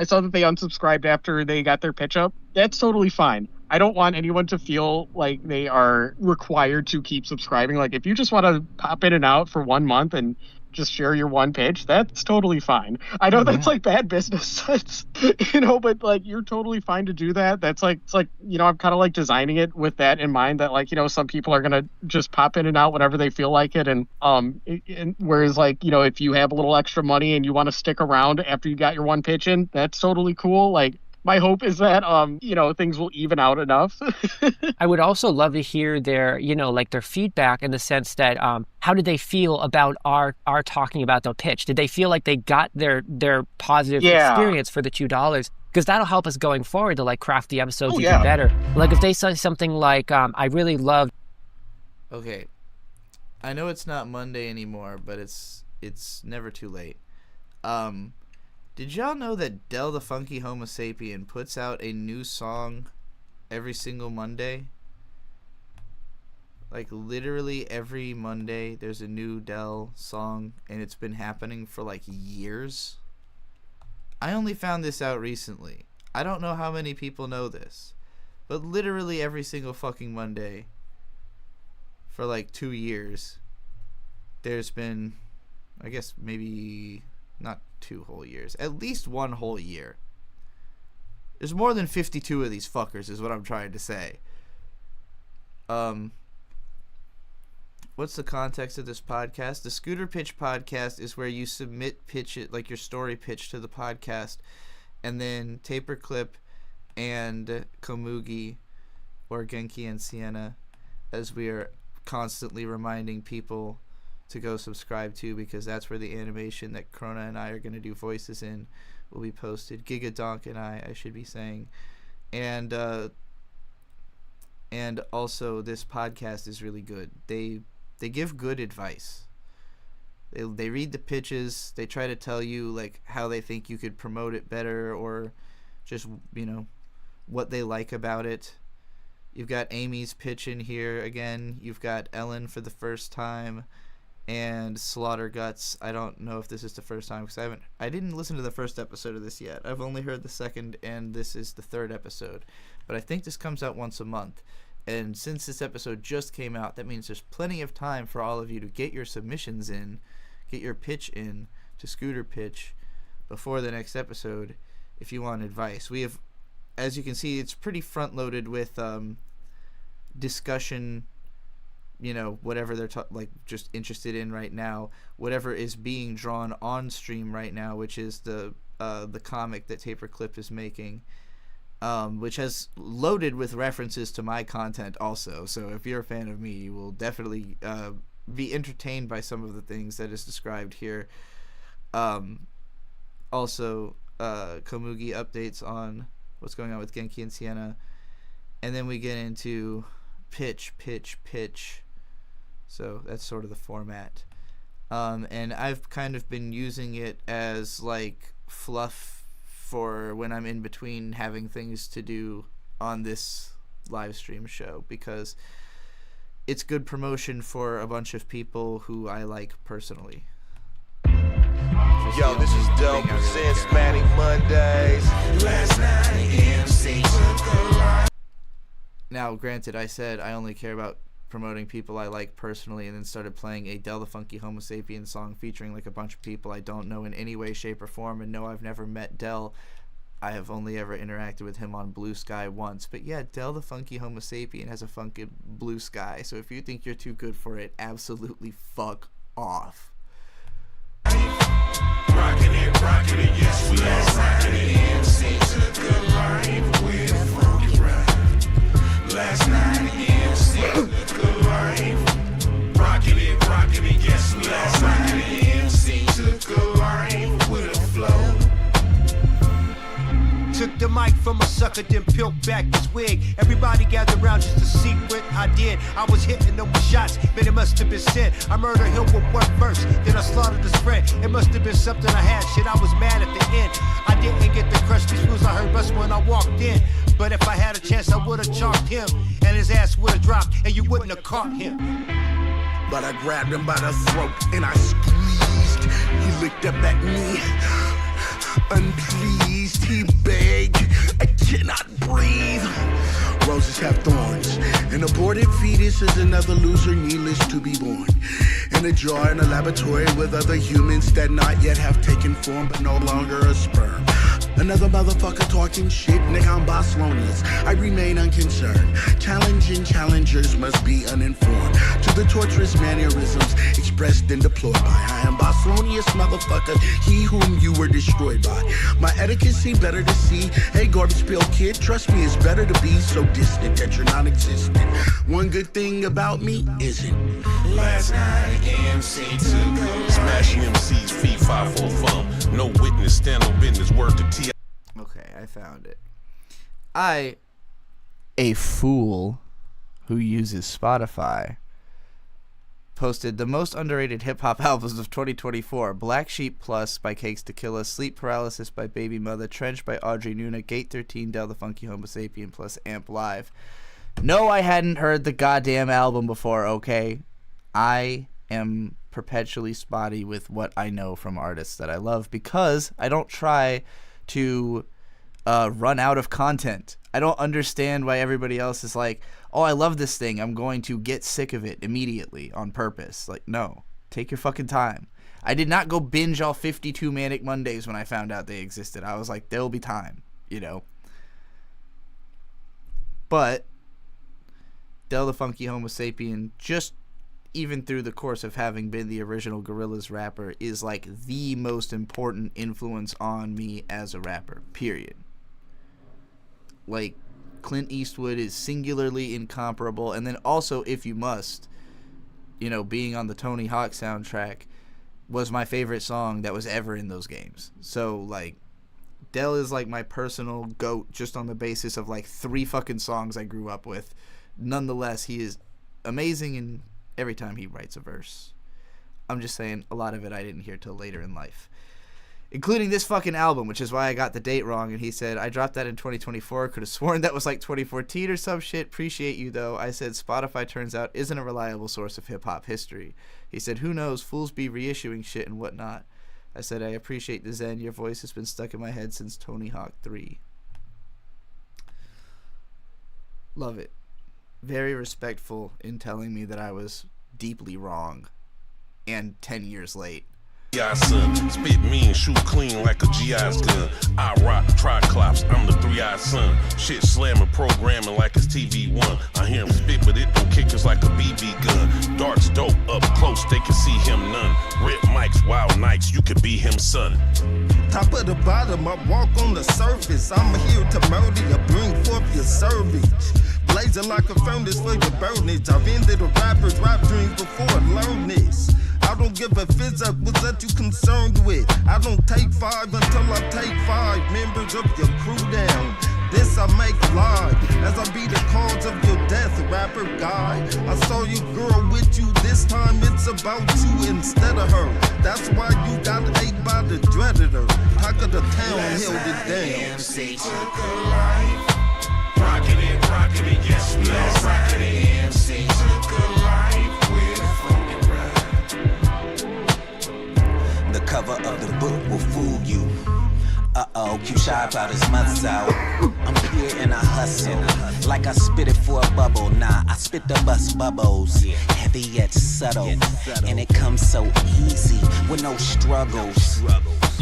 Speaker 10: saw that they unsubscribed after they got their pitch up. That's totally fine. I don't want anyone to feel like they are required to keep subscribing. Like, if you just want to pop in and out for 1 month and just share your one pitch, that's totally fine. I know that's like bad business, but like you're totally fine to do that. That's like, it's like, I'm kind of like designing it with that in mind, that like, some people are going to just pop in and out whenever they feel like it. And whereas like, if you have a little extra money and you want to stick around after you got your one pitch in, that's totally cool. Like, my hope is that, things will even out enough.
Speaker 11: I would also love to hear their, their feedback in the sense that, how did they feel about our talking about the pitch? Did they feel like they got their positive experience for the $2? Because that'll help us going forward to like craft the episodes even better. Like if they say something like, I really loved.
Speaker 2: Okay. I know it's not Monday anymore, but it's never too late. Did y'all know that Del the Funky Homo Sapien puts out a new song every single Monday? Like literally every Monday there's a new Del song, and it's been happening for like years. I only found this out recently. I don't know how many people know this, but literally every single fucking Monday for like 2 years there's been, I guess maybe not 2 whole years, at least 1 whole year. There's more than 52 of these fuckers is what I'm trying to say. What's the context of this podcast? The Scooter Pitch podcast is where you submit like your story pitch to the podcast, and then Taperclip and Komugi, or Genki and Sienna, as we are constantly reminding people to go subscribe to, because that's where the animation that Krona and I are going to do voices in will be posted. Gigadonk and I should be saying. And also this podcast is really good. They give good advice. They read the pitches. They try to tell you like how they think you could promote it better, or just, what they like about it. You've got Amy's pitch in here again. You've got Ellen for the first time. And Slaughter Guts. I don't know if this is the first time, because I didn't listen to the first episode of this yet. I've only heard the second, and this is the 3rd episode. But I think this comes out once a month. And since this episode just came out, that means there's plenty of time for all of you to get your submissions in, get your pitch in to Scooter Pitch before the next episode if you want advice. We have, as you can see, it's pretty front-loaded with discussion, whatever they're just interested in right now, whatever is being drawn on stream right now, which is the comic that Taperclip is making, which has loaded with references to my content also. So if you're a fan of me, you will definitely be entertained by some of the things that is described here. Also, Komugi updates on what's going on with Genki and Sienna, and then we get into pitch. So that's sort of the format. And I've kind of been using it as like fluff for when I'm in between having things to do on this live stream show, because it's good promotion for a bunch of people who I like personally.
Speaker 1: Yo, this is Dope Presents Manic Mondays. Last night MC took a line.
Speaker 2: Now, granted, I said I only care about promoting people I like personally, and then started playing a Del the Funky Homo Sapien song featuring like a bunch of people I don't know in any way, shape, or form, and no, I've never met Del. I have only ever interacted with him on Blue Sky once. But yeah, Del the Funky Homo Sapien has a funky Blue Sky, so if you think you're too good for it, absolutely fuck off.
Speaker 1: Rockin' it, yes, we last night MC took a line with funky rhyme. Last night MC took a line. Rockin' it, yes, we last night MC took a line with a flow. Took the mic from a sucker, then peeled back his wig. Everybody gathered around just to see what I did. I was hitting them with shots, man, it must have been sin. I murdered him with one verse, then I slaughtered his friend. It must have been something I had, shit, I was mad at the end. I didn't get the crush, these rules I heard bust when I walked in. But if I had a chance, I would've chalked him, and his ass would've dropped, and you wouldn't have caught him. But I grabbed him by the throat, and I squeezed. He looked up at me, unpleased, he begged, I cannot breathe.
Speaker 16: roses have thorns. An aborted fetus is another loser needless to be born. In a jar in a laboratory with other humans that not yet have taken form but no longer a sperm. Another motherfucker talking shit, nigga, I'm Barcelonius. I remain unconcerned. Challenging challengers must be uninformed to the torturous mannerisms expressed and deployed by. I am Barcelonius, motherfucker, he whom you were destroyed by. My etiquette seem better to see. Hey, garbage pail kid, trust me, it's better to be so distant that you're non-existent. One good thing about me isn't.
Speaker 17: Last night, MC took a smashing MCs, fee 5 for fun. No witness, stand no business, word to T.
Speaker 2: Okay, I found it. A fool who uses Spotify, posted the most underrated hip-hop albums of 2024. Black Sheep Plus by Cakes to Kill Us, Sleep Paralysis by Baby Mother, Trench by Audrey Nuna, Gate 13, Del the Funky Homo Sapien plus Amp Live. No, I hadn't heard the goddamn album before, okay? I am perpetually spotty with what I know from artists that I love because I don't try to run out of content. I don't understand why everybody else is like, oh, I love this thing, I'm going to get sick of it immediately on purpose. Like, no, take your fucking time. I did not go binge all 52 Manic Mondays when I found out they existed. I was like, there'll be time, you know. But Del the Funky Homo Sapien, just even through the course of having been the original Gorillaz rapper, is like the most important influence on me as a rapper, period. Like, Clint Eastwood is singularly incomparable, and then also, if you must, you know, being on the Tony Hawk soundtrack was my favorite song that was ever in those games. So, like, Del is like my personal GOAT just on the basis of like 3 fucking songs I grew up with. Nonetheless, he is amazing in every time he writes a verse. I'm just saying, a lot of it I didn't hear till later in life, including this fucking album, which is why I got the date wrong. And he said, I dropped that in 2024. Could have sworn that was like 2014 or some shit. Appreciate you, though. I said, Spotify turns out isn't a reliable source of hip-hop history. He said, who knows? Fools be reissuing shit and whatnot. I said, I appreciate the zen. Your voice has been stuck in my head since Tony Hawk 3. Love it. Very respectful in telling me that I was deeply wrong and 10 years late.
Speaker 17: GI son, spit mean, shoot clean like a GI's gun. I rock triclops, I'm the 3-eyed son. Shit slamming, programming like it's TV1. I hear him spit, but it don't kick us like a BB gun. Darts dope, up close, they can see him none. Red mics, wild nights, you could be him, son.
Speaker 20: Top of the bottom, I walk on the surface. I'm here to murder you, bring forth your cervix. Blazing like a furnace for your burnage. I've ended a rapper's rap dreams before I learned this. I don't give a fizz up, what's that you concerned with? I don't take 5 until I take 5 members of your crew down. This I make live, as I be the cause of your death, rapper guy. I saw your girl with you, this time it's about you instead of her. That's why you got ate by the dreadator. Talk of the town held it down.
Speaker 17: MC took a life. Rockin' it, yes, we all rockin' it. MC took a life with
Speaker 22: the cover of the book will fool you. Uh-oh, Q shy about his mother's out. I'm here and I hustle, like I spit it for a bubble. Nah, I spit the bust bubbles, heavy yet subtle, and it comes so easy with no struggles.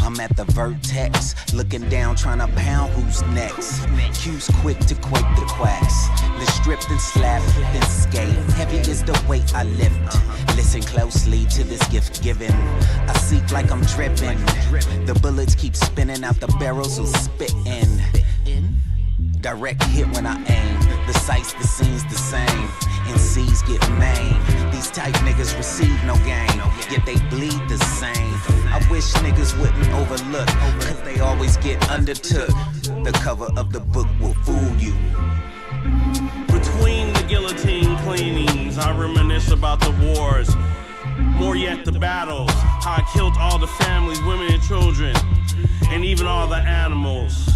Speaker 22: I'm at the vertex, looking down, trying to pound who's next. Q's quick to quake the quacks. Then strip, then slap, then skate. Heavy is the weight I lift. Listen closely to this gift given. I seek like I'm dripping. The bullets keep spinning out the barrels of spitting. Direct hit when I aim. The sights, the scenes the same. MCs get main. These type niggas receive no gain, yet they bleed the same. I wish niggas wouldn't overlook, cause they always get undertook. The cover of the book will fool you.
Speaker 25: Between the guillotine cleanings, I reminisce about the wars. More yet the battles, how I killed all the families, women and children, and even all the animals.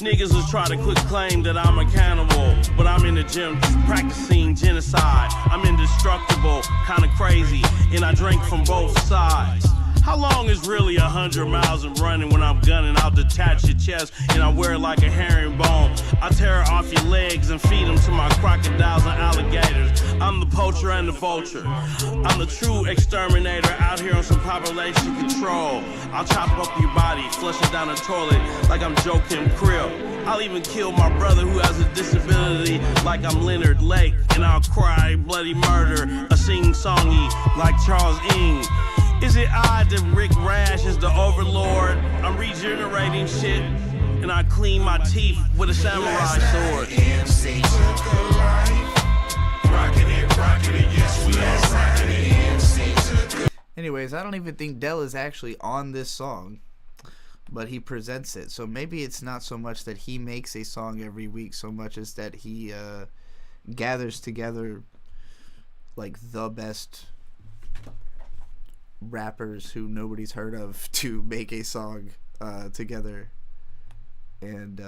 Speaker 25: Niggas will try to quick claim that I'm a cannibal, but I'm in the gym practicing genocide. I'm indestructible, kinda crazy, and I drink from both sides. How long is really 100 miles of running when I'm gunning? I'll detach your chest and I wear it like a herringbone. I tear off your legs and feed them to my crocodiles and alligators. I'm the poacher and the vulture. I'm the true exterminator out here on some population control. I'll chop up your body, flush it down the toilet like I'm Joe Kim Krill. I'll even kill my brother who has a disability like I'm Leonard Lake. And I'll cry bloody murder, a sing-songy like Charles Ng. Is it odd that Rick Rash is the overlord? I'm regenerating shit, and I clean my teeth with a samurai sword.
Speaker 4: MC took a life. Rockin' it, yes, we all rockin' it. MC took a...
Speaker 2: Anyways, I don't even think Del is actually on this song, but he presents it. So maybe it's not so much that he makes a song every week, so much as that he gathers together like the best rappers who nobody's heard of to make a song together. And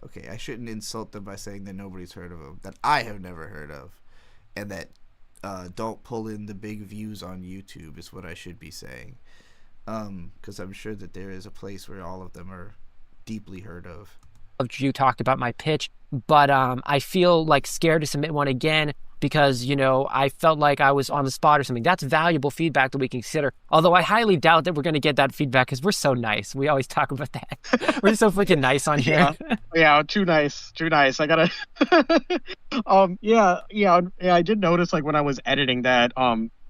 Speaker 2: okay, I shouldn't insult them by saying that nobody's heard of them, that I have never heard of, and that don't pull in the big views on YouTube is what I should be saying, because I'm sure that there is a place where all of them are deeply heard of.
Speaker 11: You talked about my pitch, but I feel like scared to submit one again because, you know, I felt like I was on the spot or something. That's valuable feedback that we can consider. Although I highly doubt that we're going to get that feedback because we're so nice. We always talk about that. We're so freaking nice on here.
Speaker 10: Yeah, too nice. I gotta. I did notice, like, when I was editing that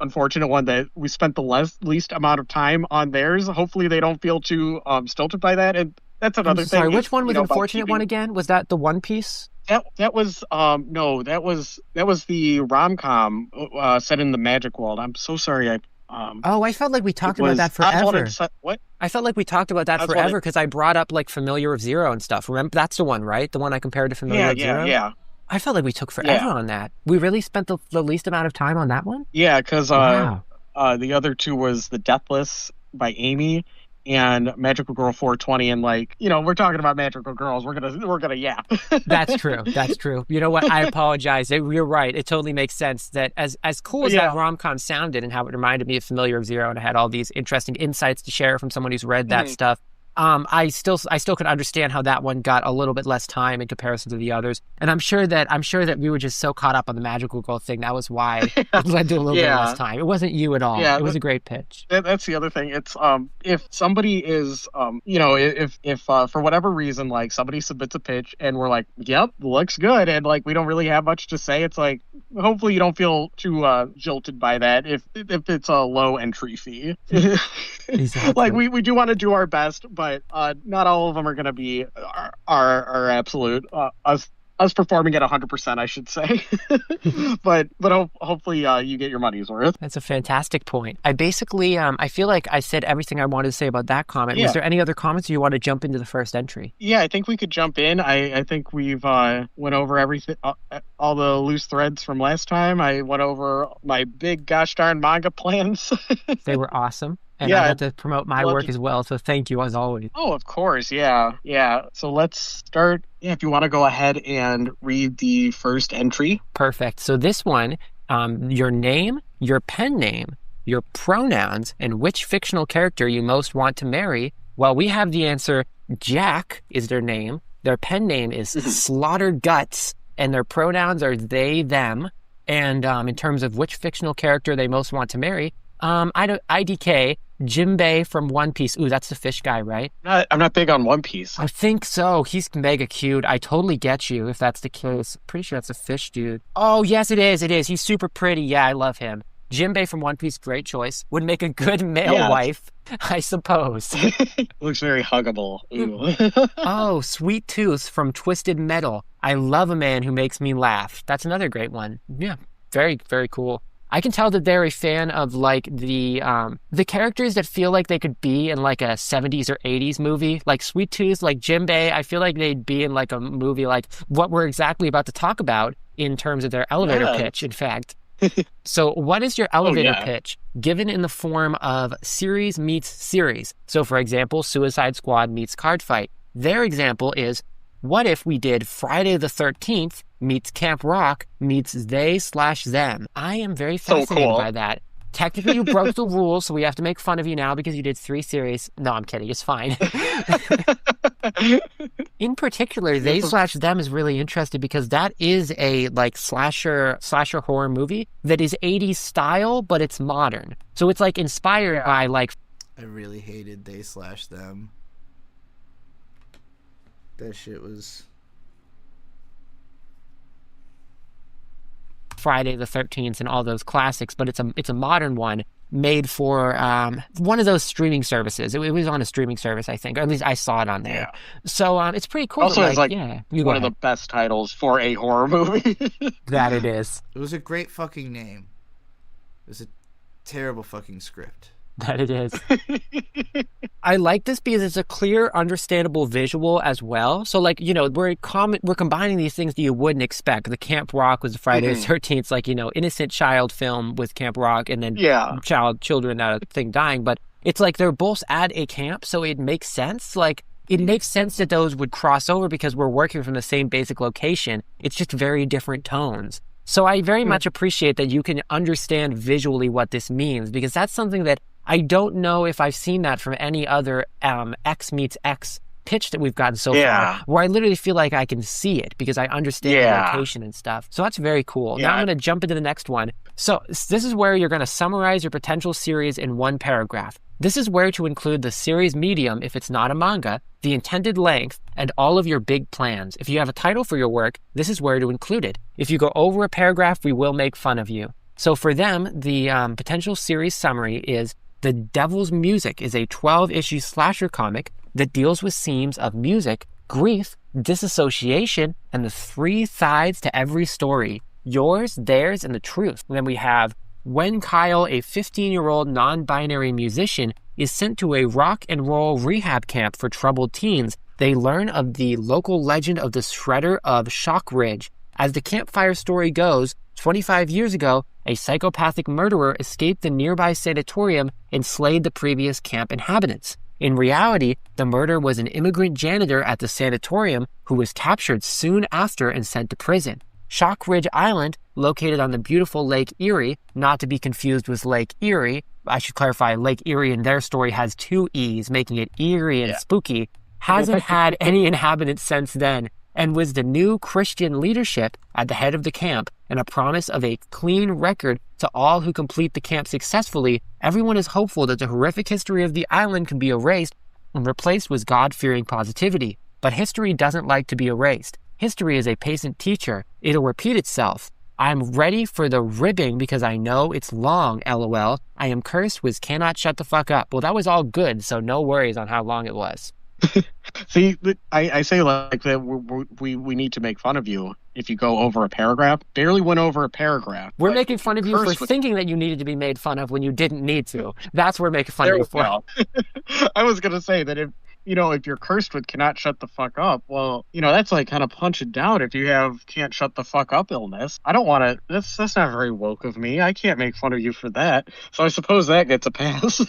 Speaker 10: unfortunate one that we spent the least amount of time on theirs. Hopefully they don't feel too stilted by that. And that's another thing.
Speaker 11: Sorry, which one was the unfortunate one again? Was that the One Piece?
Speaker 10: That was no, that was the rom-com set in the magic world. I'm so sorry.
Speaker 11: I felt like we talked about that forever.
Speaker 10: What?
Speaker 11: I felt like we talked about that forever because I brought up like Familiar of Zero and stuff. Remember, that's the one, right? The one I compared to Familiar of Zero?
Speaker 10: Yeah.
Speaker 11: I felt like we took forever on that. We really spent the least amount of time on that one?
Speaker 10: Yeah, because
Speaker 11: wow.
Speaker 10: The other two was The Deathless by Amy and Magical Girl 420, and like, you know, we're talking about magical girls. We're gonna yap.
Speaker 11: That's true. You know what? I apologize. You're right. It totally makes sense that as cool as that rom-com sounded and how it reminded me of Familiar of Zero, and I had all these interesting insights to share from someone who's read that stuff. I still could understand how that one got a little bit less time in comparison to the others, and I'm sure that we were just so caught up on the magical girl thing. That was why it led to a little bit less time. It wasn't you at all. Yeah, it was a great pitch.
Speaker 10: That's the other thing. It's if somebody is if for whatever reason, like, somebody submits a pitch and we're like, yep, looks good, and like we don't really have much to say, it's like, hopefully you don't feel too jilted by that if it's a low entry fee.
Speaker 11: Exactly.
Speaker 10: Like we do want to do our best, but not all of them are going to be our absolute us performing at 100%, I should say. but hopefully you get your money's worth.
Speaker 11: That's a fantastic point. I basically I feel like I said everything I wanted to say about that comment. Was there any other comments, or you want to jump into the first entry?
Speaker 10: Yeah, I think we could jump in. I think we've went over everything, all the loose threads from last time. I went over my big gosh darn manga plans.
Speaker 11: They were awesome. And I got to promote my work as well, so thank you as always.
Speaker 10: Oh, of course, yeah. So let's start. Yeah, if you want to go ahead and read the first entry.
Speaker 11: Perfect. So this one, your name, your pen name, your pronouns, and which fictional character you most want to marry. Well, we have the answer. Jack is their name. Their pen name is Slaughtered Guts, and their pronouns are they, them. And in terms of which fictional character they most want to marry, IDK, Jinbei from One Piece. Ooh, that's the fish guy, right?
Speaker 10: I'm not big on One Piece.
Speaker 11: I think so. He's mega cute. I totally get you if that's the case. Pretty sure that's a fish dude. Oh, yes, it is. He's super pretty. Yeah, I love him. Jinbei from One Piece, great choice. Would make a good male wife, I suppose.
Speaker 10: Looks very huggable.
Speaker 11: Oh, Sweet Tooth from Twisted Metal. I love a man who makes me laugh. That's another great one. Yeah, very, very cool. I can tell that they're a fan of like the characters that feel like they could be in like a 70s or 80s movie, like Sweet Tooth, like Jinbei. I feel like they'd be in like a movie like what we're exactly about to talk about in terms of their elevator pitch, in fact. So what is your elevator pitch given in the form of series meets series? So for example, Suicide Squad meets Card Fight. Their example is, what if we did Friday the 13th meets Camp Rock meets they/them? I am very fascinated by that. technically you broke the rules, so we have to make fun of you now because you did 3 series. No, I'm kidding. It's fine. In particular, They / Them is really interesting because that is a like slasher horror movie that is 80s style, but it's modern. So it's like inspired by like.
Speaker 2: I really hated They / Them. That shit was.
Speaker 11: Friday the 13th and all those classics, but it's a modern one made for one of those streaming services. It was on a streaming service, I think, or at least I saw it on there.
Speaker 10: Yeah.
Speaker 11: So it's pretty cool.
Speaker 10: Also, it's like
Speaker 11: one
Speaker 10: of the best titles for a horror movie.
Speaker 11: That it is.
Speaker 2: It was a great fucking name. It was a terrible fucking script.
Speaker 11: That it is. I like this because it's a clear, understandable visual as well. So, like, you know, we're combining these things that you wouldn't expect. The Camp Rock was the Friday the 13th, like, you know, innocent child film with Camp Rock, and then children out of thing dying. But it's like they're both at a camp, so it makes sense. Like, it makes sense that those would cross over because we're working from the same basic location. It's just very different tones. So I very much appreciate that you can understand visually what this means, because that's something that I don't know if I've seen that from any other X meets X pitch that we've gotten so far, where I literally feel like I can see it because I understand the location and stuff. So that's very cool. Now I'm going to jump into the next one. So this is where you're going to summarize your potential series in one paragraph. This is where to include the series medium if it's not a manga, the intended length, and all of your big plans. If you have a title for your work, this is where to include it. If you go over a paragraph, we will make fun of you. So for them, the potential series summary is: The Devil's Music is a 12-issue slasher comic that deals with themes of music, grief, disassociation, and the 3 sides to every story: yours, theirs, and the truth. And then we have when Kyle, a 15-year-old non-binary musician, is sent to a rock and roll rehab camp for troubled teens, they learn of the local legend of the Shredder of Shock Ridge. As the campfire story goes, 25 years ago, a psychopathic murderer escaped the nearby sanatorium and slayed the previous camp inhabitants. In reality, the murderer was an immigrant janitor at the sanatorium who was captured soon after and sent to prison. Shock Ridge Island, located on the beautiful Lake Erie, not to be confused with Lake Erie. I should clarify, Lake Erie in their story has 2 E's, making it eerie and spooky, hasn't had any inhabitants since then, and was the new Christian leadership at the head of the camp and a promise of a clean record to all who complete the camp successfully. Everyone is hopeful that the horrific history of the island can be erased and replaced with God-fearing positivity. But history doesn't like to be erased. History is a patient teacher. It'll repeat itself. I'm ready for the ribbing because I know it's long, LOL. I am cursed with cannot shut the fuck up. Well, that was all good, so no worries on how long it was.
Speaker 10: See, I say like that we need to make fun of you if you go over a paragraph. Barely went over a paragraph.
Speaker 11: We're making fun of you for thinking that you needed to be made fun of when you didn't need to. That's what we're making fun of you for.
Speaker 10: I was going to say that if you're cursed with cannot shut the fuck up, well, that's like kind of punching down if you have can't shut the fuck up illness. I don't want to, that's not very woke of me. I can't make fun of you for that. So I suppose that gets a pass.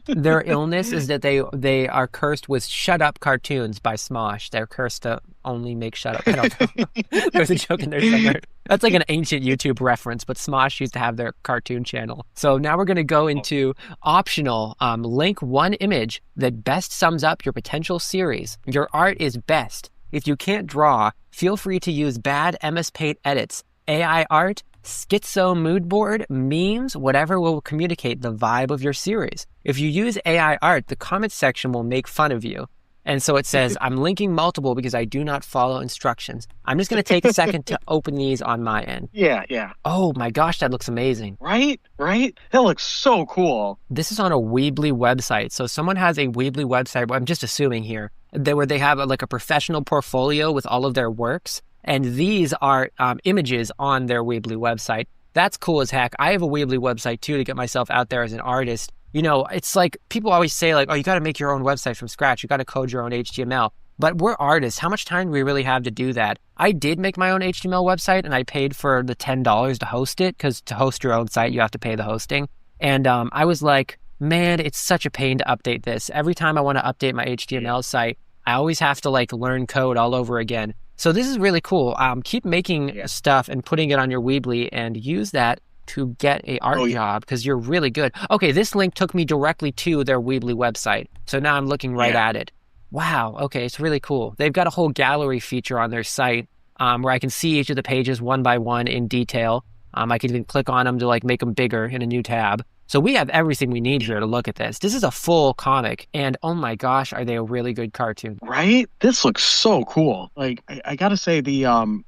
Speaker 11: Their illness is that they are cursed with shut up cartoons by Smosh. They're cursed to only make shut up. I don't know. There's a joke in there somewhere. That's like an ancient YouTube reference, but Smosh used to have their cartoon channel. So now we're going to go into optional. Link one image that best sums up your potential series. Your art is best. If you can't draw, feel free to use bad MS Paint edits, AI art, schizo mood board, memes, whatever will communicate the vibe of your series. If you use AI art, the comment section will make fun of you. And so it says, I'm linking multiple because I do not follow instructions. I'm just going to take a second to open these on my end.
Speaker 10: Yeah.
Speaker 11: Oh my gosh, that looks amazing.
Speaker 10: Right? That looks so cool.
Speaker 11: This is on a Weebly website. So someone has a Weebly website, I'm just assuming here, where they have like a professional portfolio with all of their works. And these are images on their Weebly website. That's cool as heck. I have a Weebly website too to get myself out there as an artist. It's like people always say like, oh, you got to make your own website from scratch. You got to code your own HTML. But we're artists. How much time do we really have to do that? I did make my own HTML website and I paid for the $10 to host it because to host your own site, you have to pay the hosting. And I was like, man, it's such a pain to update this. Every time I want to update my HTML site, I always have to like learn code all over again. So this is really cool. Keep making stuff and putting it on your Weebly and use that to get a art job because you're really good. Okay, this link took me directly to their Weebly website. So now I'm looking right at it. Wow, okay, it's really cool. They've got a whole gallery feature on their site where I can see each of the pages one by one in detail. I can even click on them to like make them bigger in a new tab. So we have everything we need here to look at this. This is a full comic, and oh my gosh, are they a really good cartoon?
Speaker 10: Right? This looks so cool. Like I gotta say the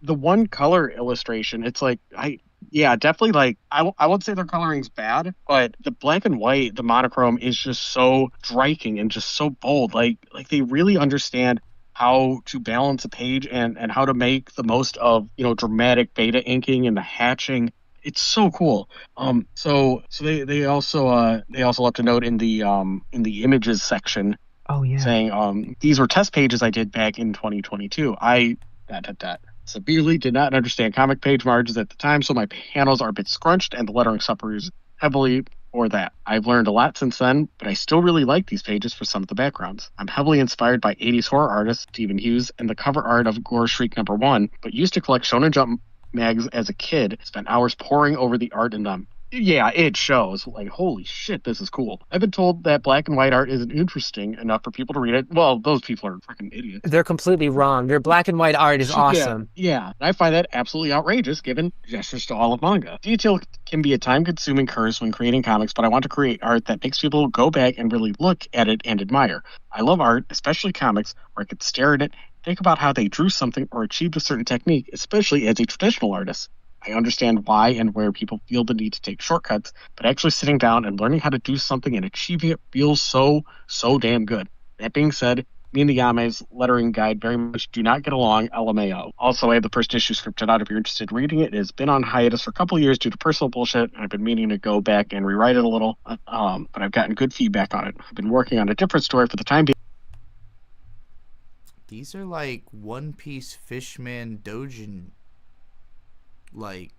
Speaker 10: one color illustration, it's like definitely like I won't say their coloring's bad, but the black and white, the monochrome is just so striking and just so bold. Like they really understand how to balance a page and how to make the most of, dramatic beta inking and the hatching. It's so cool. So they also left a note in the images section.
Speaker 11: Oh yeah.
Speaker 10: Saying these were test pages I did back in 2022. I severely did not understand comic page margins at the time, so my panels are a bit scrunched and the lettering suffers heavily for that. I've learned a lot since then, but I still really like these pages for some of the backgrounds. I'm heavily inspired by 80s horror artist Stephen Hughes and the cover art of Gore Shriek #1, but used to collect Shonen Jump mags as a kid, spent hours poring over the art in them. Yeah, it shows. Like, holy shit, this is cool. I've been told that black and white art isn't interesting enough for people to read it. Well, those people are freaking idiots.
Speaker 11: They're completely wrong. Their black and white art is awesome.
Speaker 10: Yeah. I find that absolutely outrageous given gestures to all of manga. Detail can be a time-consuming curse when creating comics, but I want to create art that makes people go back and really look at it and admire. I love art, especially comics, where I could stare at it, think about how they drew something or achieved a certain technique, especially as a traditional artist. I understand why and where people feel the need to take shortcuts, but actually sitting down and learning how to do something and achieving it feels so damn good. That being said, me and the Yame's lettering guide very much do not get along, LMAO. Also, I have the first issue scripted out if you're interested in reading it. It has been on hiatus for a couple of years due to personal bullshit, and I've been meaning to go back and rewrite it a little, but I've gotten good feedback on it. I've been working on a different story for the time being.
Speaker 2: These are like One Piece Fishman Dojin, like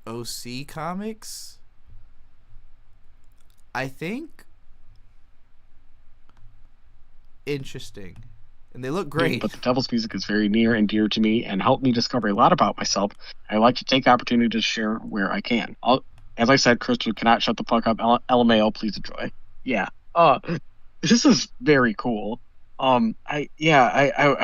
Speaker 2: OC comics, I think. Interesting. And they look great.
Speaker 10: But the Devil's music is very near and dear to me and helped me discover a lot about myself. I like to take the opportunity to share where I can. As I said, Crystal cannot shut the fuck up. LMAO, please enjoy. Yeah. This is very cool. I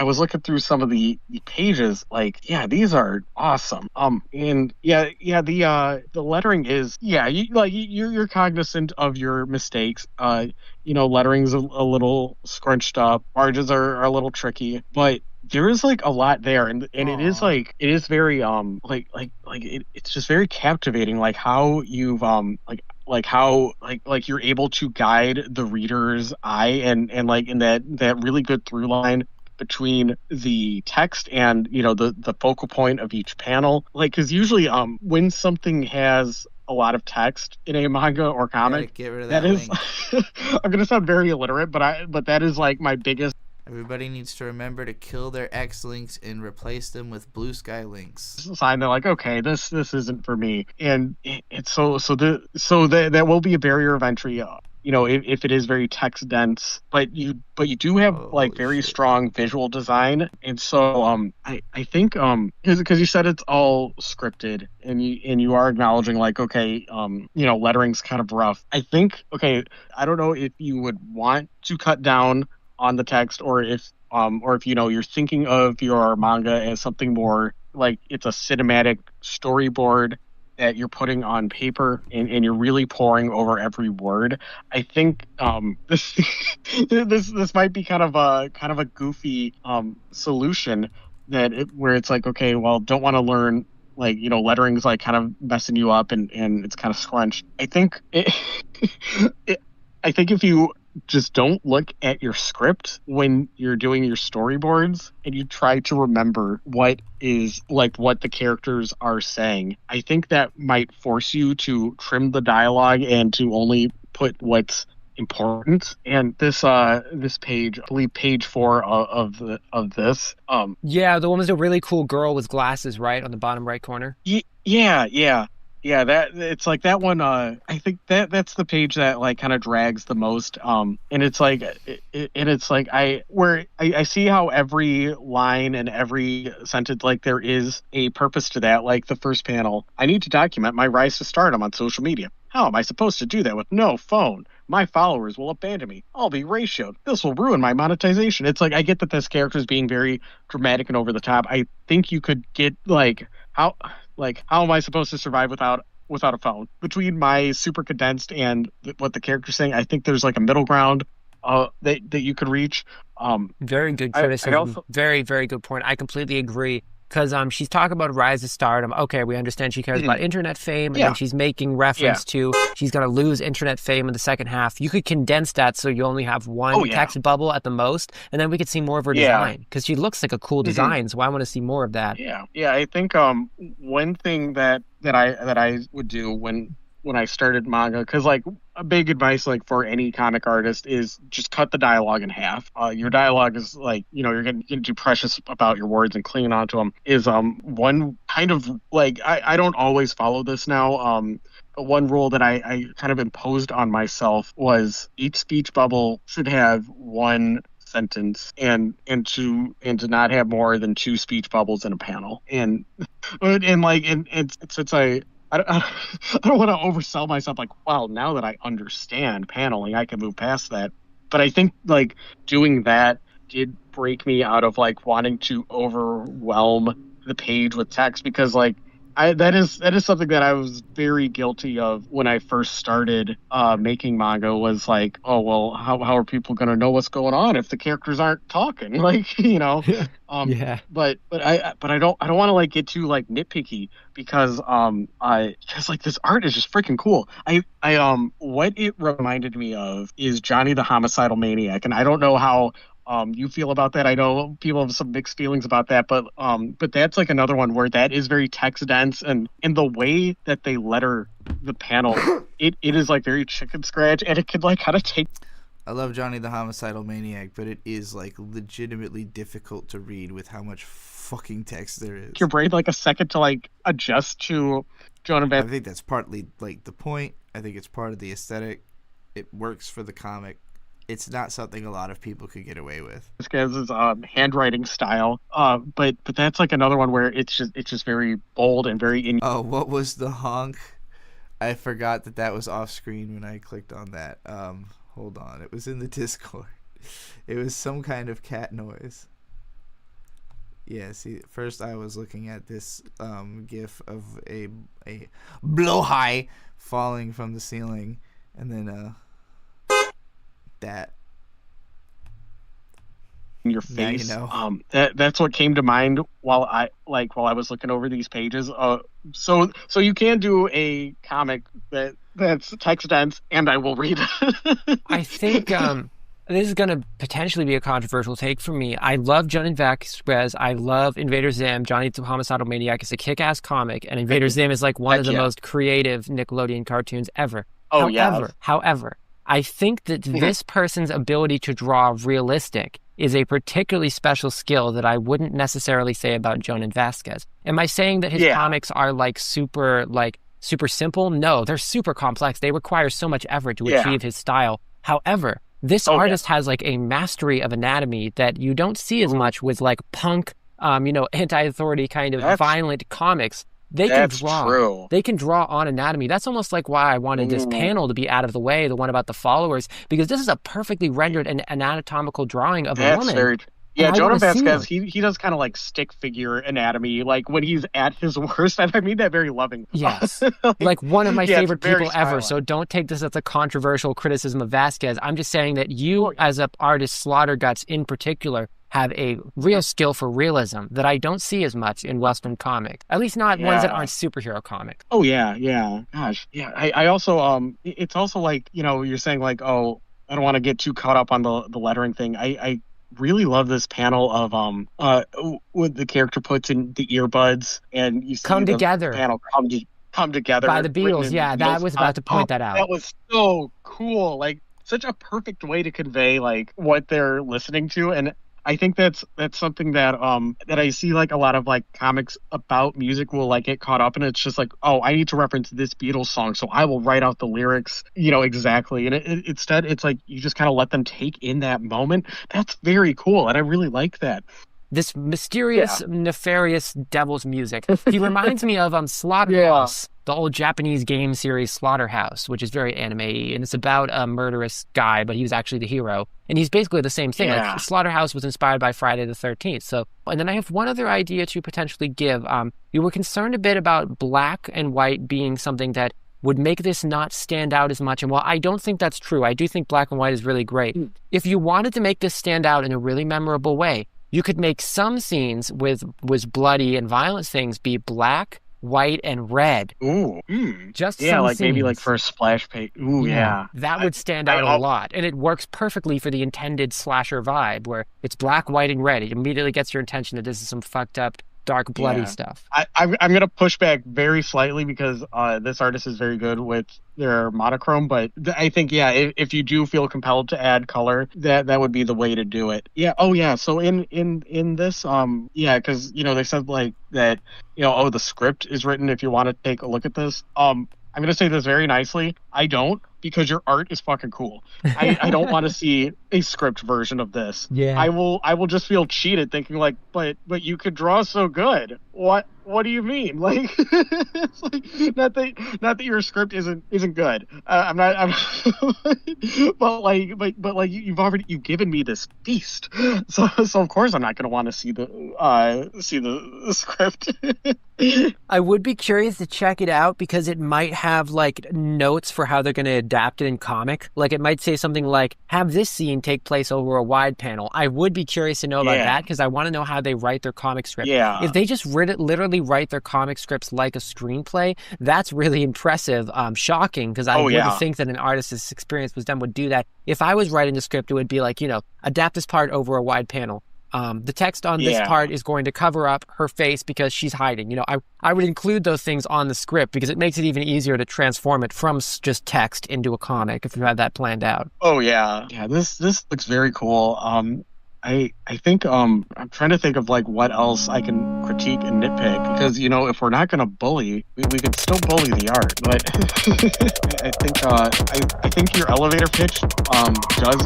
Speaker 10: was looking through some of the pages, like, yeah, these are awesome. And the lettering is, you're cognizant of your mistakes. Lettering's a little scrunched up, margins are a little tricky, but there is like a lot there, and it is very it's just very captivating, like how you've how you're able to guide the reader's eye and like in that really good through line between the text and the focal point of each panel, like because usually when something has a lot of text in a manga or comic,
Speaker 2: get rid of
Speaker 10: that is I'm gonna sound very illiterate, but that is like my biggest.
Speaker 2: Everybody needs to remember to kill their X links and replace them with blue sky links.
Speaker 10: Sign, they're like, okay, this isn't for me, and it's that will be a barrier of entry. If it is very text dense, but you do have very strong visual design, and so I think because you said it's all scripted, and you are acknowledging like, okay, lettering's kind of rough. I think, okay, I don't know if you would want to cut down on the text, or if you're thinking of your manga as something more like it's a cinematic storyboard that you're putting on paper and you're really poring over every word. I think this might be kind of a goofy solution where it's like, okay, well, don't want to learn, like, lettering's like kind of messing you up and it's kind of scrunched. I think I think if you just don't look at your script when you're doing your storyboards and you try to remember what the characters are saying, I think that might force you to trim the dialogue and to only put what's important. And this page, I believe page 4 of this.
Speaker 11: The one with the really cool girl with glasses, right, on the bottom right corner.
Speaker 10: Yeah. Yeah, that it's like that one. I think that's the page that like kind of drags the most. And it's like, I see how every line and every sentence, like there is a purpose to that. Like the first panel, I need to document my rise to stardom on social media. How am I supposed to do that with no phone? My followers will abandon me. I'll be ratioed. This will ruin my monetization. It's like, I get that this character is being very dramatic and over the top. I think you could get how am I supposed to survive without a phone? Between my super condensed and what the character's saying, I think there's like a middle ground that you could reach.
Speaker 11: Very good criticism. Very, very good point. I completely agree. Because she's talking about rise to stardom. Okay, we understand she cares about internet fame, and then she's making reference to she's going to lose internet fame in the second half. You could condense that so you only have one text bubble at the most, and then we could see more of her design. Because she looks like a cool design, so I want to see more of that.
Speaker 10: Yeah. I think one thing that I would do when I started manga, because like a big advice like for any comic artist is just cut the dialogue in half. Your dialogue is like, you're getting too precious about your words and clinging onto them. Is one kind of like, I don't always follow this now. But one rule that I kind of imposed on myself was each speech bubble should have one sentence and to not have more than 2 speech bubbles in a panel. And since I don't want to oversell myself like, wow, now that I understand paneling, I can move past that. But I think like doing that did break me out of like wanting to overwhelm the page with text, because like that is something that I was very guilty of when I first started making manga, was like, oh well, how are people going to know what's going on if the characters aren't talking? Like, But I don't want to like get too like nitpicky, because like this art is just freaking cool. What it reminded me of is Johnny the Homicidal Maniac, and I don't know how you feel about that. I know people have some mixed feelings about that, but that's like another one where that is very text dense, and in the way that they letter the panel, it is like very chicken scratch, and it could like kind of take.
Speaker 2: I love Johnny the Homicidal Maniac, but it is like legitimately difficult to read with how much fucking text there is.
Speaker 10: Your brain like a second to like adjust to Jonah Van.
Speaker 2: I think that's partly like the point. I think it's part of the aesthetic. It works for the comic. It's not something a lot of people could get away with.
Speaker 10: This guy's handwriting style, but that's like another one where it's just very bold and very.
Speaker 2: Oh, what was the honk? I forgot that was off screen when I clicked on that. Hold on, it was in the Discord. It was some kind of cat noise. Yeah, see, first I was looking at this gif of a blowhigh falling from the ceiling, and then that
Speaker 10: in your face.
Speaker 2: Now
Speaker 10: that's what came to mind while I was looking over these pages. So you can do a comic that's text dense, and I will read it.
Speaker 11: I think this is going to potentially be a controversial take for me. I love Johnny Vasquez. I love Invader Zim. Johnny the Homicidal Maniac is a kick-ass comic, and Invader Zim is like one of the most creative Nickelodeon cartoons ever. However, I think that this person's ability to draw realistic is a particularly special skill that I wouldn't necessarily say about Jonan Vasquez. Am I saying that his comics are super simple? No, they're super complex. They require so much effort to achieve his style. However, this artist has like a mastery of anatomy that you don't see as much with like punk, anti-authority kind of violent comics. They can draw.
Speaker 10: True.
Speaker 11: They can draw on anatomy. That's almost like why I wanted this panel to be out of the way, the one about the followers, because this is a perfectly rendered and anatomical drawing of a woman.
Speaker 10: Jonah Vasquez, he does kind of like stick figure anatomy, like when he's at his worst. And I mean that very loving.
Speaker 11: Yes. like one of my favorite people ever. So don't take this as a controversial criticism of Vasquez. I'm just saying that you, as an artist, Slaughterguts in particular, have a real skill for realism that I don't see as much in Western comics. At least not ones that aren't superhero comics.
Speaker 10: Oh, yeah. Gosh. Yeah. I also, it's also like, you're saying like, oh, I don't want to get too caught up on the lettering thing. I really love this panel of what the character puts in the earbuds, and you see
Speaker 11: come together.
Speaker 10: Panel come together
Speaker 11: by the Beatles. Yeah, that was about to point that out.
Speaker 10: That was so cool. Like such a perfect way to convey like what they're listening to, and I think that's something that that I see like a lot of like comics about music will like get caught up in. It's just like, oh, I need to reference this Beatles song, so I will write out the lyrics, exactly. And instead, it's like you just kind of let them take in that moment. That's very cool, and I really like that.
Speaker 11: This mysterious, nefarious devil's music. He reminds me of Slaughterhouse, the old Japanese game series Slaughterhouse, which is very anime-y, and it's about a murderous guy, but he was actually the hero. And he's basically the same thing.
Speaker 10: Yeah.
Speaker 11: Like, Slaughterhouse was inspired by Friday the 13th. So, and then I have one other idea to potentially give. You were concerned a bit about black and white being something that would make this not stand out as much. And while I don't think that's true, I do think black and white is really great. If you wanted to make this stand out in a really memorable way, you could make some scenes with bloody and violent things be black, white, and red.
Speaker 10: Ooh.
Speaker 11: Just
Speaker 10: yeah,
Speaker 11: some
Speaker 10: like maybe
Speaker 11: scenes.
Speaker 10: like for a splash page. Ooh, yeah.
Speaker 11: That would stand out a lot. And it works perfectly for the intended slasher vibe where it's black, white, and red. It immediately gets your attention that this is some fucked up, dark, bloody stuff.
Speaker 10: I'm going to push back very slightly because this artist is very good with their monochrome, but I think, if you do feel compelled to add color, that would be the way to do it. Yeah. Oh, yeah. So in this, because, they said like that, the script is written if you want to take a look at this. I'm going to say this very nicely. I don't, because your art is fucking cool. I don't want to see a script version of this.
Speaker 11: Yeah.
Speaker 10: I will just feel cheated thinking like, but you could draw so good. What do you mean? Like, it's like not that your script isn't good. You've given me this feast. So of course I'm not going to want to see the script.
Speaker 11: I would be curious to check it out because it might have like notes for how they're going to adapt it in comic. Like it might say something like, have this scene take place over a wide panel. I would be curious to know about that because I want to know how they write their comic script.
Speaker 10: Yeah.
Speaker 11: If they just literally write their comic scripts like a screenplay, that's really impressive. Shocking because I wouldn't think that an artist's experience with them would do that. If I was writing the script, it would be like, adapt this part over a wide panel. The text on this part is going to cover up her face because she's hiding. I would include those things on the script because it makes it even easier to transform it from just text into a comic if you had that planned out.
Speaker 10: Oh yeah. Yeah, this looks very cool. I think I'm trying to think of like what else I can critique and nitpick because if we're not gonna bully, we could still bully the art. But I think your elevator pitch does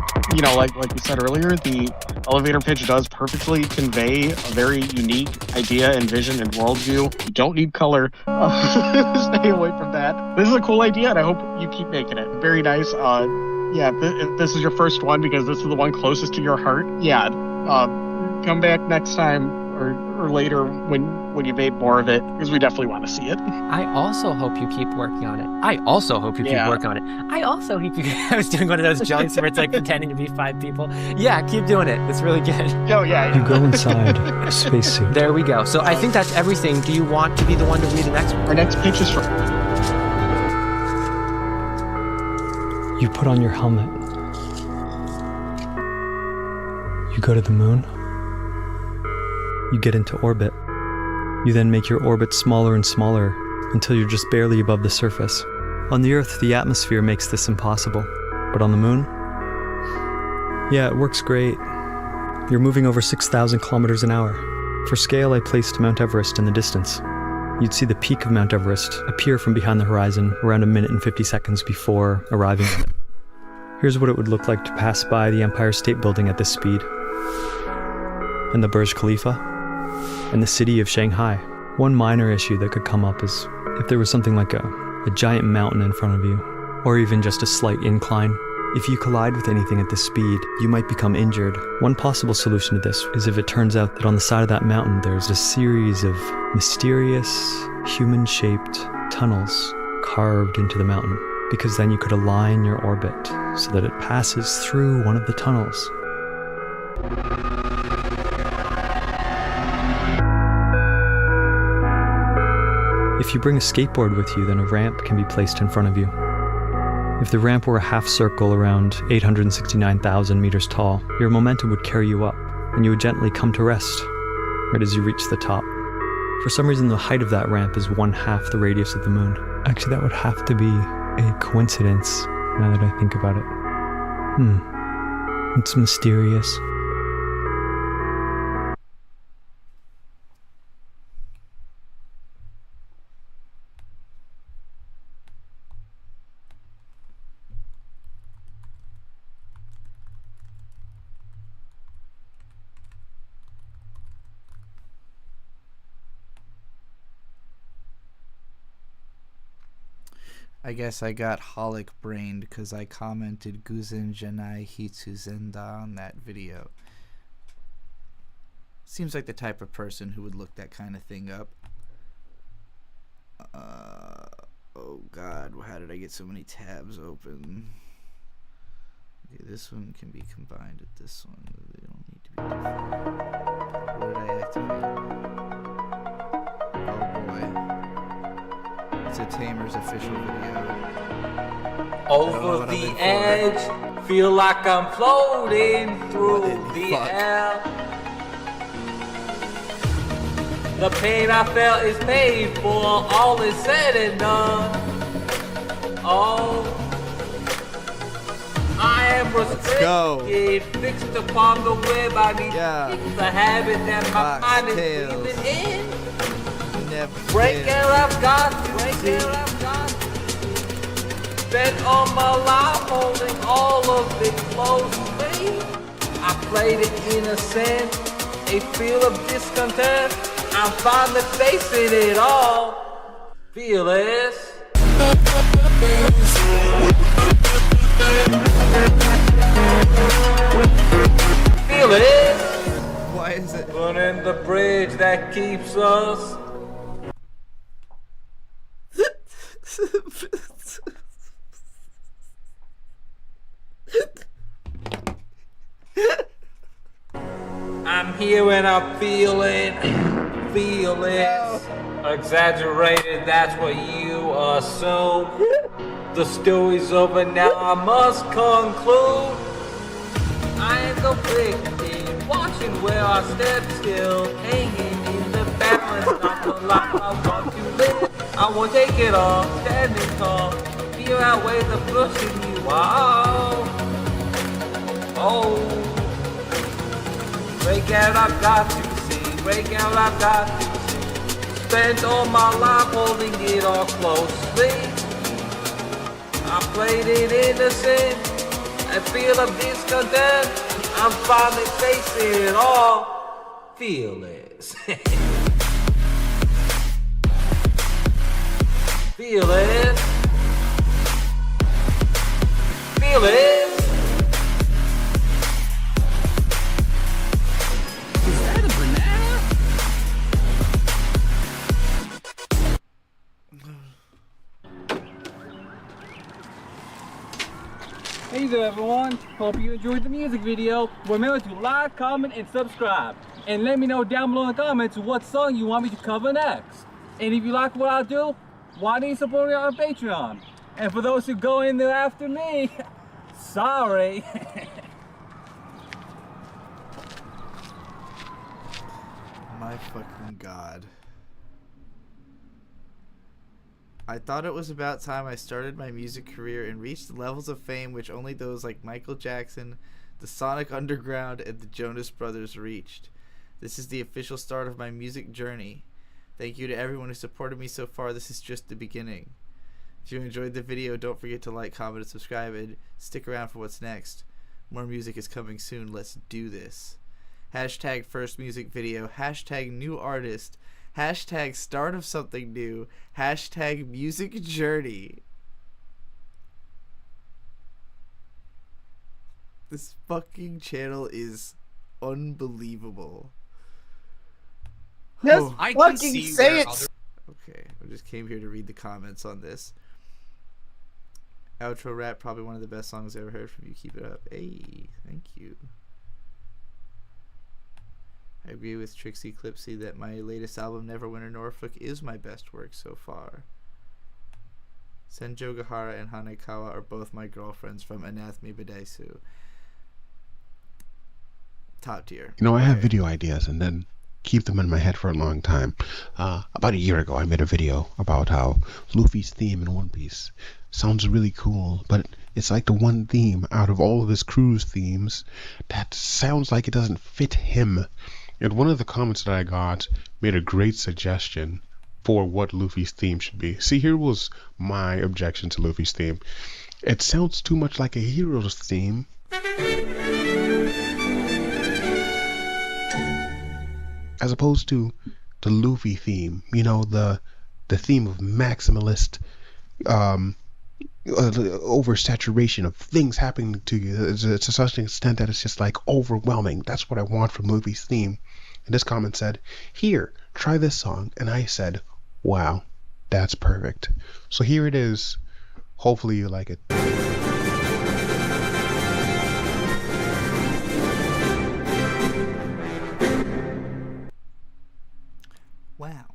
Speaker 10: like we said earlier, the elevator pitch does perfectly convey a very unique idea and vision and worldview. You don't need color. Stay away from that. This is a cool idea, and I hope you keep making it. Very nice. If this is your first one because this is the one closest to your heart, come back next time or later when you made more of it because we definitely want to see it.
Speaker 11: I also hope you keep working on it. I also hope you keep working on it. I also hope you I was doing one of those jokes where it's like pretending to be 5 people. Yeah, keep doing it. It's really good.
Speaker 5: You go inside a spacesuit.
Speaker 11: There we go. So I think that's everything. Do you want to be the one to read the next one?
Speaker 10: Our next pitch is from...
Speaker 5: You put on your helmet. You go to the moon. You get into orbit. You then make your orbit smaller and smaller until you're just barely above the surface. On the Earth, the atmosphere makes this impossible. But on the moon? Yeah, it works great. You're moving over 6,000 kilometers an hour. For scale, I placed Mount Everest in the distance. You'd see the peak of Mount Everest appear from behind the horizon around 1 minute and 50 seconds before arriving. Here's what it would look like to pass by the Empire State Building at this speed, and the Burj Khalifa, and the city of Shanghai. One minor issue that could come up is if there was something like a giant mountain in front of you, or even just a slight incline. If you collide with anything at this speed, you might become injured. One possible solution to this is if it turns out that on the side of that mountain there's a series of mysterious, human-shaped tunnels carved into the mountain, because then you could align your orbit so that it passes through one of the tunnels. If you bring a skateboard with you, then a ramp can be placed in front of you. If the ramp were a half circle around 869,000 meters tall, your momentum would carry you up, and you would gently come to rest right as you reach the top. For some reason, the height of that ramp is 1/2 the radius of the moon. Actually, that would have to be a coincidence, now that I think about it. It's mysterious.
Speaker 2: I guess I got holic brained because I commented Guzen Janai Hitsu Zenda on that video. Seems like the type of person who would look that kind of thing up. Oh god, how did I get so many tabs open? Okay, this one can be combined with this one. They don't need to be different. What did I activate? Oh boy. It's a Tamer's official video.
Speaker 6: Over the edge, feel like I'm floating through the air. The pain I felt is paid for, all is said and done. Oh, I am restricted, fixed upon the web. I need to fix the habit that my mind is breathing in. Break it, I've got to break it, I've got to. Spent all my life holding all of it closely. I played it innocent, a feel of discontent. I'm finally facing it all. Feel this. Feel it.
Speaker 2: Why is it?
Speaker 6: Burning the bridge that keeps us. I'm here and I feel it. Feel it. Exaggerated, that's what you assume. The story's over now, I must conclude. I am conflicted, watching where I step still, hanging in the balance, not the life I want to live. I won't take it all, standing tall, fear outweighs the pushing you out. Oh, break out, I've got to see, break out, I've got to see. Spent all my life holding it all closely. I played it innocent, a feel of discontent. I'm finally facing it all. Feel it. Feel it. Feel it.
Speaker 8: Is that a banana?
Speaker 19: Hey there everyone, hope you enjoyed the music video. Remember to like, comment, and subscribe. And let me know down below in the comments what song you want me to cover next. And if you like what I do, why don't you support me on Patreon? And for those who go in there after me, sorry.
Speaker 2: My fucking god. I thought it was about time I started my music career and reached the levels of fame which only those like Michael Jackson, the Sonic Underground, and the Jonas Brothers reached. This is the official start of my music journey. Thank you to everyone who supported me so far. This is just the beginning. If you enjoyed the video, don't forget to like, comment, and subscribe, and stick around for what's next. More music is coming soon. Let's do this. Hashtag first music video. Hashtag new artist. Hashtag start of something new. Hashtag music journey. This fucking channel is unbelievable.
Speaker 14: Yes, I can fucking say it.
Speaker 2: Okay, I just came here to read the comments on this. Outro rap, probably one of the best songs I ever heard from you. Keep it up. Hey, thank you. I agree with Trixie Clipsy that my latest album, Neverwinter Norfolk, is my best work so far. Senjo Gahara and Hanekawa are both my girlfriends from Anatheme Badaisu. Top tier.
Speaker 23: You know, I have video ideas and then keep them in my head for a long time. About a year ago, I made a video about how Luffy's theme in One Piece sounds really cool, but it's like the one theme out of all of his crew's themes that sounds like it doesn't fit him. And one of the comments that I got made a great suggestion for what Luffy's theme should be. See, here was my objection to Luffy's theme. It sounds too much like a hero's theme. As opposed to the Luffy theme, you know, the theme of maximalist oversaturation of things happening to you. It's to such an extent that it's just like overwhelming. That's what I want from Luffy's theme. And this comment said, "Here, try this song." And I said, "Wow, that's perfect." So here it is. Hopefully you like it.
Speaker 2: Wow.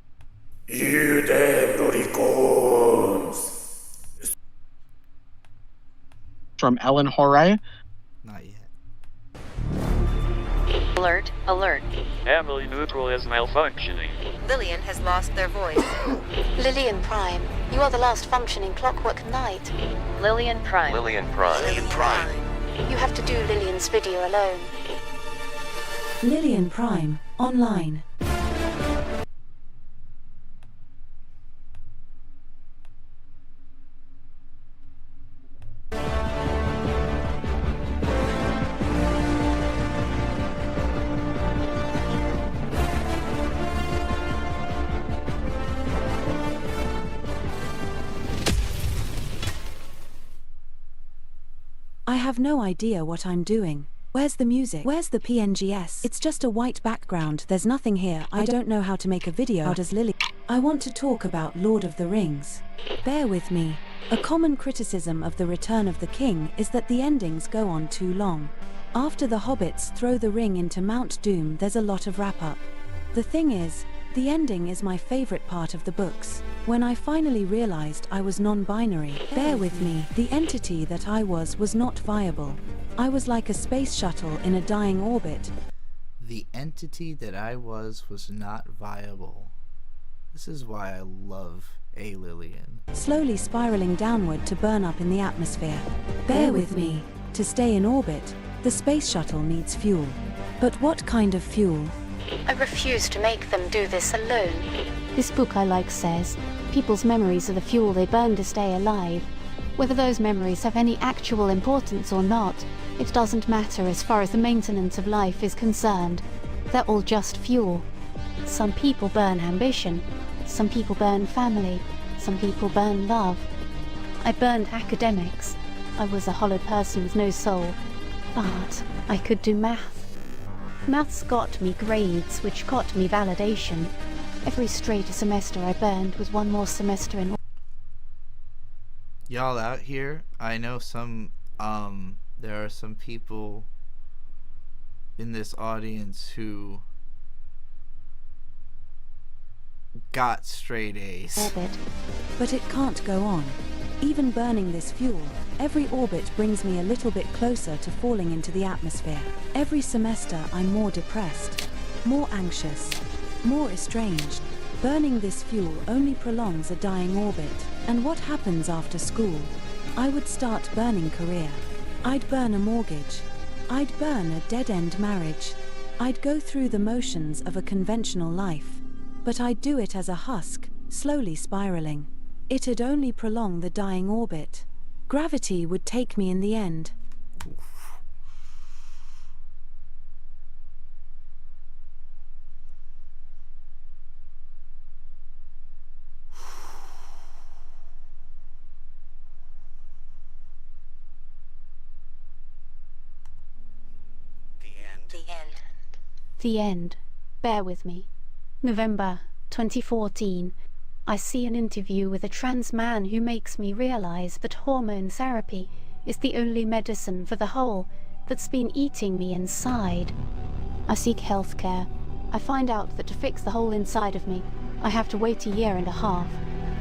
Speaker 4: You damn Loricons.
Speaker 10: From Ellen Horay.
Speaker 2: Not yet.
Speaker 7: Alert, alert.
Speaker 9: Family neutral is malfunctioning.
Speaker 7: Lillian has lost their voice. Lillian Prime, you are the last functioning Clockwork Knight. Lillian Prime.
Speaker 9: Lillian Prime.
Speaker 7: Lillian Prime. You have to do Lillian's video alone.
Speaker 21: Lillian Prime, online. I have no idea what I'm doing. Where's the music? Where's the PNGs? It's just a white background, there's nothing here. I don't know how to make a video. How does Lily? I want to talk about Lord of the Rings. Bear with me. A common criticism of The Return of the King is that the endings go on too long. After the hobbits throw the ring into Mount Doom, there's a lot of wrap-up. The thing is, the ending is my favorite part of the books. When I finally realized I was non-binary, bear with me, the entity that I was not viable. I was like a space shuttle in a dying orbit.
Speaker 2: The entity that I was not viable. This is why I love a Lillian.
Speaker 21: Slowly spiraling downward to burn up in the atmosphere. Bear with me. To stay in orbit, the space shuttle needs fuel. But what kind of fuel?
Speaker 7: I refuse to make them do this alone.
Speaker 12: This book I like says, people's memories are the fuel they burn to stay alive. Whether those memories have any actual importance or not, it doesn't matter as far as the maintenance of life is concerned. They're all just fuel. Some people burn ambition, some people burn family, some people burn love. I burned academics. I was a hollow person with no soul. But I could do math. Maths got me grades, which got me validation. Every straight semester I burned was one more semester in.
Speaker 2: Y'all out here, I know there are some people in this audience who got straight A's.
Speaker 21: Orbit. But it can't go on. Even burning this fuel, every orbit brings me a little bit closer to falling into the atmosphere. Every semester I'm more depressed, more anxious, more estranged. Burning this fuel only prolongs a dying orbit. And what happens after school? I would start burning career. I'd burn a mortgage. I'd burn a dead-end marriage. I'd go through the motions of a conventional life. But I'd do it as a husk, slowly spiraling. It'd only prolong the dying orbit. Gravity would take me in the end.
Speaker 12: The end. Bear with me. November 2014. I see an interview with a trans man who makes me realize that hormone therapy is the only medicine for the hole that's been eating me inside. I seek healthcare. I find out that to fix the hole inside of me, I have to wait 1.5 years.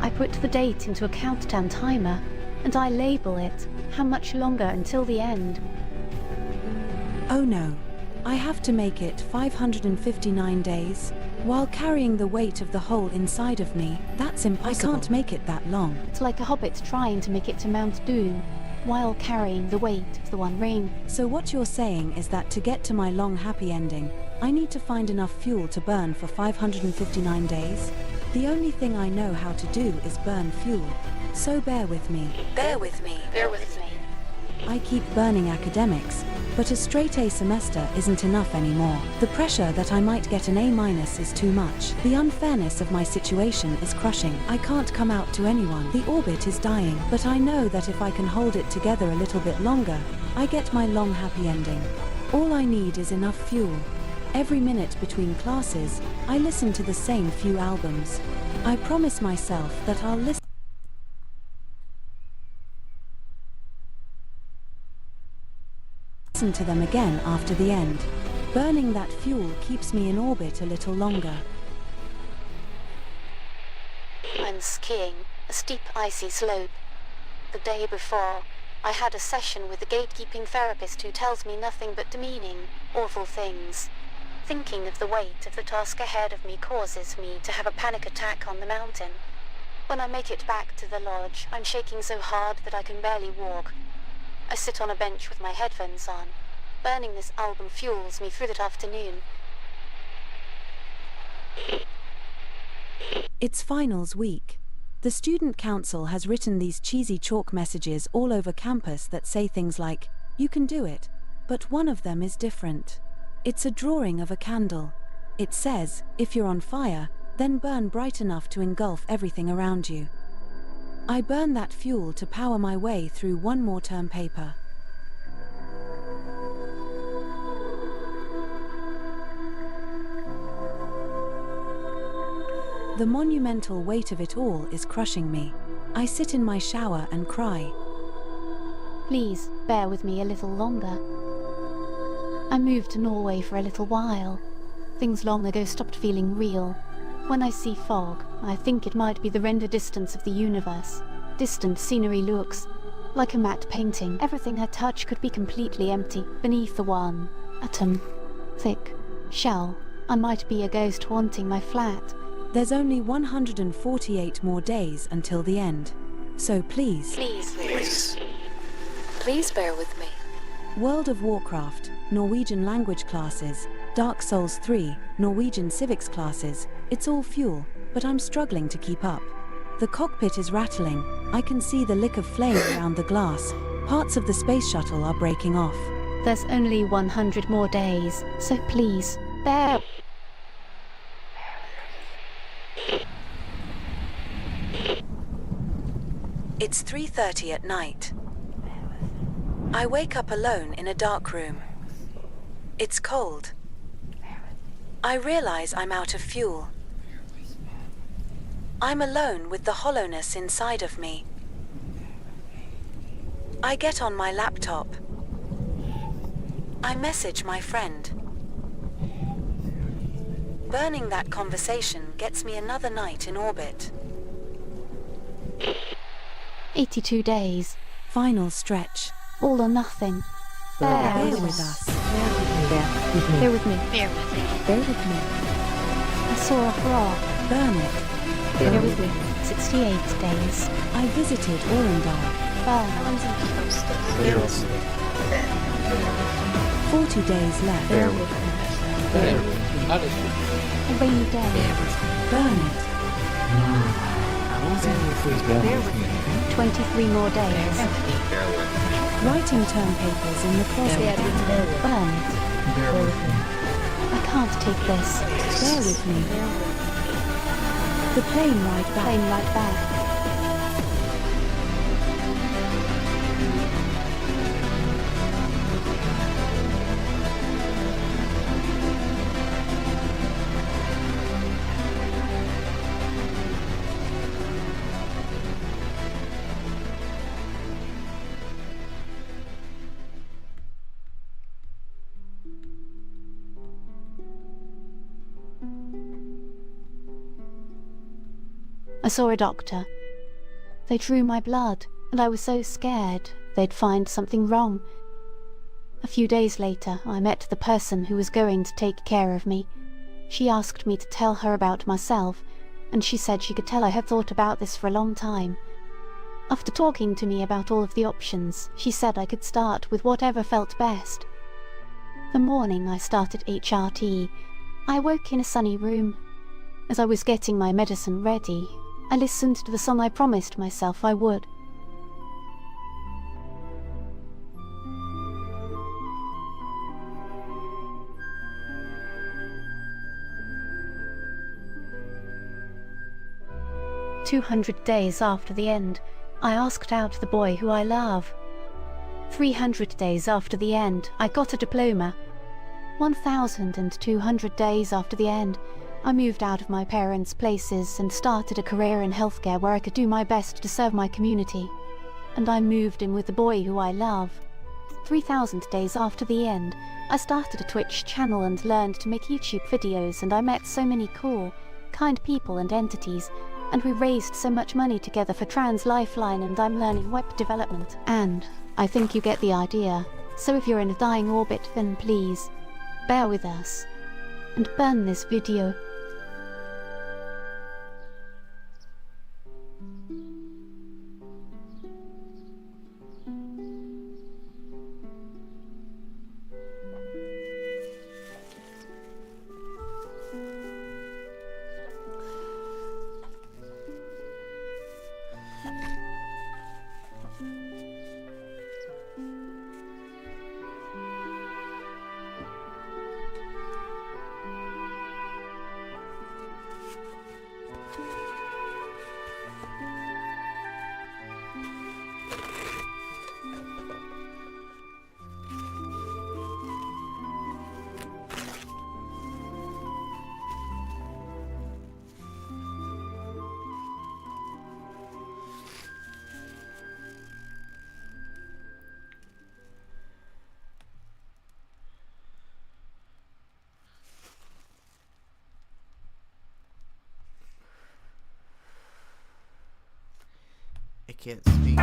Speaker 12: I put the date into a countdown timer, and I label it how much longer until the end.
Speaker 21: Oh no. I have to make it 559 days, while carrying the weight of the hole inside of me. That's impossible. I can't make it that long.
Speaker 12: It's like a hobbit trying to make it to Mount Doom, while carrying the weight of the One Ring.
Speaker 21: So what you're saying is that to get to my long happy ending, I need to find enough fuel to burn for 559 days? The only thing I know how to do is burn fuel. So bear with me.
Speaker 7: Bear with me. Bear with me.
Speaker 21: I keep burning academics,
Speaker 3: But a straight A semester isn't enough anymore. The pressure that I might get an A- is too much. The unfairness of my situation is crushing. I can't come out to anyone. The orbit is dying. But I know that if I can hold it together a little bit longer, I get my long happy ending. All I need is enough fuel. Every minute between classes, I listen to the same few albums. I promise myself that I'll listen to them again after the end. Burning that fuel keeps me in orbit a little longer.
Speaker 7: I'm skiing a steep icy slope. The day before, I had a session with a gatekeeping therapist who tells me nothing but demeaning, awful things. Thinking of the weight of the task ahead of me causes me to have a panic attack on the mountain. When I make it back to the lodge, I'm shaking so hard that I can barely walk. I sit on a bench with my headphones on. Burning this album fuels me through that afternoon.
Speaker 3: It's finals week. The student council has written these cheesy chalk messages all over campus that say things like, "You can do it," but one of them is different. It's a drawing of a candle. It says, if you're on fire, then burn bright enough to engulf everything around you. I burn that fuel to power my way through one more term paper. The monumental weight of it all is crushing me. I sit in my shower and cry.
Speaker 12: Please, bear with me a little longer. I moved to Norway for a little while. Things long ago stopped feeling real. When I see fog, I think it might be the render distance of the universe. Distant scenery looks like a matte painting. Everything I touch could be completely empty beneath the one atom thick shell. I might be a ghost haunting my flat.
Speaker 3: There's only 148 more days until the end. So please.
Speaker 7: Please bear with me.
Speaker 3: World of Warcraft, Norwegian language classes, Dark Souls 3, Norwegian civics classes. It's all fuel, but I'm struggling to keep up. The cockpit is rattling. I can see the lick of flame around the glass. Parts of the space shuttle are breaking off.
Speaker 12: There's only 100 more days, so please, bear.
Speaker 3: It's 3:30 at night. I wake up alone in a dark room. It's cold. I realize I'm out of fuel. I'm alone with the hollowness inside of me. I get on my laptop. I message my friend. Burning that conversation gets me another night in orbit.
Speaker 12: 82 days.
Speaker 3: Final stretch.
Speaker 12: All or nothing.
Speaker 3: Bear with us.
Speaker 12: Bear with me.
Speaker 7: Bear with me.
Speaker 3: Bear with me.
Speaker 12: I saw a frog.
Speaker 3: Burn it.
Speaker 12: Bear with me. 68 days.
Speaker 3: I visited Orendal.
Speaker 12: Burn.
Speaker 3: 40 days left.
Speaker 12: Bear with me. A rainy day.
Speaker 3: Burn it.
Speaker 12: Bear with me. 23 more days.
Speaker 3: Writing term papers in the closet.
Speaker 12: Burn it. I can't take this.
Speaker 3: Bear with me. The plane ride back.
Speaker 12: Plane ride back. I saw a doctor. They drew my blood, and I was so scared they'd find something wrong. A few days later, I met the person who was going to take care of me. She asked me to tell her about myself, and she said she could tell I had thought about this for a long time. After talking to me about all of the options, she said I could start with whatever felt best. The morning I started HRT, I woke in a sunny room. As I was getting my medicine ready, I listened to the song I promised myself I would. 200 days after the end, I asked out the boy who I love. 300 days after the end, I got a diploma. 1,200 days after the end, I moved out of my parents' places and started a career in healthcare where I could do my best to serve my community. And I moved in with the boy who I love. 3,000 days after the end, I started a Twitch channel and learned to make YouTube videos, and I met so many cool, kind people and entities, and we raised so much money together for Trans Lifeline, and I'm learning web development. And I think you get the idea. So if you're in a dying orbit, then please, bear with us and burn this video.
Speaker 2: I can't speak.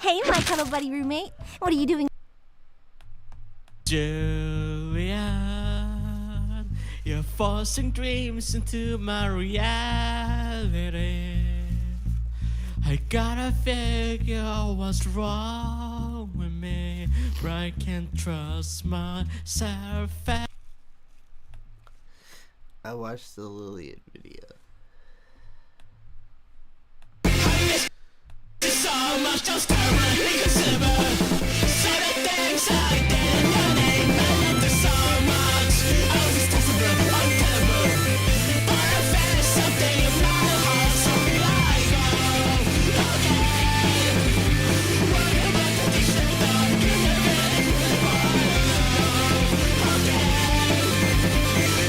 Speaker 21: Hey, my cuddle buddy roommate. What are you doing?
Speaker 1: Julian, you're forcing dreams into my reality. I gotta figure what's wrong with me, but I can't trust myself.
Speaker 2: I watched the Lillian video.
Speaker 1: So much just reconsider. So the things I did, your name, I loved it so much. I was accessible, untellable. But I felt something in my heart, so like, oh, okay. Worry about the things you thought you never really want. Okay.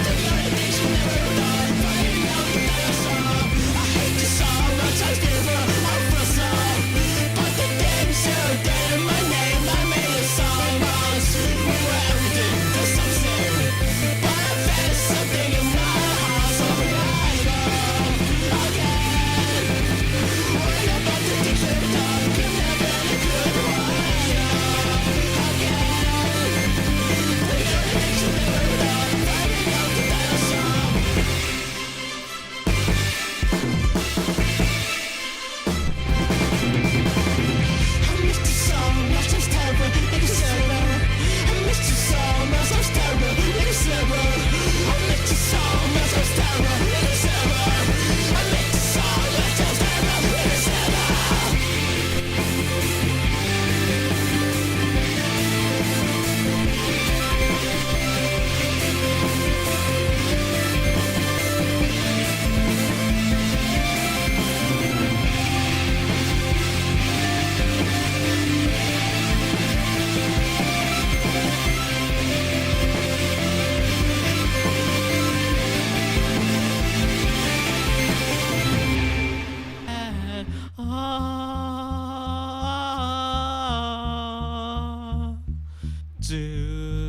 Speaker 1: The very things you never thought, finding out that you're so. I hate you so much, I give up.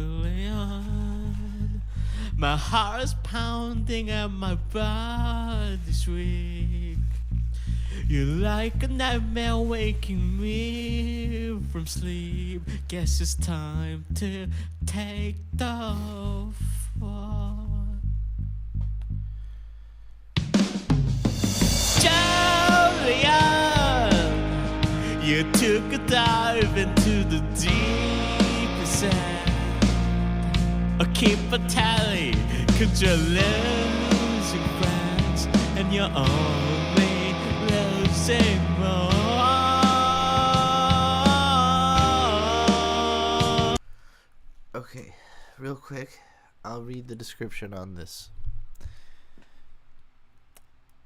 Speaker 1: Julian, my heart's pounding and my body's weak. You're like a nightmare waking me from sleep. Guess it's time to take the fall. Julian, you took a dive into the deepest end. Keep a tally, 'cause you're losing friends and you're only losing more.
Speaker 2: Okay, real quick, I'll read the description on this.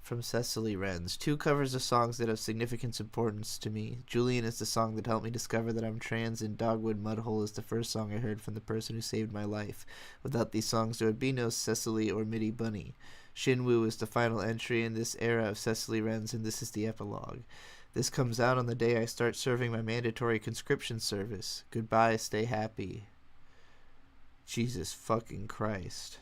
Speaker 2: From Cecily Renz. 2 covers of songs that have significant importance to me. Julian is the song that helped me discover that I'm trans, and Dogwood Mudhole is the first song I heard from the person who saved my life. Without these songs, there would be no Cecily or Mitty Bunny. Shinwoo is the final entry in this era of Cecily Renz, and this is the epilogue. This comes out on the day I start serving my mandatory conscription service. Goodbye, stay happy. Jesus fucking Christ.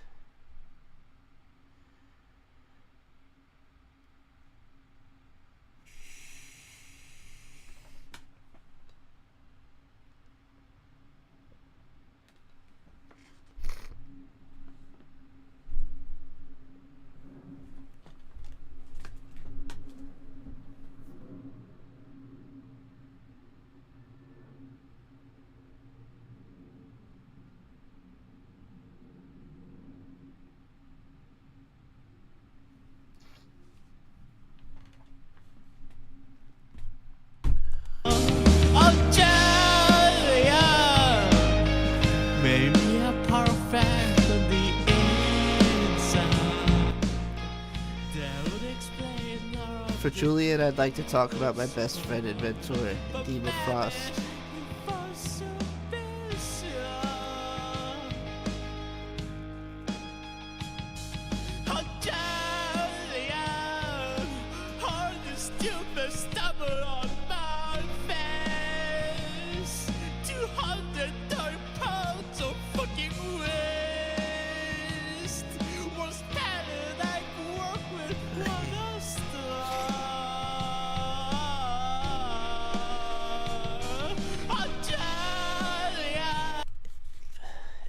Speaker 2: For Julian, I'd like to talk about my best friend and mentor, Demon Frost.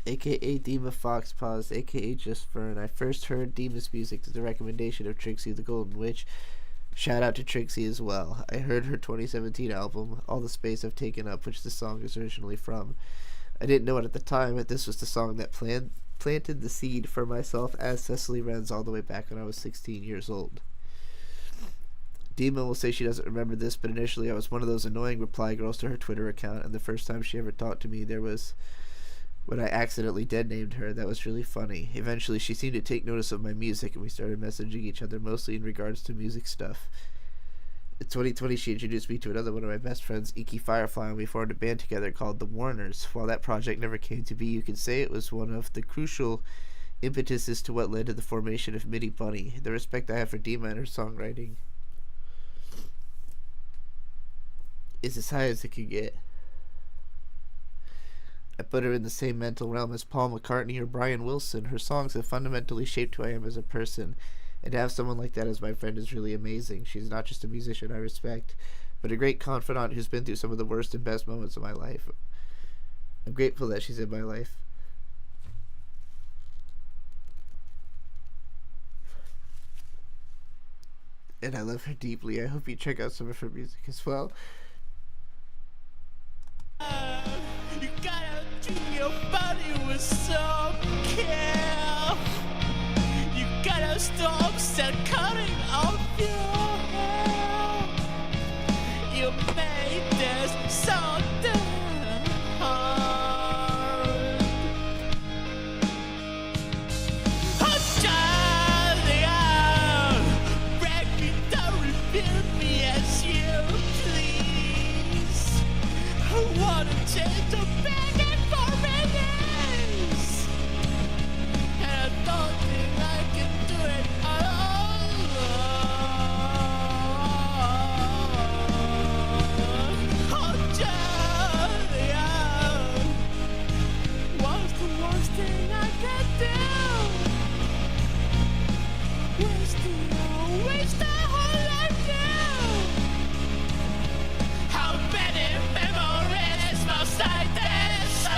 Speaker 2: aka Dima Fox Paws, aka Just Fern. I first heard Dima's music to the recommendation of Trixie the Golden Witch. Shout out to Trixie as well. I heard her 2017 album, All the Space I've Taken Up, which the song is originally from. I didn't know it at the time, but this was the song that planted the seed for myself as Cecily Renz all the way back when I was 16 years old. Dima will say she doesn't remember this, but initially I was one of those annoying reply girls to her Twitter account, and the first time she ever talked to me, there was when I accidentally dead-named her. That was really funny. Eventually, she seemed to take notice of my music, and we started messaging each other mostly in regards to music stuff. In 2020, she introduced me to another one of my best friends, Iki Firefly, and we formed a band together called The Warners. While that project never came to be, you could say it was one of the crucial impetuses to what led to the formation of Mitty Bunny. The respect I have for Dima and her songwriting is as high as it could get. I put her in the same mental realm as Paul McCartney or Brian Wilson. Her songs have fundamentally shaped who I am as a person, and to have someone like that as my friend is really amazing. She's not just a musician I respect, but a great confidant who's been through some of the worst and best moments of my life. I'm grateful that she's in my life. And I love her deeply. I hope you check out some of her music as well.
Speaker 1: You gotta treat your body with some care. You gotta stop cutting off your hair. You made this so damn hard. Oh, Charlie, break me down, reveal me as you please. I wanna change the begging for release, and I don't think I can do it alone. Oh, Charlie, what's the worst thing I can do? Waste the whole life now. How many memories must I destroy?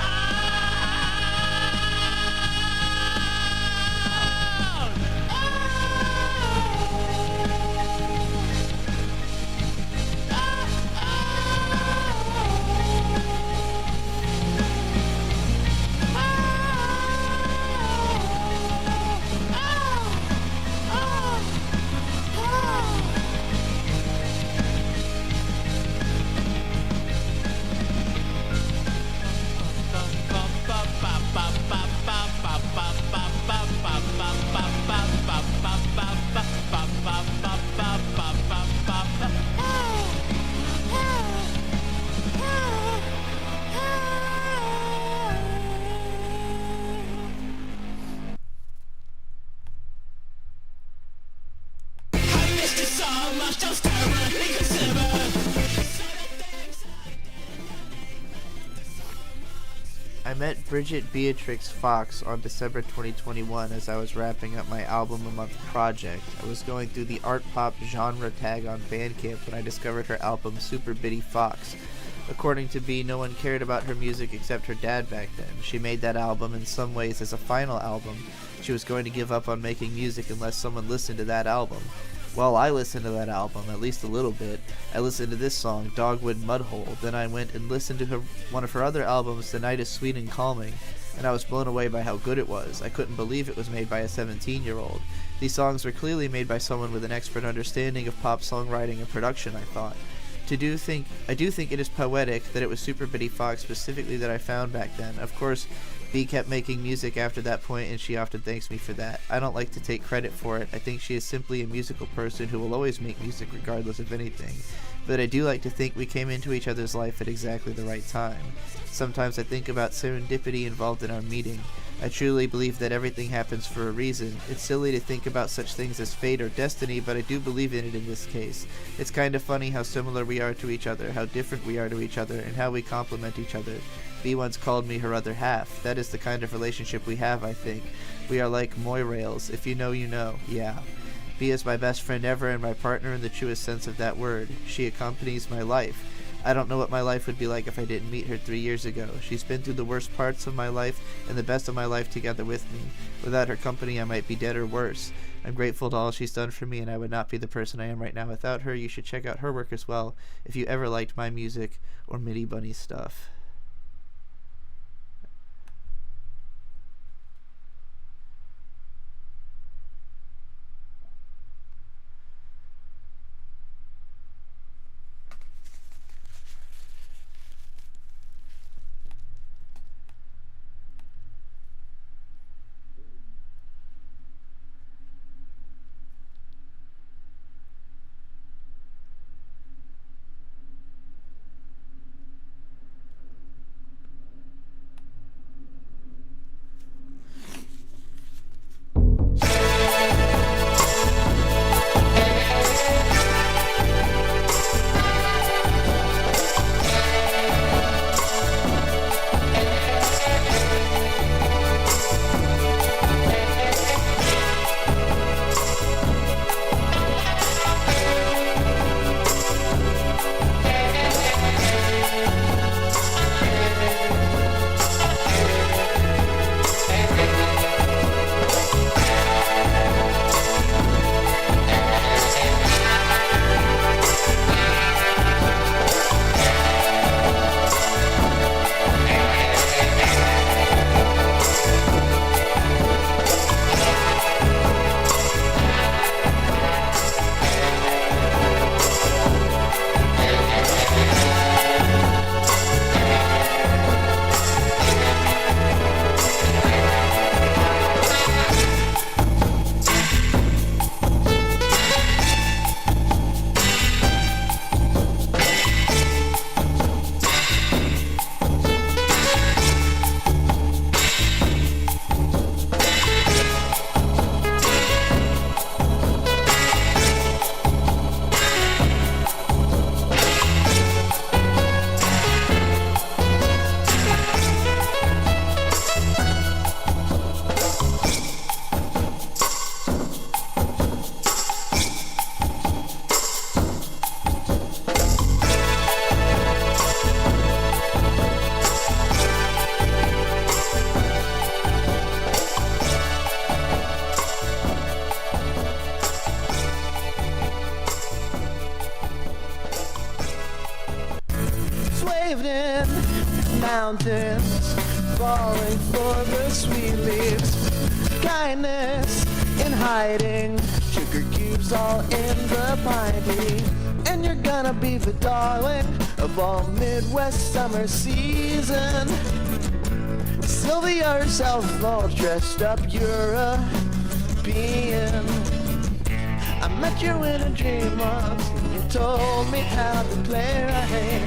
Speaker 1: much, just terror, inconsiderate.
Speaker 2: I met Bridget Beatrix Fox on December 2021 as I was wrapping up my album a month project. I was going through the art pop genre tag on Bandcamp when I discovered her album Super Bitty Fox. According to B, no one cared about her music except her dad back then. She made that album in some ways as a final album. She was going to give up on making music unless someone listened to that album. Well, I listened to that album, at least a little bit. I listened to this song, Dogwood Mudhole. Then I went and listened to one of her other albums, The Night is Sweet and Calming, and I was blown away by how good it was. I couldn't believe it was made by a 17-year-old. These songs were clearly made by someone with an expert understanding of pop songwriting and production, I thought. I do think it is poetic that it was Super Bitty Fox specifically that I found back then. Of course, B kept making music after that point, and she often thanks me for that. I don't like to take credit for it. I think she is simply a musical person who will always make music regardless of anything. But I do like to think we came into each other's life at exactly the right time. Sometimes I think about serendipity involved in our meeting. I truly believe that everything happens for a reason. It's silly to think about such things as fate or destiny, but I do believe in it in this case. It's kind of funny how similar we are to each other, how different we are to each other, and how we complement each other. B once called me her other half. That is the kind of relationship we have, I think. We are like moirails. If you know, you know. Yeah. B is my best friend ever and my partner in the truest sense of that word. She accompanies my life. I don't know what my life would be like if I didn't meet her 3 years ago. She's been through the worst parts of my life and the best of my life together with me. Without her company, I might be dead or worse. I'm grateful to all she's done for me, and I would not be the person I am right now without her. You should check out her work as well if you ever liked my music or Mitty Bunny stuff.
Speaker 1: Mountains falling for the sweet leaves. Kindness in hiding. Sugar cubes all in the pine tree. And you're gonna be the darling of all Midwest summer season. Sylvia herself all dressed up European. I met you in a dream once. You told me how to play right.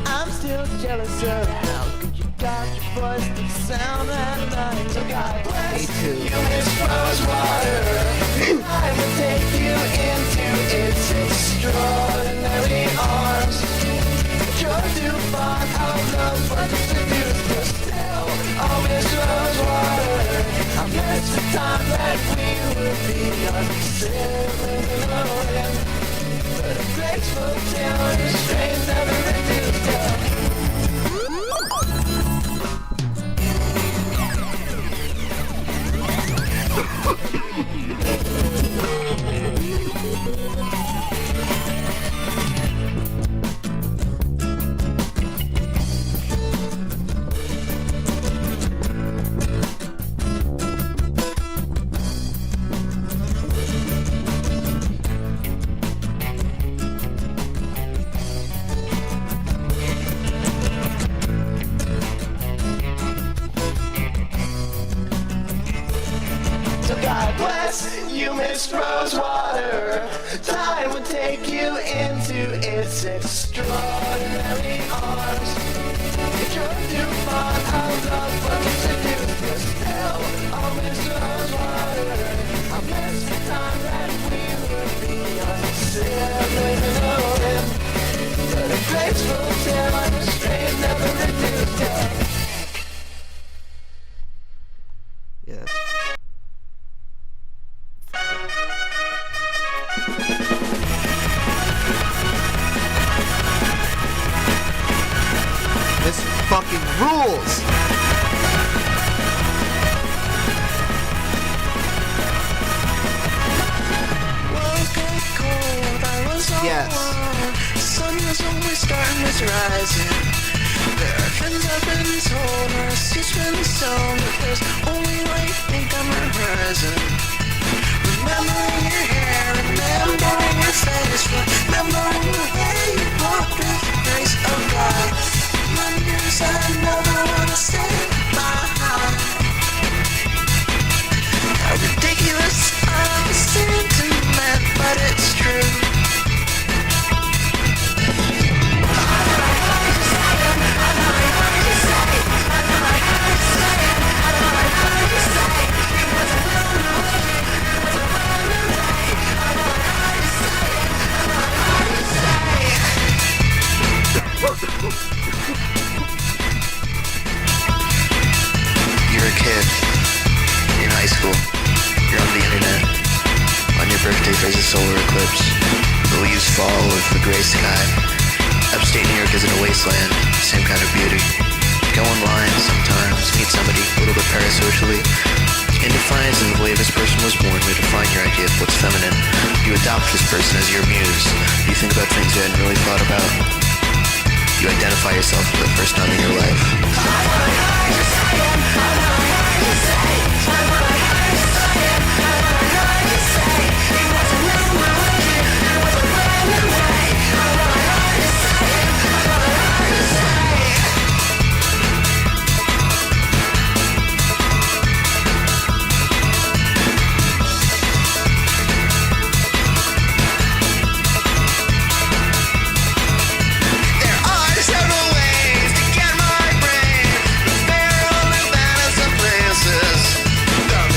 Speaker 1: I'm still jealous of how good you got your voice to sound that night. So God bless you, Miss Rosewater. I will take you into would be uncertain. But a graceful tale and a strange never reduced down. So God bless you, Miss Rosewater. Time would take you into its extraordinary arms. You drove too far out of what you seduced me still. Oh, Miss Rosewater, I miss the time that we would be uncertain. But a graceful tale and a strain never reduced down.
Speaker 2: Yes. This fucking rules! Yes.
Speaker 1: Sun was only starting its rising. There are friends I've been told, or a seat's been sown, but there's only light ink on the horizon. Remembering your hair, remembering your face, remembering the way you walked with the grace of God. Wonders I never wanna say behind. How ridiculous I'm a sentiment, but it's true. You're a kid in high school. You're on the internet. On your birthday, there's a solar eclipse. The leaves fall with the gray sky. Upstate New York isn't a wasteland. Same kind of beauty. Go online sometimes, meet somebody a little bit parasocially. In defiance of the way this person was born, you define your idea of what's feminine. You adopt this person as your muse. You think about things you hadn't really thought about. You identify yourself for the first time in your life. The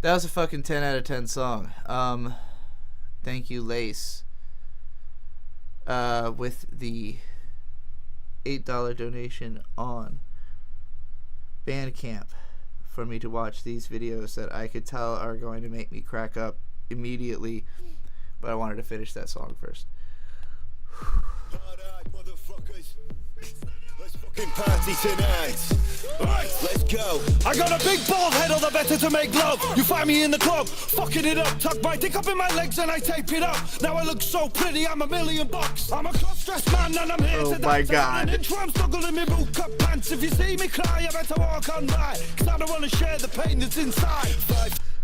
Speaker 2: That was a fucking 10 out of 10 song. Thank you, Lace, with the $8 donation on Bandcamp for me to watch these videos that I could tell are going to make me crack up immediately. But I wanted to finish that song first.
Speaker 1: Party tonight. Alright, let's go. I got a big bald head, all the better to make love. You find me in the club, fucking it up. Tuck my dick up in my legs and I tape it up. Now I look so pretty, I'm $1,000,000. I'm a cross-dressed man and I'm here to dance.
Speaker 2: my God.
Speaker 1: And intro, I'm stuggling in my boot cut pants. If you see me cry, I better walk on by. Cause I don't want to share the pain that's inside.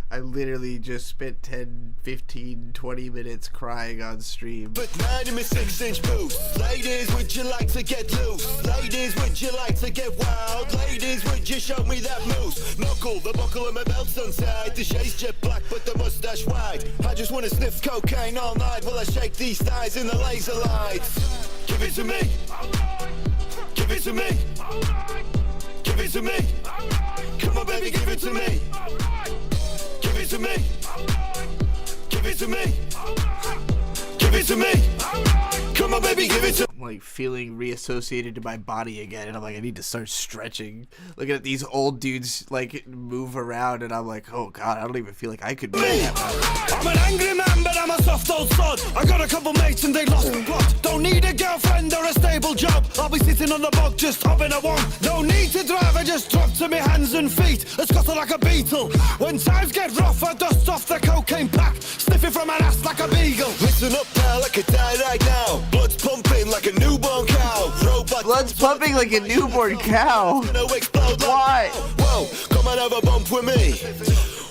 Speaker 2: I literally just spent 10, 15, 20 minutes crying on stream.
Speaker 1: But 9 in my 6-inch boots. Ladies, would you like to get loose? Ladies, would you like to get wild? Ladies, would you show me that moose? Knuckle, the buckle of my belt's untied. The shade's jet black, but the mustache wide. I just wanna sniff cocaine all night while I shake these thighs in the laser lights. Give it to me. Give it to me. Give it to me. Come on, baby, give it to me. Give it to me. Give it to me. Give it to me. Come on, baby, give it to me.
Speaker 2: I'm like feeling reassociated to my body again, and I'm like, I need to start stretching. Looking at these old dudes like move around, and I'm like, oh god, I don't even feel like I could move that much.
Speaker 1: I'm an angry man, but I'm a soft old sod. I got a couple mates and they lost the plot. Don't need a girlfriend or a stable job. I'll be sitting on the bog just hopping a wong. No need to drive, I just drop to my hands and feet. I scuttle like a beetle. When times get rough, I dust off the cocaine pack. Sniffing from an ass like a beagle. Listen up, pal, I could die right now. Blood's pumping like a newborn cow. Robot
Speaker 2: Blood's pumping like a newborn cow. Why?
Speaker 1: Whoa, come and have a bump with me.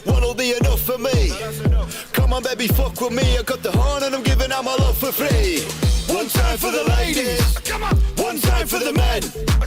Speaker 1: One'll be enough for me. Come on, baby, fuck with me. I got the horn and I'm giving out my love for free. One time for the ladies. Come on. One time for the men.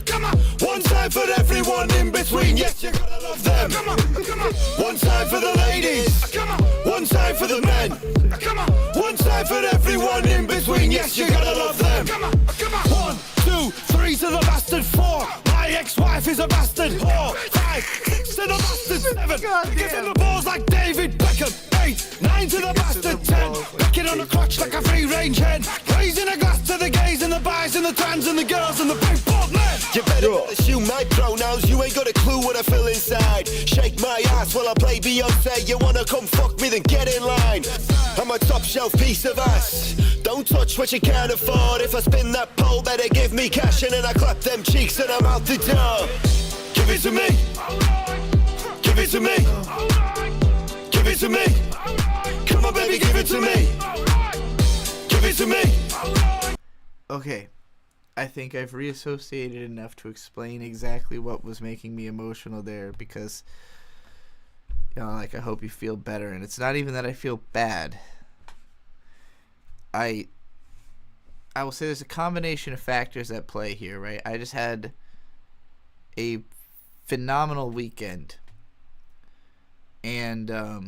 Speaker 1: Come on. One time for everyone in between. Yes, you gotta love them. Come on. Come on. One time for the ladies. Come on. One time for the men. Come on. One time for everyone in between. Yes, you gotta love them. Come on. Come on. 1, 2, 3 to the bastard. 4. My ex-wife is a bastard. 4, 5, 6 to the bastard. 7. Give him the balls like David Beckham. 8, 9 to the bastard. 10. Backing on the crotch like a free-range hen. Raising a glass to the gays and the bis and the trans and the girls and the big bald men. You better assume my pronouns. You ain't got a clue what I feel inside. Shake my ass while I play Beyonce. You wanna come fuck me, then get in line. I'm a top shelf piece of ass. Don't touch what you can't afford. If I spin that pole, better give me cash and then I clap them cheeks and I'm out the door. Give it to me. Give it to me. Give it to me. Come on, baby, give it to me. Give it to me.
Speaker 2: Okay, I think I've reassociated enough to explain exactly what was making me emotional there, because, you know, like, I hope you feel better. And it's not even that I feel bad. I will say there's a combination of factors at play here, right? I just had a phenomenal weekend, and a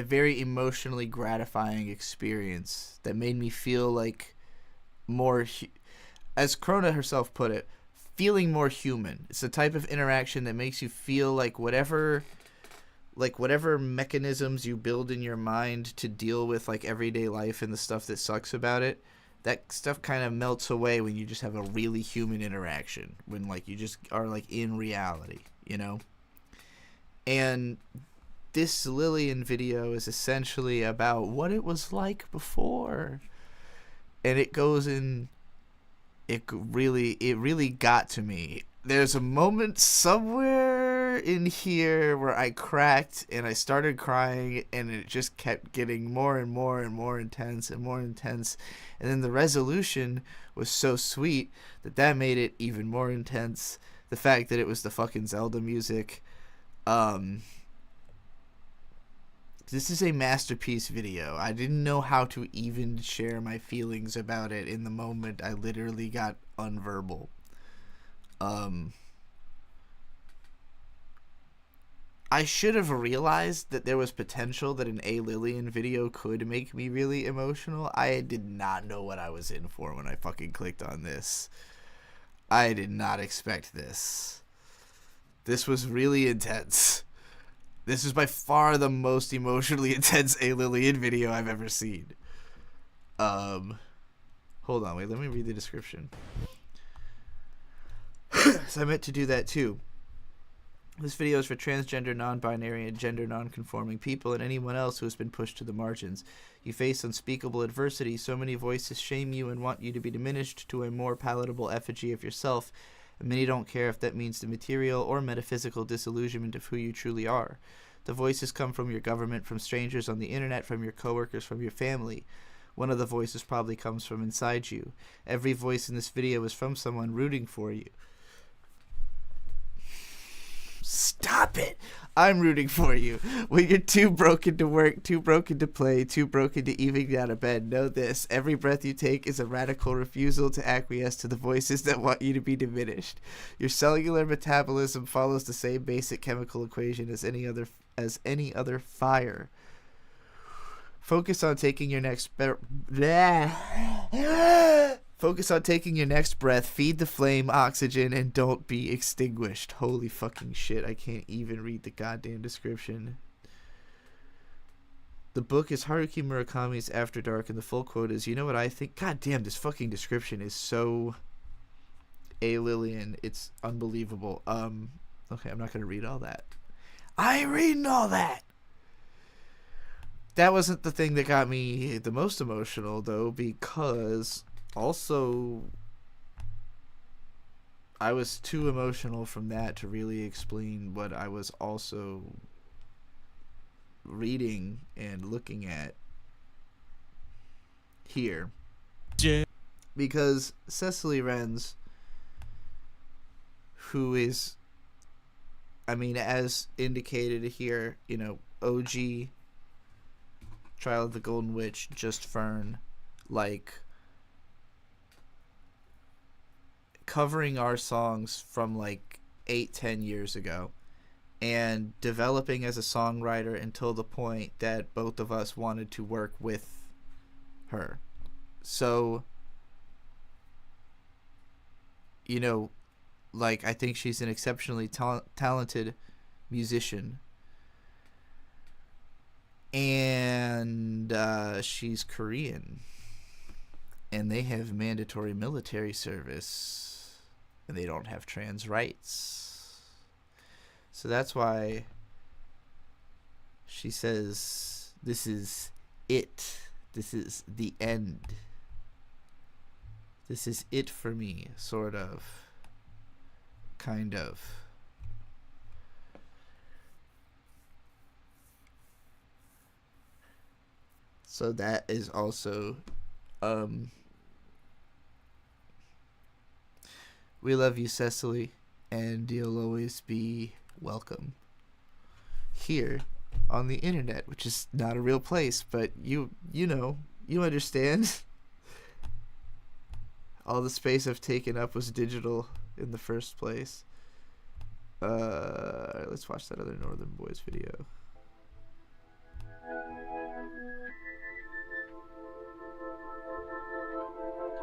Speaker 2: very emotionally gratifying experience that made me feel like more, as Krona herself put it, feeling more human. It's the type of interaction that makes you feel like whatever mechanisms you build in your mind to deal with like everyday life and the stuff that sucks about it, that stuff kind of melts away when you just have a really human interaction, when like you just are like in reality, you know? And this Lillian video is essentially about what it was like before. And it goes in, it really got to me. There's a moment somewhere in here where I cracked and I started crying, and it just kept getting more and more and more intense and more intense. And then the resolution was so sweet that made it even more intense. The fact that it was the fucking Zelda music. This is a masterpiece video. I didn't know how to even share my feelings about it in the moment. I literally got unverbal. I should have realized that there was potential that an A Lillian video could make me really emotional. I did not know what I was in for when I fucking clicked on this. I did not expect this. This was really intense. This is by far the most emotionally intense A. Lillian video I've ever seen. Hold on, wait, let me read the description. So I meant to do that too. This video is for transgender, non-binary, and gender non-conforming people and anyone else who has been pushed to the margins. You face unspeakable adversity. So many voices shame you and want you to be diminished to a more palatable effigy of yourself, and many don't care if that means the material or metaphysical disillusionment of who you truly are. The voices come from your government, from strangers on the internet, from your coworkers, from your family. One of the voices probably comes from inside you. Every voice in this video is from someone rooting for you. Stop it! I'm rooting for you. When you're too broken to work, too broken to play, too broken to even get out of bed, know this. Every breath you take is a radical refusal to acquiesce to the voices that want you to be diminished. Your cellular metabolism follows the same basic chemical equation as any other fire. Focus on taking your next Focus on taking your next breath, feed the flame oxygen, and don't be extinguished. Holy fucking shit, I can't even read the goddamn description. The book is Haruki Murakami's After Dark, and the full quote is, you know what I think? God damn, this fucking description is so A. Lillian. It's unbelievable. Okay, I'm not going to read all that. I ain't reading all that! That wasn't the thing that got me the most emotional, though, because... also, I was too emotional from that to really explain what I was also reading and looking at here. Yeah. Because Cecily Renz, who is, I mean, as indicated here, you know, OG, Trial of the Golden Witch, Just Fern, like... covering our songs from like 8-10 years ago and developing as a songwriter until the point that both of us wanted to work with her. So, you know, like, I think she's an exceptionally talented musician, and she's Korean, and they have mandatory military service. And they don't have trans rights. So that's why she says, this is it. This is the end. This is it for me, sort of. Kind of. So that is also... we love you, Cecily, and you'll always be welcome here on the internet, which is not a real place, but you know, you understand. All the space I've taken up was digital in the first place. Let's watch that other Northern Boys video.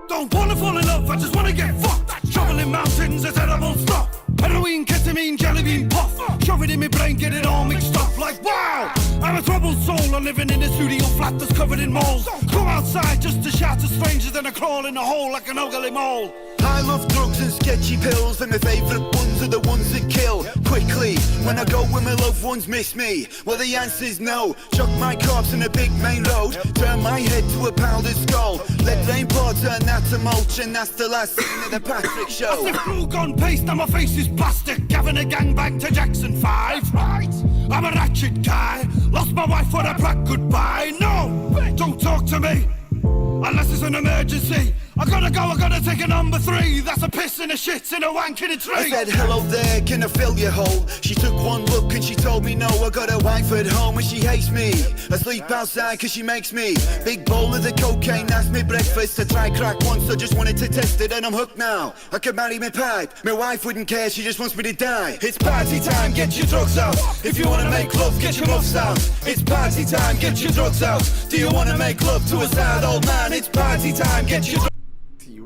Speaker 13: Don't wanna fall in love, I just wanna get fucked. Shoveling mountains, a terrible stuff. Heroin, ketamine, jelly bean puff. Shove it in my brain, get it all mixed up. Like wow, I'm a troubled soul. I'm living in a studio flat that's covered in moles. Go outside just to shout to strangers, then I crawl in a hole like an ugly mole.
Speaker 15: I love drugs and sketchy pills, and my favourite ones are the ones that kill quickly. When I go when my loved ones miss me, well the answer's no. Chuck my corpse in a big main road, turn my head to a powdered skull. Let rain pour, turn that to mulch, and that's the last scene of the Patrick Show.
Speaker 13: I glue gun paste, now my face is plastic. Having a gangbang to Jackson 5. Right, I'm a ratchet guy. Lost my wife for a black goodbye. No, don't talk to me unless it's an emergency. I gotta take a number 3. That's a piss and a shit and a wank in a tree.
Speaker 15: I said, hello there, can I fill your hole? She took one look and she told me no. I got a wife at home and she hates me. I sleep outside cause she makes me. Big bowl of the cocaine, that's me breakfast. I tried crack once, I just wanted to test it and I'm hooked now. I could marry my pipe, my wife wouldn't care, she just wants me to die. It's party time, get your drugs out. If you wanna make love, get your muffs out. It's party time, get your drugs out. Do you wanna make love to a sad old man? It's party time, get your drugs out.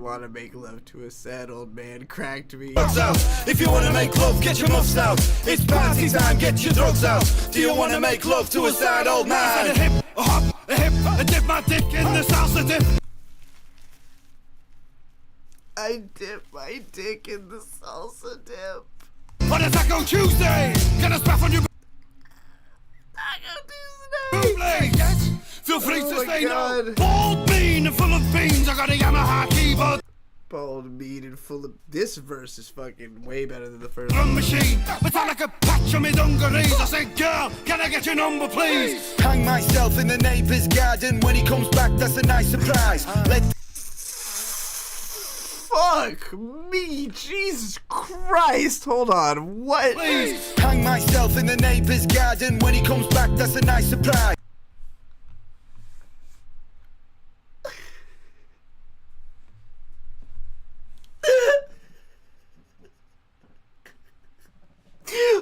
Speaker 2: want to make love to a sad old man cracked me.
Speaker 15: If you wanna make love, get your muffs out. It's party time, get your drugs out. Do you wanna make love to a sad old man?
Speaker 13: A hip, a hop, a hip, I dip my dick in the salsa dip.
Speaker 2: I dip my dick in the salsa dip.
Speaker 13: On a Taco Tuesday, get a spaff on your
Speaker 2: Taco Tuesday.
Speaker 13: Yes, feel free
Speaker 2: Oh
Speaker 13: to
Speaker 2: my
Speaker 13: stay
Speaker 2: God.
Speaker 13: no. Bald bean and full of beans, I got a Yamaha keyboard.
Speaker 2: Bald meat and full of. This verse is fucking way better than the first
Speaker 13: Drum
Speaker 2: one.
Speaker 13: machine, Metallica patch on me dungarees. I said, girl, can I get your number, please?
Speaker 15: Hang myself in the neighbor's garden. When he comes back, that's a nice surprise. Let
Speaker 2: Fuck me, Jesus Christ! Hold on, what?
Speaker 15: Please. Hang myself in the neighbor's garden. When he comes back, that's a nice surprise.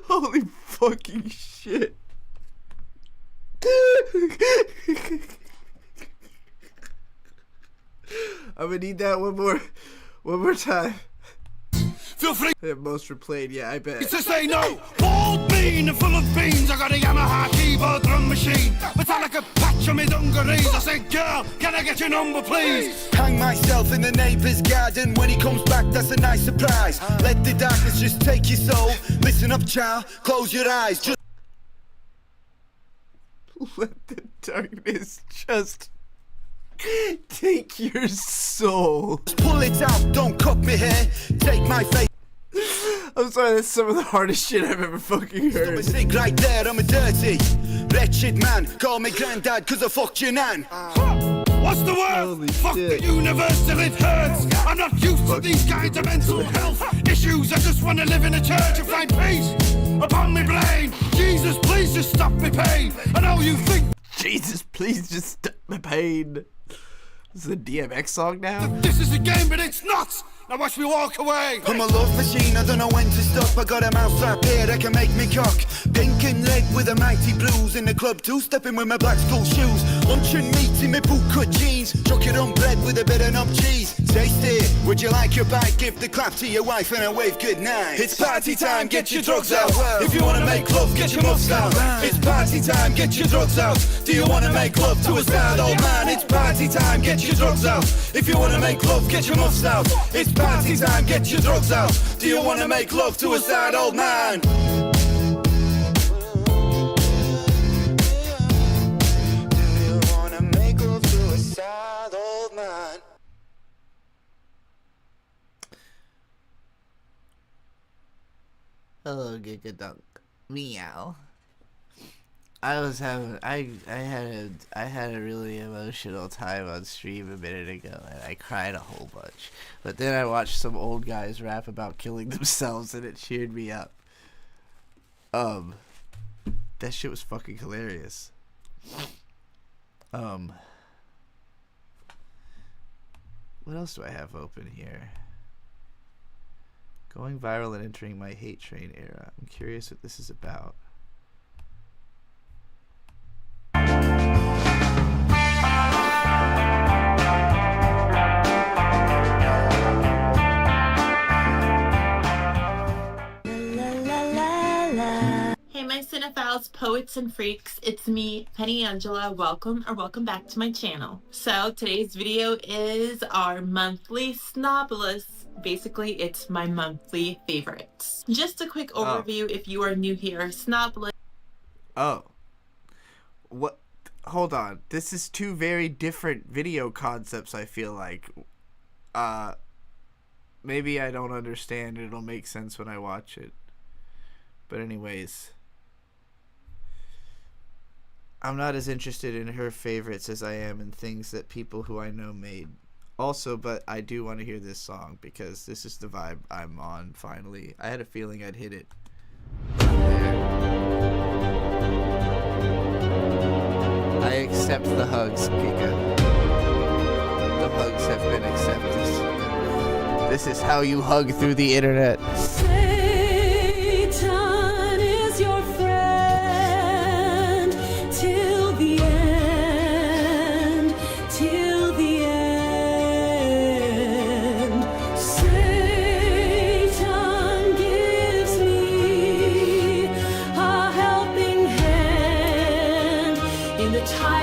Speaker 2: Holy fucking shit! I'm gonna need that one more time.
Speaker 13: Feel free.
Speaker 2: Most replayed, yeah, I bet.
Speaker 13: To say no. Bald bean and full of beans, I got a Yamaha keyboard drum machine. Metallica patch on me dungarees. I said, girl, can I get your number, please?
Speaker 15: Hang myself in the neighbor's garden. When he comes back, that's a nice surprise. Let the darkness just take your soul. Listen up, child, close your eyes. Just
Speaker 2: let the darkness just take your soul.
Speaker 15: Pull it out, don't cut me hair. Take my face.
Speaker 2: I'm sorry, that's some of the hardest shit I've ever fucking heard.
Speaker 15: Stop stick right there, I'm a dirty, wretched man. Call me granddad, cause I fucked your nan.
Speaker 13: What's the word? Fuck the universe till it hurts. I'm not used to these kinds of mental health issues. I just want to live in a church and find peace upon me blame. Jesus, please just stop me pain. I know you think
Speaker 2: Jesus, please just stop my pain. This is a DMX song now?
Speaker 13: this is a game, but it's not. Now watch me walk away.
Speaker 15: I'm a love machine, I don't know when to stop. I got a mouse trap here that can make me cock. Pink and red with a mighty blues. In the club too, stepping with my black school shoes. Lunch and meat in my boot cut jeans. Chuck it on bread with a bit of numb cheese. Taste it, would you like your bite? Give the clap to your wife and a wave goodnight. It's party time, get your drugs out. If you wanna make love, get your muffs out. It's party time, get your drugs out. Do you wanna make love to a sad old man? It's party time, get your drugs out. If you wanna make love, get your muffs out. It's party time, get your drugs out. Do you wanna make love to a sad old man? Do you wanna make love to a sad old man?
Speaker 2: Hello, Giga Dunk. Meow. I had a really emotional time on stream a minute ago, and I cried a whole bunch. But then I watched some old guys rap about killing themselves, and it cheered me up. That shit was fucking hilarious. What else do I have open here? Going viral and entering my hate train era. I'm curious what this is about.
Speaker 16: Hey my cinephiles, poets, and freaks, it's me, Penny Angela. Welcome back to my channel. So today's video is our monthly snob list. Basically, it's my monthly favorites. Just a quick overview if you are new here. Snob list.
Speaker 2: Oh. What? Hold on. This is two very different video concepts, I feel like. Maybe I don't understand. It'll make sense when I watch it. But anyways, I'm not as interested in her favorites as I am in things that people who I know made. Also, but I do want to hear this song because this is the vibe I'm on finally. I had a feeling I'd hit it. I accept the hugs, Giga. The hugs have been accepted. This is how you hug through the internet.
Speaker 21: Satan is your friend till the end, till the end.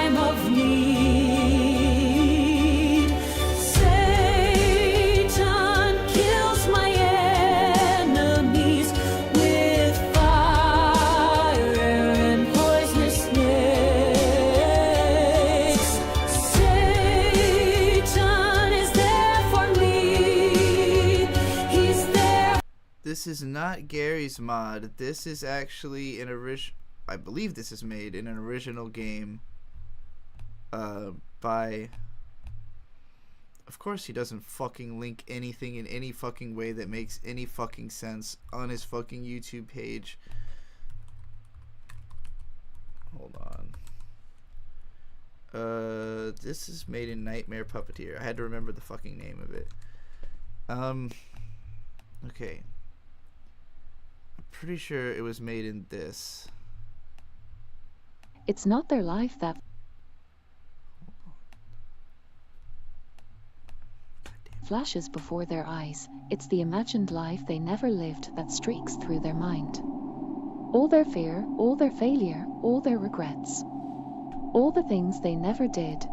Speaker 1: time of need. Satan kills my enemies with fire and poisonous snakes. Satan is there for me. He's there.
Speaker 2: This is not Gary's mod. This is actually an I believe this is made in an original game by... Of course he doesn't fucking link anything in any fucking way that makes any fucking sense on his fucking YouTube page. Hold on. This is made in Nightmare Puppeteer. I had to remember the fucking name of it. Okay. I'm pretty sure it was made in this.
Speaker 3: It's not their life that flashes before their eyes. It's the imagined life they never lived that streaks through their mind. All their fear, all their failure, all their regrets. All the things they never did.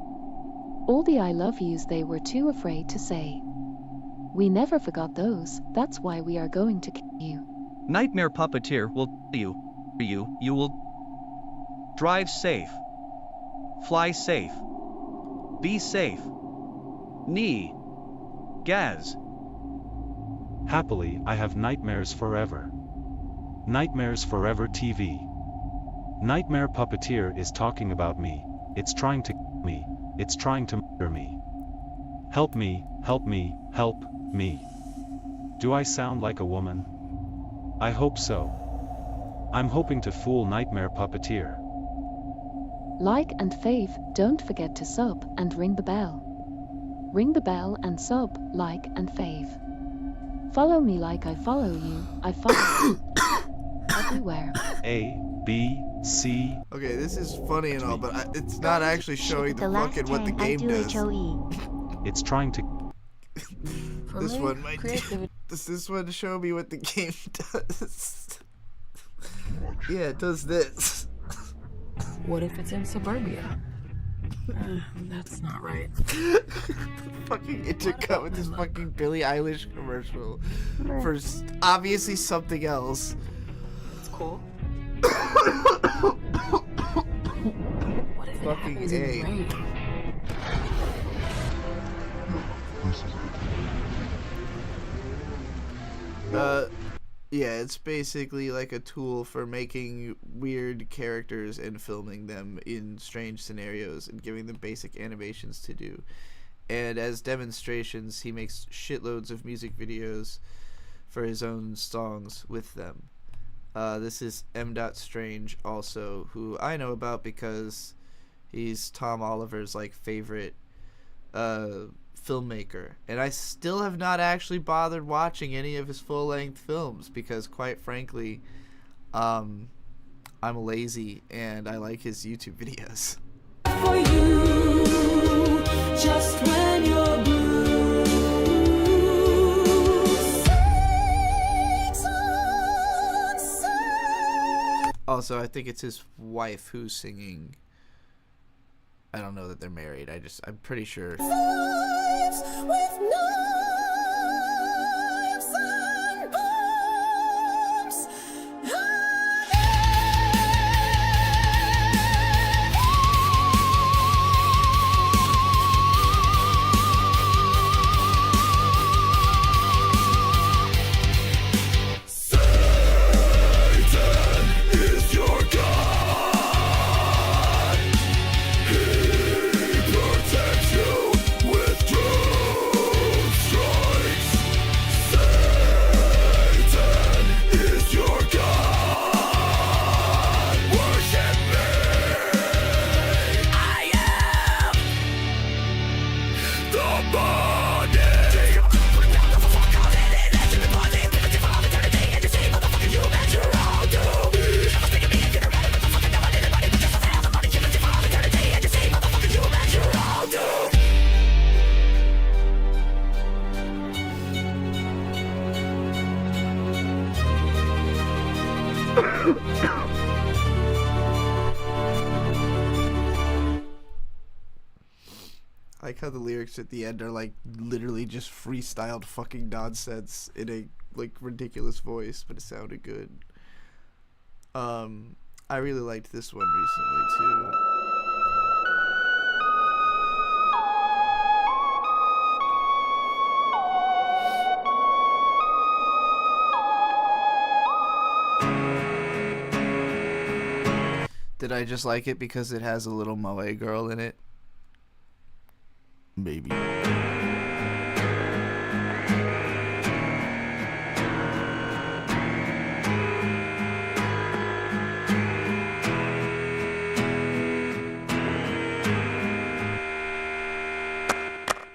Speaker 3: All the I love yous they were too afraid to say. We never forgot those. That's why we are going to kill you.
Speaker 17: Nightmare Puppeteer will you will drive safe, fly safe, be safe. Knee. Gaz.
Speaker 18: Happily, I have nightmares forever. Nightmares Forever TV. Nightmare Puppeteer is talking about me. It's trying to kill me. It's trying to murder me. Help me, help me, help me. Do I sound like a woman? I hope so. I'm hoping to fool Nightmare Puppeteer.
Speaker 3: Like and fave, don't forget to sub and ring the bell. Ring the bell and sub, like and fave. Follow me like I follow you, I follow you. Everywhere.
Speaker 18: A, B, C.
Speaker 2: Okay, this is funny and all, but it's not actually showing the fucking what the game does.
Speaker 18: It's trying to...
Speaker 2: This one might... Does this one show me what the game does? Yeah, it does this.
Speaker 20: What if it's in suburbia? That's not right.
Speaker 2: Fucking intercut with this fucking Billie Eilish commercial for obviously something else.
Speaker 20: It's cool. What if it
Speaker 2: Fucking
Speaker 20: happens in the rain?
Speaker 2: Yeah, it's basically like a tool for making weird characters and filming them in strange scenarios and giving them basic animations to do. And as demonstrations, he makes shitloads of music videos for his own songs with them. This is M. Strange also, who I know about because he's Tom Oliver's like favorite filmmaker, and I still have not actually bothered watching any of his full-length films because quite frankly I'm lazy and I like his YouTube videos.
Speaker 1: For you, just when you're blue.
Speaker 2: Also, I think it's his wife who's singing. I don't know that they're married. I'm pretty sure.
Speaker 1: With knives and bombs.
Speaker 4: Protect you with truth.
Speaker 2: I like how the lyrics at the end are like literally just freestyled fucking nonsense in a like ridiculous voice, but it sounded good. I really liked this one recently too. Did I just like it because it has a little Moe girl in it? Maybe.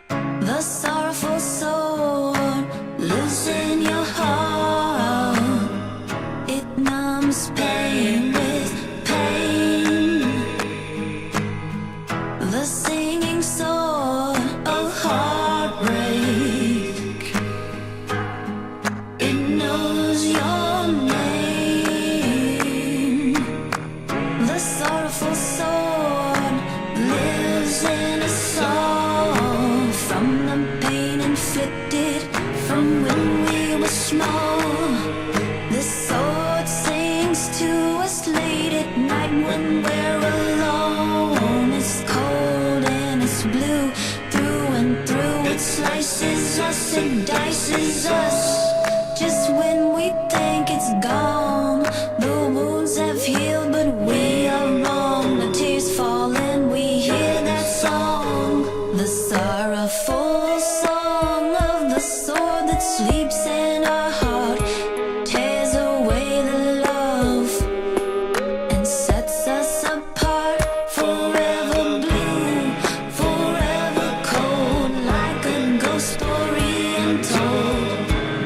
Speaker 1: The sorrowful soul lives in your heart. It numbs pain with pain. The singing sword of heartbreak. It knows your name. The sorrowful sword lives in a soul from the pain inflicted from when we were small. This sword sings to us late at night when we're alone. It's cold and it's blue through and through. It slices us and dices us. Just when we think it's gone, the wounds have healed, but we are wrong. The tears fall and we hear that song. The sorrowful song of the sword that sleeps in our heart tears away the love and sets us apart. Forever blue, forever cold, like a ghost story untold.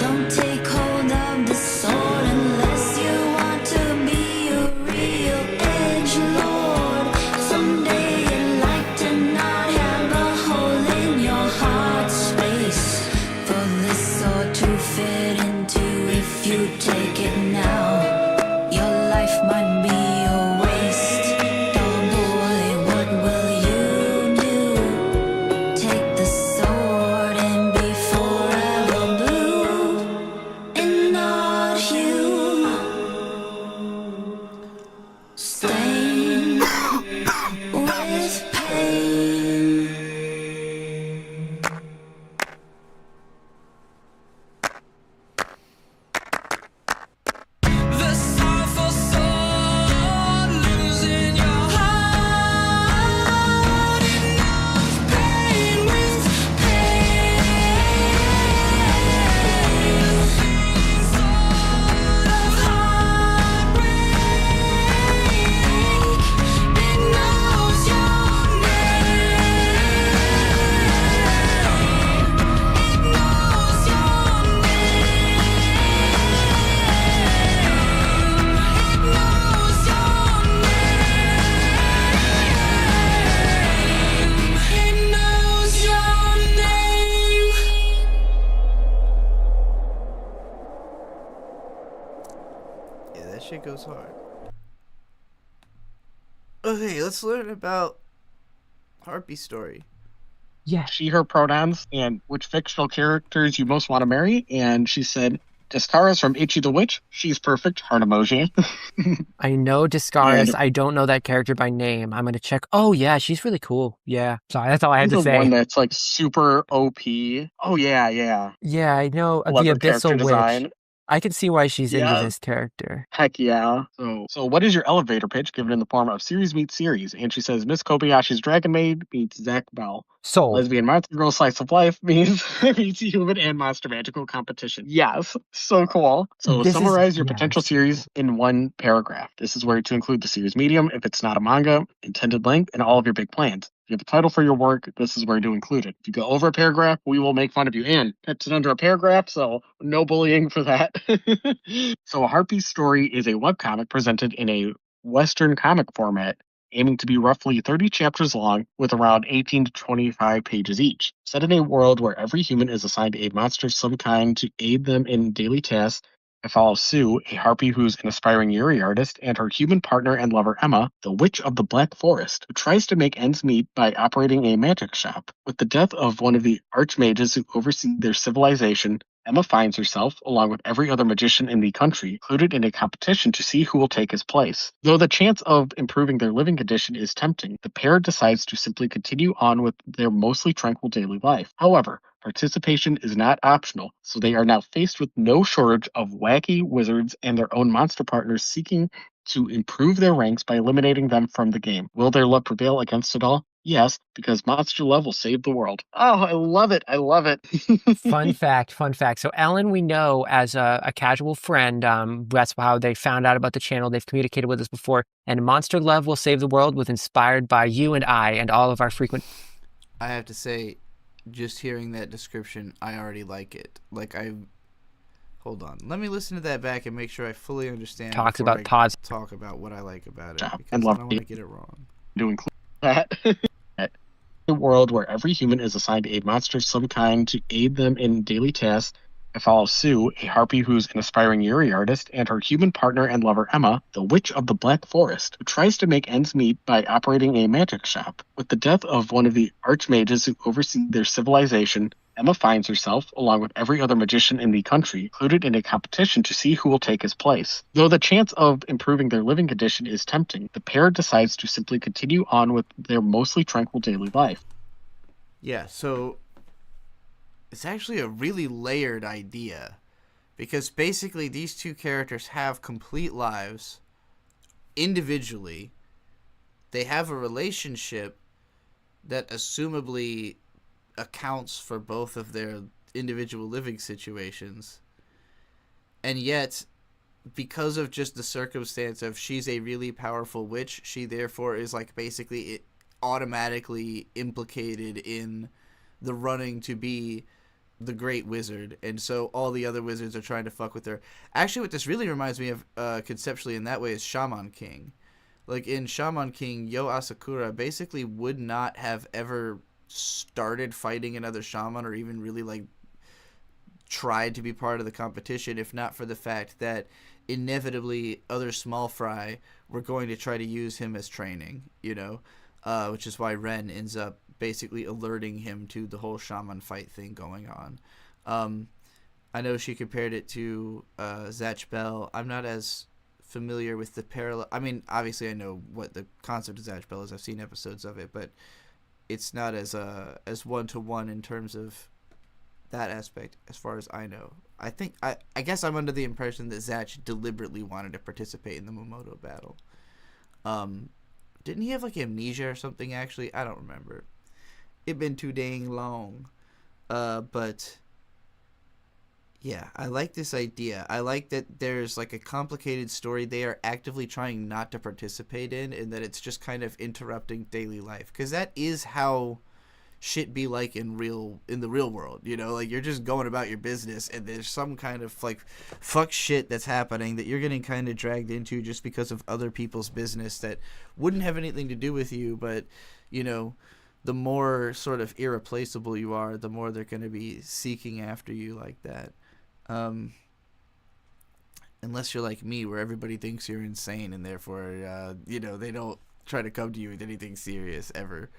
Speaker 1: Don't take hold of the sword unless you want to be a real edgelord. Someday you'd like to not have a hole in your heart space for this sword to fit into. If you take it now, your life might be a waste. Oh boy, what will you do? Take the sword and be forever blue and not you. Stained with pain. The sorrowful soul lives in your heart. It knows pain with pain. Sword of heartbreak. It knows your name. It knows your
Speaker 2: Yeah, that shit goes hard. Okay, let's learn about Harpy's story.
Speaker 10: Yeah. She, her pronouns, and which fictional characters you most want to marry. And she said, Descara's from Itchy the Witch. She's perfect. Heart emoji.
Speaker 5: I know Discaris.
Speaker 10: And-
Speaker 5: I don't know that character by name. I'm gonna check. Oh yeah, she's really cool. Yeah. Sorry, that's all I had
Speaker 10: She's
Speaker 5: to
Speaker 10: the
Speaker 5: say.
Speaker 10: one that's like super OP. Oh, yeah, yeah.
Speaker 5: Yeah, I know
Speaker 10: Love
Speaker 5: the
Speaker 10: her character
Speaker 5: Abyssal Witch.
Speaker 10: design.
Speaker 5: I can see why she's into
Speaker 10: Yeah.
Speaker 5: this character.
Speaker 10: Heck yeah. So what is your elevator pitch given in the form of series meets series? And she says Miss Kobayashi's Dragon Maid meets Zach Bell.
Speaker 5: Sold.
Speaker 10: Lesbian Monster Girl Slice of Life meets human and monster magical competition. Yes. So cool. So
Speaker 5: This is-
Speaker 10: summarize your
Speaker 5: yes.
Speaker 10: potential series in one paragraph. This is where to include the series medium if it's not a manga, intended length, and all of your big plans. If you have a title for your work, this is where to include it. If you go over a paragraph, we will make fun of you. And it's under a paragraph, so no bullying for that. So Harpy's Story is a webcomic presented in a Western comic format, aiming to be roughly 30 chapters long with around 18 to 25 pages each. Set in a world where every human is assigned a monster of some kind to aid them in daily tasks It follows Sue, a harpy who's an aspiring Yuri artist, and her human partner and lover Emma, the Witch of the Black Forest, who tries to make ends meet by operating a magic shop. With the death of one of the archmages who oversee their civilization, Emma finds herself, along with every other magician in the country, included in a competition to see who will take his place. Though the chance of improving their living condition is tempting, the pair decides to simply continue on with their mostly tranquil daily life. However, participation is not optional, so they are now faced with no shortage of wacky wizards and their own monster partners seeking to improve their ranks by eliminating them from the game. Will their luck prevail against it all? Yes, because Monster Love will save the world. Oh, I love it. I love it.
Speaker 5: Fun fact. So Ellen, we know as a casual friend, that's how they found out about the channel. They've communicated with us before. And Monster Love Will Save the World was inspired by you and I and all of our frequent...
Speaker 2: I have to say, just hearing that description, I already like it. Like, hold on. Let me listen to that back and make sure I fully understand.
Speaker 5: Talks
Speaker 2: before
Speaker 5: about pause.
Speaker 2: Talk about what I like about it. Because
Speaker 10: And
Speaker 2: I
Speaker 10: love
Speaker 2: don't want to get it wrong.
Speaker 10: To include that. A world where every human is assigned a monster of some kind to aid them in daily tasks. It follows Sue, a harpy who's an aspiring Yuri artist, and her human partner and lover Emma, the Witch of the Black Forest, who tries to make ends meet by operating a magic shop. With the death of one of the archmages who oversee their civilization, Emma finds herself, along with every other magician in the country, included in a competition to see who will take his place. Though the chance of improving their living condition is tempting, the pair decides to simply continue on with their mostly tranquil daily life.
Speaker 2: Yeah, so it's actually a really layered idea, because basically these two characters have complete lives individually. They have a relationship that assumably accounts for both of their individual living situations, and yet because of just the circumstance of she's a really powerful witch, she therefore is like basically automatically implicated in the running to be the great wizard, and so all the other wizards are trying to fuck with her. Actually, what this really reminds me of conceptually in that way is Shaman King. Like in Shaman King, Yo Asakura basically would not have ever started fighting another shaman or even really like tried to be part of the competition if not for the fact that inevitably other small fry were going to try to use him as training, you know, which is why Ren ends up basically alerting him to the whole shaman fight thing going on. I know she compared it to Zatch Bell. I'm not as familiar with the parallel. I mean, obviously I know what the concept of Zatch Bell is. I've seen episodes of it, but it's not as one-to-one in terms of that aspect as far as I know. I guess I'm under the impression that Zatch deliberately wanted to participate in the Momoto battle. Didn't he have like amnesia or something actually? I don't remember. It'd been too dang long. But yeah, I like this idea. I like that there's like a complicated story they are actively trying not to participate in, and that it's just kind of interrupting daily life, because that is how shit be like in the real world, you know, like you're just going about your business and there's some kind of like fuck shit that's happening that you're getting kind of dragged into just because of other people's business that wouldn't have anything to do with you, but you know, the more sort of irreplaceable you are, the more they're going to be seeking after you like that. Unless you're like me, where everybody thinks you're insane and therefore, you know, they don't try to come to you with anything serious ever.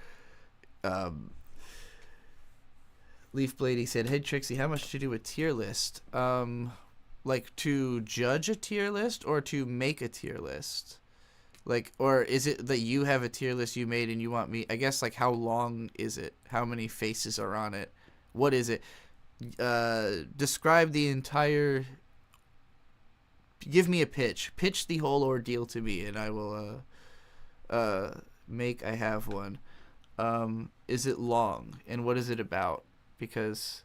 Speaker 2: Leaf Blady said, "Hey Trixie, how much to do a tier list? Like to judge a tier list or to make a tier list? Like, or is it that you have a tier list you made and you want me? I guess like how long is it? How many faces are on it? What is it? Describe the entire. Give me a pitch. Pitch the whole ordeal to me, and I will make. I have one. Is it long, and what is it about? Because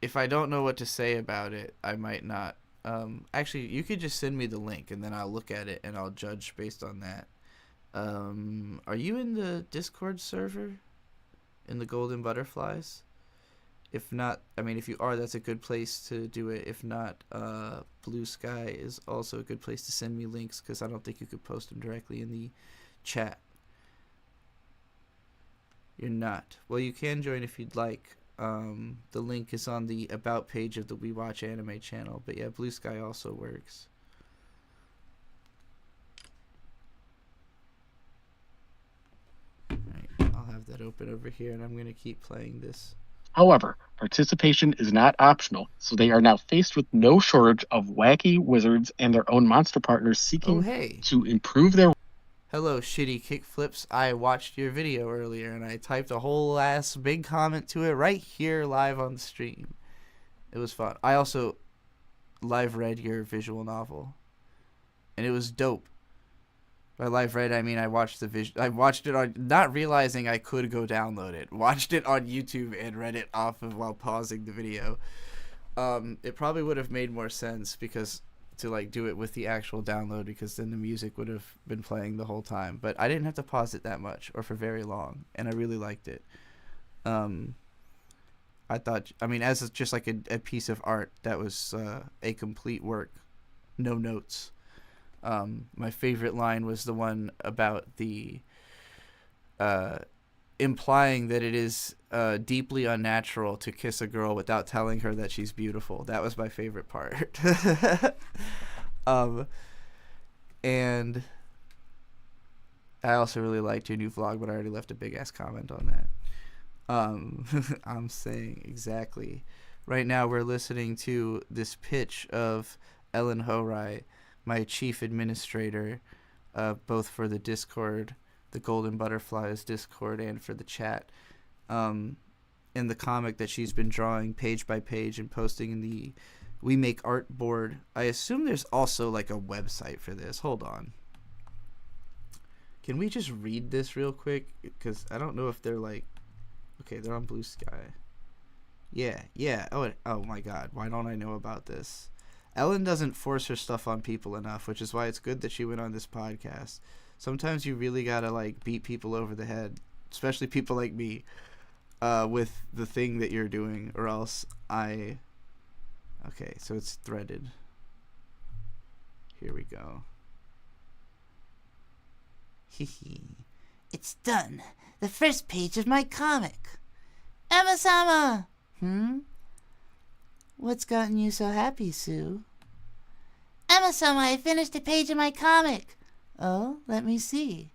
Speaker 2: if I don't know what to say about it, I might not. Actually, you could just send me the link, and then I'll look at it, and I'll judge based on that. Are you in the Discord server? In the Golden Butterflies? If not, I mean, if you are, that's a good place to do it. If not, Blue Sky is also a good place to send me links, because I don't think you could post them directly in the chat. You're not. Well, you can join if you'd like. The link is on the About page of the We Watch Anime channel. But yeah, Blue Sky also works. Alright, I'll have that open over here, and I'm going to keep playing this.
Speaker 10: However, participation is not optional, so they are now faced with no shortage of wacky wizards and their own monster partners seeking to improve their...
Speaker 2: Hello, shitty kickflips. I watched your video earlier, and I typed a whole ass big comment to it right here live on the stream. It was fun. I also live read your visual novel, and it was dope. By live read, I mean I watched I watched it on, not realizing I could go download it. Watched it on YouTube and read it off of while pausing the video. It probably would have made more sense because to like do it with the actual download, because then the music would have been playing the whole time. But I didn't have to pause it that much or for very long, and I really liked it. I thought, I mean, as just like a piece of art, that was a complete work, no notes. My favorite line was the one about the implying that it is deeply unnatural to kiss a girl without telling her that she's beautiful. That was my favorite part. And I also really liked your new vlog, but I already left a big ass comment on that. I'm saying exactly. Right now we're listening to this pitch of Ellen Horai, my chief administrator, both for the Discord, the Golden Butterflies Discord, and for the chat, in the comic that she's been drawing page by page and posting in the We Make Art board. I assume there's also like a website for this. Hold on. Can we just read this real quick? Because I don't know if they're like... Okay, they're on Blue Sky. Yeah. Oh my god, why don't I know about this? Ellen doesn't force her stuff on people enough, which is why it's good that she went on this podcast. Sometimes you really gotta like beat people over the head, especially people like me, with the thing that you're doing, or else I... Okay, so it's threaded. Here we go.
Speaker 21: Hehe. It's done. The first page of my comic. Emma-sama! What's gotten you so happy, Sue? Emma-sama, I finished a page of my comic. Oh, let me see.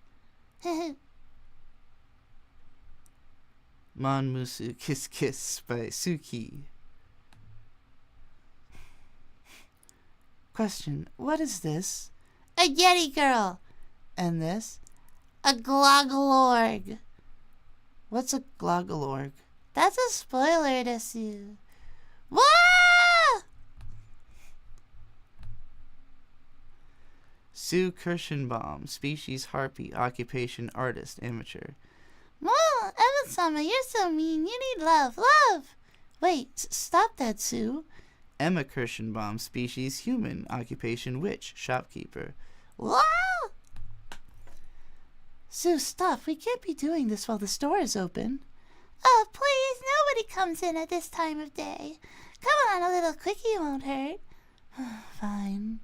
Speaker 2: Monmusu Kiss Kiss by Suki.
Speaker 21: Question, what is this? A Yeti girl. And this? A Glogalorg.
Speaker 2: What's a Glogalorg?
Speaker 21: That's a spoiler to Sue. Wah!
Speaker 2: Sue Kirschenbaum, species harpy, occupation artist, amateur.
Speaker 21: Whoa, Emma-sama, you're so mean. You need love. Love! Wait, stop that, Sue.
Speaker 2: Emma Kirschenbaum, species human, occupation witch, shopkeeper.
Speaker 21: Whoa! Sue, stop. We can't be doing this while the store is open. Oh, please, nobody comes in at this time of day. Come on, a little quickie won't hurt. Fine.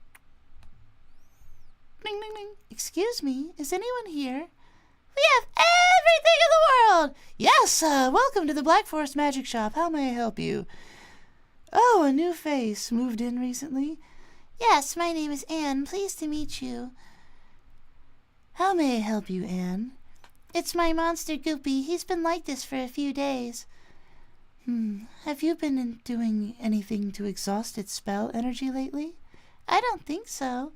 Speaker 21: Ding, ding, ding. Excuse me, is anyone here? We have everything in the world! Yes, welcome to the Black Forest Magic Shop. How may I help you? Oh, a new face. Moved in recently? Yes, my name is Anne. Pleased to meet you. How may I help you, Anne? It's my monster Goopy. He's been like this for a few days. Have you been doing anything to exhaust its spell energy lately? I don't think so.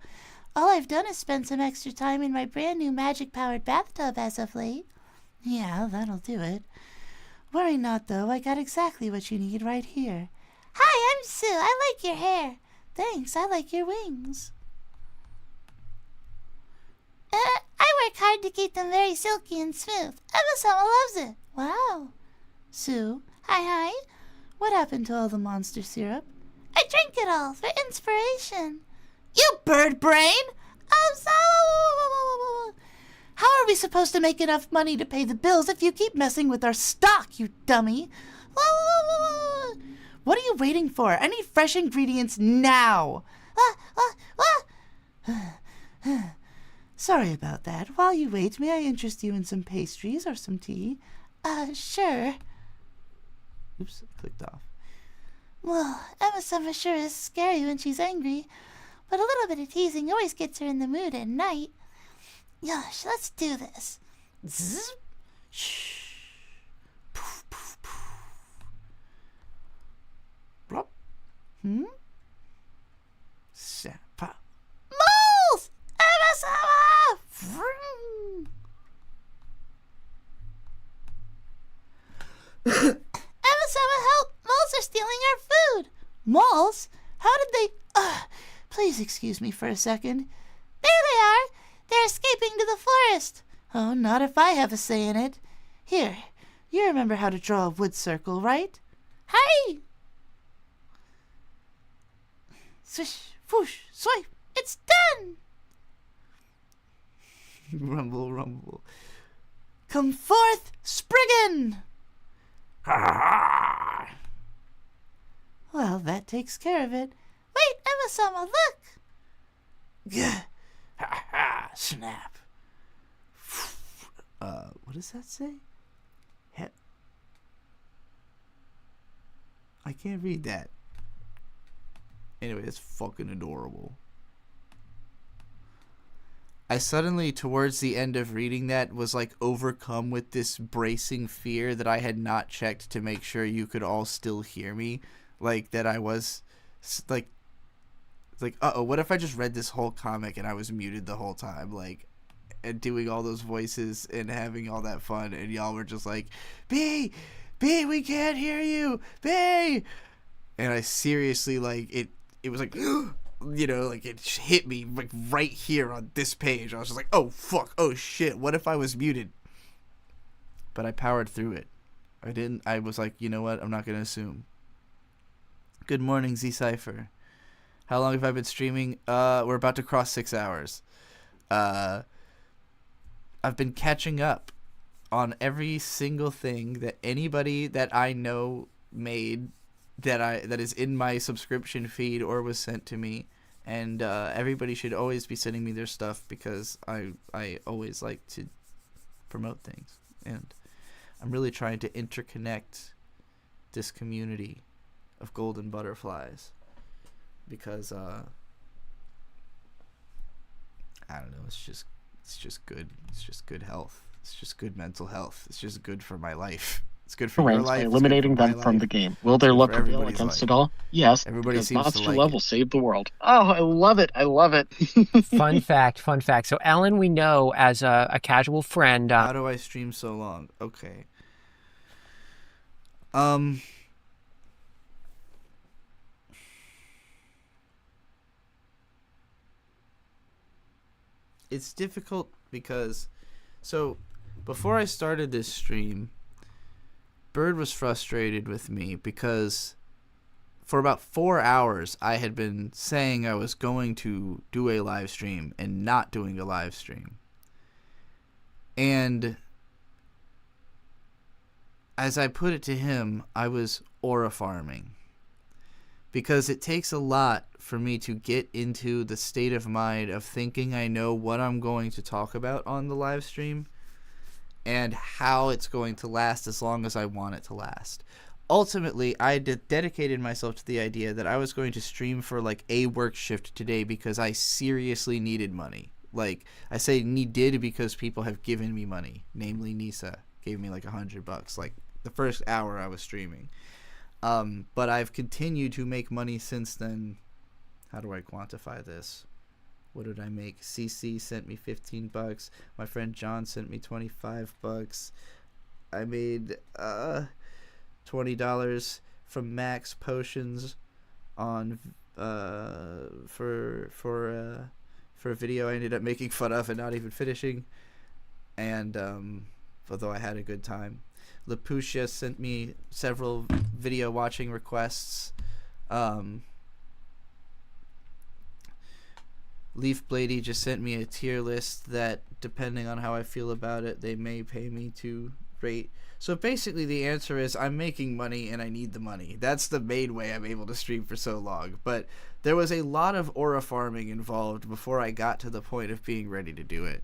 Speaker 21: All I've done is spend some extra time in my brand new magic-powered bathtub as of late. Yeah, that'll do it. Worry not, though. I got exactly what you need right here. Hi, I'm Sue. I like your hair. Thanks, I like your wings. I work hard to keep them very silky and smooth. Emma-sama loves it. Wow. Sue, hi. What happened to all the monster syrup? I drank it all for inspiration. You bird brain! How are we supposed to make enough money to pay the bills if you keep messing with our stock, you dummy? What are you waiting for? I need fresh ingredients now. Sorry about that. While you wait, may I interest you in some pastries or some tea? Sure.
Speaker 2: Oops, clicked off.
Speaker 21: Well, Emma Summer sure is scary when she's angry, but a little bit of teasing always gets her in the mood at night. Gosh, let's do this. Zzz. Shh. Poof, poof, poof. Blop. Sappa. Moles! Emma Summer! Vroom. Emma Summer, help! Moles are stealing our food! Moles? How did they... please excuse me for a second. There they are! They're escaping to the forest! Oh, not if I have a say in it. Here, you remember how to draw a wood circle, right? Hi! Swish, whoosh, swipe! It's done! Rumble, rumble. Come forth, Spriggan! Ha ha! Well, that takes care of it. Wait, Emma Summer, look! Gah! Ha ha! Snap! What does that say? I can't read that. Anyway, it's fucking adorable. I suddenly, towards the end of reading that, was like overcome with this bracing fear that I had not checked to make sure you could all still hear me. Like, that I was, like, uh-oh, what if I just read this whole comic and I was muted the whole time? Like, and doing all those voices and having all that fun, and y'all were just like, B, we can't hear you, B! And I seriously, like, it was like, you know, like, it hit me, like, right here on this page. I was just like, oh, fuck, oh, shit, what if I was muted? But I powered through it. I was like, you know what, I'm not gonna assume. Good morning, Z-Cypher. How long have I been streaming? We're about to cross 6 hours. I've been catching up on every single thing that anybody that I know made that is in my subscription feed or was sent to me, and everybody should always be sending me their stuff because I always like to promote things, and I'm really trying to interconnect this community of golden butterflies because I don't know, it's just good. It's just good health. It's just good mental health. It's just good for my life. It's good for your life.
Speaker 10: By eliminating them from the game. Will their love prevail against it all? Yes.
Speaker 2: Everybody
Speaker 10: because
Speaker 2: seems to
Speaker 10: monster
Speaker 2: like
Speaker 10: love will save the world. Oh, I love it. I love it.
Speaker 5: Fun fact. So Ellen, we know as a casual friend.
Speaker 2: How do I stream so long? Okay. It's difficult because, so before I started this stream, Bird was frustrated with me because for about 4 hours I had been saying I was going to do a live stream and not doing a live stream. And as I put it to him, I was aura farming. Because it takes a lot for me to get into the state of mind of thinking I know what I'm going to talk about on the live stream and how it's going to last as long as I want it to last. Ultimately, I dedicated myself to the idea that I was going to stream for like a work shift today because I seriously needed money. Like, I say needed because people have given me money. Namely, Nisa gave me like $100, like the first hour I was streaming. But I've continued to make money since then. How do I quantify this? What did I make? CC sent me $15. My friend John sent me $25. I made $20 from Max Potions on for a video I ended up making fun of and not even finishing. And although I had a good time. Lapucia sent me several video watching requests. Leaf Blady just sent me a tier list that, depending on how I feel about it, they may pay me to rate. So basically the answer is I'm making money and I need the money. That's the main way I'm able to stream for so long. But there was a lot of aura farming involved before I got to the point of being ready to do it.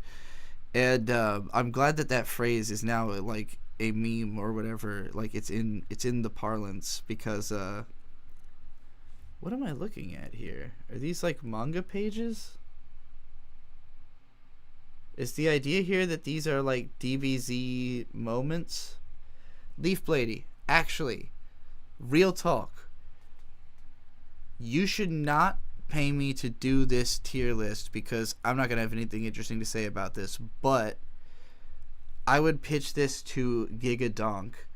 Speaker 2: And I'm glad that phrase is now like a meme or whatever. Like it's in the parlance because what am I looking at here? Are these like manga pages? Is the idea here that these are like DBZ moments? Leaf Blady, actually, real talk. You should not pay me to do this tier list because I'm not gonna have anything interesting to say about this, but I would pitch this to Giga Donk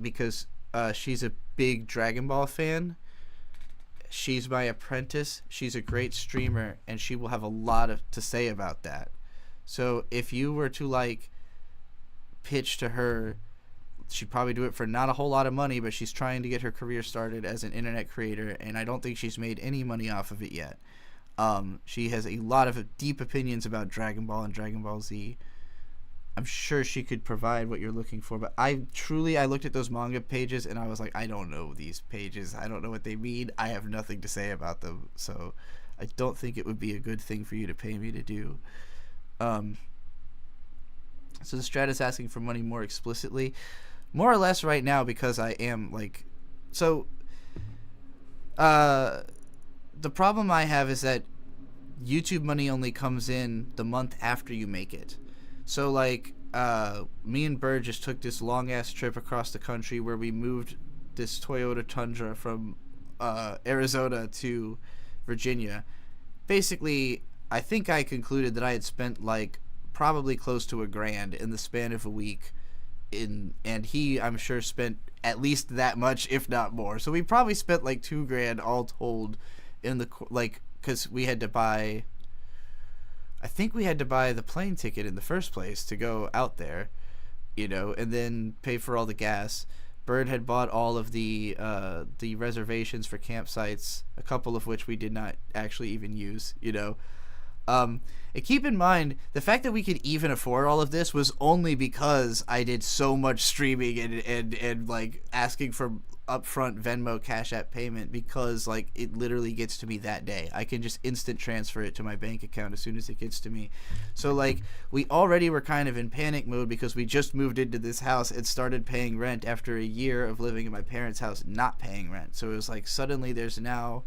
Speaker 2: because she's a big Dragon Ball fan. She's my apprentice. She's a great streamer, and she will have a lot to say about that. So if you were to like pitch to her, she'd probably do it for not a whole lot of money, but she's trying to get her career started as an internet creator, and I don't think she's made any money off of it yet. She has a lot of deep opinions about Dragon Ball and Dragon Ball Z. I'm sure she could provide what you're looking for, but I looked at those manga pages and I was like, I don't know these pages. I don't know what they mean. I have nothing to say about them. So I don't think it would be a good thing for you to pay me to do. So the strat is asking for money more explicitly, more or less right now, because I am like, so the problem I have is that YouTube money only comes in the month after you make it. So like me and Bird just took this long ass trip across the country where we moved this Toyota Tundra from Arizona to Virginia. Basically, I think I concluded that I had spent like probably close to $1,000 in the span of a week, and he, I'm sure, spent at least that much, if not more. So we probably spent like $2,000 all told in the because we had to buy. I think we had to buy the plane ticket in the first place to go out there, and then pay for all the gas. Bird had bought all of the reservations for campsites, a couple of which we did not actually even use, And keep in mind, the fact that we could even afford all of this was only because I did so much streaming and like asking for upfront Venmo Cash App payment, because like it literally gets to me that day. I can just instant transfer it to my bank account as soon as it gets to me. So like we already were kind of in panic mode because we just moved into this house and started paying rent after a year of living in my parents' house not paying rent. So it was like suddenly there's now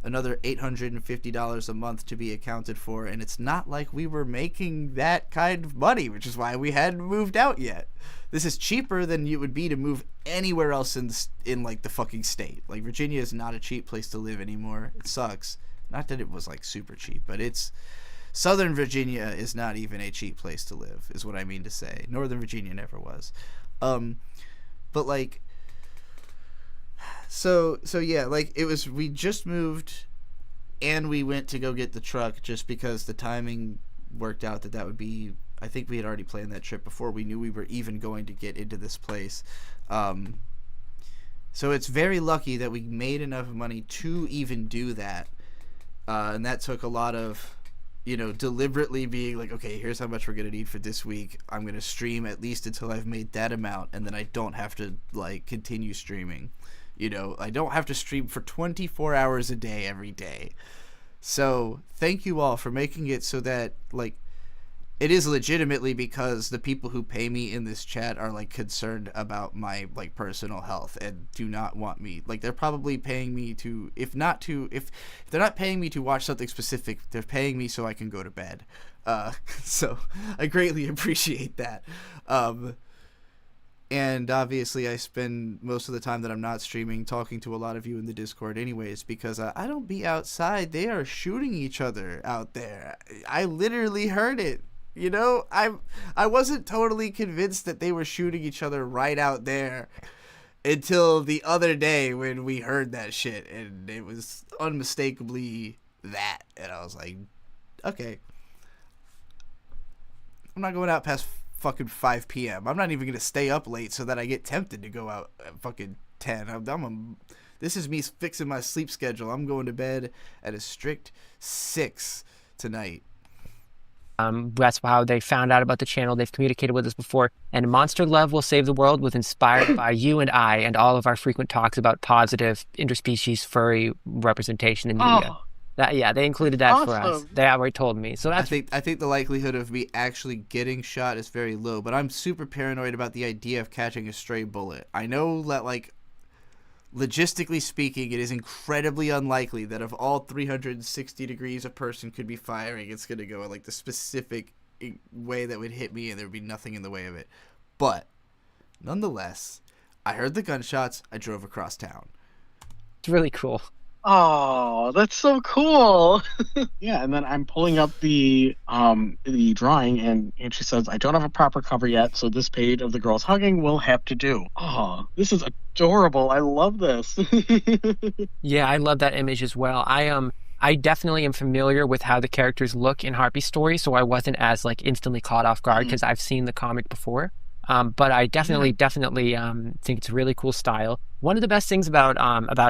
Speaker 2: another $850 a month to be accounted for, and it's not like we were making that kind of money, which is why we hadn't moved out yet. This is cheaper than it would be to move anywhere else in like the fucking state. Like Virginia is not a cheap place to live anymore. It sucks. Not that it was like super cheap, but it's Southern Virginia is not even a cheap place to live, is what I mean to say. Northern Virginia never was. But like so yeah, like it was, we just moved and we went to go get the truck just because the timing worked out that would be, I think we had already planned that trip before we knew we were even going to get into this place. So it's very lucky that we made enough money to even do that. And that took a lot of, deliberately being like, okay, here's how much we're going to need for this week. I'm going to stream at least until I've made that amount, and then I don't have to like continue streaming. I don't have to stream for 24 hours a day every day. So thank you all for making it so that like it is legitimately because the people who pay me in this chat are like concerned about my like personal health and do not want me, like they're probably paying me to, if they're not paying me to watch something specific, they're paying me so I can go to bed. So I greatly appreciate that. And obviously I spend most of the time that I'm not streaming talking to a lot of you in the Discord anyways, because I don't be outside. They are shooting each other out there. I literally heard it. I wasn't totally convinced that they were shooting each other right out there until the other day when we heard that shit, and it was unmistakably that. And I was like, okay, I'm not going out past fucking 5 p.m. I'm not even gonna stay up late so that I get tempted to go out at fucking 10. This is me fixing my sleep schedule. I'm going to bed at a strict 6 tonight.
Speaker 5: That's how they found out about the channel. They've communicated with us before. And Monster Love Will Save the World was inspired by you and I and all of our frequent talks about positive interspecies furry representation in media. Yeah, they included that for us.
Speaker 10: Awesome.
Speaker 5: They already told me. So that's
Speaker 2: I think the likelihood of me actually getting shot is very low, but I'm super paranoid about the idea of catching a stray bullet. I know that, like, logistically speaking, it is incredibly unlikely that of all 360 degrees a person could be firing, it's going to go in, like, the specific way that would hit me and there would be nothing in the way of it. But nonetheless, I heard the gunshots. I drove across town.
Speaker 5: it's really cool.
Speaker 10: Oh, that's so cool. Yeah, and then I'm pulling up the drawing and she says, I don't have a proper cover yet, so this page of the girls hugging will have to do. Oh, this is adorable. I love this.
Speaker 5: Yeah, I love that image as well. I definitely am familiar with how the characters look in Harpy Story, so I wasn't as like instantly caught off guard because I've seen the comic before. But I definitely think it's a really cool style. One of the best things about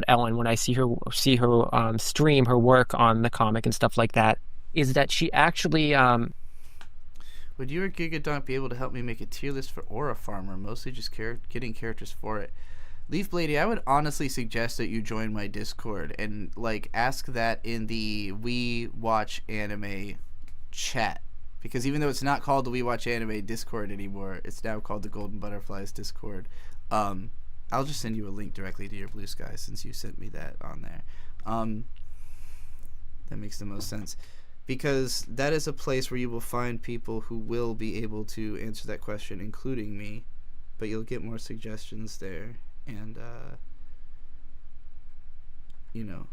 Speaker 5: Ellen when I see her stream her work on the comic and stuff like that is that she actually
Speaker 2: Would you or Gigadonk be able to help me make a tier list for Aura Farmer? Mostly just getting characters for it. Leaf Blady, I would honestly suggest that you join my Discord and like ask that in the We Watch Anime chat. Because even though it's not called the We Watch Anime Discord anymore, it's now called the Golden Butterflies Discord. I'll just send you a link directly to your Blue Sky since you sent me that on there. That makes the most sense. Because that is a place where you will find people who will be able to answer that question, including me. But you'll get more suggestions there. And, you know,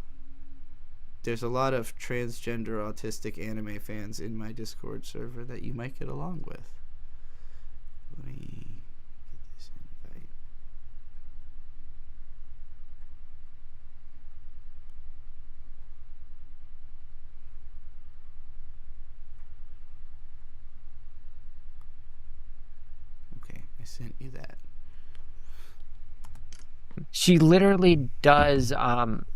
Speaker 2: there's a lot of transgender autistic anime fans in my Discord server that you might get along with. Let me get this invite. Okay, I sent you that.
Speaker 5: She literally does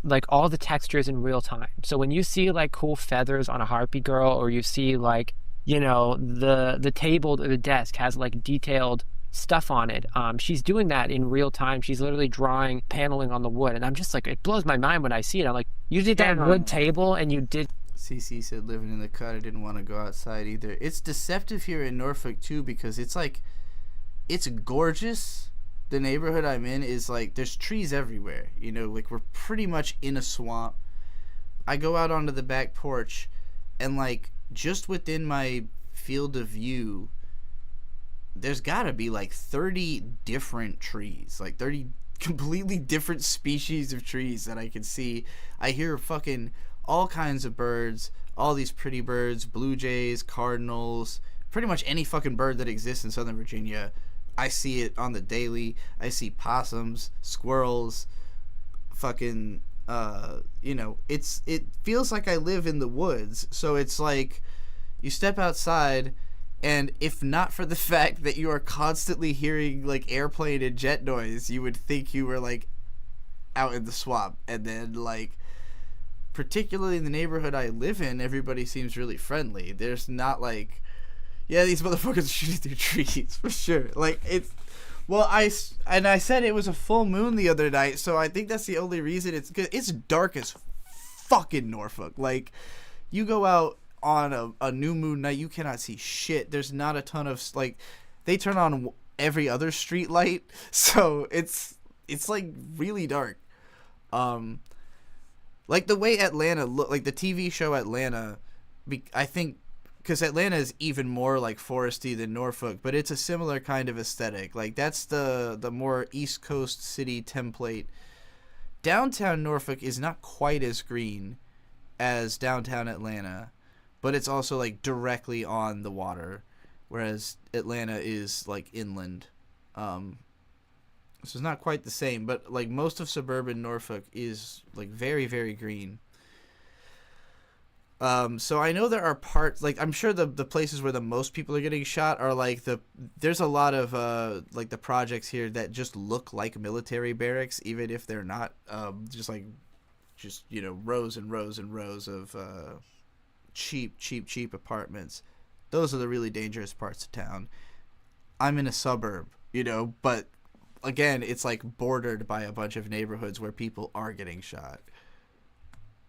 Speaker 5: like all the textures in real time. So when you see like cool feathers on a harpy girl, or you see like, you know, the table or the desk has like detailed stuff on it, she's doing that in real time. She's literally drawing paneling on the wood, and I'm just like, it blows my mind when I see it. I'm like, you did that wood table and you did.
Speaker 2: CC said living in the cut, I didn't want to go outside either. It's deceptive here in Norfolk too, because it's like, it's gorgeous. The neighborhood I'm in is like, there's trees everywhere, you know, like we're pretty much in a swamp. I go out onto the back porch and like just within my field of view, there's gotta be like 30 different trees, like 30 completely different species of trees that I can see. I hear fucking all kinds of birds, all these pretty birds, blue jays, cardinals, pretty much any fucking bird that exists in Southern Virginia. I see it on the daily. I see possums, squirrels, fucking, you know, it feels like I live in the woods. So it's like, you step outside, and if not for the fact that you are constantly hearing, like, airplane and jet noise, you would think you were, like, out in the swamp. And then, like, particularly in the neighborhood I live in, everybody seems really friendly. There's not, like... Yeah, these motherfuckers are shooting through trees, for sure. Like, it's... Well, I said it was a full moon the other night, so I think that's the only reason it's good. It's dark as fucking Norfolk. Like, you go out on a new moon night, you cannot see shit. There's not a ton of... Like, they turn on every other street light, so it's like, really dark. Like, the way Atlanta look... Like, the TV show Atlanta, I think... Because Atlanta is even more like foresty than Norfolk, but it's a similar kind of aesthetic. Like, that's the more East Coast city template. Downtown Norfolk is not quite as green as downtown Atlanta, but it's also like directly on the water, whereas Atlanta is like inland. So it's not quite the same, but like most of suburban Norfolk is like very, very green. So I know there are parts, like, I'm sure the places where the most people are getting shot are, like, there's a lot of, like, the projects here that just look like military barracks, even if they're not, just, you know, rows and rows and rows of, cheap apartments. Those are the really dangerous parts of town. I'm in a suburb, you know, but, again, it's, like, bordered by a bunch of neighborhoods where people are getting shot.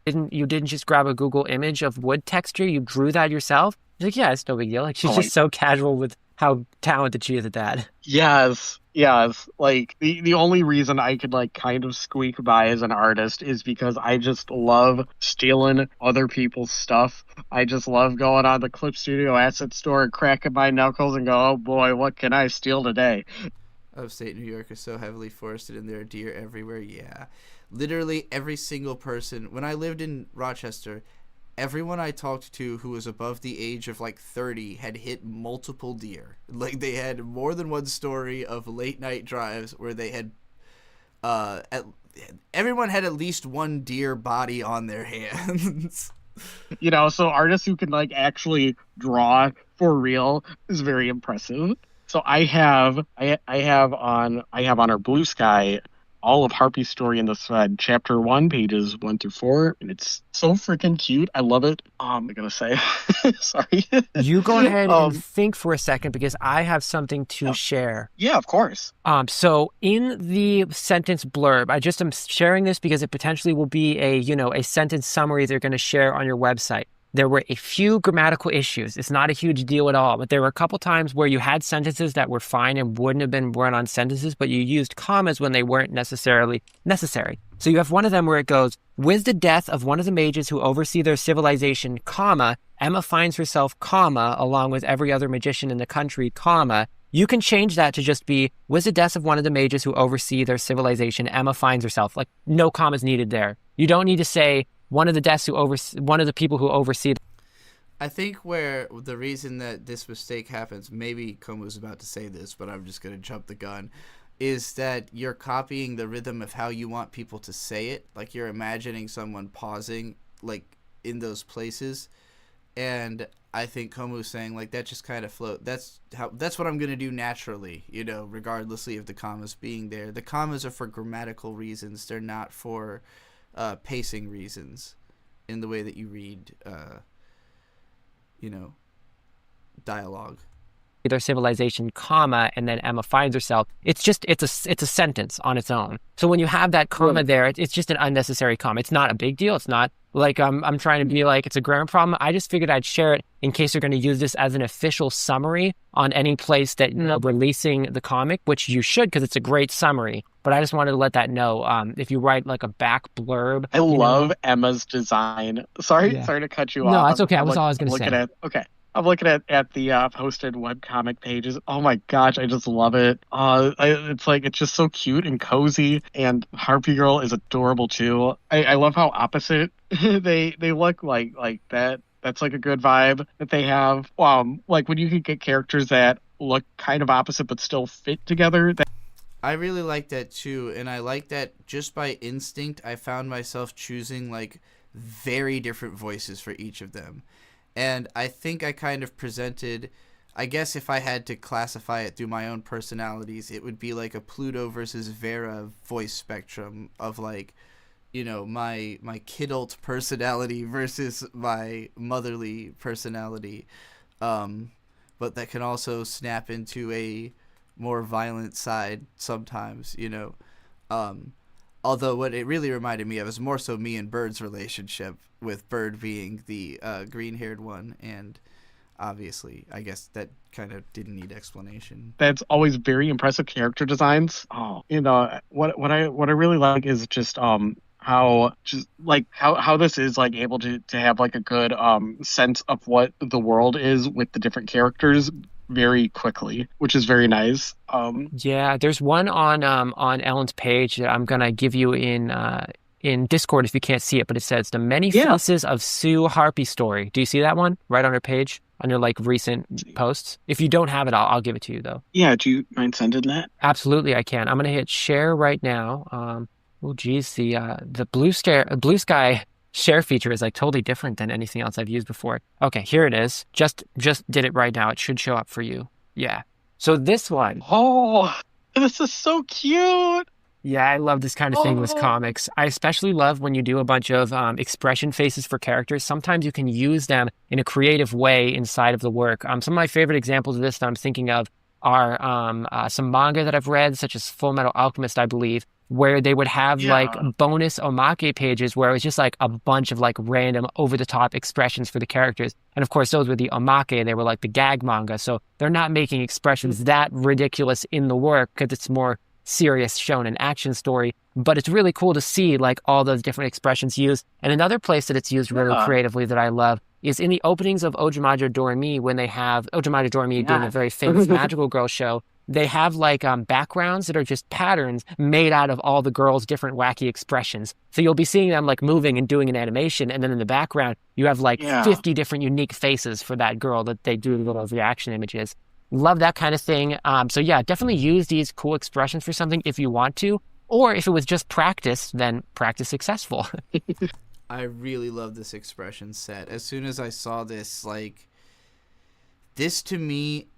Speaker 5: You didn't just grab a Google image of wood texture, you drew that yourself? He's like, yeah, it's no big deal. Like, she's just so casual with how talented she is at that.
Speaker 10: Yes. Like the only reason I could like kind of squeak by as an artist is because I just love stealing other people's stuff. I just love going on the Clip Studio asset store and cracking my knuckles and go, oh boy, what can I steal today?
Speaker 2: Upstate New York is so heavily forested and there are deer everywhere. Yeah. Literally every single person. When I lived in Rochester, everyone I talked to who was above the age of like 30 had hit multiple deer. Like they had more than one story of late night drives where they had everyone had at least one deer body on their hands.
Speaker 10: You know, so artists who can like actually draw for real is very impressive. So I have on our Blue Sky all of Harpy's story in the thread, chapter 1, pages 1 through 4, and it's so freaking cute. I love it. I'm gonna say, sorry.
Speaker 5: You go ahead and think for a second because I have something to share.
Speaker 10: Yeah, of course.
Speaker 5: So in the sentence blurb, I just am sharing this because it potentially will be a sentence summary they're going to share on your website. There were a few grammatical issues. It's not a huge deal at all, but there were a couple times where you had sentences that were fine and wouldn't have been run-on sentences, but you used commas when they weren't necessarily necessary. So you have one of them where it goes, with the death of one of the mages who oversee their civilization, comma, Emma finds herself, comma, along with every other magician in the country, comma. You can change that to just be, with the death of one of the mages who oversee their civilization, Emma finds herself. Like, no commas needed there. You don't need to say, one of the people who oversee.
Speaker 2: I think where the reason that this mistake happens, maybe Como was about to say this, but I'm just going to jump the gun, is that you're copying the rhythm of how you want people to say it. Like you're imagining someone pausing like in those places. And I think Komu's saying like that just kind of float. That's what I'm going to do naturally, regardlessly of the commas being there. The commas are for grammatical reasons. They're not for pacing reasons in the way that you read dialogue.
Speaker 5: Their civilization, comma, and then Emma finds herself. It's a sentence on its own. So when you have that comma there, it's just an unnecessary comma. It's not a big deal. It's not like I'm trying to be like it's a grammar problem. I just figured I'd share it in case you're going to use this as an official summary on any place that releasing the comic, which you should because it's a great summary. But I just wanted to let that know. If you write like a back blurb,
Speaker 10: I love Emma's design. Sorry to cut you off.
Speaker 5: No, that's okay. That's all I was going to say.
Speaker 10: Okay. I'm looking at the posted webcomic pages. Oh my gosh, I just love it. It's just so cute and cozy, and Harpy Girl is adorable too. I love how opposite they look like that. That's like a good vibe that they have. Like when you can get characters that look kind of opposite but still fit together.
Speaker 2: I really like that too, and I like that just by instinct I found myself choosing like very different voices for each of them. And I think I kind of presented, I guess if I had to classify it through my own personalities, it would be like a Pluto versus Vera voice spectrum of like, my kidult personality versus my motherly personality. But that can also snap into a more violent side sometimes, although what it really reminded me of is more so me and Bird's relationship, with Bird being the green-haired one, and obviously, I guess that kind of didn't need explanation.
Speaker 10: That's always very impressive character designs. What I really like is just how this is like able to have like a good sense of what the world is with the different characters very quickly, which is very nice.
Speaker 5: Yeah, there's one on Ellen's page that I'm gonna give you in Discord if you can't see it, but it says The Many Faces of Sue Harpy Story. Do you see that one right on her page on your like recent posts? If you don't have it, I'll give it to you though.
Speaker 10: Yeah, do you mind sending that?
Speaker 5: Absolutely, I can. I'm gonna hit share right now. The Blue Sky share feature is like totally different than anything else I've used before. Okay, here it is. Just did it right now. It should show up for you. Yeah. So this one.
Speaker 10: Oh, this is so cute.
Speaker 5: Yeah, I love this kind of thing with comics. I especially love when you do a bunch of expression faces for characters. Sometimes you can use them in a creative way inside of the work. Some of my favorite examples of this that I'm thinking of are some manga that I've read, such as Full Metal Alchemist, I believe. where they would have like
Speaker 10: Yeah.
Speaker 5: bonus omake pages where it was just like a bunch of like random over the top expressions for the characters. And of course, those were the omake. They were like the gag manga. So they're not making expressions that ridiculous in the work because it's more serious shonen action story. But it's really cool to see like all those different expressions used. And another place that it's used really creatively that I love is in the openings of Ojamajo Doremi, when they have Ojamajo Doremi being a very famous magical girl show. They have like backgrounds that are just patterns made out of all the girls' different wacky expressions. So you'll be seeing them like moving and doing an animation, and then in the background you have like 50 different unique faces for that girl that they do little reaction images. Love that kind of thing. So yeah, definitely use these cool expressions for something if you want to, or if it was just practice, then practice successful.
Speaker 2: I really love this expression set. As soon as I saw this, like, this to me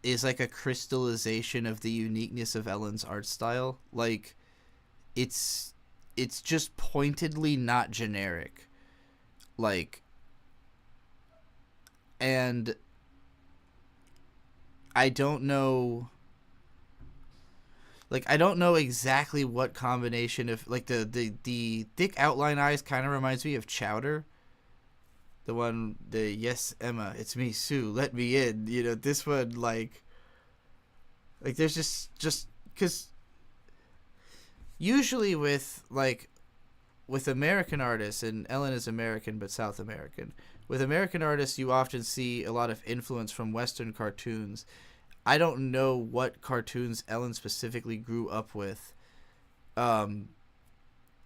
Speaker 2: is like a crystallization of the uniqueness of Ellen's art style. Like, it's just pointedly not generic. Like, and I don't know exactly what combination of, like, the thick outline eyes kind of reminds me of Chowder. Yes, Emma, it's me, Sue, let me in. You know, this one, like there's just because usually with American artists, and Ellen is American but South American, with American artists you often see a lot of influence from Western cartoons. I don't know what cartoons Ellen specifically grew up with, and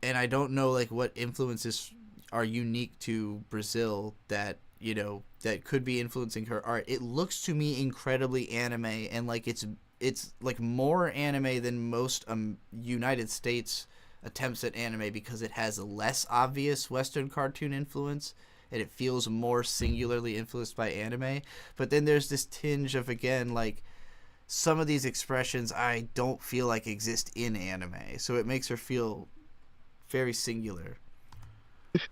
Speaker 2: I don't know like what influences are unique to Brazil that, you know, that could be influencing her art. It looks to me incredibly anime, and like it's like more anime than most United States attempts at anime, because it has a less obvious Western cartoon influence and it feels more singularly influenced by anime. But then there's this tinge of, again, like, some of these expressions I don't feel like exist in anime, so it makes her feel very singular.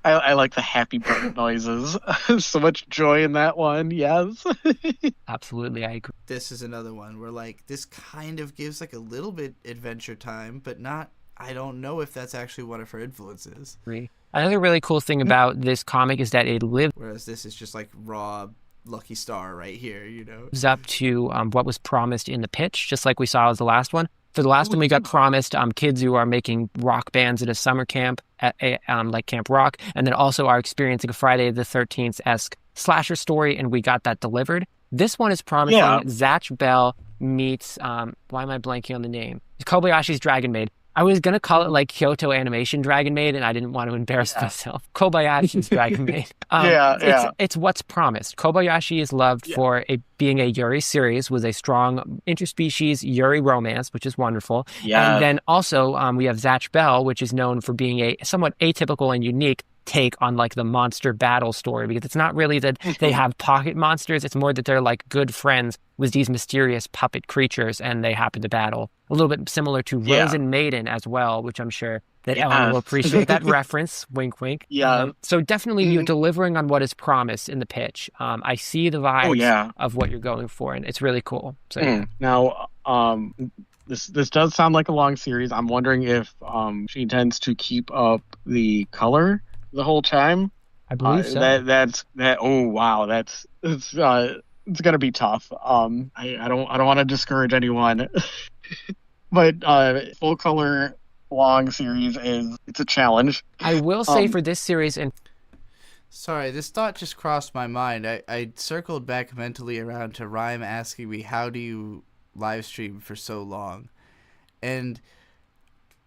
Speaker 10: I like the happy bird noises. So much joy in that one. Yes.
Speaker 5: Absolutely, I agree.
Speaker 2: This is another one where, like, this kind of gives like a little bit Adventure Time, but not. I don't know if that's actually one of her influences.
Speaker 5: Another really cool thing about this comic is that it lives.
Speaker 2: Whereas this is just like raw Lucky Star right here, you know.
Speaker 5: Up to what was promised in the pitch, just like we saw as the last one. For the last one, we got promised kids who are making rock bands at a summer camp, at like Camp Rock, and then also are experiencing a Friday the 13th-esque slasher story, and we got that delivered. This one is promising Zatch Bell meets, why am I blanking on the name? Kobayashi's Dragon Maid. I was going to call it like Kyoto Animation Dragon Maid, and I didn't want to embarrass myself. Kobayashi's Dragon Maid. It's what's promised. Kobayashi is loved for being a Yuri series with a strong interspecies Yuri romance, which is wonderful. And then also we have Zatch Bell, which is known for being a somewhat atypical and unique take on like the monster battle story, because it's not really that they have pocket monsters, it's more that they're like good friends with these mysterious puppet creatures and they happen to battle. A little bit similar to Risen Maiden as well, which I'm sure that Ellen will appreciate that reference. Wink, wink. So definitely you're delivering on what is promised in the pitch. I see the vibes of what you're going for, and it's really cool. So
Speaker 10: Now, this does sound like a long series. I'm wondering if she intends to keep up the color the whole time.
Speaker 5: I believe so.
Speaker 10: Oh wow, it's gonna be tough. I don't want to discourage anyone, but full color long series it's a challenge.
Speaker 5: I will say for this series, and
Speaker 2: sorry, this thought just crossed my mind. I circled back mentally around to Rhyme asking me, how do you live stream for so long? And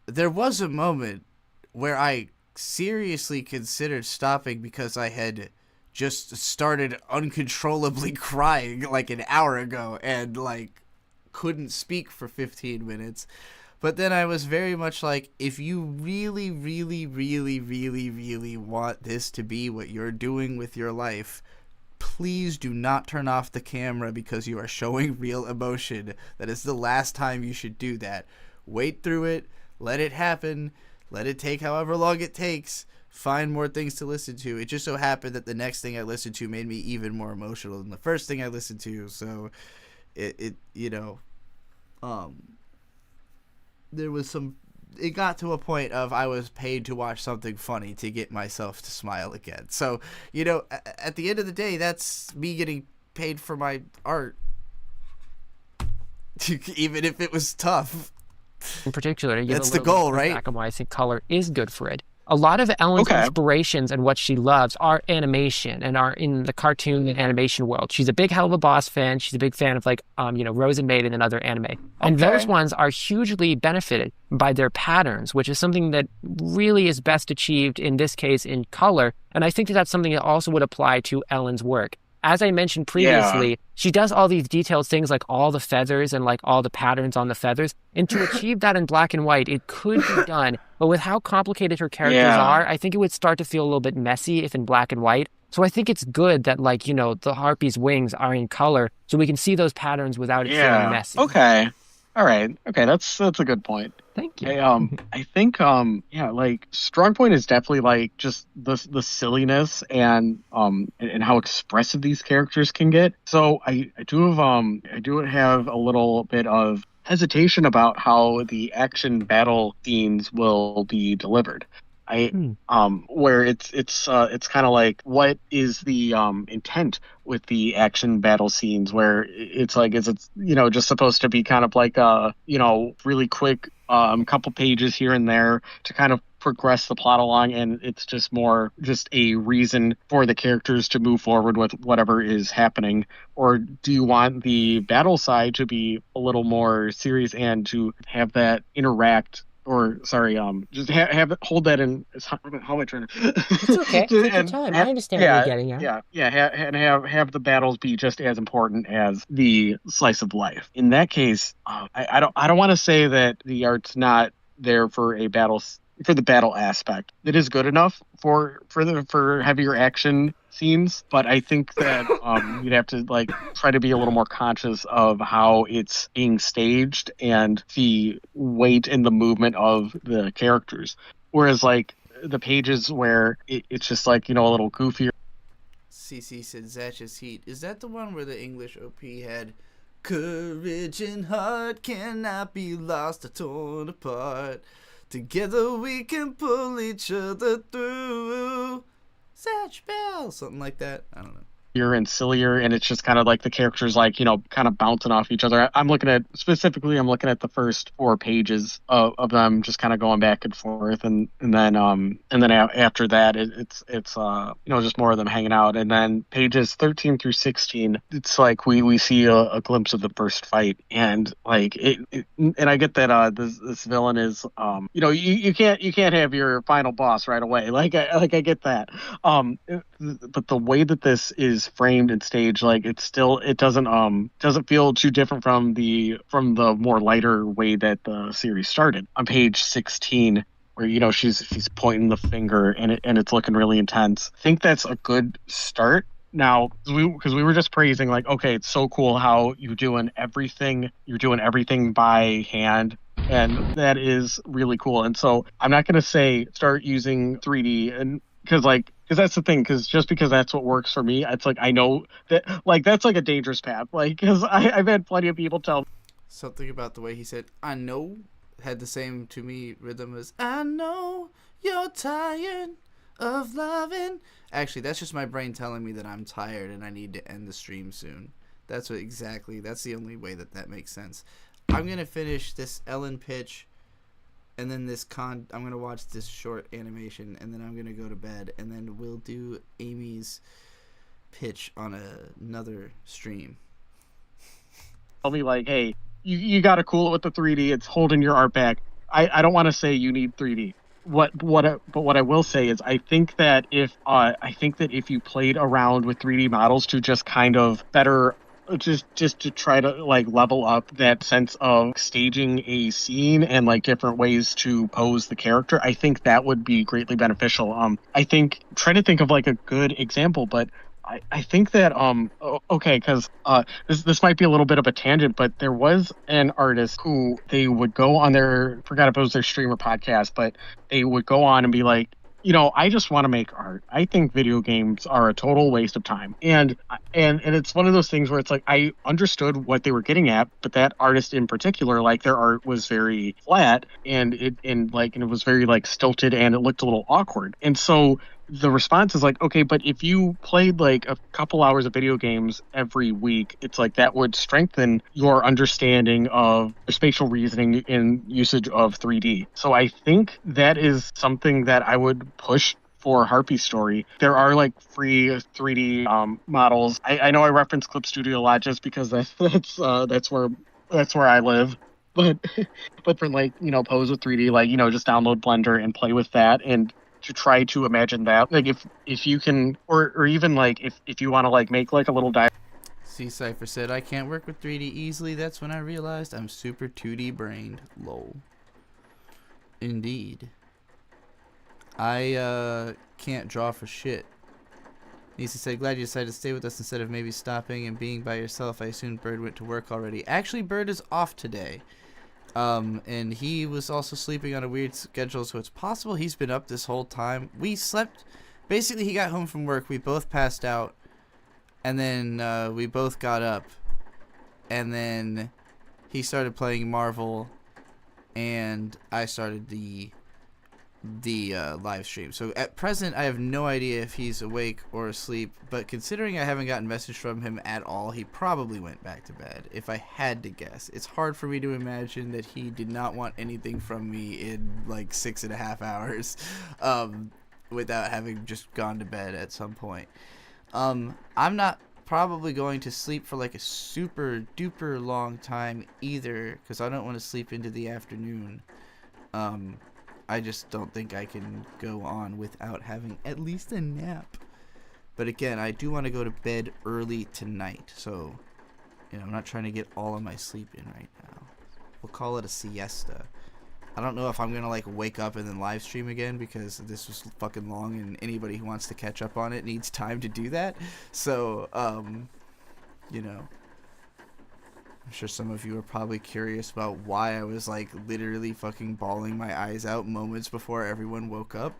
Speaker 2: there was a moment where I seriously considered stopping because I had just started uncontrollably crying like an hour ago and like couldn't speak for 15 minutes. But then I was very much like, if you really, really, really, really, really want this to be what you're doing with your life, please do not turn off the camera because you are showing real emotion. That is the last time you should do that. Wait through it, let it happen, let it take however long it takes, find more things to listen to. It just so happened that the next thing I listened to made me even more emotional than the first thing I listened to, so it you know, there was some it got to a point of I was paid to watch something funny to get myself to smile again. So, you know, at the end of the day, that's me getting paid for my art. Even if it was tough.
Speaker 5: In particular,
Speaker 2: that's the goal, right?
Speaker 5: Back on why I think color is good for it. A lot of Ellen's inspirations and what she loves are animation and are in the cartoon and animation world. She's a big Hell of a Boss fan. She's a big fan of like, Rose and Maiden and other anime. And those ones are hugely benefited by their patterns, which is something that really is best achieved in this case in color. And I think that that's something that also would apply to Ellen's work. As I mentioned previously, she does all these detailed things like all the feathers and like all the patterns on the feathers. And to achieve that in black and white, it could be done. But with how complicated her characters are, I think it would start to feel a little bit messy if in black and white. So I think it's good that the harpy's wings are in color so we can see those patterns without it feeling messy.
Speaker 10: Okay. All right. Okay, that's a good point.
Speaker 5: Thank you.
Speaker 10: I think like strong point is definitely like just the silliness and how expressive these characters can get. So I do have a little bit of hesitation about how the action battle scenes will be delivered. Where it's kind of like, what is the intent with the action battle scenes, where it's like, is it just supposed to be kind of like a really quick couple pages here and there to kind of progress the plot along, and it's just more just a reason for the characters to move forward with whatever is happening? Or do you want the battle side to be a little more serious and to have that interact? Or just have it, hold that in. How am I trying to?
Speaker 5: It's okay. Take your time. I understand what you're getting at.
Speaker 10: And have the battles be just as important as the slice of life. In that case, I don't want to say that the art's not there for the battle aspect. It is good enough for heavier action scenes, but I think that you'd have to like try to be a little more conscious of how it's being staged and the weight and the movement of the characters. Whereas like the pages where it's just like a little goofier.
Speaker 2: CC said Zatch's Heat. Is that the one where the English OP had courage and heart cannot be lost or torn apart? Together we can pull each other through. Satch Bell, something like that. I don't know.
Speaker 10: And sillier, and it's just kind of like the characters like kind of bouncing off each other. I'm looking at the first 4 pages of them just kind of going back and forth, and then after that it's just more of them hanging out, and then pages 13 through 16 it's like we see a glimpse of the first fight, and like and I get that this villain is you can't have your final boss right away, like I get that, but the way that this is framed and staged, like it doesn't feel too different from the more lighter way that the series started. On page 16, where she's pointing the finger and it's looking really intense. I think that's a good start. Now, because we were just praising, like, okay, it's so cool how you're doing everything by hand, and that is really cool. And so I'm not going to say start using 3D, and because that's the thing, because that's what works for me, it's like I know that like that's like a dangerous path, like because I've had plenty of people tell me.
Speaker 2: Something about the way he said "I know" had the same to me rhythm as "I know you're tired of loving." Actually, that's just my brain telling me that I'm tired and I need to end the stream soon. That's the only way that makes sense. I'm gonna finish this Ellen pitch. And then I'm going to watch this short animation, and then I'm going to go to bed, and then we'll do Amy's pitch on another stream.
Speaker 10: Tell me, like, hey, you got to cool it with the 3D. It's holding your art back. I don't want to say you need 3D. But what I will say is I think that if you played around with 3D models to just kind of better just to try to like level up that sense of staging a scene and like different ways to pose the character, I think that would be greatly beneficial. I think try to think of like a good example, but I think that because this might be a little bit of a tangent, but there was an artist who they would go on forgot if it was their stream or podcast, but they would go on and be like, I just want to make art. I think video games are a total waste of time. And it's one of those things where it's like I understood what they were getting at, but that artist in particular, like their art was very flat and it was very like stilted and it looked a little awkward. And so the response is like, okay, but if you played like a couple hours of video games every week, it's like that would strengthen your understanding of spatial reasoning and usage of 3D. So I think that is something that I would push for Harpy's story. There are like free 3D models. I know I reference Clip Studio a lot just because that's where I live. But for like, pose with 3D, like, just download Blender and play with that and to try to imagine that. Like if you can, or even like if you want to like make like a little
Speaker 2: C Cypher said, I can't work with 3D easily. That's when I realized I'm super 2D brained. Lol. Indeed. I can't draw for shit. Nisa said, glad you decided to stay with us instead of maybe stopping and being by yourself. I assumed Bird went to work already. Actually, Bird is off today. And he was also sleeping on a weird schedule, so it's possible he's been up this whole time. We slept. Basically, he got home from work. We both passed out. And then we both got up. And then he started playing Marvel. And I started the live stream. So at present, I have no idea if he's awake or asleep. But considering I haven't gotten a message from him at all, he probably went back to bed, if I had to guess. It's hard for me to imagine that he did not want anything from me in like 6.5 hours without having just gone to bed at some point. I'm not probably going to sleep for like a super duper long time either, because I don't want to sleep into the afternoon. I just don't think I can go on without having at least a nap. But again, I do want to go to bed early tonight, so I'm not trying to get all of my sleep in right now. We'll call it a siesta. I don't know if I'm gonna like wake up and then live stream again, because this was fucking long and anybody who wants to catch up on it needs time to do that. So I'm sure some of you are probably curious about why I was like literally fucking bawling my eyes out moments before everyone woke up.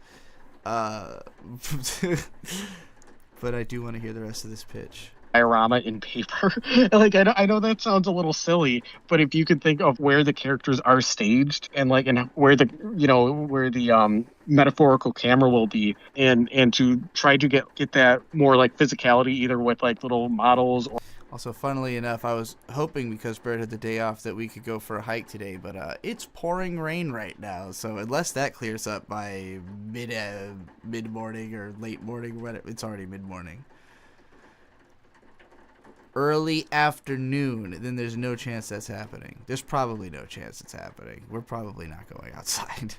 Speaker 2: But I do want to hear the rest of this pitch.
Speaker 10: Diorama in paper. Like I know that sounds a little silly, but if you could think of where the characters are staged and like and where the metaphorical camera will be, and to try to get that more like physicality either with like little models or.
Speaker 2: Also, funnily enough, I was hoping because Bird had the day off that we could go for a hike today, but it's pouring rain right now, so unless that clears up by mid-morning or late morning, it's already mid-morning. Early afternoon, then there's no chance that's happening. There's probably no chance it's happening. We're probably not going outside.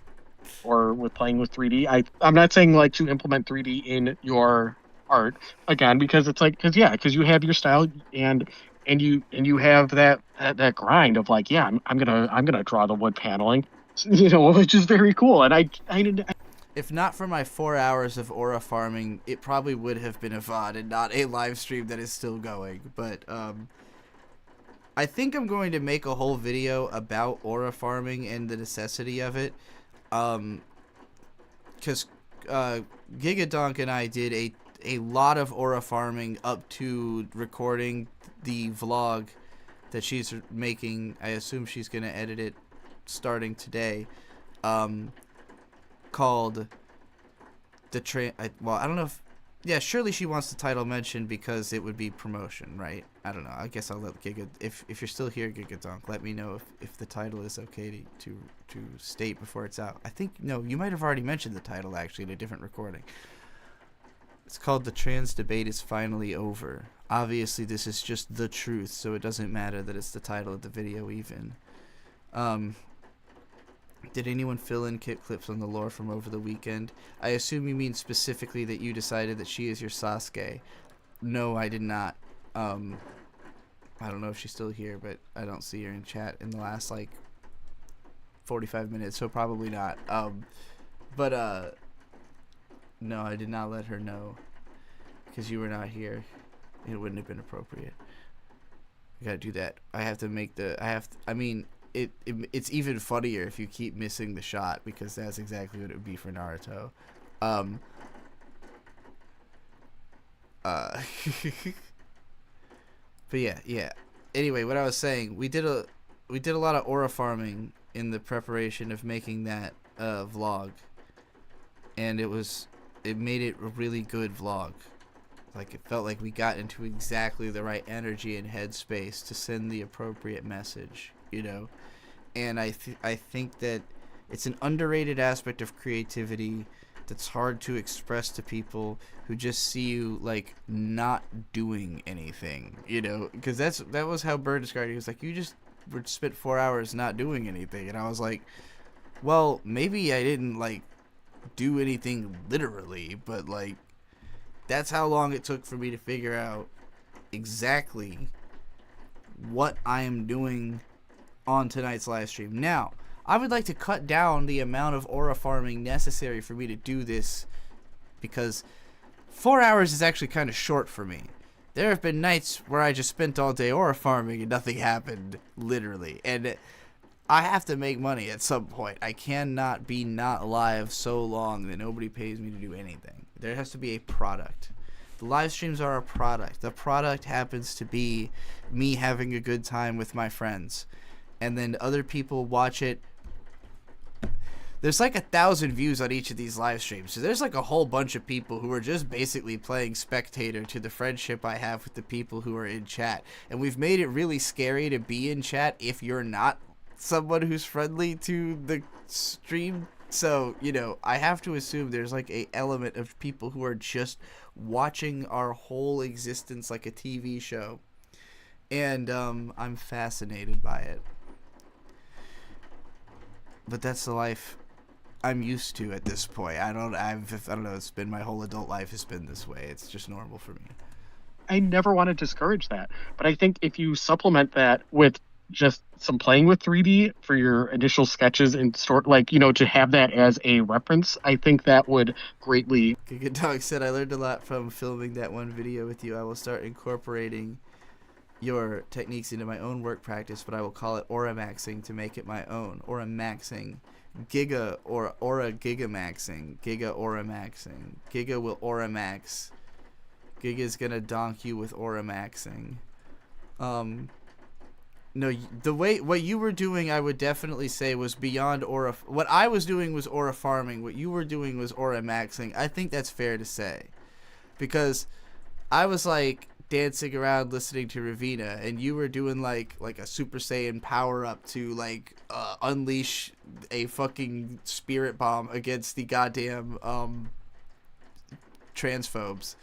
Speaker 10: Or with playing with 3D. I'm not saying like to implement 3D in your art again, because it's like because you have your style and you have that grind of like I'm gonna draw the wood paneling, which is very cool. And I
Speaker 2: if not for my 4 hours of aura farming, it probably would have been a VOD and not a live stream that is still going. But I think I'm going to make a whole video about aura farming and the necessity of it, because Gigadonk and I did a lot of aura farming up to recording the vlog that she's making. I assume she's going to edit it starting today, called the I don't know if surely she wants the title mentioned because it would be promotion, right? I don't know. I guess I'll let Giga, if you're still here, Gigadonk, let me know if the title is okay to state before it's out. I think no, you might have already mentioned the title actually in a different recording. It's called The Trans Debate is Finally Over. Obviously, this is just the truth, so it doesn't matter that it's the title of the video even. Did anyone fill in kit clips on the lore from over the weekend? I assume you mean specifically that you decided that she is your Sasuke. No, I did not. I don't know if she's still here, but I don't see her in chat in the last, 45 minutes, so probably not. No, I did not let her know because you were not here. It wouldn't have been appropriate. I gotta do that. I have to make it's even funnier if you keep missing the shot, because that's exactly what it would be for Naruto. Uh, but yeah. Anyway, what I was saying, we did a lot of aura farming in the preparation of making that vlog, and it made it a really good vlog. Like, it felt like we got into exactly the right energy and headspace to send the appropriate message, you know. And I think that it's an underrated aspect of creativity that's hard to express to people who just see you like not doing anything, you know, because that was how Bird described it. He was like, you just would spent 4 hours not doing anything, and I was like, well, maybe I didn't like do anything literally, but like that's how long it took for me to figure out exactly what I am doing on tonight's live stream. Now, I would like to cut down the amount of aura farming necessary for me to do this, because 4 hours is actually kind of short for me. There have been nights where I just spent all day aura farming and nothing happened, literally. And I have to make money at some point. I cannot be not live so long that nobody pays me to do anything. There has to be a product. The live streams are a product. The product happens to be me having a good time with my friends. And then other people watch it. There's like 1,000 views on each of these live streams. So there's like a whole bunch of people who are just basically playing spectator to the friendship I have with the people who are in chat. And we've made it really scary to be in chat if you're not someone who's friendly to the stream. So, you know, I have to assume there's like a element of people who are just watching our whole existence like a TV show. And I'm fascinated by it. But that's the life I'm used to at this point. I don't know, it's been my whole adult life has been this way. It's just normal for me.
Speaker 10: I never want to discourage that, but I think if you supplement that with just some playing with 3D for your initial sketches and sort, like, you know, to have that as a reference, I think that would greatly.
Speaker 2: Giga Dog said, I learned a lot from filming that one video with you. I will start incorporating your techniques into my own work practice, but I will call it aura maxing to make it my own. Aura maxing. Giga or aura giga maxing. Giga aura maxing. Giga will aura max. Giga's gonna donk you with aura maxing. No, the way what you were doing, I would definitely say was beyond aura. What I was doing was aura farming. What you were doing was aura maxing. I think that's fair to say, because I was like dancing around listening to Ravina, and you were doing like a Super Saiyan power up to like unleash a fucking spirit bomb against the goddamn transphobes.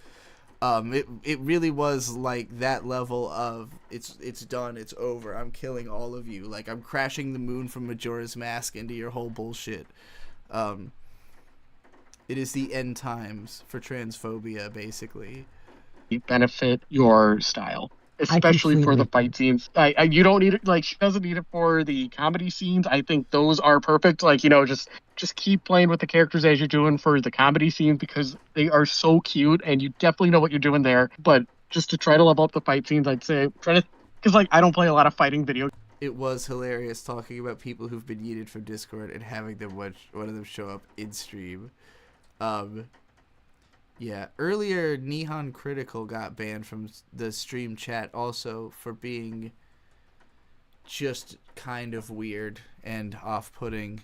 Speaker 2: It really was like that level of it's done, it's over, I'm killing all of you, like I'm crashing the moon from Majora's Mask into your whole bullshit. It is the end times for transphobia, basically.
Speaker 10: Benefit your style, especially for the fight scenes. You don't need it, like, she doesn't need it for the comedy scenes. I think those are perfect. Like, you know, just keep playing with the characters as you're doing for the comedy scenes, because they are so cute and you definitely know what you're doing there. But just to try to level up the fight scenes, I'd say because like I don't play a lot of fighting video.
Speaker 2: It was hilarious talking about people who've been yeeted from Discord and having them watch one of them show up in stream. Yeah, earlier Nihon Critical got banned from the stream chat also for being just kind of weird and off-putting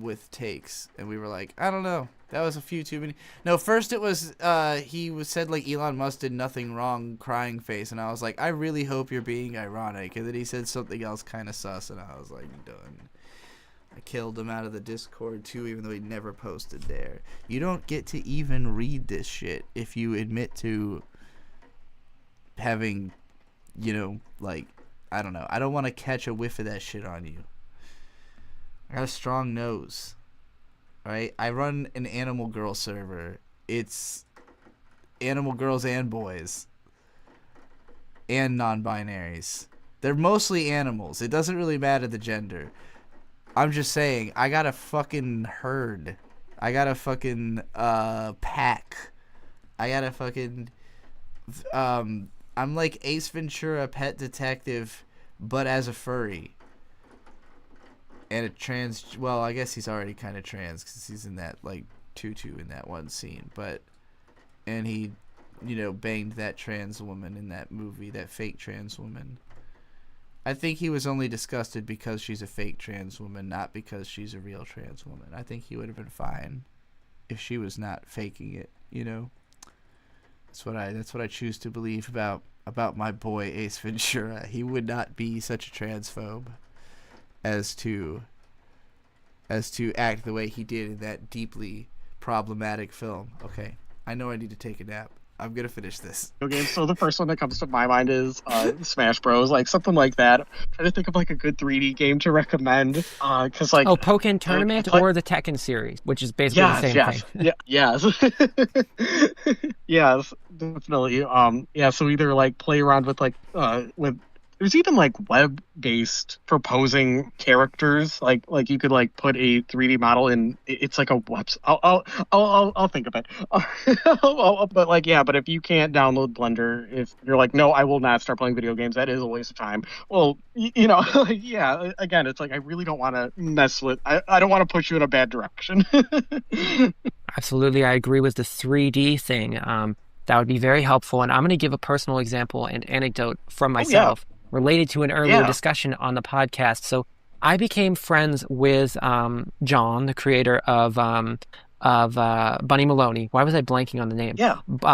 Speaker 2: with takes, and we were like, I don't know, that was a few too many. No, first it was said like Elon Musk did nothing wrong, crying face, and I was like, I really hope you're being ironic, and then he said something else kind of sus, and I was like, done. I killed him out of the Discord too, even though he never posted there. You don't get to even read this shit if you admit to having, you know, like, I don't know. I don't want to catch a whiff of that shit on you. I got a strong nose. Alright? I run an Animal Girl server. It's animal girls and boys. And non-binaries. They're mostly animals. It doesn't really matter the gender. I'm just saying, I got a fucking herd. I got a fucking pack. I got a fucking I'm like Ace Ventura Pet Detective, but as a furry. And a trans, well, I guess he's already kind of trans because he's in that like tutu in that one scene, and he, banged that trans woman in that movie, that fake trans woman. I think he was only disgusted because she's a fake trans woman, not because she's a real trans woman. I think he would have been fine if she was not faking it, That's what I choose to believe about my boy Ace Ventura. He would not be such a transphobe as to act the way he did in that deeply problematic film. Okay, I know I need to take a nap. I'm gonna finish this.
Speaker 10: Okay, so the first one that comes to my mind is Smash Bros. Like something like that. I'm trying to think of like a good 3D game to recommend. Because like
Speaker 5: Pokken Tournament or the Tekken series, which is basically the same thing.
Speaker 10: Yes. Yes, definitely. So either like play around with with. There's even like web-based proposing characters. Like you could like put a 3D model in. It's like a website. I'll think of it. But if you can't download Blender, if you're like, no, I will not start playing video games. That is a waste of time. Well, again, it's like I really don't want to mess with. I don't want to push you in a bad direction.
Speaker 5: Absolutely, I agree with the 3D thing. That would be very helpful. And I'm going to give a personal example and anecdote from myself. Related to an earlier discussion on the podcast. So I became friends with John, the creator of Bunny Maloney. Why was I blanking on the name?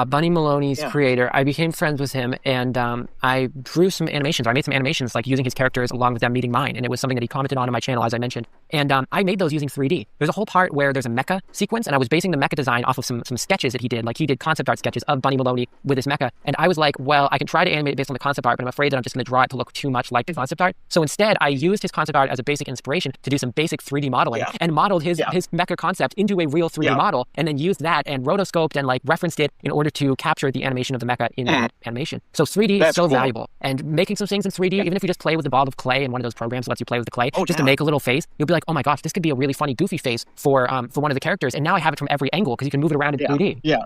Speaker 5: Bunny Maloney's creator. I became friends with him, and I drew some animations. I made some animations like using his characters along with them meeting mine, and it was something that he commented on my channel, as I mentioned. And I made those using 3D. There's a whole part where there's a mecha sequence, and I was basing the mecha design off of some sketches that he did. Like he did concept art sketches of Bunny Maloney with his mecha, and I was like, well, I can try to animate it based on the concept art, but I'm afraid that I'm just going to draw it to look too much like the concept art. So instead, I used his concept art as a basic inspiration to do some basic 3D modeling, and modeled his mecha concept into a real 3D model, and then used that and rotoscoped and like referenced it in order to capture the animation of the mecha in that animation. So 3D is so valuable. And making some things in 3D, even if you just play with a ball of clay in one of those programs that lets you play with the clay, just to make a little face, you'll be like, oh my gosh, this could be a really funny goofy face for one of the characters. And now I have it from every angle because you can move it around in 3D.
Speaker 10: Yeah.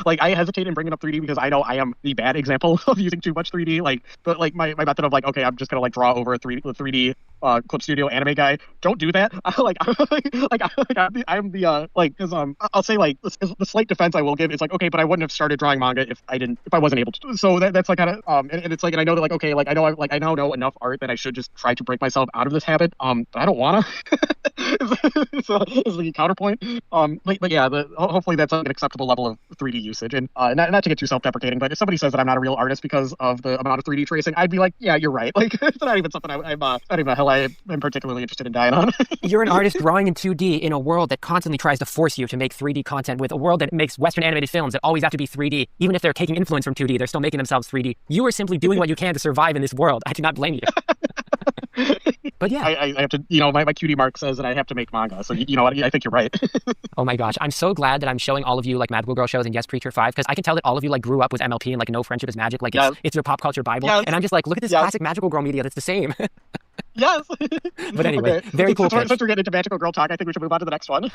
Speaker 10: Like I hesitate in bringing up 3D because I know I am the bad example of using too much 3D. But my method of like, okay, I'm just gonna like draw over a 3D Clip Studio anime guy. Don't do that. I'm the because I'll say like the slight defense I will give is like, okay, but I wouldn't have started drawing manga if I wasn't able to. So that's like kind of and it's like, and I know that like, okay, like I now know enough art that I should just try to break myself out of this habit. But I don't wanna. So is the counterpoint. Hopefully that's an acceptable level of 3D usage, and not to get too self-deprecating, but if somebody says that I'm not a real artist because of the amount of 3D tracing, I'd be like, yeah, you're right. Like it's not even something I'm not even a hill I am particularly interested in dying on.
Speaker 5: You're an artist drawing in 2D in a world that constantly tries to force you to make 3D content, with a world that makes Western animated films that always have to be 3D. Even if they're taking influence from 2D, they're still making themselves 3D. You are simply doing what you can to survive in this world. I do not blame you. But yeah,
Speaker 10: I have to, my QD mark says that I have to make manga. So you know what? I think you're right.
Speaker 5: Oh my gosh, I'm so glad that I'm showing all of you like Magical Girl shows and Yes Preacher 5, because I can tell that all of you like grew up with MLP and like No Friendship is Magic, like it's your pop culture Bible. And I'm just like, look at this classic Magical Girl media that's the same.
Speaker 10: Yes.
Speaker 5: But anyway, very cool.
Speaker 10: Since we're getting into Magical Girl talk, I think we should move on to the next one.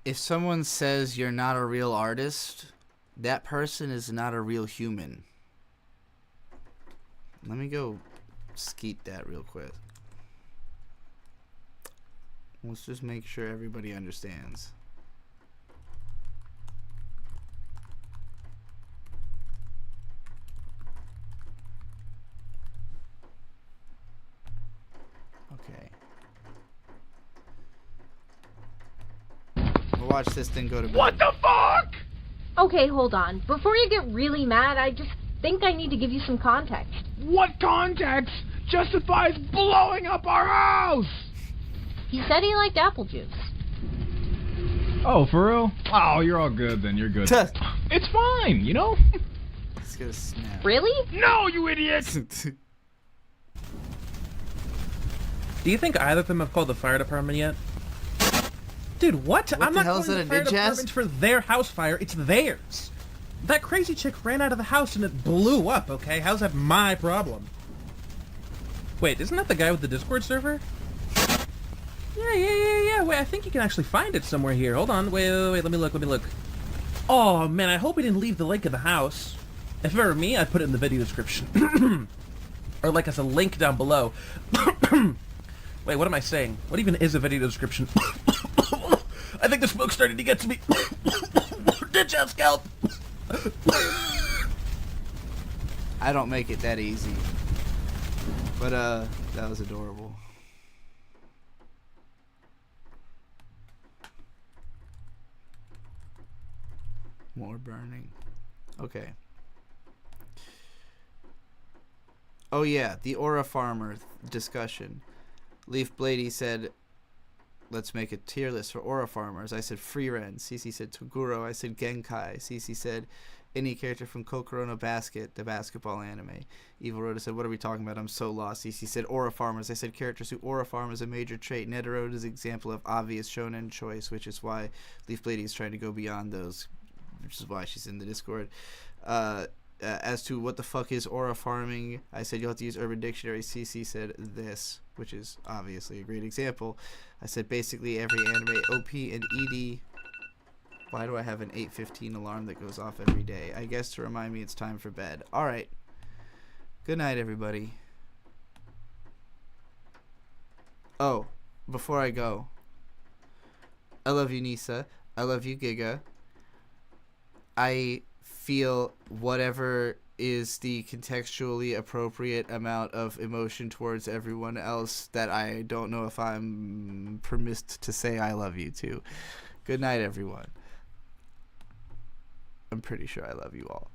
Speaker 2: If someone says you're not a real artist, that person is not a real human. Let me go skeet that real quick. Let's just make sure everybody understands. Okay. We'll watch this thing go to bed.
Speaker 6: What the fuck? Okay, hold on. Before you get really mad, I just think I need to give you some context.
Speaker 11: What context justifies blowing up our house?
Speaker 6: He said he liked apple juice.
Speaker 11: Oh, for real? Oh, you're all good then. You're good. It's fine, you know?
Speaker 2: It's gonna snap.
Speaker 6: Really?
Speaker 11: No, you idiot!
Speaker 22: Do you think either of them have called the fire department yet? Dude, what?
Speaker 2: What
Speaker 22: I'm
Speaker 2: the
Speaker 22: not
Speaker 2: hell
Speaker 22: calling
Speaker 2: is that,
Speaker 22: the
Speaker 2: a
Speaker 22: fire
Speaker 2: ninja?
Speaker 22: department for their house fire. It's theirs. That crazy chick ran out of the house and it blew up, okay? How's that my problem? Wait, isn't that the guy with the Discord server? Yeah. Wait, I think you can actually find it somewhere here. Hold on. Wait. Let me look. Oh, man, I hope he didn't leave the link of the house. If it were me, I'd put it in the video description. Or like as a link down below. Wait, what am I saying? What even is a video description? I think the smoke's starting to get to me. Ditch out, scalp.
Speaker 2: I don't make it that easy. But, that was adorable. More burning. Okay. Oh yeah, the Aura Farmer discussion. Leaf Blady said, let's make a tier list for Aura Farmers. I said Freeren. Cece said Toguro. I said Genkai. Cece said any character from Kokorono Basket, the basketball anime. Evil Rhoda said, what are we talking about? I'm so lost. Cece said Aura Farmers. I said characters who Aura Farm is a major trait. Netherode is an example of obvious shonen choice, which is why Leaf Blady is trying to go beyond those, which is why she's in the Discord. As to what the fuck is aura farming, I said you'll have to use Urban Dictionary. CC said this, which is obviously a great example. I said basically every anime OP and ED. Why do I have an 8:15 alarm that goes off every day? I guess to remind me it's time for bed. Alright. Good night, everybody. Oh, before I go, I love you, Nisa. I love you, Giga. I feel whatever is the contextually appropriate amount of emotion towards everyone else that I don't know if I'm permitted to say I love you to. Good night, everyone. I'm pretty sure I love you all.